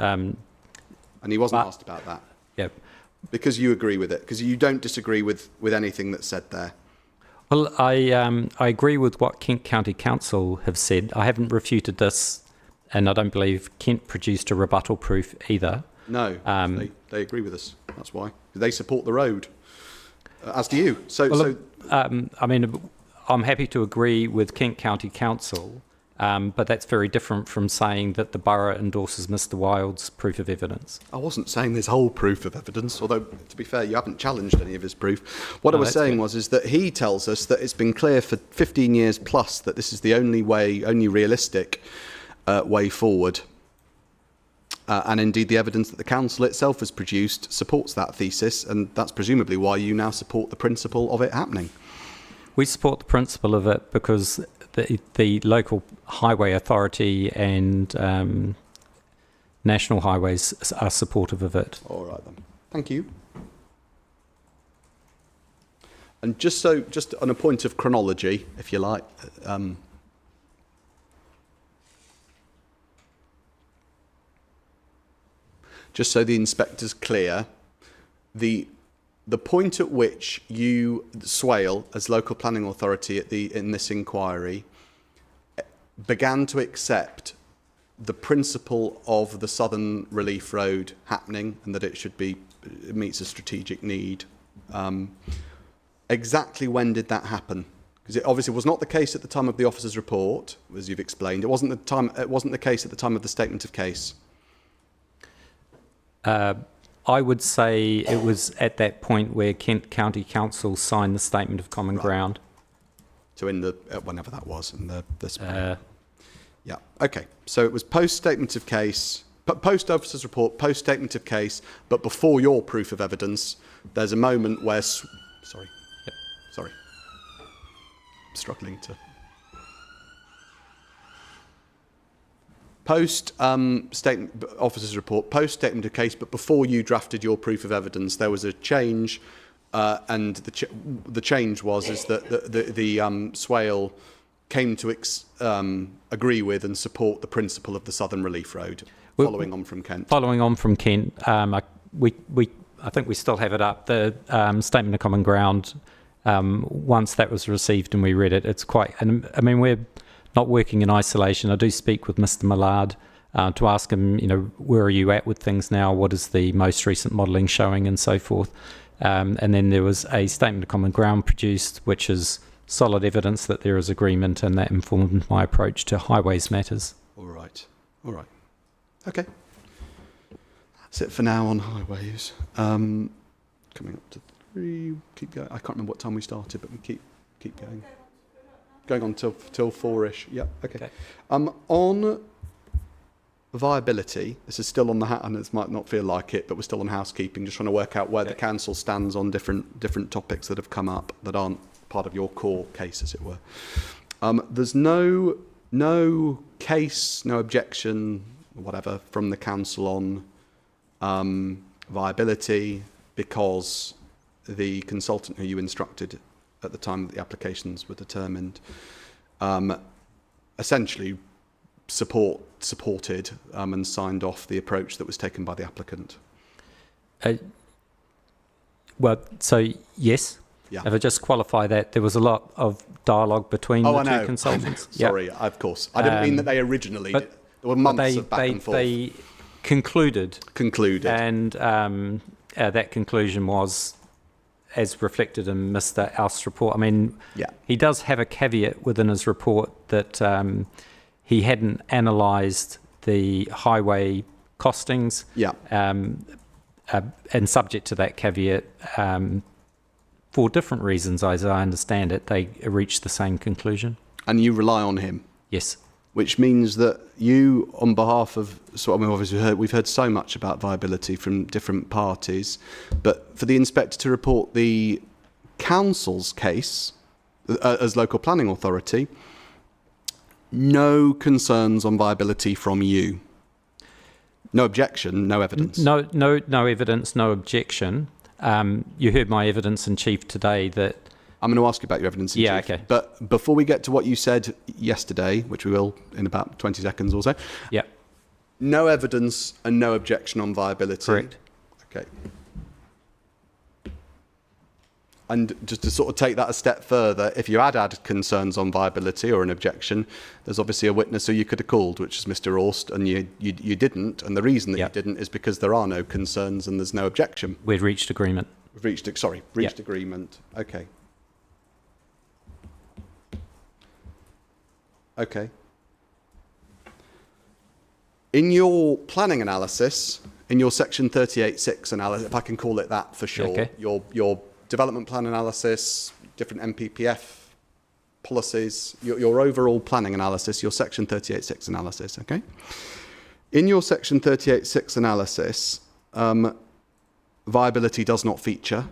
and he wasn't asked about that. Yeah, because you agree with it, because you don't disagree with anything that's said there. Well, I agree with what Kent County Council have said. I haven't refuted this, and I don't believe Kent produced a rebuttal proof either. No, they agree with us. That's why. They support the road, as do you. I mean, I'm happy to agree with Kent County Council, but that's very different from saying that the borough endorses Mr. Wilde's proof of evidence. I wasn't saying there's whole proof of evidence, although, to be fair, you haven't challenged any of his proof. What I was saying is that he tells us that it's been clear for 15 years plus that this is the only realistic way forward. And indeed, the evidence that the council itself has produced supports that thesis, and that's presumably why you now support the principle of it happening. We support the principle of it because the local highway authority and national highways are supportive of it. All right then. Thank you. And just on a point of chronology, if you like, just so the inspector's clear, the point at which you, Swale, as local planning authority in this inquiry, began to accept the principle of the Southern Relief Road happening and that it meets a strategic need. Exactly when did that happen? Because it obviously was not the case at the time of the officer's report, as you've explained. It wasn't the case at the time of the statement of case. I would say it was at that point where Kent County Council signed the Statement of Common Ground. So in the whenever that was, in the spring. Yeah. Okay. So it was post statement of case, post officer's report, post statement of case, but before your proof of evidence. There's a moment where, sorry, I'm struggling to. Post statement officer's report, post statement of case, but before you drafted your proof of evidence, there was a change, and the change was that the Swale came to agree with and support the principle of the Southern Relief Road, following on from Kent. Following on from Kent, I think we still have it up. The Statement of Common Ground. Once that was received and we read it, it's quite. And I mean, we're not working in isolation. I do speak with Mr. Millard to ask him, where are you at with things now? What is the most recent modelling showing, and so forth. And then there was a Statement of Common Ground produced, which is solid evidence that there is agreement, and that informed my approach to highways matters. All right. Okay. That's it for now on highways. Coming up to 3. Keep going. I can't remember what time we started, but we keep going. Going on till 4ish. Yep. Okay. On viability, this is still on the and this might not feel like it, but we're still on housekeeping. Just trying to work out where the council stands on different topics that have come up that aren't part of your core case, as it were. There's no case, no objection, whatever, from the council on viability, because the consultant who you instructed at the time that the applications were determined essentially supported and signed off the approach that was taken by the applicant. Well, so yes. Yeah. If I just qualify that, there was a lot of dialogue between the two consultants. Sorry, of course. I didn't mean that they originally did. There were months of back and forth. They concluded. And that conclusion was, as reflected in Mr. Alst's report. I mean, he does have a caveat within his report that he hadn't analysed the highway costings. And subject to that caveat, for different reasons, as I understand it, they reached the same conclusion. And you rely on him? Yes. Which means that you, on behalf of, obviously we've heard so much about viability from different parties, but for the inspector to report the council's case as local planning authority, no concerns on viability from you. No objection, no evidence. No evidence, no objection. You heard my evidence in chief today that. I'm going to ask you about your evidence in chief. Okay. But before we get to what you said yesterday, which we will in about 20 seconds or so. Yeah. No evidence and no objection on viability. Correct. Okay. And just to sort of take that a step further, if you had concerns on viability or an objection, there's obviously a witness who you could have called, which is Mr. Orst, and you didn't. And the reason that you didn't is because there are no concerns and there's no objection. We'd reached agreement. Reached agreement. Okay. Okay. In your planning analysis, in your section 38.6 analysis, if I can call it that for short, your development plan analysis, different MPPF policies, your overall planning analysis, your section 38.6 analysis, okay? In your section 38.6 analysis, viability does not feature.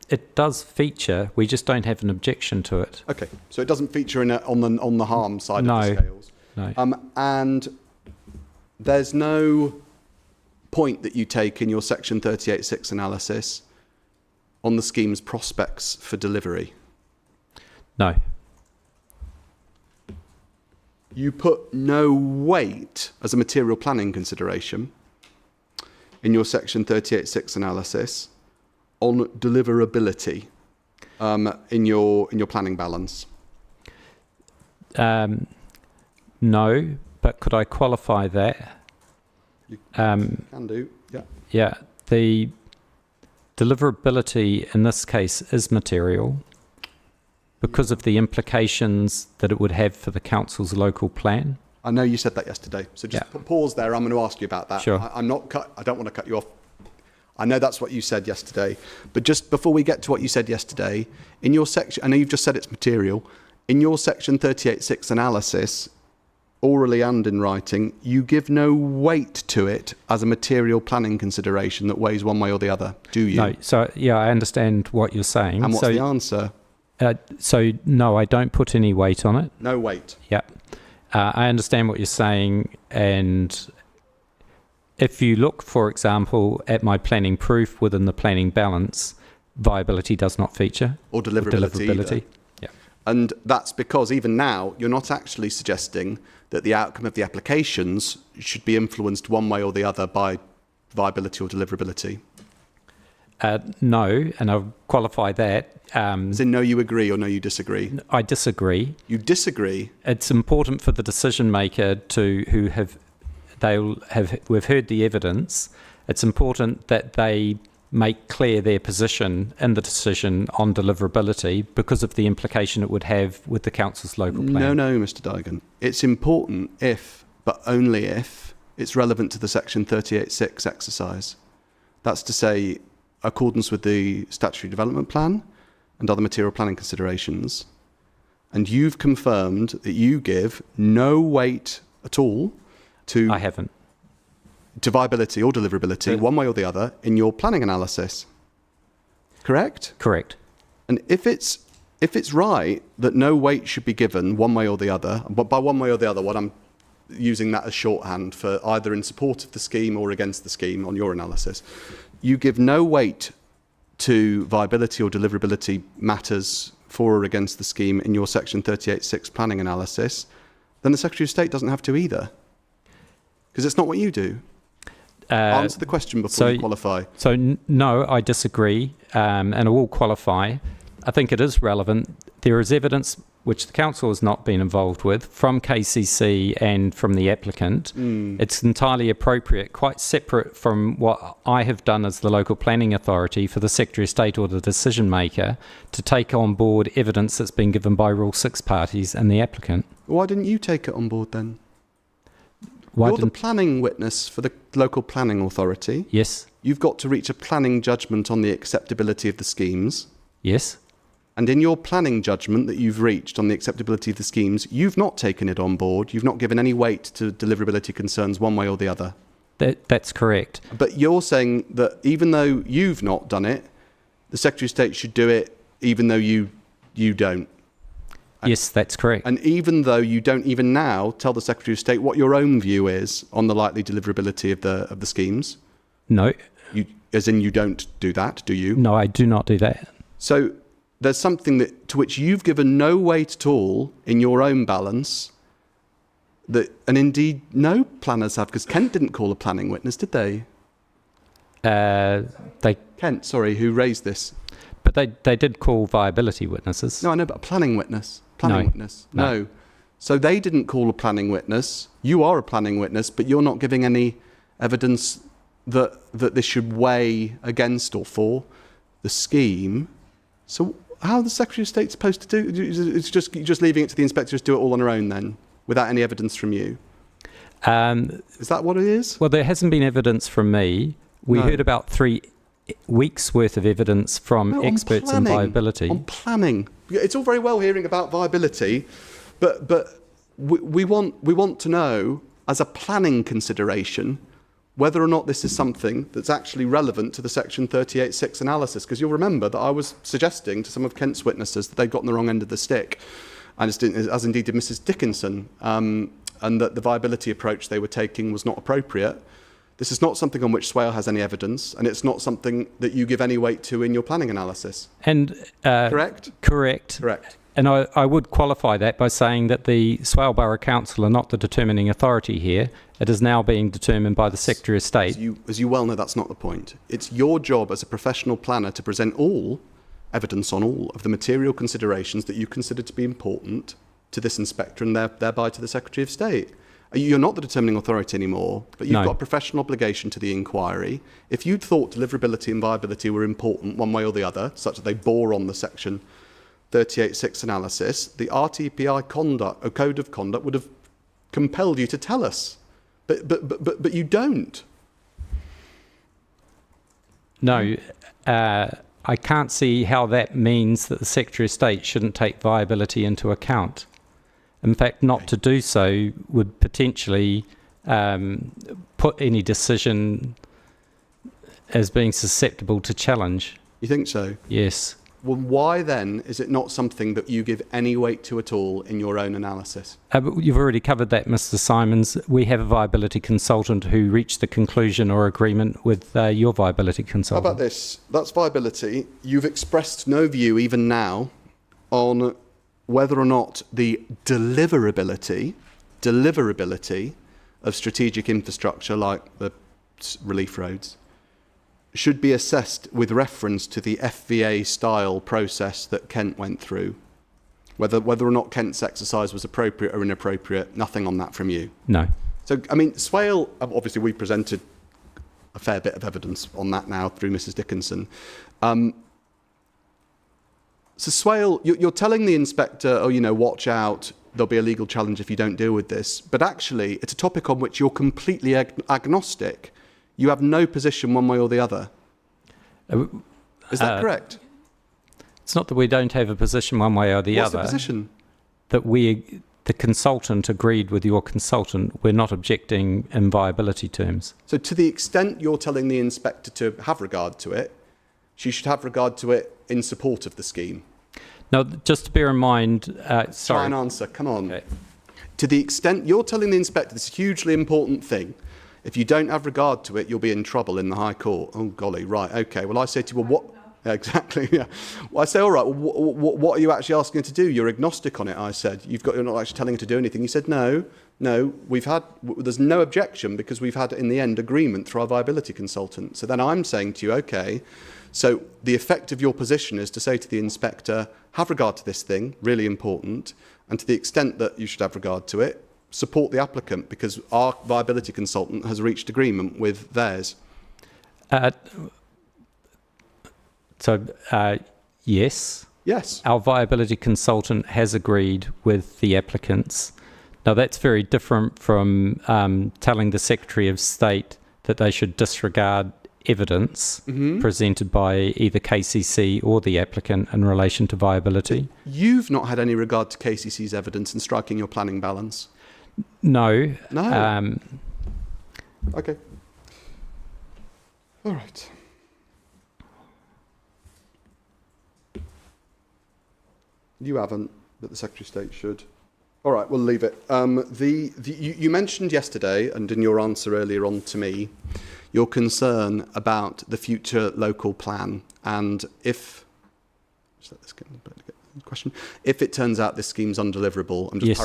It does feature. We just don't have an objection to it. Okay, so it doesn't feature on the harm side of the scales. No. And there's no point that you take in your section 38.6 analysis on the scheme's prospects for delivery? No. You put no weight as a material planning consideration in your section 38.6 analysis on deliverability in your planning balance. No, but could I qualify that? You can do, yeah. Yeah, the deliverability in this case is material because of the implications that it would have for the council's local plan. I know you said that yesterday, so just pause there. I'm going to ask you about that. Sure. I don't want to cut you off. I know that's what you said yesterday, but just before we get to what you said yesterday, in your section, I know you've just said it's material. In your section 38.6 analysis, orally and in writing, you give no weight to it as a material planning consideration that weighs one way or the other, do you? No, so yeah, I understand what you're saying. And what's the answer? So no, I don't put any weight on it. No weight. Yeah. I understand what you're saying, and if you look, for example, at my planning proof within the planning balance, viability does not feature. Or deliverability. Either. Yeah. And that's because even now, you're not actually suggesting that the outcome of the applications should be influenced one way or the other by viability or deliverability. No, and I'll qualify that. As in, no, you agree, or no, you disagree? I disagree. You disagree? It's important for the decision maker we've heard the evidence. It's important that they make clear their position in the decision on deliverability because of the implication it would have with the council's local plan. No, Mr. Dygan. It's important if, but only if, it's relevant to the section 38.6 exercise. That's to say, accordance with the statutory development plan and other material planning considerations. And you've confirmed that you give no weight at all to... I haven't. To viability or deliverability, one way or the other, in your planning analysis. Correct? Correct. And if it's right that no weight should be given one way or the other, but by one way or the other, what I'm using that as shorthand for either in support of the scheme or against the scheme on your analysis, you give no weight to viability or deliverability matters for or against the scheme in your section 38.6 planning analysis, then the Secretary of State doesn't have to either. Because it's not what you do. Answer the question before you qualify. No, I disagree, and I will qualify. I think it is relevant. There is evidence which the council has not been involved with from KCC and from the applicant. It's entirely appropriate, quite separate from what I have done as the local planning authority for the Secretary of State or the decision maker to take on board evidence that's been given by Rule 6 parties and the applicant. Why didn't you take it on board then? You're the planning witness for the local planning authority. Yes. You've got to reach a planning judgment on the acceptability of the schemes. Yes. And in your planning judgment that you've reached on the acceptability of the schemes, you've not taken it on board. You've not given any weight to deliverability concerns one way or the other. That's correct. But you're saying that even though you've not done it, the Secretary of State should do it even though you don't. Yes, that's correct. And even though you don't even now tell the Secretary of State what your own view is on the likely deliverability of the schemes. No. As in you don't do that, do you? No, I do not do that. So there's something to which you've given no weight at all in your own balance, and indeed no planners have, because Kent didn't call a planning witness, did they? Kent, sorry, who raised this? But they did call viability witnesses. No, I know, but a planning witness. Witness. No. So they didn't call a planning witness. You are a planning witness, but you're not giving any evidence that this should weigh against or for the scheme. So how are the Secretary of State supposed to do? It's just leaving it to the inspectors to do it all on their own then, without any evidence from you. Is that what it is? Well, there hasn't been evidence from me. We heard about 3 weeks worth of evidence from experts in viability. On planning. It's all very well hearing about viability, but we want to know, as a planning consideration, whether or not this is something that's actually relevant to the Section 38.6 analysis. Because you'll remember that I was suggesting to some of Kent's witnesses that they'd gotten the wrong end of the stick, and as indeed did Mrs. Dickinson, and that the viability approach they were taking was not appropriate. This is not something on which Swale has any evidence, and it's not something that you give any weight to in your planning analysis. And Correct? correct. Correct. And I would qualify that by saying that the Swale Borough Council are not the determining authority here. It is now being determined by the Secretary of State. As you well know, that's not the point. It's your job as a professional planner to present all evidence on all of the material considerations that you consider to be important to this inspector and thereby to the Secretary of State. You're not the determining authority anymore, but you've got a professional obligation to the inquiry. If you'd thought deliverability and viability were important one way or the other, such that they bore on the Section 38.6 analysis, the RTPI code of conduct would have compelled you to tell us. But you don't. No, I can't see how that means that the Secretary of State shouldn't take viability into account. In fact, not to do so would potentially put any decision as being susceptible to challenge. You think so? Yes. Well, why then is it not something that you give any weight to at all in your own analysis? But you've already covered that, Mr. Simons. We have a viability consultant who reached the conclusion or agreement with your viability How consultant. about this? That's viability. You've expressed no view, even now, on whether or not the deliverability of strategic infrastructure like the relief roads should be assessed with reference to the FVA style process that Kent went through. Whether or not Kent's exercise was appropriate or inappropriate, nothing on that from you. No. So, I mean, Swale, obviously we presented a fair bit of evidence on that now through Mrs. Dickinson. So Swale, you're telling the inspector, oh, you know, watch out, there'll be a legal challenge if you don't deal with this. But actually, it's a topic on which you're completely agnostic. You have no position one way or the other. Is that correct? It's not that we don't have a position one way or the What's other. the position? That the consultant agreed with your consultant. We're not objecting in viability terms. So to the extent you're telling the inspector to have regard to it, she should have regard to it in support of the scheme. Now, just to bear in mind... Try sorry. and answer, come on. Okay. To the extent you're telling the inspector this hugely important thing, if you don't have regard to it, you'll be in trouble in the High Court. Oh, golly, right, OK. Well, I say to you, well, what... Exactly, yeah. Well, I say, all right, well, what are you actually asking her to do? You're agnostic on it, I said. You're not actually telling her to do anything. You said, no, there's no objection because we've had, in the end, agreement through our viability consultant. So then I'm saying to you, OK, so the effect of your position is to say to the inspector, have regard to this thing, really important, and to the extent that you should have regard to it, support the applicant because our viability consultant has reached agreement with theirs. Yes. Yes. Our viability consultant has agreed with the applicants. Now, that's very different from telling the Secretary of State that they should disregard evidence presented by either KCC or the applicant in relation to viability. You've not had any regard to KCC's evidence in striking your planning balance? No. No. OK. All right. You haven't, but the Secretary of State should. All right, we'll leave it. You mentioned yesterday, and in your answer earlier on to me, your concern about the future local plan. And if, just let this get a question, if it turns out this scheme's undeliverable, I'm just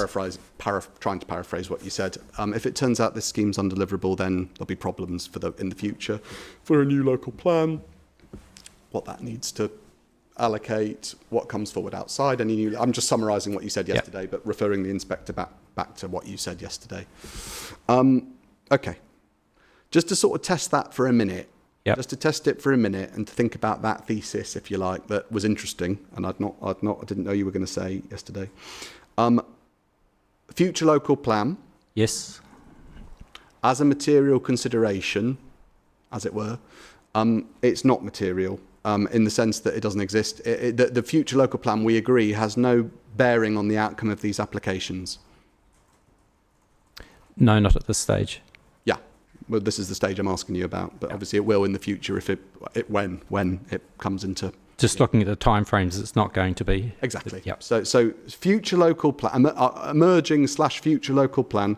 trying to paraphrase what you said. If it turns out this scheme's undeliverable, then there'll be problems in the future for a new local plan, what that needs to allocate, what comes forward outside any new... I'm just summarising what you said yesterday, but referring the inspector back to what you said yesterday. OK. Just to sort of test that for a minute, just to test it for a minute and to think about that thesis, if you like, that was interesting, and I didn't know you were going to say yesterday. Future local plan. Yes. As a material consideration, as it were, it's not material. In the sense that it doesn't exist. The future local plan, we agree, has no bearing on the outcome of these applications. No, not at this stage. Yeah, well, this is the stage I'm asking you about, but obviously it will in the future if when it comes into... Just looking at the timeframes, it's not going to be. Exactly. Yep. So future local plan, emerging / future local plan,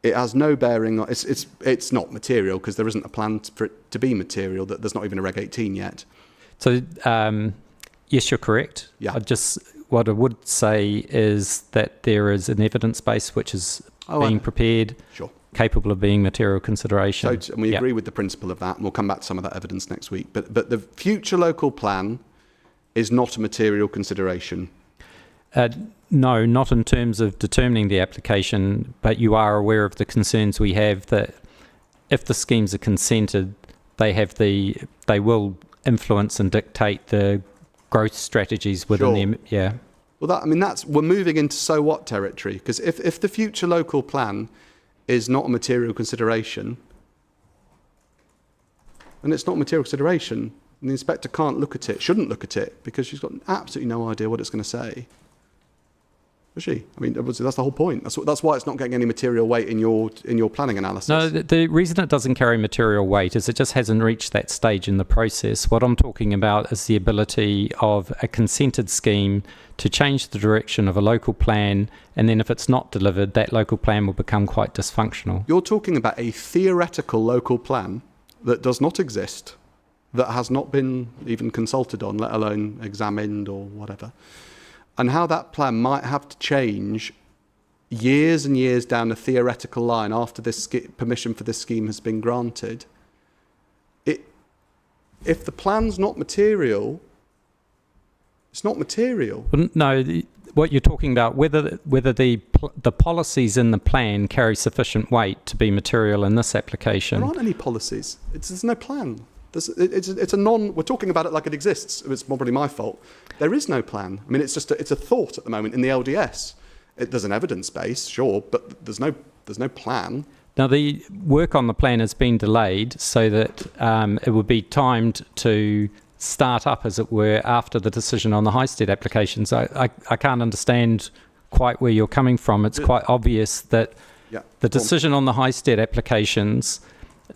it has no bearing on, it's not material because there isn't a plan for it to be material, that there's not even a Reg 18 yet. So, yes, you're correct. Yeah. What I would say is that there is an evidence base which is being prepared, Sure. capable of being material consideration. So, and we agree with the principle of that, and we'll come back to some of that evidence next week. But the future local plan is not a material consideration. No, not in terms of determining the application, but you are aware of the concerns we have that if the schemes are consented, they will influence and dictate the growth strategies within Sure. Well, we're moving into so what territory, because if the future local plan is not a material consideration, and it's not a material consideration, and the inspector can't look at it, shouldn't look at it, because she's got absolutely no idea what it's going to say. Is she? I mean, that's the whole point. That's why it's not getting any material weight in your planning analysis. No, the reason it doesn't carry material weight is it just hasn't reached that stage in the process. What I'm talking about is the ability of a consented scheme to change the direction of a local plan, and then if it's not delivered, that local plan will become quite dysfunctional. You're talking about a theoretical local plan that does not exist, that has not been even consulted on, let alone examined or whatever. And how that plan might have to change years and years down a theoretical line after this permission for this scheme has been granted. If the plan's not material, it's not material. No, what you're talking about, whether the policies in the plan carry sufficient weight to be material in this application. There aren't any policies. There's no plan. We're talking about it like it exists. It's probably my fault. There is no plan. I mean, it's a thought at the moment in the LDS. There's an evidence base, sure, but there's no plan. Now, the work on the plan has been delayed so that it would be timed to start up, as it were, after the decision on the Highsted applications. I can't understand quite where you're coming from. It's quite obvious that the decision on the Highsted applications,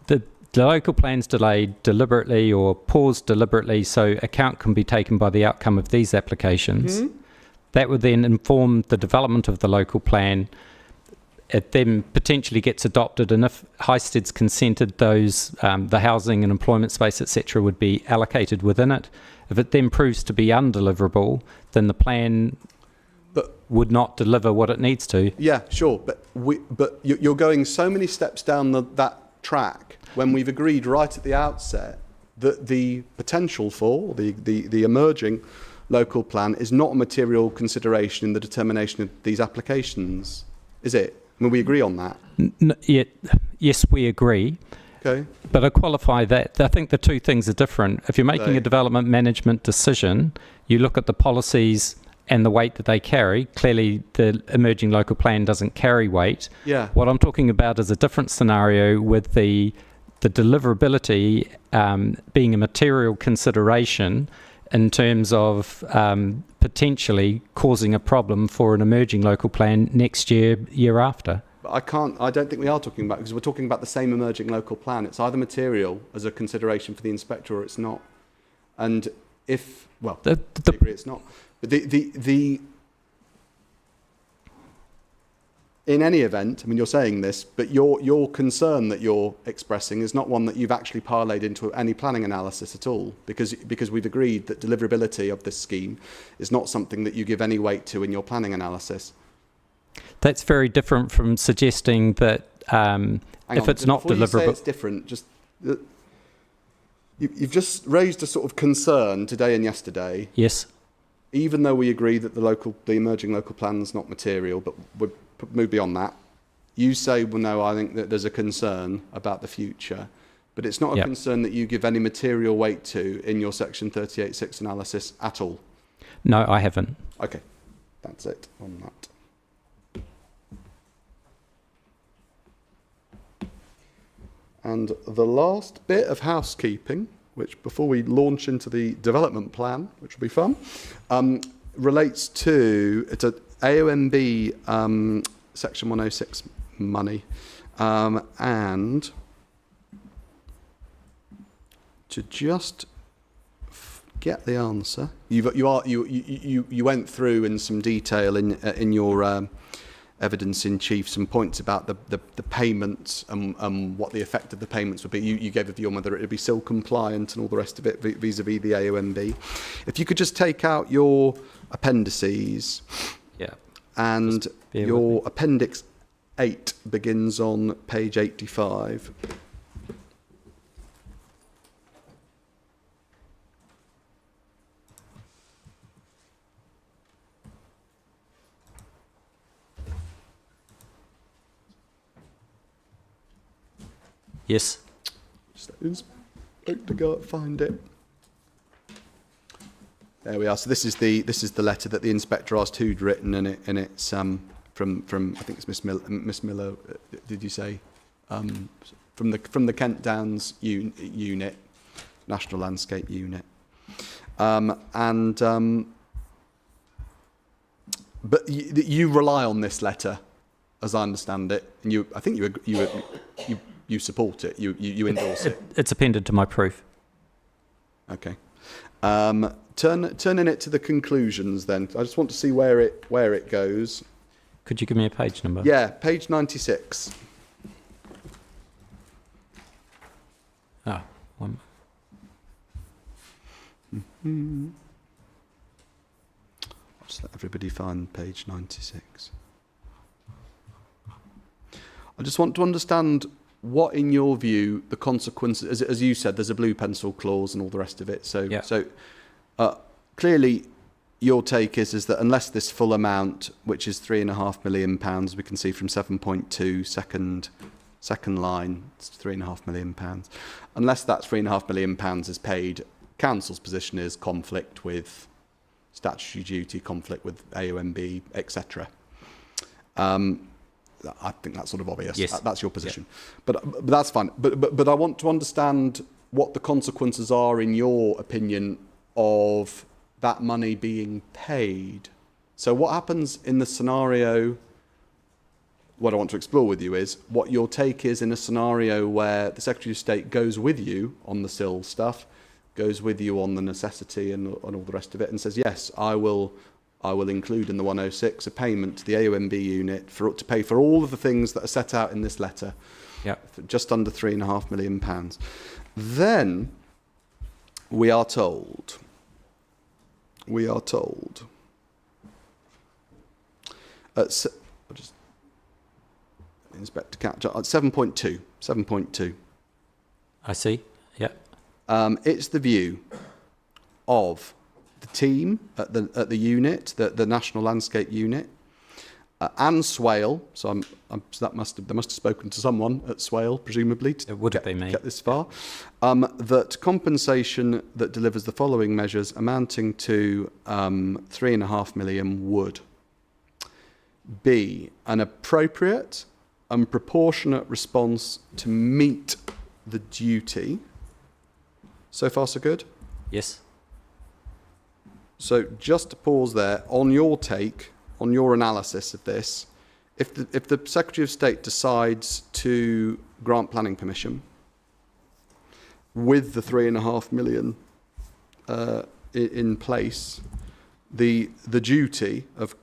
the local plan's delayed deliberately or paused deliberately so account can be taken by the outcome of these applications. Mm-hmm. That would then inform the development of the local plan. It then potentially gets adopted, and if Highsted's consented, those the housing and employment space, etc., would be allocated within it. If it then proves to be undeliverable, then the plan would not deliver what it needs to. Yeah, sure, but you're going so many steps down that track when we've agreed right at the outset that the potential for the emerging local plan is not a material consideration in the determination of these applications, is it? I mean, we agree on that. Yes, we agree. Okay. But I qualify that. I think the two things are different. If you're making a development management decision, you look at the policies and the weight that they carry. Clearly, the emerging local plan doesn't carry weight. Yeah. What I'm talking about is a different scenario with the deliverability being a material consideration in terms of potentially causing a problem for an emerging local plan next year after. But I don't think we are talking about, because we're talking about the same emerging local plan. It's either material as a consideration for the inspector or it's not. And if, well, I agree it's not. But in any event, I mean, you're saying this, but your concern that you're expressing is not one that you've actually parlayed into any planning analysis at all, because we've agreed that deliverability of this scheme is not something that you give any weight to in your planning analysis. That's very different from suggesting that if it's not deliverable... Before you say it's different, you've just raised a sort of concern today and yesterday. Yes. Even though we agree that the emerging local plan is not material, but we're move beyond that, you say, well, no, I think that there's a concern about the future, but it's not a concern that you give any material weight to in your section 38.6 analysis at all. No, I haven't. Okay, that's it on that. And the last bit of housekeeping, which before we launch into the development plan, which will be fun, relates to AOMB Section 106 money, and to just get the answer, you went through in some detail in your evidence in chief some points about the payments and what the effect of the payments would be. You gave a view on whether it would be SIL compliant and all the rest of it vis-a-vis the AOMB. If you could just take out your appendices, Yeah. and bear your with me. appendix 8 begins on page 85. Yes. Just to go find it. There we are. So this is the letter that the inspector asked who'd written, and it's from I think it's Miss Miller. Did you say from the Kent Downs unit, National Landscape Unit, but you rely on this letter, as I understand it, and I think you support it. You endorse it. It's appended to my proof. Okay. Turning it to the conclusions then. I just want to see where it goes. Could you give me a page number? Yeah, page 96. Ah, one. I'll just let everybody find page 96. I just want to understand what, in your view, the consequences, as you said, there's a blue pencil clause and all the rest of it. So, Yeah. Clearly, your take is that unless this full amount, which is £3.5 million, we can see from 7.2 second line, it's £3.5 million. Unless that £3.5 million is paid, council's position is conflict with statutory duty, conflict with AOMB, etc. I think that's sort of obvious. Yes. That's your position. Yeah. But that's fine. But I want to understand what the consequences are, in your opinion, of that money being paid. So what happens in the scenario, what I want to explore with you is what your take is in a scenario where the Secretary of State goes with you on the SIL stuff, goes with you on the necessity and all the rest of it, and says, yes, I will include in the 106 a payment to the AOMB unit to pay for all of the things that are set out in this letter, for just under £3.5 million. Then we are told I'll just inspect to capture at 7.2. I see. Yeah. It's the view of the team at the unit, the National Landscape Unit, and Swale. So they must have spoken to someone at Swale, presumably, to get this far. That compensation that delivers the following measures amounting to £3.5 million would be an appropriate and proportionate response to meet the duty. So far, so good? Yes. So just to pause there, on your take, on your analysis of this, if the Secretary of State decides to grant planning permission with the £3.5 million in place, the duty of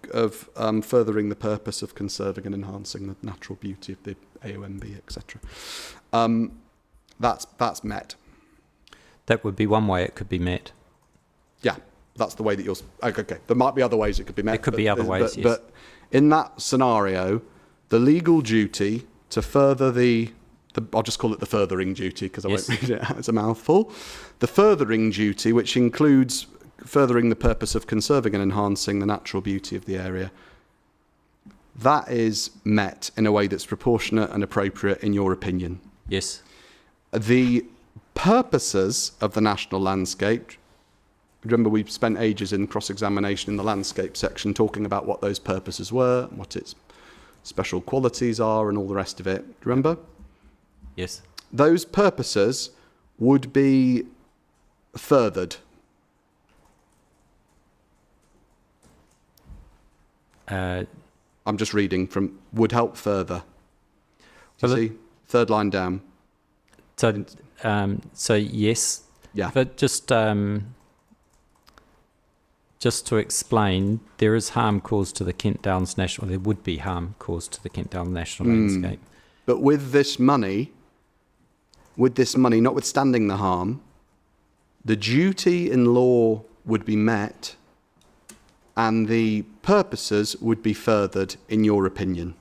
furthering the purpose of conserving and enhancing the natural beauty of the AOMB, etc., that's met. That would be one way it could be met. Yeah, that's the way that you're... Okay, there might be other ways it could be met. There could be other ways, yes. But in that scenario, the legal duty to further the I'll just call it the furthering duty because I won't read it out, it's a mouthful. The furthering duty, which includes furthering the purpose of conserving and enhancing the natural beauty of the area, that is met in a way that's proportionate and appropriate, in your opinion. Yes. The purposes of the national landscape, remember we spent ages in cross-examination in the landscape section talking about what those purposes were, what its special qualities are and all the rest of it. Remember? Yes. Those purposes would be furthered. I'm just reading from would help further. Do you see? Third line down. So yes. Yeah. But just just to explain, there is harm caused to the Kent Downs National, there would be harm caused to the Kent Downs National Landscape. But with this money, notwithstanding the harm, the duty in law would be met and the purposes would be furthered, in your opinion.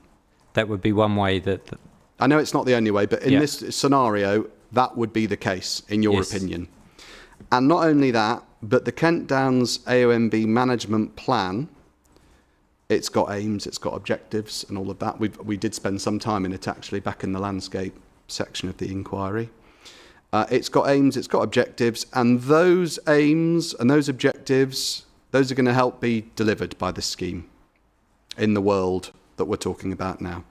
That would be one way that... I know it's not the only way, but in this scenario, that would be the case, in your opinion. And not only that, but the Kent Downs AONB management plan, it's got aims, it's got objectives and all of that. We did spend some time in it actually back in the landscape section of the inquiry. It's got aims, it's got objectives, and those aims and those objectives, those are going to help be delivered by this scheme in the world that we're talking about now.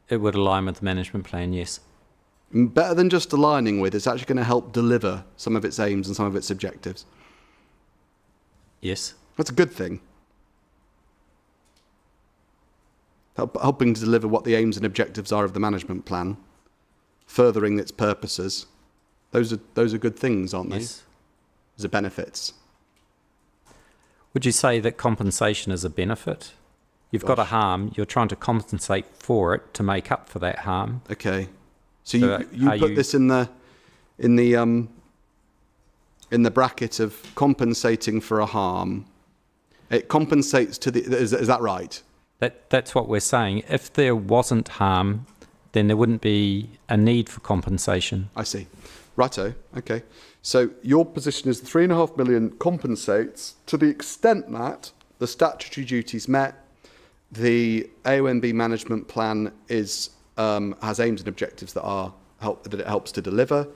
It would align with the management plan, yes. Better than just aligning with, it's actually going to help deliver some of its aims and some of its objectives. Yes. That's a good thing. Helping to deliver what the aims and objectives are of the management plan, furthering its purposes. Those are good things, aren't they? Yes. Those are benefits. Would you say that compensation is a benefit? You've got a harm, you're trying to compensate for it to make up for that harm. Okay. So you put this in the bracket of compensating for a harm. It compensates to the. Is that right? That's what we're saying. If there wasn't harm, then there wouldn't be a need for compensation. I see. Righto. Okay. So your position is the £3.5 million compensates to the extent that the statutory duties met, the AONB management plan has aims and objectives that it helps to deliver,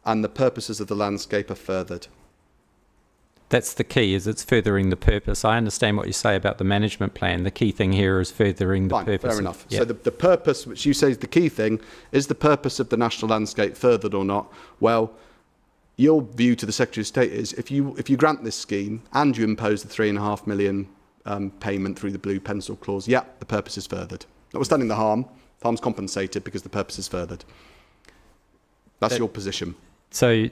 and the purposes of the landscape are furthered. That's the key, is it's furthering the purpose. I understand what you say about the management plan. The key thing here is furthering the purpose. Fair enough. So the purpose, which you say is the key thing, is the purpose of the national landscape furthered or not? Well, your view to the Secretary of State is if you grant this scheme and you impose the £3.5 million payment through the blue pencil clause, the purpose is furthered. Notwithstanding the harm's compensated because the purpose is furthered. That's your position. So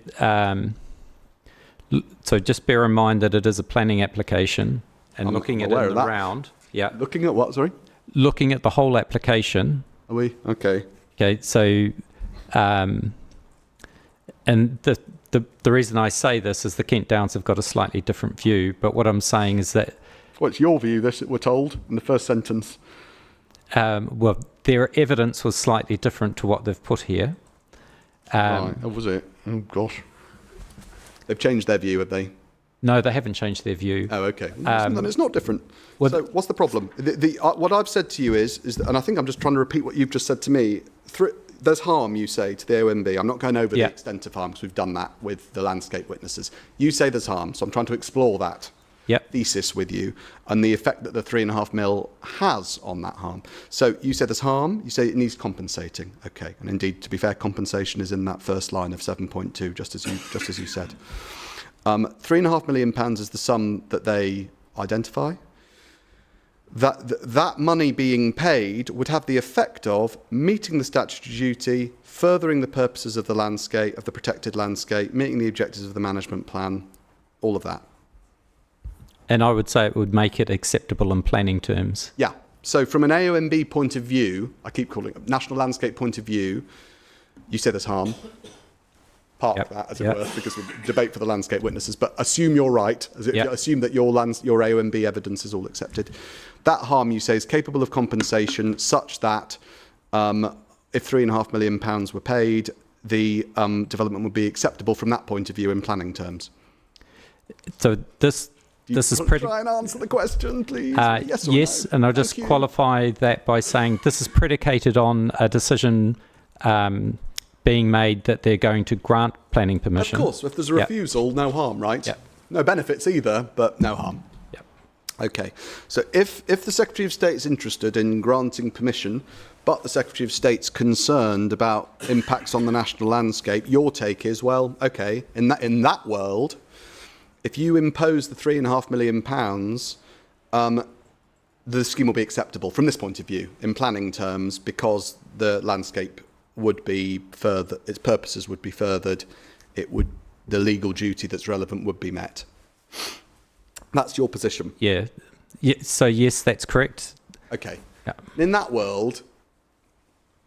just bear in mind that it is a planning application, and I'm looking at it in the round. Yeah. Looking at what, sorry? Looking at the whole application. Are we? Okay. Okay, so, and the reason I say this is the Kent Downs have got a slightly different view, but what I'm saying is that... Well, it's your view, this we're told, in the first sentence. Well, their evidence was slightly different to what they've put here. Right, that was it. Oh, gosh. They've changed their view, have they? No, they haven't changed their view. Oh, okay. Then it's not different. So what's the problem? What I've said to you is, and I think I'm just trying to repeat what you've just said to me. There's harm, you say, to the OMB. I'm not going over the extent of harm because we've done that with the landscape witnesses. You say there's harm, so I'm trying to explore that thesis with you and the effect that the £3.5 million has on that harm. So you say there's harm, you say it needs compensating. Okay, and indeed, to be fair, compensation is in that first line of 7.2, just as you said. £3.5 million is the sum that they identify. That money being paid would have the effect of meeting the statutory duty, furthering the purposes of the landscape, of the protected landscape, meeting the objectives of the management plan, all of that. And I would say it would make it acceptable in planning terms. Yeah. So from an AONB point of view, I keep calling it national landscape point of view, you say there's harm. Park that, as it were, because we debate for the landscape witnesses, but assume you're right, assume that your AONB evidence is all accepted. That harm, you say, is capable of compensation such that if £3.5 million were paid, the development would be acceptable from that point of view in planning terms. So this is pretty... Try and answer the question, please. Yes or yes, no? And I'll just qualify that by saying this is predicated on a decision being made that they're going to grant planning permission. Of course, if there's a refusal, no harm, right? Yep. No benefits either, but no harm. Yep. Okay, so if the Secretary of State's interested in granting permission, but the Secretary of State's concerned about impacts on the national landscape, your take is, well, okay, in that world, if you impose the £3.5 million, the scheme will be acceptable from this point of view in planning terms because the landscape would be further, its purposes would be furthered, the legal duty that's relevant would be met. That's your position. Yeah. So yes, that's correct. Okay. Yeah. In that world,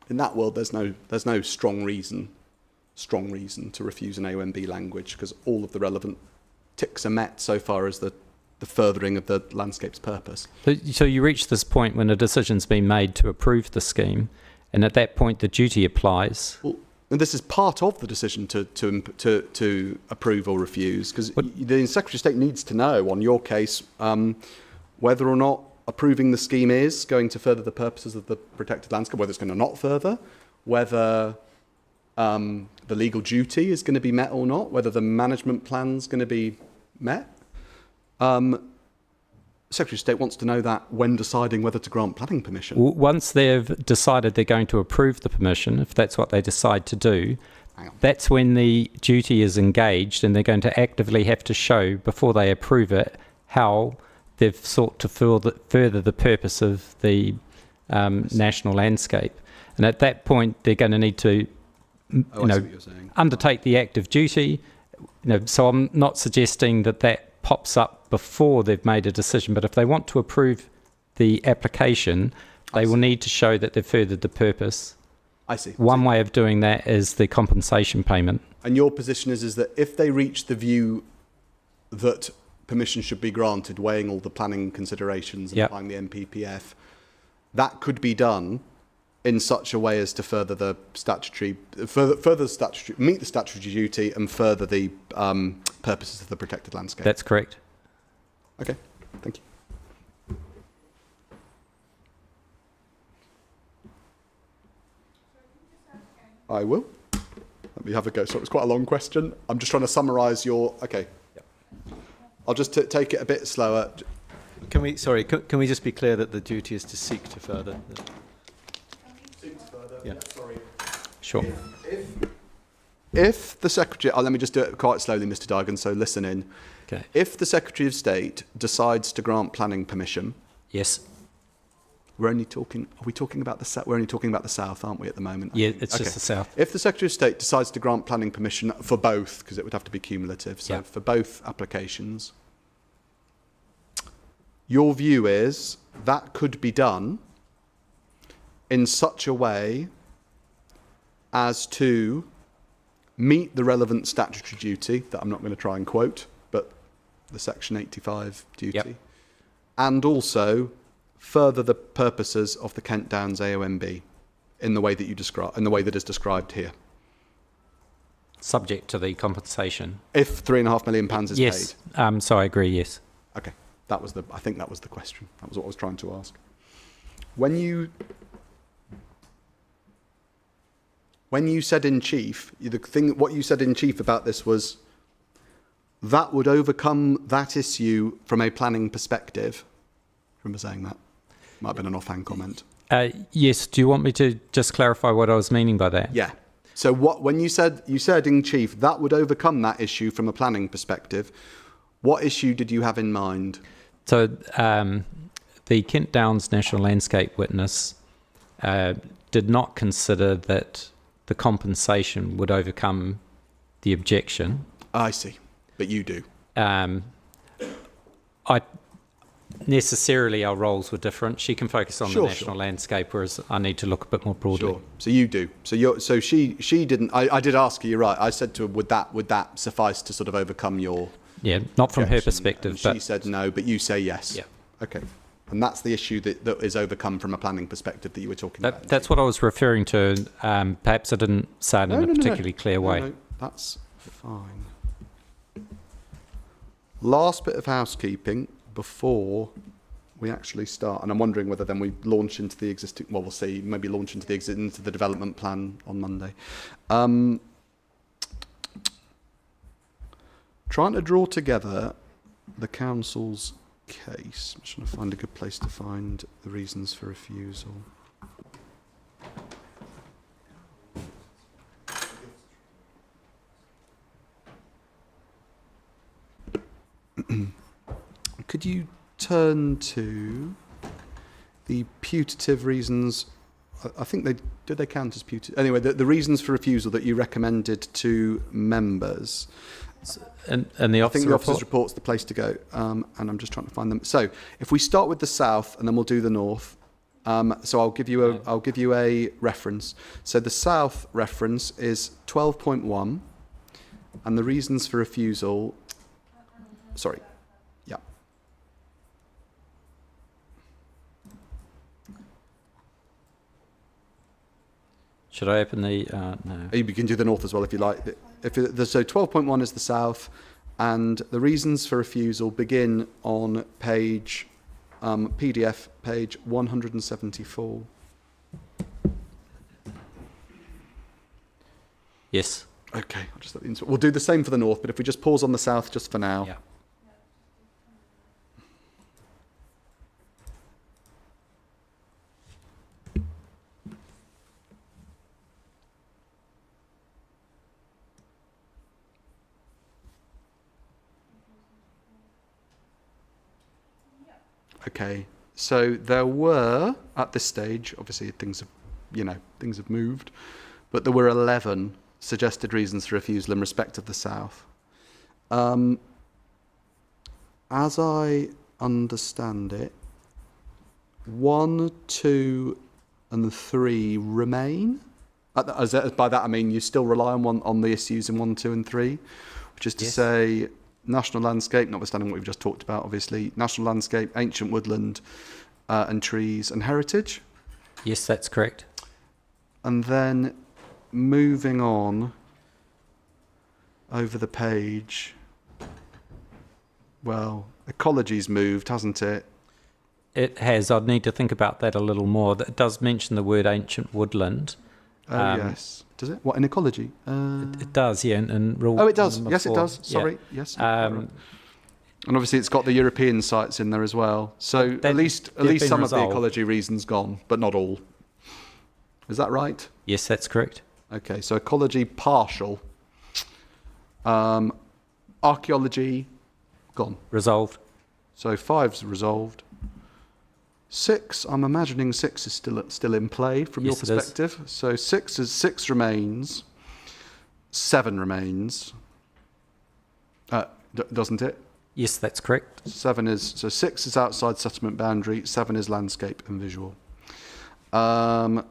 there's no strong reason to refuse an AONB language because all of the relevant ticks are met so far as the furthering of the landscape's purpose. So you reach this point when a decision's been made to approve the scheme, and at that point the duty applies. Well, and this is part of the decision to approve or refuse, because the Secretary of State needs to know, on your case, whether or not approving the scheme is going to further the purposes of the protected landscape, whether it's going to not further, whether the legal duty is going to be met or not, whether the management plan is going to be met. Secretary of State wants to know that when deciding whether to grant planning permission. Once they've decided they're going to approve the permission, if that's what they decide to do, that's when the duty is engaged, and they're going to actively have to show before they approve it how they've sought to further the purpose of the national landscape. And at that point, they're going to need to undertake the active duty. So I'm not suggesting that pops up before they've made a decision, but if they want to approve the application, they will need to show that they've furthered the purpose. I see. One way of doing that is the compensation payment. And your position is that if they reach the view that permission should be granted, weighing all the planning considerations and applying the NPPF, that could be done in such a way as to further the statutory, meet the statutory duty and further the purposes of the protected landscape. That's correct. Okay, thank you. I will. Let me have a go. So it was quite a long question. I'm just trying to summarise your. Okay. Yep. I'll just take it a bit slower. Can we just be clear that the duty is to seek to further? Seek to further. Yeah. Sorry. Sure. If the Secretary, let me just do it quite slowly, Mr. Duggan, so listen in. Okay. If the Secretary of State decides to grant planning permission, Yes. we're only talking about the south, aren't we, at the moment? Yeah, it's just the south. If the Secretary of State decides to grant planning permission for both, because it would have to be cumulative, so for both applications, your view is that could be done in such a way as to meet the relevant statutory duty that I'm not going to try and quote, but the Section 85 duty, and also further the purposes of the Kent Downs AONB in the way that you describe, in the way that is described here. Subject to the compensation. If £3.5 million is yes. paid. So I agree. Yes. Okay, I think that was the question. That was what I was trying to ask. When you said in chief, what you said in chief about this was that would overcome that issue from a planning perspective. Remember saying that? Might have been an offhand comment. Yes. Do you want me to just clarify what I was meaning by that? Yeah. So when you said in chief that would overcome that issue from a planning perspective, what issue did you have in mind? So the Kent Downs National Landscape Witness did not consider that the compensation would overcome the objection. I see, but you do. Necessarily our roles were different. She can focus on the national landscape, whereas I need to look a bit more broadly. Sure. So you do. So she didn't. I did ask her. You're right. I said to her, would that suffice to sort of overcome your? Yeah, not from her perspective. And but she said no, but you say yes. Yeah. Okay. And that's the issue that is overcome from a planning perspective that you were talking about. That's what I was referring to. Perhaps I didn't say it in a particularly clear way. No, that's fine. Last bit of housekeeping before we actually start, and I'm wondering whether then we launch into the existing. Well, we'll see. Maybe launch into the development plan on Monday. Trying to draw together the council's case. I'm just trying to find a good place to find the reasons for refusal. Could you turn to the putative reasons? I think they count as putative. Anyway, the reasons for refusal that you recommended to members. And the I think officer the officer's report? report's the place to go, and I'm just trying to find them. So if we start with the south, and then we'll do the north. So I'll give you a reference. So the south reference is 12.1, and the reasons for refusal. Sorry, yeah. Should I open the... no. You can do the north as well if you like. So 12.1 is the south, and the reasons for refusal begin on page PDF page 174. Yes. Okay, I'll just let the we'll do the same for the north, but if we just pause on the south just for now. Yeah. Okay, so there were, at this stage, obviously things have moved, but there were 11 suggested reasons for refusal in respect of the south. As I understand it, 1, 2 and 3 remain. By that I mean you still rely on the issues in 1, 2 and 3, which is to say national landscape, notwithstanding what we've just talked about, obviously, national landscape, ancient woodland and trees and heritage. Yes, that's correct. And then moving on over the page, well, ecology's moved, hasn't it? It has. I'd need to think about that a little more. It does mention the word ancient woodland. Oh, yes. Does it? What, in ecology? It does, yeah. And rule Oh, it does. number Yes, 4. it does. Yeah. Sorry. Yes. And obviously it's got the European sites in there as well. So at least been some of the resolved. ecology reasons gone, but not all. Is that right? Yes, that's correct. Okay, so ecology partial. Archaeology gone. Resolved. So 5's resolved. 6, I'm imagining 6 is still in play from Yes, your it is. perspective. So 6 remains. 7 remains. Doesn't it? Yes, that's correct. 6 is outside settlement boundary. 7 is landscape and visual. 8,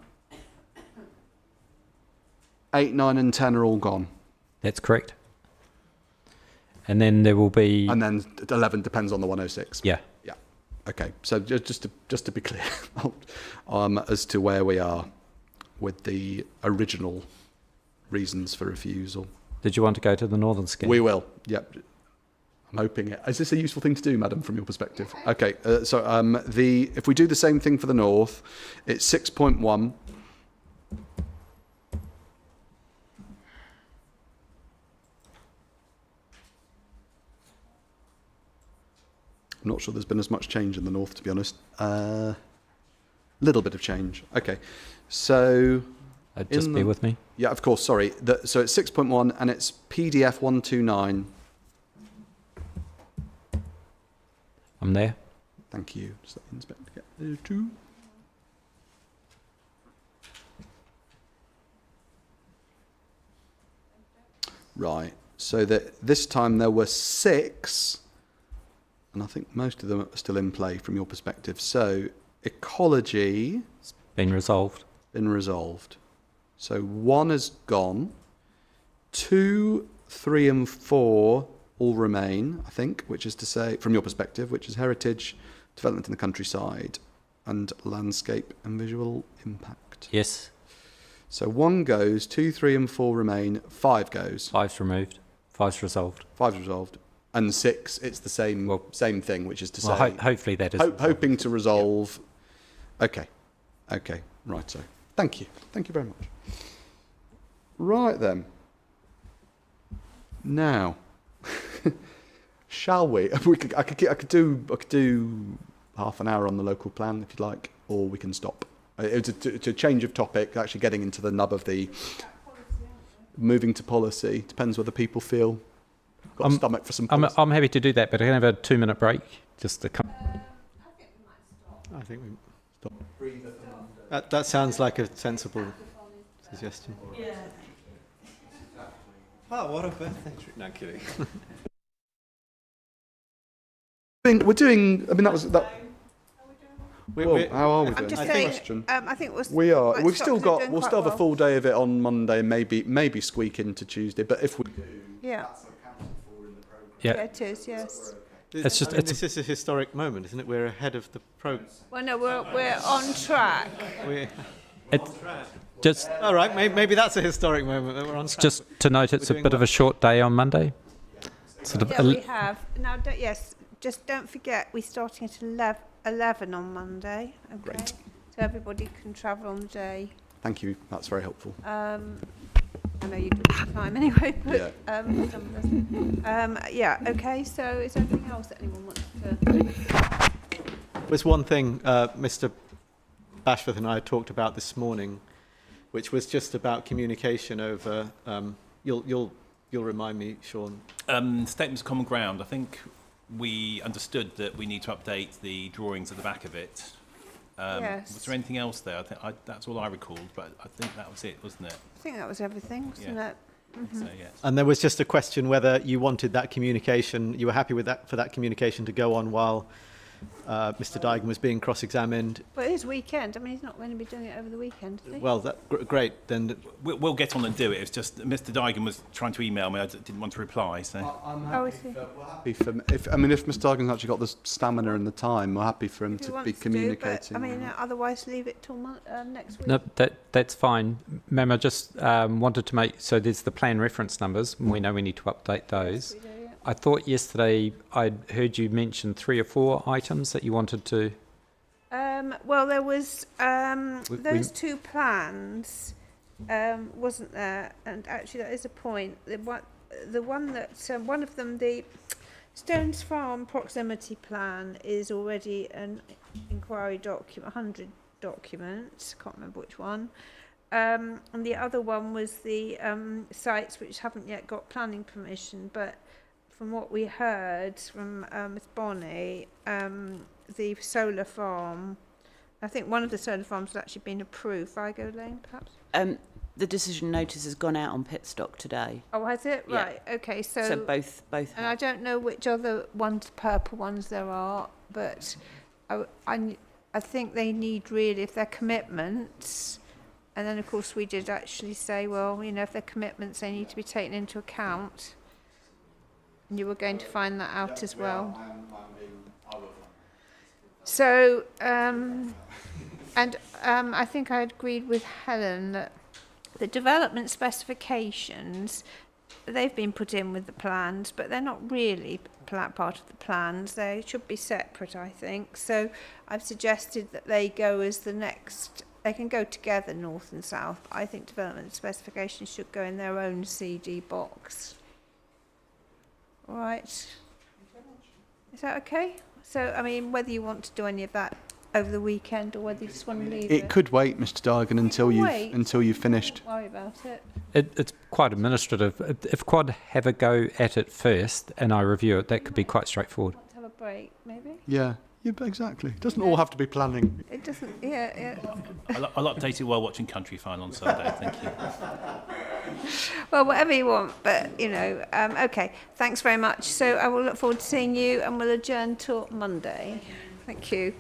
9, and 10 are all gone. That's correct. And then there will be... And then 11 depends on the 106. Yeah. Yeah. Okay. So just to be clear, as to where we are with the original reasons for refusal. Did you want to go to the northern scheme? We will. Yep. I'm hoping it. Is this a useful thing to do, madam, from your perspective? Okay. If we do the same thing for the north, it's 6.1. I'm not sure there's been as much change in the north, to be honest. Little bit of change. Okay. So... just bear with me. Yeah, of course, sorry. So it's 6.1 and it's PDF 129. I'm there. Thank you. Just let the inspector get there too. Right. So this time there were 6, and I think most of them are still in play from your perspective. So ecology... Been resolved. Been resolved. So 1 is gone. 2, 3 and 4 all remain, I think, which is to say, from your perspective, which is heritage, development in the countryside, and landscape and visual impact. Yes. So 1 goes, 2, 3 and 4 remain, 5 goes. 5's removed. 5's resolved. 5's resolved. And 6, it's the same thing, which is to say... hopefully that is... hoping to resolve... Okay. Okay. Right, so. Thank you. Thank you very much. Right then. Now, shall we? I could do half an hour on the local plan if you'd like, or we can stop. It's a change of topic, actually getting into the nub of the moving to policy. Depends whether people feel got a stomach for some policy. I'm happy to do that, but I can have a 2-minute break just to come. I think we stop. That sounds like a sensible suggestion. Oh, what a birthday treat. No, kidding. We're doing. I mean, that was that. Well, how are we I'm doing? just That's the saying, question. I think We are. White We've Sox still are got. doing We'll quite still have a well. full day of it on Monday. Maybe squeak into Tuesday. But if we do, Yeah. that's accounted for in the programme. Yeah, Yeah, it is, yes. It's just- this is a historic moment, isn't it? We're ahead of the program. Well, no, we're on track. it's just All right, maybe that's a historic moment that we're on. just to note, it's a doing bit of a short day on Monday. Sort of Yeah, we have. Now, yes, just don't forget, we're starting at 11 on Monday. Okay? Great. So everybody can travel on the day. Thank you. That's very helpful. I know you do the time anyway, but Yeah. some of us. Yeah, okay, so is there anything else that anyone wants to... There's one thing Mr. Bashforth and I talked about this morning, which was just about communication over. You'll remind me, Sean. Statements of common ground. I think we understood that we need to update the drawings at the back of it. Yes. Was there anything else there? I think that's all I recalled, but I think that was it, wasn't it? I think that was everything, wasn't Yeah. it? So yes. And there was just a question whether you wanted that communication, you were happy with that, for that communication to go on while Mr. Dygan was being cross-examined. But it is weekend. I mean, he's not going to be doing it over the weekend, is he? Well, great. Then We'll get on and do it. It's just Mr. Dygan was trying to email me. I didn't want to reply. So I'm Oh, I see. We're happy for if Mr. Dargan's actually got the stamina and the time, we're happy for him If he to wants be to, communicating. but, I mean, otherwise leave it till next week. No, that's fine. Ma'am, I just wanted to make, so there's the plan reference numbers, and we know we need to update those. We do, yeah. I thought yesterday I'd heard you mention 3 or 4 items that you wanted to... Well, there was We- those two plans, wasn't there? And actually, that is a point. The one that one of them, the Stones Farm proximity plan, is already an inquiry document, 100 documents. Can't remember which one. And the other one was the sites which haven't yet got planning permission, but from what we heard from Ms. Bonney, the solar farm, I think one of the solar farms has actually been approved. Vigo Lane, perhaps? The decision notice has gone out on pit stock today. Oh, has it? Yeah. Right, okay, So both and I don't know which other ones, purple ones there are, but I think they need really, if they're commitments, and then of course we did actually say, well, you know, if they're commitments, they need to be taken into account. And you were going to find that out as well. So, I think I agreed with Helen that the development specifications, they've been put in with the plans, but they're not really part of the plans. They should be separate, I think. So I've suggested that they go as the next, they can go together, north and south. But I think development specifications should go in their own CD box. All right. Is that okay? So, I mean, whether you want to do any of that over the weekend or whether you just want to leave it. It could wait, Mr. Dargan, until you've finished. Don't worry about it. It's quite administrative. If Quad have a go at it first and I review it, that could be quite straightforward. Want to have a break, maybe? Yeah, exactly. It doesn't all have to be planning. It doesn't, yeah. I'll update it while watching Country File on Sunday. Thank you. Well, whatever you want, but, you know, okay. Thanks very much. So I will look forward to seeing you and we'll adjourn till Monday. Thank you.